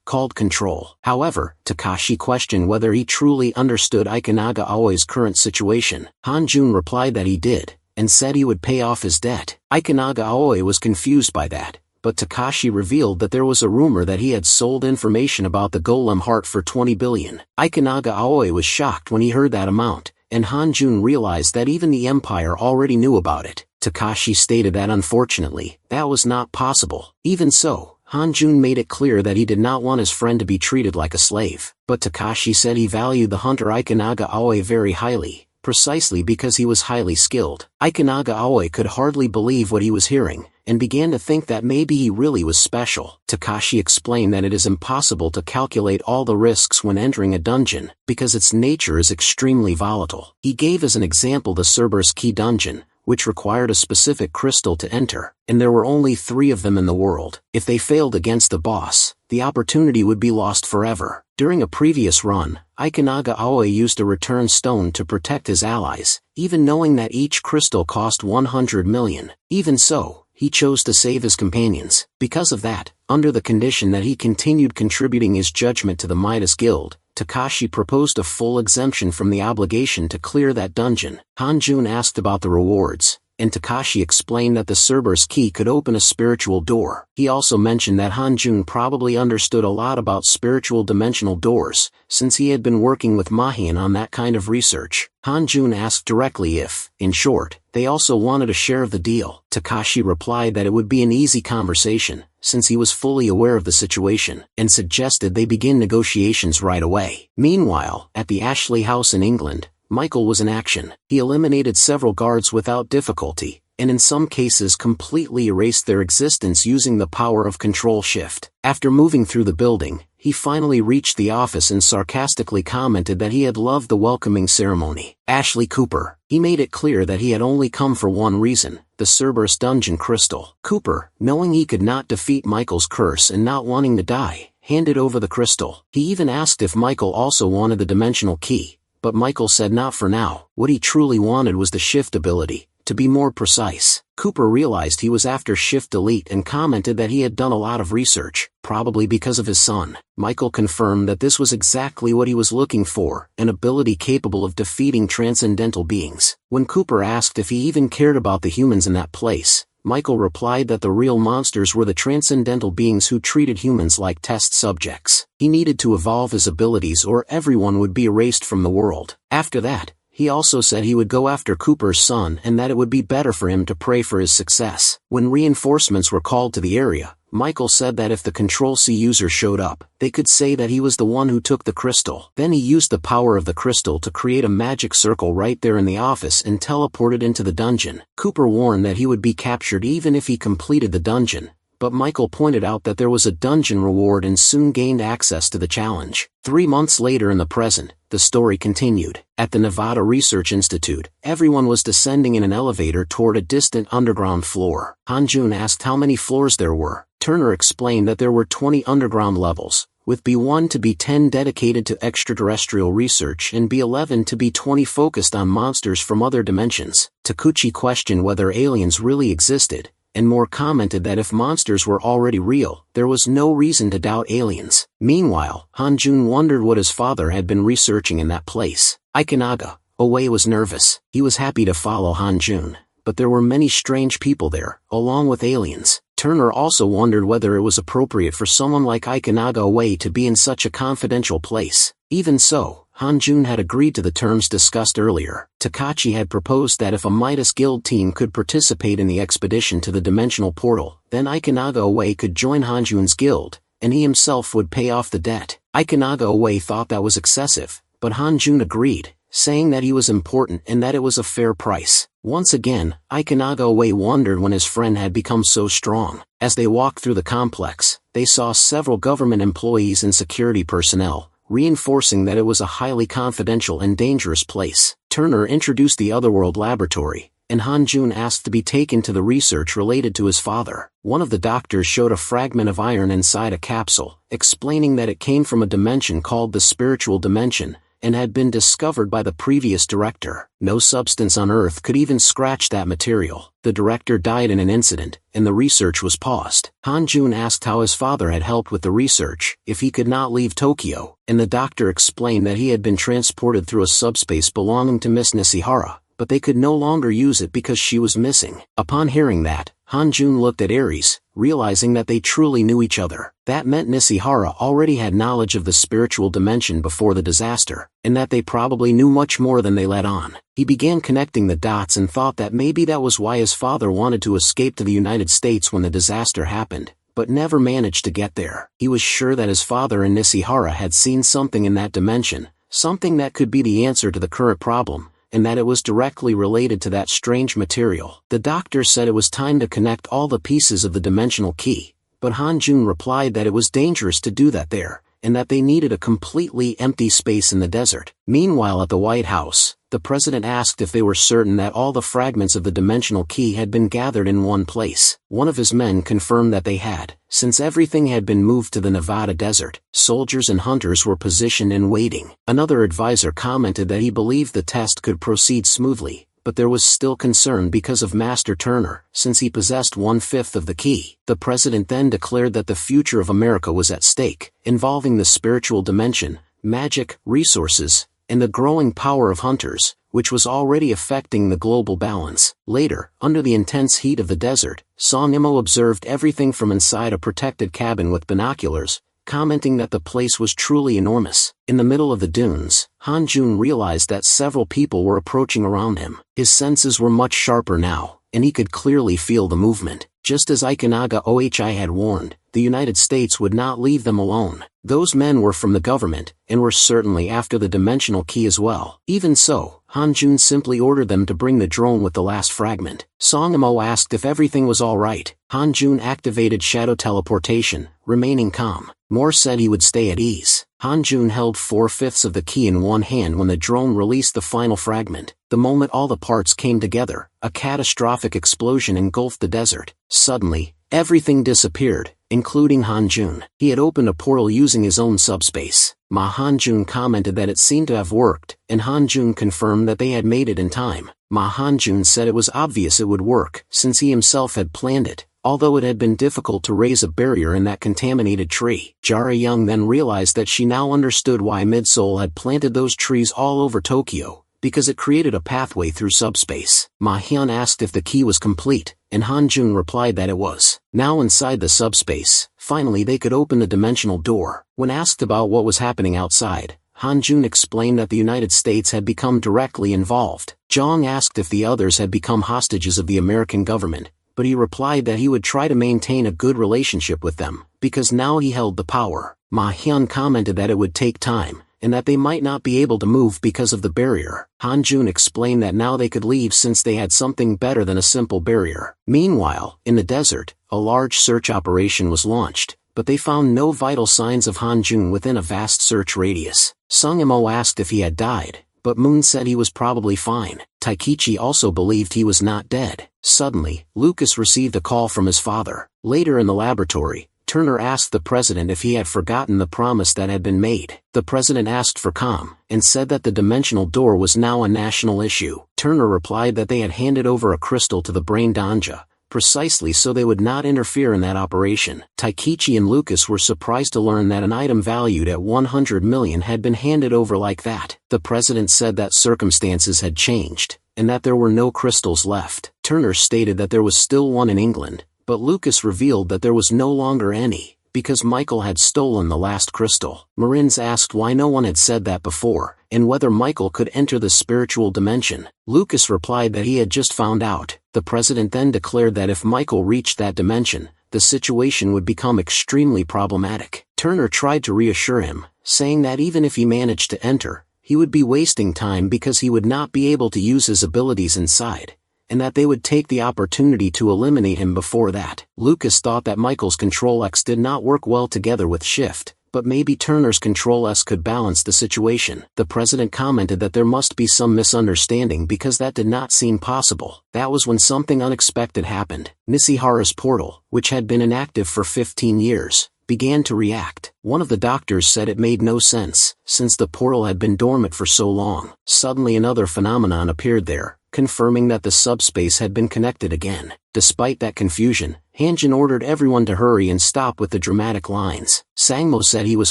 called Control. However, Takashi questioned whether he truly understood Ikenaga Aoi's current situation. Hanjun replied that he did, and said he would pay off his debt. Ikenaga Aoi was confused by that, but Takashi revealed that there was a rumor that he had sold information about the golem heart for 20 billion. Ikenaga Aoi was shocked when he heard that amount, and Hanjun realized that even the Empire already knew about it. Takashi stated that unfortunately, that was not possible. Even so, Hanjun made it clear that he did not want his friend to be treated like a slave. But Takashi said he valued the hunter Ikenaga Aoi very highly, precisely because he was highly skilled. Ikenaga Aoi could hardly believe what he was hearing, and began to think that maybe he really was special. Takashi explained that it is impossible to calculate all the risks when entering a dungeon, because its nature is extremely volatile. He gave as an example the Cerberus Key dungeon, which required a specific crystal to enter, and there were only 3 of them in the world. If they failed against the boss, the opportunity would be lost forever. During a previous run, Ikenaga Aoi used a return stone to protect his allies, even knowing that each crystal cost 100 million. Even so, he chose to save his companions. Because of that, under the condition that he continued contributing his judgment to the Midas Guild, Takashi proposed a full exemption from the obligation to clear that dungeon. Hanjun asked about the rewards, and Takashi explained that the Cerberus Key could open a spiritual door. He also mentioned that Hanjun probably understood a lot about spiritual dimensional doors, since he had been working with Mahian on that kind of research. Hanjun asked directly if, in short, they also wanted a share of the deal. Takashi replied that it would be an easy conversation, since he was fully aware of the situation, and suggested they begin negotiations right away. Meanwhile, at the Ashley house in England, Michael was in action. He eliminated several guards without difficulty, and in some cases completely erased their existence using the power of Control Shift. After moving through the building, he finally reached the office and sarcastically commented that he had loved the welcoming ceremony. Ashley Cooper. He made it clear that he had only come for one reason, the Cerberus Dungeon Crystal. Cooper, knowing he could not defeat Michael's curse and not wanting to die, handed over the crystal. He even asked if Michael also wanted the dimensional key, but Michael said not for now. What he truly wanted was the shift ability, to be more precise. Cooper realized he was after Shift Delete and commented that he had done a lot of research, probably because of his son. Michael confirmed that this was exactly what he was looking for, an ability capable of defeating transcendental beings. When Cooper asked if he even cared about the humans in that place, Michael replied that the real monsters were the transcendental beings who treated humans like test subjects. He needed to evolve his abilities or everyone would be erased from the world. After that, he also said he would go after Cooper's son and that it would be better for him to pray for his success. When reinforcements were called to the area, Michael said that if the Control-C user showed up, they could say that he was the one who took the crystal. Then he used the power of the crystal to create a magic circle right there in the office and teleported into the dungeon. Cooper warned that he would be captured even if he completed the dungeon, but Michael pointed out that there was a dungeon reward and soon gained access to the challenge. 3 months later in the present, the story continued. At the Nevada Research Institute, everyone was descending in an elevator toward a distant underground floor. Hanjun asked how many floors there were. Turner explained that there were 20 underground levels, with B1 to B10 dedicated to extraterrestrial research and B11 to B20 focused on monsters from other dimensions. Takuchi questioned whether aliens really existed, and Moore commented that if monsters were already real, there was no reason to doubt aliens. Meanwhile, Hanjun wondered what his father had been researching in that place. Ikenaga Aoi was nervous. He was happy to follow Hanjun, but there were many strange people there, along with aliens. Turner also wondered whether it was appropriate for someone like Ikenaga Aoi to be in such a confidential place. Even so, Hanjun had agreed to the terms discussed earlier. Takachi had proposed that if a Midas Guild team could participate in the expedition to the dimensional portal, then Ikenaga Aoi could join Hanjun's guild, and he himself would pay off the debt. Ikenaga Aoi thought that was excessive, but Hanjun agreed, saying that he was important and that it was a fair price. Once again, Ikenaga Aoi wondered when his friend had become so strong. As they walked through the complex, they saw several government employees and security personnel, reinforcing that it was a highly confidential and dangerous place. Turner introduced the Otherworld Laboratory, and Hanjun asked to be taken to the research related to his father. One of the doctors showed a fragment of iron inside a capsule, explaining that it came from a dimension called the spiritual dimension, and had been discovered by the previous director. No substance on Earth could even scratch that material. The director died in an incident, and the research was paused. Hanjun asked how his father had helped with the research, if he could not leave Tokyo, and the doctor explained that he had been transported through a subspace belonging to Miss Nishihara, but they could no longer use it because she was missing. Upon hearing that, Hanjun looked at Ares, realizing that they truly knew each other. That meant Nishihara already had knowledge of the spiritual dimension before the disaster, and that they probably knew much more than they let on. He began connecting the dots and thought that maybe that was why his father wanted to escape to the United States when the disaster happened, but never managed to get there. He was sure that his father and Nishihara had seen something in that dimension, something that could be the answer to the current problem, and that it was directly related to that strange material. The doctor said it was time to connect all the pieces of the dimensional key, but Hanjun replied that it was dangerous to do that there, and that they needed a completely empty space in the desert. Meanwhile at the White House, the president asked if they were certain that all the fragments of the dimensional key had been gathered in one place. One of his men confirmed that they had, since everything had been moved to the Nevada desert. Soldiers and hunters were positioned and waiting. Another advisor commented that he believed the test could proceed smoothly, but there was still concern because of Master Turner, since he possessed 1/5 of the key. The president then declared that the future of America was at stake, involving the spiritual dimension, magic, resources, and the growing power of hunters, which was already affecting the global balance. Later, under the intense heat of the desert, Song Imo observed everything from inside a protected cabin with binoculars, commenting that the place was truly enormous. In the middle of the dunes, Hanjun realized that several people were approaching around him. His senses were much sharper now, and he could clearly feel the movement. Just as Ikunaga Ohi had warned, the United States would not leave them alone. Those men were from the government, and were certainly after the dimensional key as well. Even so, Hanjun simply ordered them to bring the drone with the last fragment. Song Imo asked if everything was alright. Hanjun activated shadow teleportation, remaining calm. Moore said he would stay at ease. Hanjun held 4/5 of the key in one hand when the drone released the final fragment. The moment all the parts came together, a catastrophic explosion engulfed the desert. Suddenly, everything disappeared, including Hanjun. He had opened a portal using his own subspace. Ma Hanjun commented that it seemed to have worked, and Hanjun confirmed that they had made it in time. Ma Hanjun said it was obvious it would work, since he himself had planned it, although it had been difficult to raise a barrier in that contaminated tree. Jara Young then realized that she now understood why Midsoul had planted those trees all over Tokyo, because it created a pathway through subspace. Ma Hyun asked if the key was complete, and Hanjun replied that it was. Now inside the subspace, finally they could open the dimensional door. When asked about what was happening outside, Hanjun explained that the United States had become directly involved. Jong asked if the others had become hostages of the American government, but he replied that he would try to maintain a good relationship with them, because now he held the power. Ma Hyun commented that it would take time, and that they might not be able to move because of the barrier. Hanjun explained that now they could leave since they had something better than a simple barrier. Meanwhile, in the desert, a large search operation was launched, but they found no vital signs of Hanjun within a vast search radius. Sung Imo asked if he had died, but Moon said he was probably fine. Taikichi also believed he was not dead. Suddenly, Lucas received a call from his father. Later in the laboratory, Turner asked the president if he had forgotten the promise that had been made. The president asked for calm, and said that the dimensional door was now a national issue. Turner replied that they had handed over a crystal to the brain Danja, precisely so they would not interfere in that operation. Taikichi and Lucas were surprised to learn that an item valued at 100 million had been handed over like that. The president said that circumstances had changed, and that there were no crystals left. Turner stated that there was still one in England, but Lucas revealed that there was no longer any, because Michael had stolen the last crystal. Marins asked why no one had said that before, and whether Michael could enter the spiritual dimension. Lucas replied that he had just found out. The president then declared that if Michael reached that dimension, the situation would become extremely problematic. Turner tried to reassure him, saying that even if he managed to enter, he would be wasting time because he would not be able to use his abilities inside, and that they would take the opportunity to eliminate him before that. Lucas thought that Michael's Control X did not work well together with Shift, but maybe Turner's Control S could balance the situation. The president commented that there must be some misunderstanding because that did not seem possible. That was when something unexpected happened. Nishihara's portal, which had been inactive for 15 years, began to react. One of the doctors said it made no sense, since the portal had been dormant for so long. Suddenly another phenomenon appeared there, confirming that the subspace had been connected again. Despite that confusion, Hanjin ordered everyone to hurry and stop with the dramatic lines. Sangmo said he was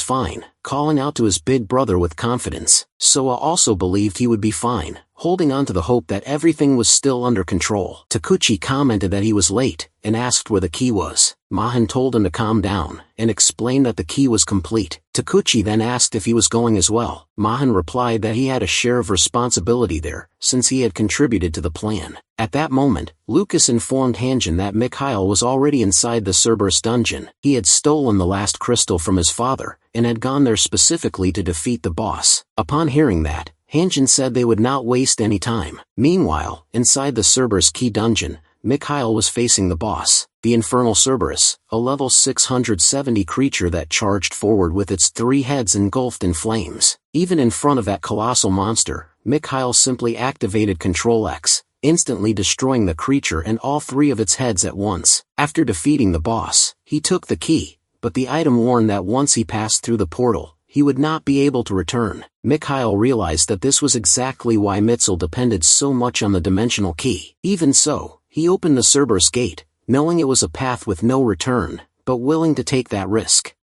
fine, calling out to his big brother with confidence. Soa also believed he would be fine, holding on to the hope that everything was still under control. Takuchi commented that he was late, and asked where the key was. Mahan told him to calm down, and explained that the key was complete. Takuchi then asked if he was going as well. Mahan replied that he had a share of responsibility there, since he had contributed to the plan. At that moment, Lucas informed Hanjin that Mikhail was already inside the Cerberus dungeon. He had stolen the last crystal from his father, and had gone there specifically to defeat the boss. Upon hearing that, Hanjin said they would not waste any time. Meanwhile, inside the Cerberus Key dungeon, Mikhail was facing the boss, the Infernal Cerberus, a level 670 creature that charged forward with its 3 heads engulfed in flames. Even in front of that colossal monster, Mikhail simply activated Control X, instantly destroying the creature and all 3 of its heads at once. After defeating the boss, he took the key, but the item warned that once he passed through the portal, he would not be able to return. Mikhail realized that this was exactly why Mitzel depended so much on the dimensional key. Even so, he opened the Cerberus gate, knowing it was a path with no return, but willing to take that risk.